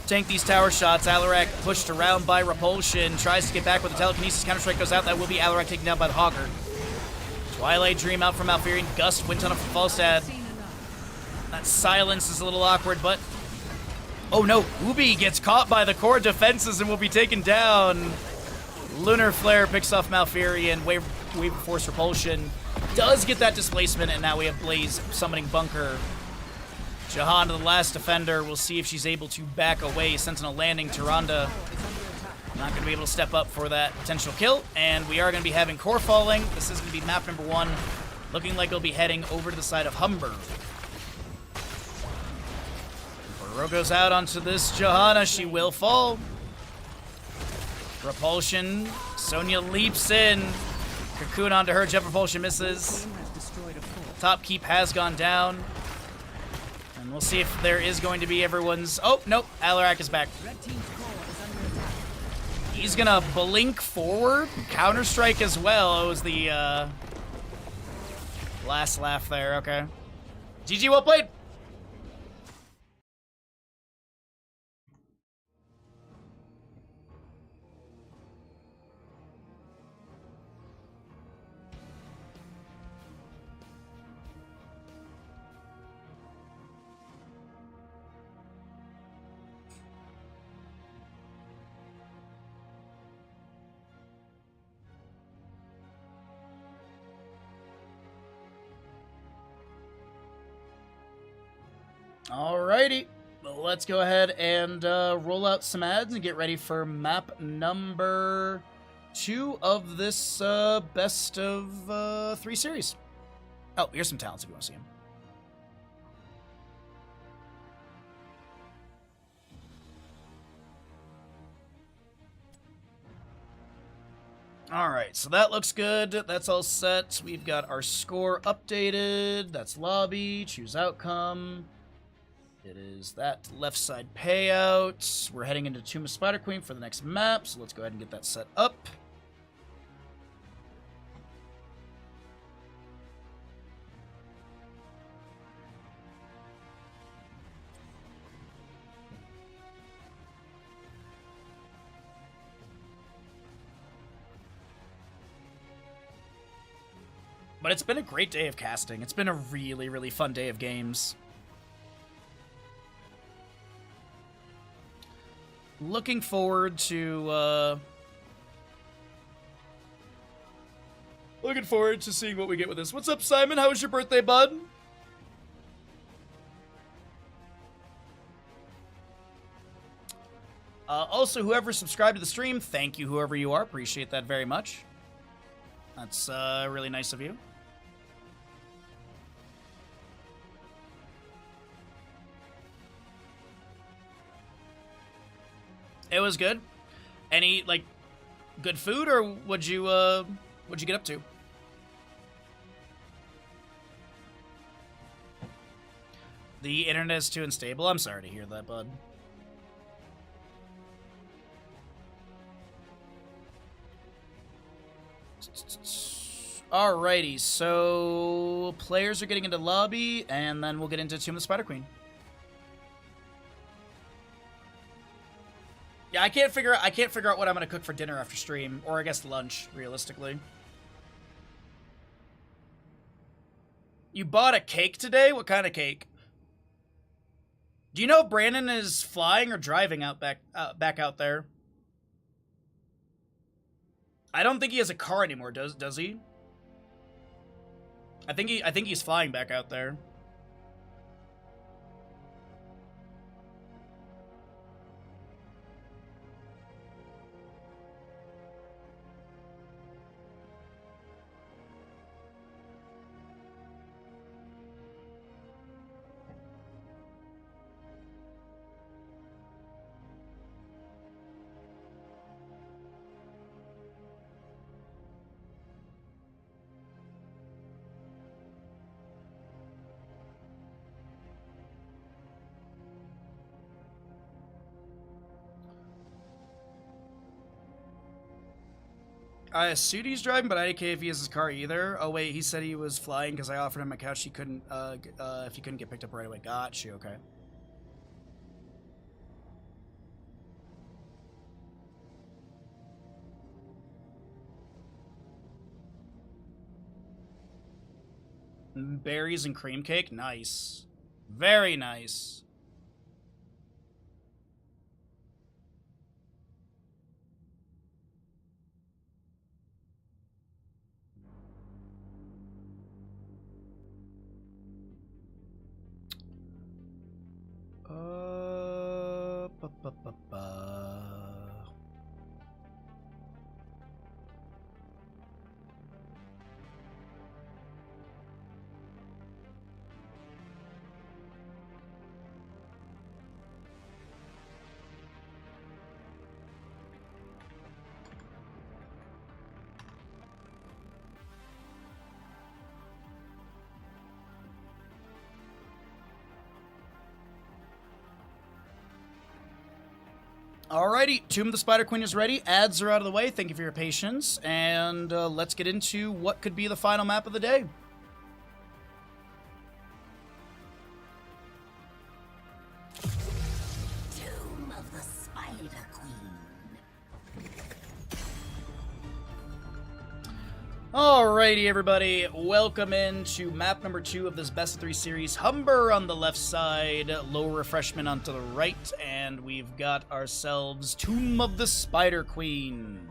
tank these tower shots. Alarak pushed around by Repulsion. Tries to get back with the telekinesis. Counter-strike goes out. That will be Alarak taken down by the Hogger. Twilight Dream out from Malfurion. Gust went on a Falstad. That silence is a little awkward, but... Oh no, Ubi gets caught by the core defenses and will be taken down. Lunar Flare picks off Malfurion. Wave of Force Repulsion does get that displacement, and now we have Blaze summoning Bunker. Jahan, the last defender, we'll see if she's able to back away. Sentinel landing, Tyrande not going to be able to step up for that potential kill, and we are going to be having core falling. This is going to be map number 1, looking like it'll be heading over to the side of Humber. Burrow goes out onto this Johanna. She will fall. Repulsion. Sonya leaps in. Cocoon onto her. Jet Repulsion misses. Top keep has gone down. And we'll see if there is going to be everyone's... Oh, nope. Alarak is back. He's going to blink forward. Counter-strike as well. It was the last laugh there. Okay. GG, well played. Alrighty, well, let's go ahead and roll out some ads and get ready for map number 2 of this best of 3 series. Oh, here's some talents if you want to see them. Alright, so that looks good. That's all set. We've got our score updated. That's lobby, choose outcome. It is that left side payout. We're heading into Tomb of Spider Queen for the next map, so let's go ahead and get that set up. But it's been a great day of casting. It's been a really, really fun day of games. Looking forward to seeing what we get with this. What's up, Simon? How was your birthday, bud? Also, whoever subscribed to the stream, thank you, whoever you are. Appreciate that very much. That's really nice of you. It was good. Any, like, good food, or what'd you get up to? The internet is too unstable. I'm sorry to hear that, bud. Alrighty, so players are getting into lobby, and then we'll get into Tomb of the Spider Queen. Yeah, I can't figure out what I'm gonna cook for dinner after stream, or I guess lunch, realistically. You bought a cake today? What kind of cake? Do you know if Brandon is flying or driving back out there? I don't think he has a car anymore, does he? I think he's flying back out there. I assumed he's driving, but I didn't care if he has his car either. Oh wait, he said he was flying because I offered him a couch. He couldn't. If he couldn't get picked up right away. Got you. Okay. Berries and cream cake. Nice. Very nice. Ba, ba, ba, ba. Alrighty, Tomb of the Spider Queen is ready. Ads are out of the way. Thank you for your patience. And let's get into what could be the final map of the day. Tomb of the Spider Queen. Alrighty, everybody. Welcome into map number 2 of this Best of 3 series. Humber on the left side, Low Refreshment onto the right, and we've got ourselves Tomb of the Spider Queen.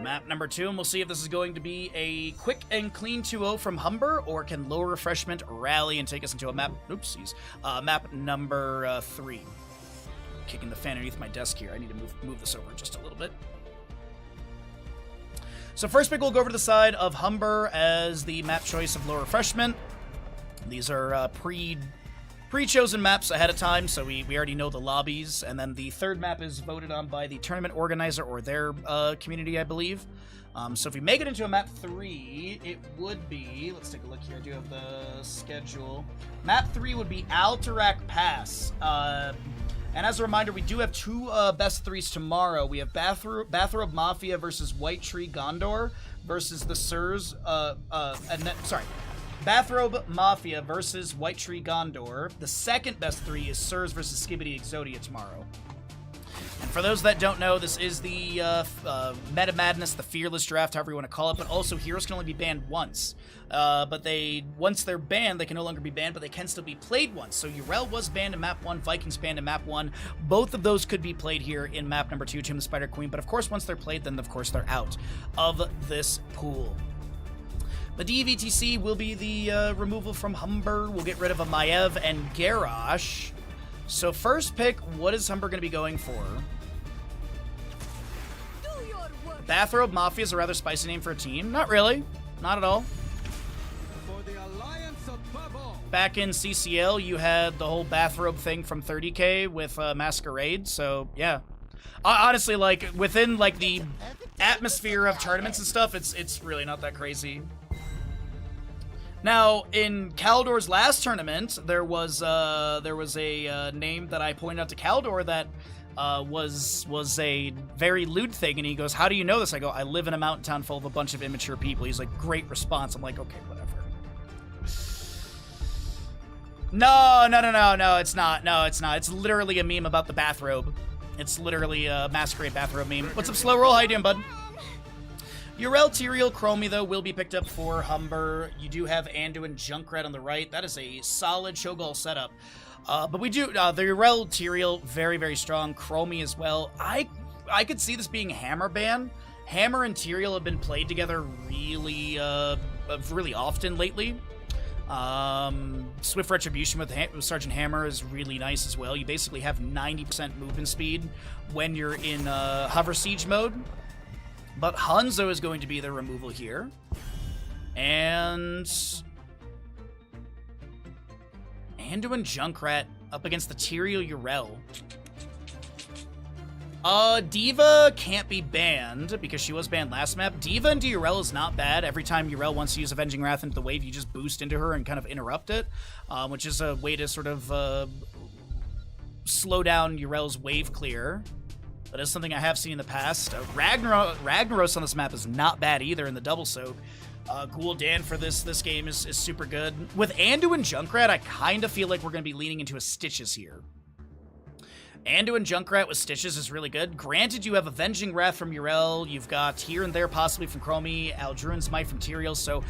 Map number 2, and we'll see if this is going to be a quick and clean 2-0 from Humber, or can Low Refreshment rally and take us into a map, oopsies, map number 3. Kicking the fan underneath my desk here. I need to move this over just a little bit. So first pick will go over to the side of Humber as the map choice of Low Refreshment. These are pre-chosen maps ahead of time, so we already know the lobbies. And then the third map is voted on by the tournament organizer or their community, I believe. So if we make it into a map 3, it would be, let's take a look here, I do have the schedule. Map 3 would be Alterac Pass. And as a reminder, we do have 2 best 3s tomorrow. We have Bathrobe Mafia versus White Tree Gondor versus the Sirs, Bathrobe Mafia versus White Tree Gondor. The second best 3 is Sirs versus Skibbity Exodia tomorrow. And for those that don't know, this is the Meta Madness, the Fearless Draft, however you want to call it, but also heroes can only be banned once. But once they're banned, they can no longer be banned, but they can still be played once. So Urel was banned in map 1, Vikings banned in map 1. Both of those could be played here in map number 2, Tomb of the Spider Queen, but of course once they're played, then of course they're out of this pool. The DVTC will be the removal from Humber. We'll get rid of a Maiev and Garrosh. So first pick, what is Humber going to be going for? Bathrobe Mafia is a rather spicy name for a team. Not really. Not at all. Back in CCL, you had the whole bathrobe thing from 30K with Masquerade, so yeah. Honestly, like, within, like, the atmosphere of tournaments and stuff, it's really not that crazy. Now, in Kaldor's last tournament, there was a name that I pointed out to Kaldor that was a very lewd thing, and he goes, "How do you know this?" I go, "I live in a mountain town full of a bunch of immature people." He's like, "Great response." I'm like, "Okay, whatever." No, it's not. No, it's not. It's literally a meme about the bathrobe. It's literally a Masquerade bathrobe meme. What's up, Slow Roll? How you doing, bud? Urel, Tyrael, Chromie, though, will be picked up for Humber. You do have Anduin Junkrat on the right. That is a solid Cho'Gall setup. But we do, the Urel, Tyrael, very, very strong. Chromie as well. I could see this being Hammer ban. Hammer and Tyrael have been played together really often lately. Swift Retribution with Sergeant Hammer is really nice as well. You basically have 90% movement speed when you're in hover siege mode. But Hanzo is going to be the removal here. And Anduin Junkrat up against the Tyrael Urel. Diva can't be banned because she was banned last map. Diva into Urel is not bad. Every time Urel wants to use Avenging Wrath into the wave, you just boost into her and kind of interrupt it, which is a way to sort of slow down Urel's wave clear. That is something I have seen in the past. Ragnaros on this map is not bad either in the double soak. Gul'dan for this game is super good. With Anduin and Junkrat, I kind of feel like we're going to be leaning into a Stitches here. Anduin and Junkrat with Stitches is really good. Granted, you have Avenging Wrath from Yrel. You've got here and there possibly from Chromie, Aldruin's Might from Tyrael. So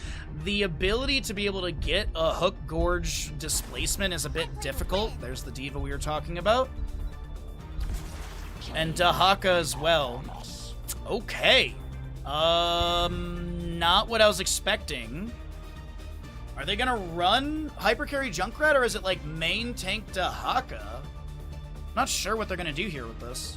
the ability to be able to get a Hook Gorge displacement is a bit difficult. There's the Diva we were talking about. And Dahaka as well. Okay. Not what I was expecting. Are they gonna run Hypercarry Junkrat, or is it like main tank Dahaka? Not sure what they're gonna do here with this.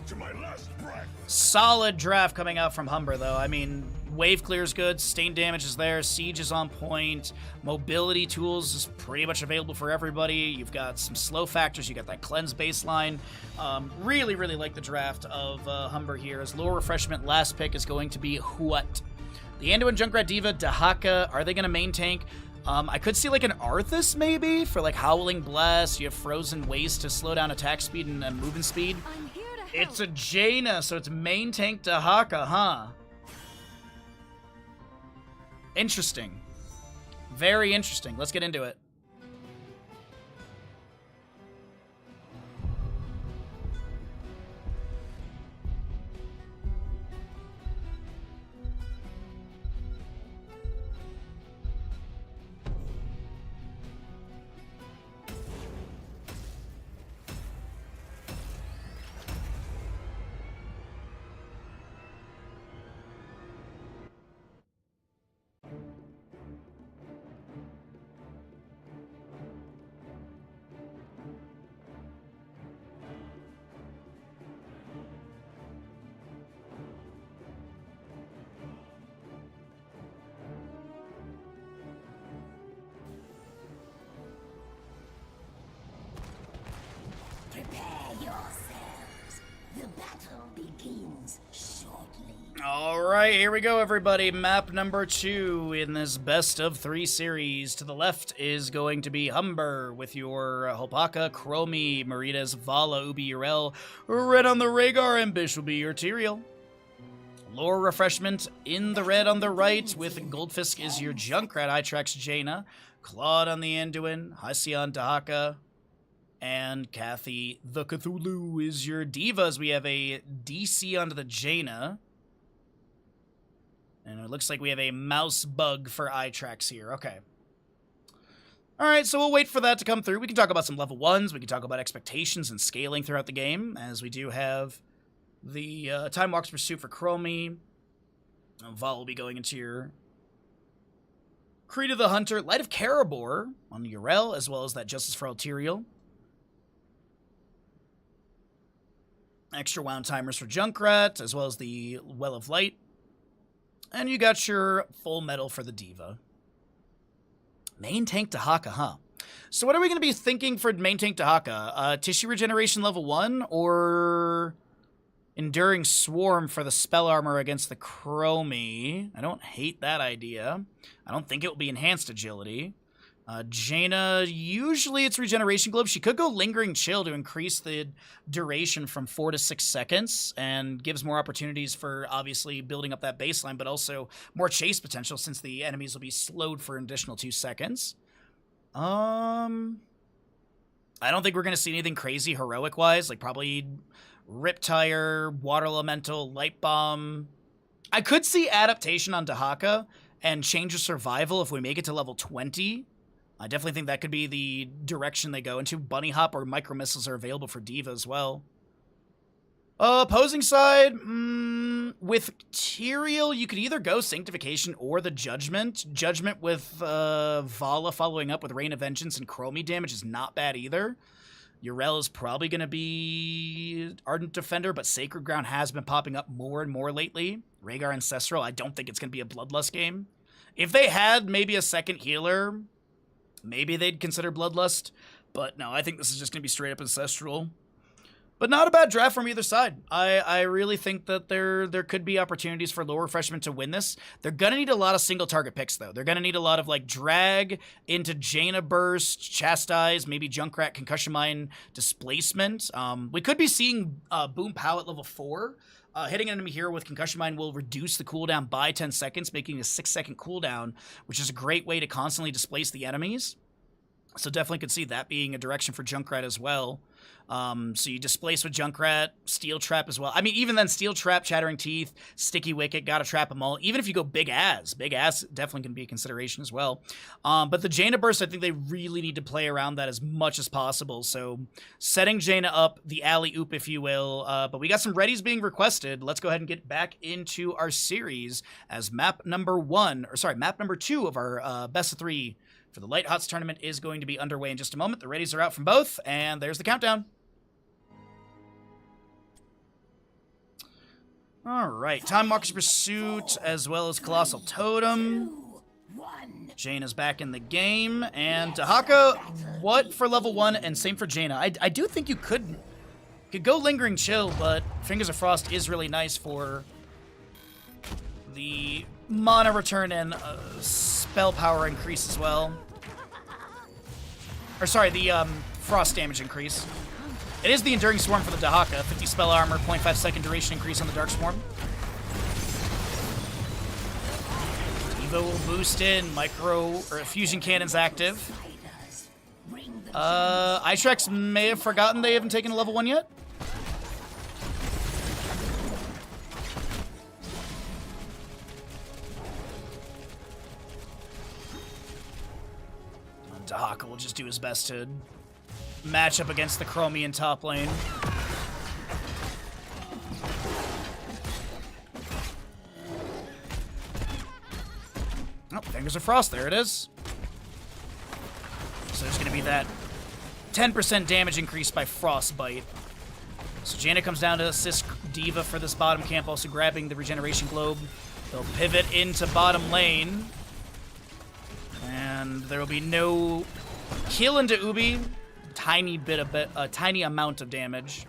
To my last breath. Solid draft coming out from Humber, though. I mean, wave clear is good, sustained damage is there, siege is on point, mobility tools is pretty much available for everybody. You've got some slow factors, you got that cleanse baseline. Really like the draft of Humber here. As lower refreshment, last pick is going to be what? The Anduin Junkrat Diva, Dahaka, are they going to main tank? I could see like an Arthas maybe for like Howling Blast. You have Frozen Waste to slow down attack speed and movement speed. It's a Jaina, so it's main tank Dahaka, huh? Interesting. Very interesting. Let's get into it. Prepare yourselves. The battle begins shortly. Alright, here we go, everybody. Map number 2 in this best of 3 series. To the left is going to be Humber with your Hopaka, Chromie, Maritas, Vala, Ubi, Yrel. Red on the Rhaegar, and Bish will be your Tyrael. Lower refreshment in the red on the right with Goldfisk is your Junkrat, Itrax, Jaina. Claude on the Anduin, Halcyon, Dahaka. And Kathy the Cthulhu is your Divas. We have a DC onto the Jaina. And it looks like we have a mouse bug for Itrax here. Okay. Alright, so we'll wait for that to come through. We can talk about some level 1s. We can talk about expectations and scaling throughout the game, as we do have the Time Walk's Pursuit for Chromie. Val will be going into your Creed of the Hunter, Light of Karabor on Yrel, as well as that Justice for Tyrael. Extra wound timers for Junkrat, as well as the Well of Light. And you got your full metal for the Diva. Main tank Dahaka, huh? So what are we going to be thinking for main tank Dahaka? Tissue regeneration level 1 or Enduring Swarm for the spell armor against the Chromie? I don't hate that idea. I don't think it will be enhanced agility. Jaina, usually it's Regeneration Globe. She could go Lingering Chill to increase the duration from 4 to 6 seconds and gives more opportunities for obviously building up that baseline, but also more chase potential since the enemies will be slowed for an additional 2 seconds. I don't think we're going to see anything crazy heroic-wise, like probably Riptire, Water Elemental, Light Bomb. I could see Adaptation on Dahaka and Change of Survival if we make it to level 20. I definitely think that could be the direction they go into. Bunny Hop or Micro Missiles are available for Diva as well. Opposing side, with Tyrael, you could either go Sanctification or the Judgment. Judgment with Vala following up with Rain of Vengeance and Chromie damage is not bad either. Yrel is probably going to be Ardent Defender, but Sacred Ground has been popping up more and more lately. Rhaegar Ancestral, I don't think it's going to be a Bloodlust game. If they had maybe a second healer, maybe they'd consider Bloodlust, but no, I think this is just going to be straight up Ancestral. But not a bad draft from either side. I really think that there could be opportunities for lower freshmen to win this. They're gonna need a lot of single target picks though. They're gonna need a lot of like drag into Jaina burst, chastise, maybe Junkrat, concussion mine, displacement. We could be seeing Boom Pow at level 4. Hitting an enemy hero with concussion mine will reduce the cooldown by 10 seconds, making a 6-second cooldown, which is a great way to constantly displace the enemies. So definitely could see that being a direction for Junkrat as well. So you displace with Junkrat, Steel Trap as well. I mean, even then, Steel Trap, Chattering Teeth, Sticky Wicket, gotta trap them all. Even if you go Big Ass definitely can be a consideration as well. But the Jaina Burst, I think they really need to play around that as much as possible. So setting Jaina up, the alley-oop, if you will. But we got some readies being requested. Let's go ahead and get back into our series as map number 2 of our best of 3 for the Light HoTS tournament is going to be underway in just a moment. The readies are out from both, and there's the countdown. All right, Time Walker's Pursuit, as well as Colossal Totem. Jaina's back in the game, and Dahaka, what for level 1, and same for Jaina. I do think you could go Lingering Chill, but Fingers of Frost is really nice for the mana return and spell power increase as well. Or sorry, the frost damage increase. It is the Enduring Swarm for the Dahaka. 50 spell armor, 0.5 second duration increase on the Dark Swarm. Evo will boost in. Fusion Cannon's active. Ishrex may have forgotten they haven't taken a level 1 yet. Dahaka will just do his best to match up against the Chromian top lane. Oh, Fingers of Frost, there it is. So there's going to be that 10% damage increase by Frostbite. So Jaina comes down to assist D.Va for this bottom camp, also grabbing the Regeneration Globe. They'll pivot into bottom lane. And there will be no kill into Ubi. A tiny amount of damage.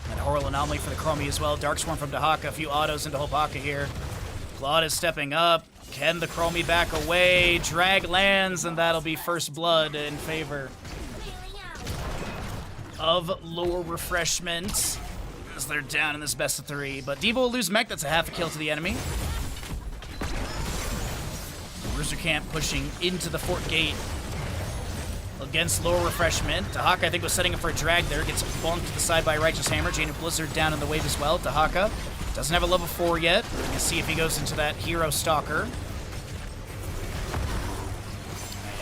And Horror Anomaly for the Chromie as well. Dark Swarm from Dahaka. A few autos into Hopaka here. Claude is stepping up. Can the Chromie back away? Drag lands, and that'll be first blood in favor of Lower Refreshment, as they're down in this best of 3. But D.Va will lose mech. That's a half a kill to the enemy. Rooster Camp pushing into the fort gate against Lower Refreshment. Dahaka, I think, was setting up for a drag there. Gets bunked to the side by Righteous Hammer. Jaina Blizzard down in the wave as well. Dahaka doesn't have a level 4 yet. We're going to see if he goes into that Hero Stalker.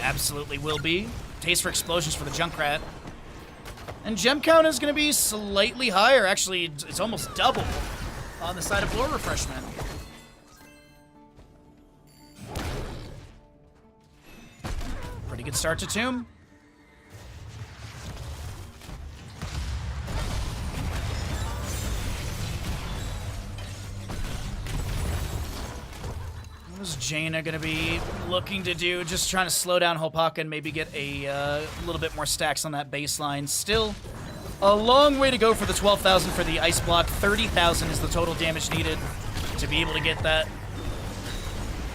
Absolutely will be. Taste for Explosions for the Junkrat. And gem count is going to be slightly higher. Actually, it's almost double on the side of Lower Refreshment. Pretty good start to Tomb. What is Jaina going to be looking to do? Just trying to slow down Hopaka and maybe get a little bit more stacks on that baseline. Still a long way to go for the 12,000 for the Ice Block. 30,000 is the total damage needed to be able to get that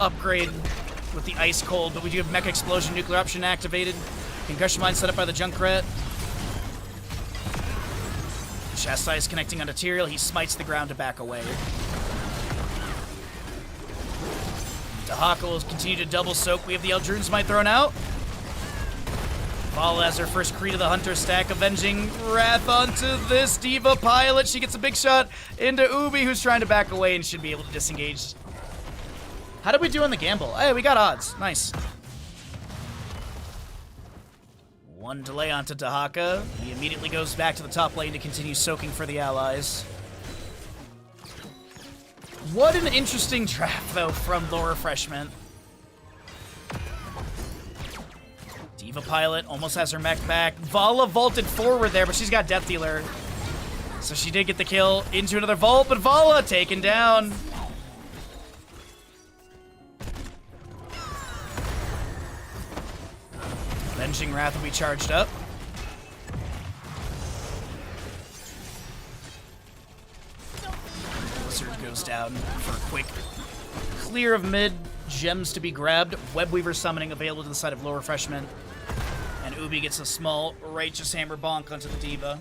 upgrade with the Ice Cold, but we do have Mecha Explosion, Nuclear Option activated. Concussion Mine set up by the Junkrat. Chastise connecting onto Tyrael. He smites the ground to back away. Dahaka will continue to double soak. We have the Eldrune Smite thrown out. Vala has her first Creed of the Hunter stack, avenging Wrath onto this D.Va pilot. She gets a big shot into Ubi, who's trying to back away and should be able to disengage. How did we do on the gamble? Hey, we got odds. Nice. One delay onto Dahaka. He immediately goes back to the top lane to continue soaking for the allies. What an interesting draft, though, from Lower Refreshment. D.Va pilot almost has her mech back. Vala vaulted forward there, but she's got Death Dealer. So she did get the kill into another vault, but Vala taken down. Avenging Wrath will be charged up. down for a quick clear of mid. Gems to be grabbed. Webweaver summoning available to the side of low refreshment. And Ubi gets a small Righteous Hammer bonk onto the D.Va.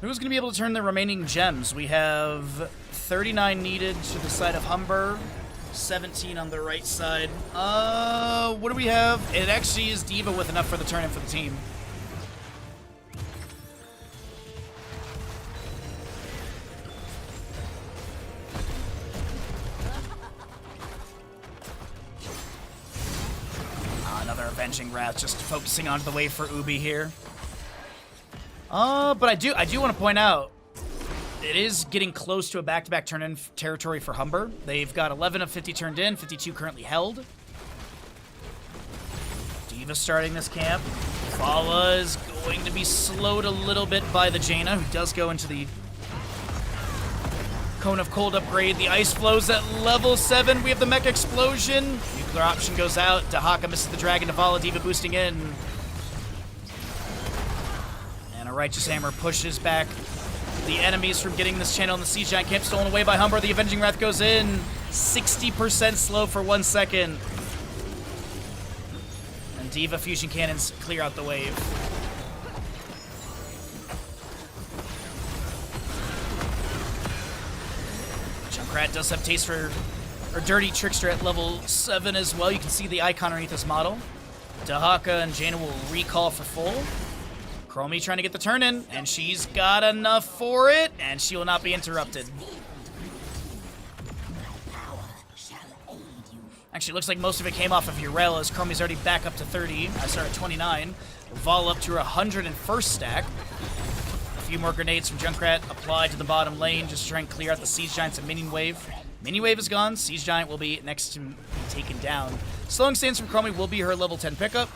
Who's going to be able to turn the remaining gems? We have 39 needed to the side of Humber. 17 on the right side. What do we have? It actually is D.Va with enough for the turn-in for the team. Another Avenging Wrath, just focusing on the wave for Ubi here. But I do want to point out, it is getting close to a back-to-back turn-in territory for Humber. They've got 11 of 50 turned in, 52 currently held. D.Va starting this camp. Fala is going to be slowed a little bit by the Jaina, who does go into the Cone of Cold upgrade. The ice flows at level 7. We have the mech explosion. Nuclear option goes out. Dahaka misses the dragon to Vala. D.Va boosting in. And a Righteous Hammer pushes back the enemies from getting this channel in the Siege Giant camp. Stolen away by Humber. The Avenging Wrath goes in. 60% slow for 1 second. And D.Va fusion cannons clear out the wave. Junkrat does have taste for, or Dirty Trickster at level 7 as well. You can see the icon underneath this model. Dahaka and Jaina will recall for full. Chromie trying to get the turn in, and she's got enough for it, and she will not be interrupted. Actually, it looks like most of it came off of Urel, as Chromie's already back up to 30. I start at 29. Vol up to her 101st stack. A few more grenades from Junkrat applied to the bottom lane, just to try and clear out the Siege Giants and Minion Wave. Minion Wave is gone. Siege Giant will be next to be taken down. Slowing stance from Chromie will be her level 10 pickup.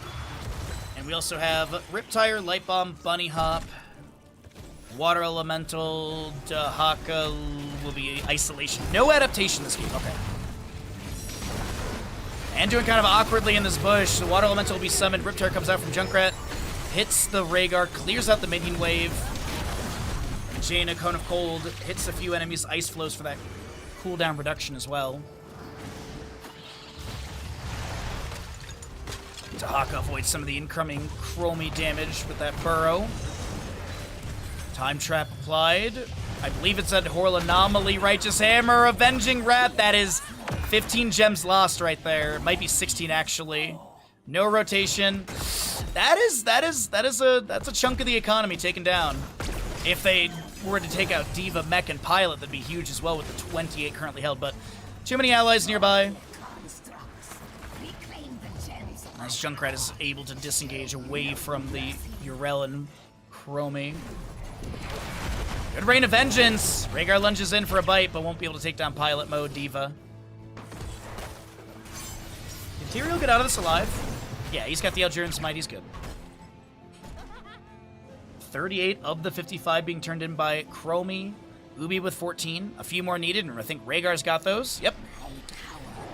And we also have Riptire, Light Bomb, Bunny Hop, Water Elemental, Dahaka will be Isolation. No adaptation this game, okay. And doing kind of awkwardly in this bush, the Water Elemental will be summoned. Riptire comes out from Junkrat, hits the Rhaegar, clears out the Minion Wave. Jaina, Cone of Cold, hits a few enemies, Ice Flows for that cooldown reduction as well. Dahaka avoids some of the incoming Chromie damage with that burrow. Time Trap applied. I believe it said Horror Anomaly, Righteous Hammer, Avenging Wrath. That is 15 gems lost right there. It might be 16 actually. No rotation. That's a chunk of the economy taken down. If they were to take out D.Va, Mech, and Pilot, that'd be huge as well with the 28 currently held, but too many allies nearby. As Junkrat is able to disengage away from the Urel and Chromie. Good Rain of Vengeance! Rhaegar lunges in for a bite, but won't be able to take down Pilot mode D.Va. Can Tyrael get out of this alive? Yeah, he's got the Algerian Smite, he's good. 38 of the 55 being turned in by Chromie. Ubi with 14. A few more needed, and I think Rhaegar's got those. Yep.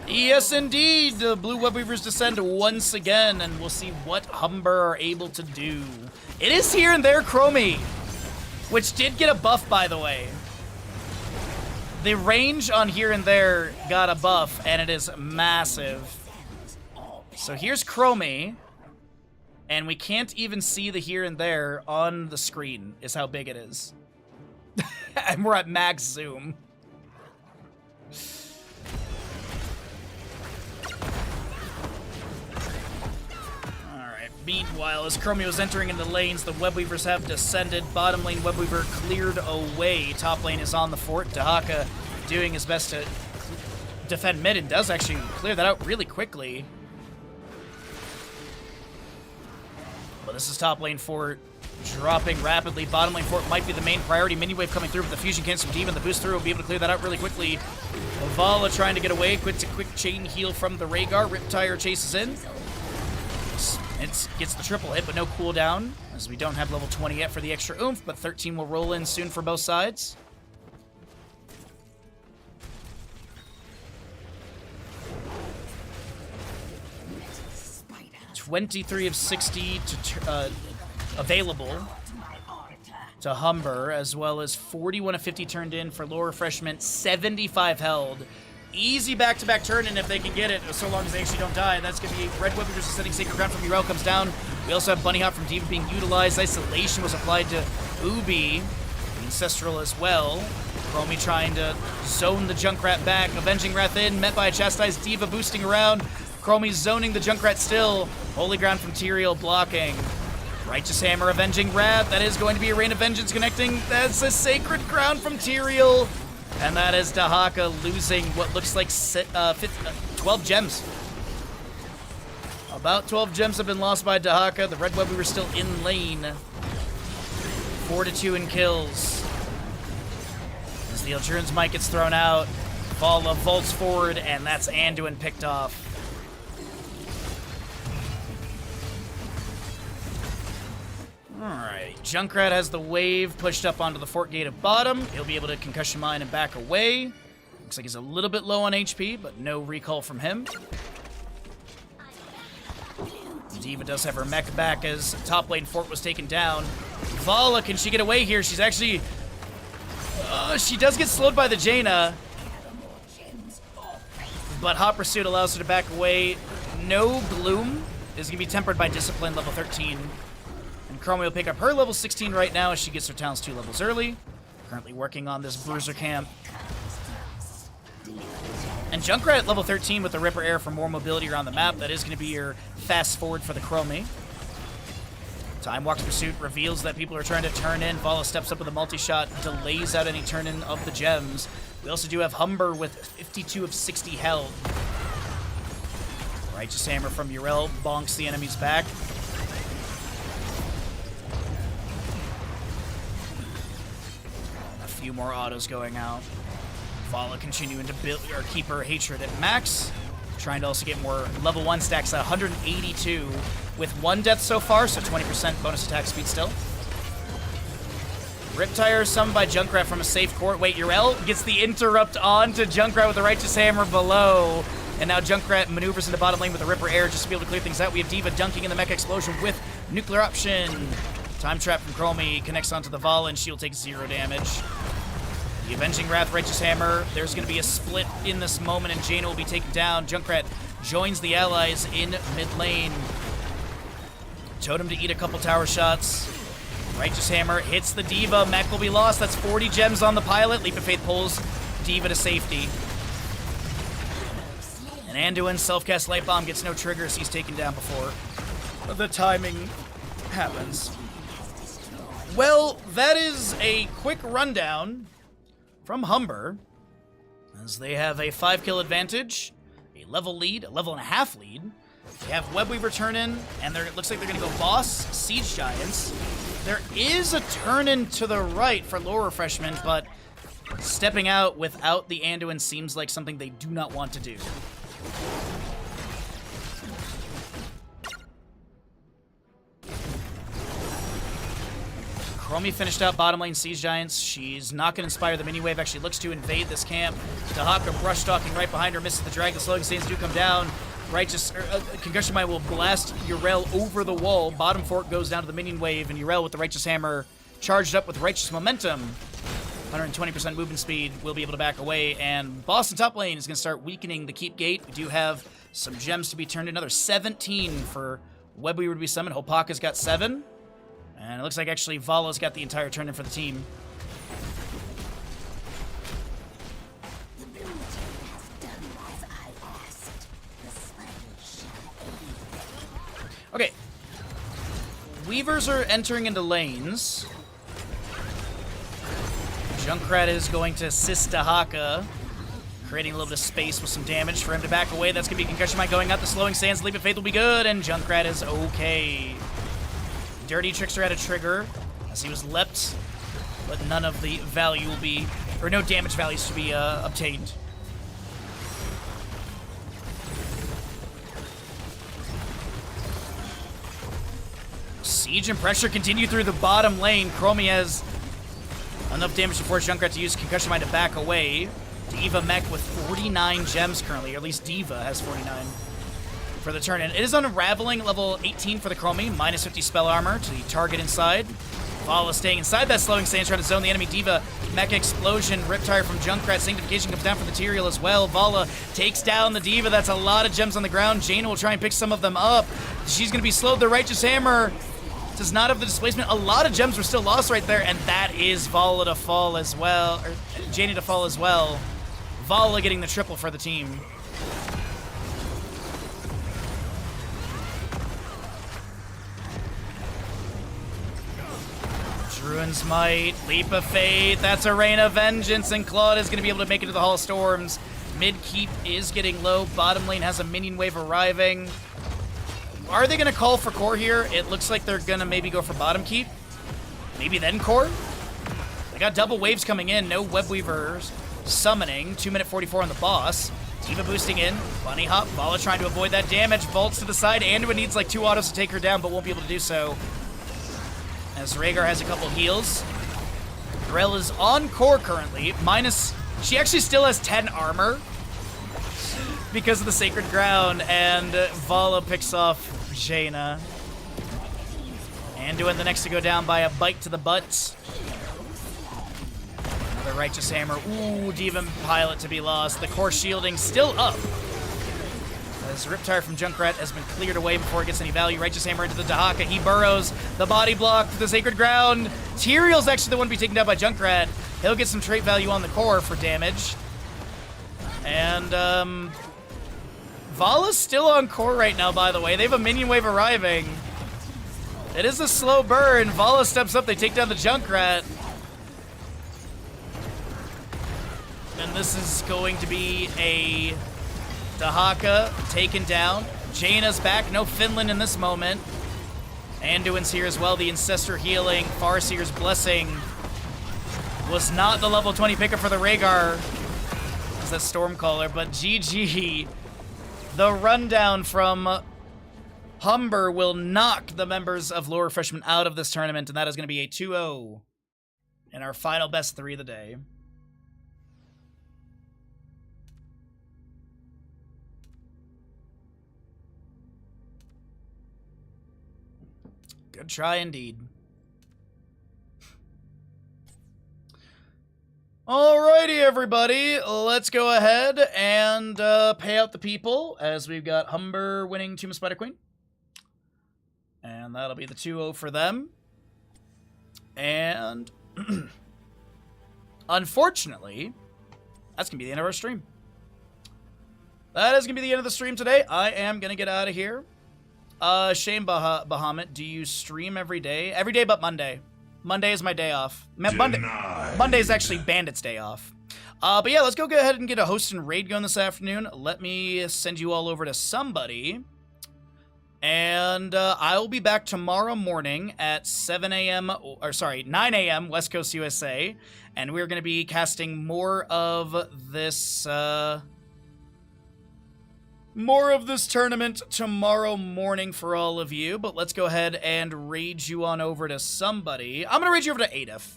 Yes, indeed! The Blue Webweavers descend once again, and we'll see what Humber are able to do. It is Here and There Chromie, which did get a buff, by the way. The range on Here and There got a buff, and it is massive. So here's Chromie, and we can't even see the Here and There on the screen, is how big it is. And we're at max zoom. Meanwhile, as Chromie was entering into lanes, the Webweavers have descended. Bottom lane Webweaver cleared away. Top lane is on the fort. Dahaka doing his best to defend mid and does actually clear that out really quickly. But this is top lane fort dropping rapidly. Bottom lane fort might be the main priority. Minion Wave coming through with the fusion cannons from D.Va. The boost through will be able to clear that out really quickly. Vala trying to get away. Quick chain heal from the Rhaegar. Riptire chases in. It gets the triple hit, but no cooldown, as we don't have level 20 yet for the extra oomph, but 13 will roll in soon for both sides. /23 of 60 to available to Humber, as well as 41 of 50 turned in for lower refreshment, 75 held. Easy back-to-back turn-in if they can get it, so long as they actually don't die. That's going to be Red Web versus setting Sacred Ground from Urel comes down. We also have Bunny Hop from D.Va being utilized. Isolation was applied to Ubi. Ancestral as well. Chromie trying to zone the Junkrat back. Avenging Wrath in, met by a Chastised D.Va boosting around. Chromie zoning the Junkrat still. Holy Ground from Tyrael blocking. Righteous Hammer avenging Wrath. That is going to be a Rain of Vengeance connecting. That's a Sacred Ground from Tyrael. And that is Dahaka losing what looks like 12 gems. About 12 gems have been lost by Dahaka. The Red Web Weaver still in lane. 4-2 in kills. As the Elturan's mic gets thrown out, Vala vaults forward, and that's Anduin picked off. Alright, Junkrat has the wave pushed up onto the fort gate of bottom. He'll be able to concussion mine and back away. Looks like he's a little bit low on HP, but no recall from him. D.Va does have her mech back as top lane fort was taken down. Vala, can she get away here? She's actually... she does get slowed by the Jaina. But Hot Pursuit allows her to back away. No Gloom is going to be tempered by Discipline level 13. And Chromie will pick up her level 16 right now as she gets her talents 2 levels early. Currently working on this Bruiser camp. And Junkrat at level 13 with the Ripper Air for more mobility around the map. That is going to be your fast forward for the Chromie. Time Walk's Pursuit reveals that people are trying to turn in. Vala steps up with a multi-shot, delays out any turn-in of the gems. We also do have Humber with 52 of 60 held. Righteous Hammer from Urel bonks the enemy's back. A few more autos going out. Vala continuing to build or keep her hatred at max. Trying to also get more level 1 stacks at 182 with 1 death so far, so 20% bonus attack speed still. Riptire summoned by Junkrat from a safe court. Wait, Urel gets the interrupt on to Junkrat with the Righteous Hammer below. And now Junkrat maneuvers into bottom lane with the Ripper Air just to be able to clear things out. We have D.Va dunking in the Mech Explosion with Nuclear Option. Time Trap from Chromie connects onto the Vala and she'll take 0 damage. The Avenging Wrath, Righteous Hammer. There's going to be a split in this moment, and Jaina will be taken down. Junkrat joins the allies in mid lane. Totem to eat a couple tower shots. Righteous Hammer hits the D.Va. Mech will be lost. That's 40 gems on the pilot. Leap of Faith pulls D.Va to safety. And Anduin's self-cast Light Bomb gets no triggers. He's taken down before the timing happens. Well, that is a quick rundown from Humber, as they have a 5-kill advantage, a level lead, a level and a half lead. They have Webweaver turn in, and it looks like they're going to go Boss, Siege Giants. There is a turn in to the right for lower refreshment, but stepping out without the Anduin seems like something they do not want to do. Chromie finished out bottom lane Siege Giants. She's not going to inspire the mini wave. Actually looks to invade this camp. Dahaka brush stalking right behind her. Misses the drag. The slowing stains do come down. Righteous Concussion Mine will blast Urel over the wall. Bottom fort goes down to the minion wave, and Urel with the Righteous Hammer charged up with Righteous Momentum. 120% movement speed will be able to back away, and Boston top lane is going to start weakening the keep gate. We do have some gems to be turned in. Another 17 for Webweaver to be summoned. Hopaka's got 7. And it looks like actually Vala's got the entire turn in for the team. The blue team has done as I asked. The slave shall aid. Okay. Weavers are entering into lanes. Junkrat is going to assist Dahaka, creating a little bit of space with some damage for him to back away. That's going to be Concussion Mine going out. The slowing sands, Leap of Faith will be good, and Junkrat is okay. Dirty Trickster had a trigger as he was leapt, but none of the value will be, or no damage values to be obtained. Siege and pressure continue through the bottom lane. Chromie has enough damage to force Junkrat to use Concussion Mine to back away. D.Va mech with 49 gems currently, or at least D.Va has 49. for the turn-in. It is unraveling level 18 for the Chromie, minus 50 spell armor to the target inside. Vala staying inside that slowing stance, trying to zone the enemy Diva. Mecha Explosion, Riptire from Junkrat, Sanctification comes down from the Tyrael as well. Vala takes down the Diva. That's a lot of gems on the ground. Jaina will try and pick some of them up. She's going to be slowed. The Righteous Hammer does not have the displacement. A lot of gems were still lost right there, and that is Vala to fall as well, or Jaina to fall as well. Vala getting the triple for the team. Druin's Might, Leap of Faith, that's a Rain of Vengeance, and Claude is going to be able to make it to the Hall of Storms. Mid keep is getting low, bottom lane has a minion wave arriving. Are they going to call for core here? It looks like they're going to maybe go for bottom keep. Maybe then core? They got double waves coming in, no web weavers summoning. 2-minute 44 on the boss. Diva boosting in, Bunny Hop, Vala trying to avoid that damage, vaults to the side. Anduin needs like 2 autos to take her down, but won't be able to do so. As Rhaegar has a couple heals. Grell is on core currently, minus... She actually still has 10 armor because of the Sacred Ground, and Vala picks off Jaina. Anduin the next to go down by a bite to the butt. Another Righteous Hammer. Ooh, Diva Pilot to be lost. The core shielding still up. As Riptire from Junkrat has been cleared away before it gets any value. Righteous Hammer into the Dahaka. He burrows. The body block to the Sacred Ground. Tyrael's actually the one to be taken down by Junkrat. He'll get some trait value on the core for damage. And, Vala's still on core right now, by the way. They have a minion wave arriving. It is a slow burn. Vala steps up. They take down the Junkrat. And this is going to be a... Dahaka taken down. Jaina's back. No Finland in this moment. Anduin's here as well. The Ancestor healing. Farseer's Blessing was not the level 20 pickup for the Rhaegar. It's that Stormcaller, but GG. The rundown from Humber will knock the members of Lower Freshman out of this tournament, and that is going to be a 2-0 in our final best 3 of the day. Good try indeed. Alrighty, everybody. Let's go ahead and pay out the people as we've got Humber winning Tomb of Spider Queen. And that'll be the 2-0 for them. And unfortunately, that's going to be the end of our stream. That is going to be the end of the stream today. I am going to get out of here. Shane Bahamut, do you stream every day? Every day but Monday. Monday is my day off. Monday is actually Bandit's day off. But yeah, let's go ahead and get a host and raid going this afternoon. Let me send you all over to somebody. And I will be back tomorrow morning at 7 a.m. or sorry, 9 a.m. West Coast USA. And we're going to be casting more of this... more of this tournament tomorrow morning for all of you, but let's go ahead and raid you on over to somebody. I'm going to raid you over to Adef.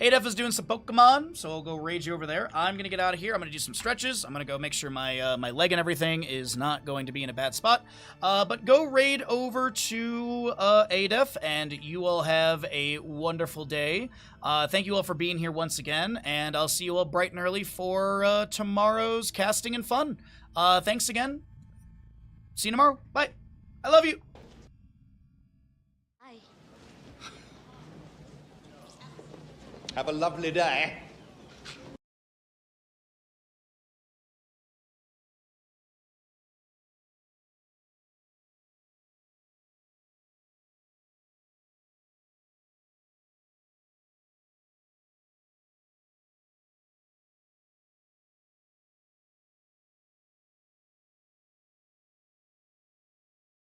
Adef is doing some Pokemon, so I'll go raid you over there. I'm going to get out of here. I'm going to do some stretches. I'm going to go make sure my my leg and everything is not going to be in a bad spot. But go raid over to Adef, and you all have a wonderful day. Thank you all for being here once again, and I'll see you all bright and early for tomorrow's casting and fun. Thanks again. See you tomorrow. Bye. I love you. Have a lovely day.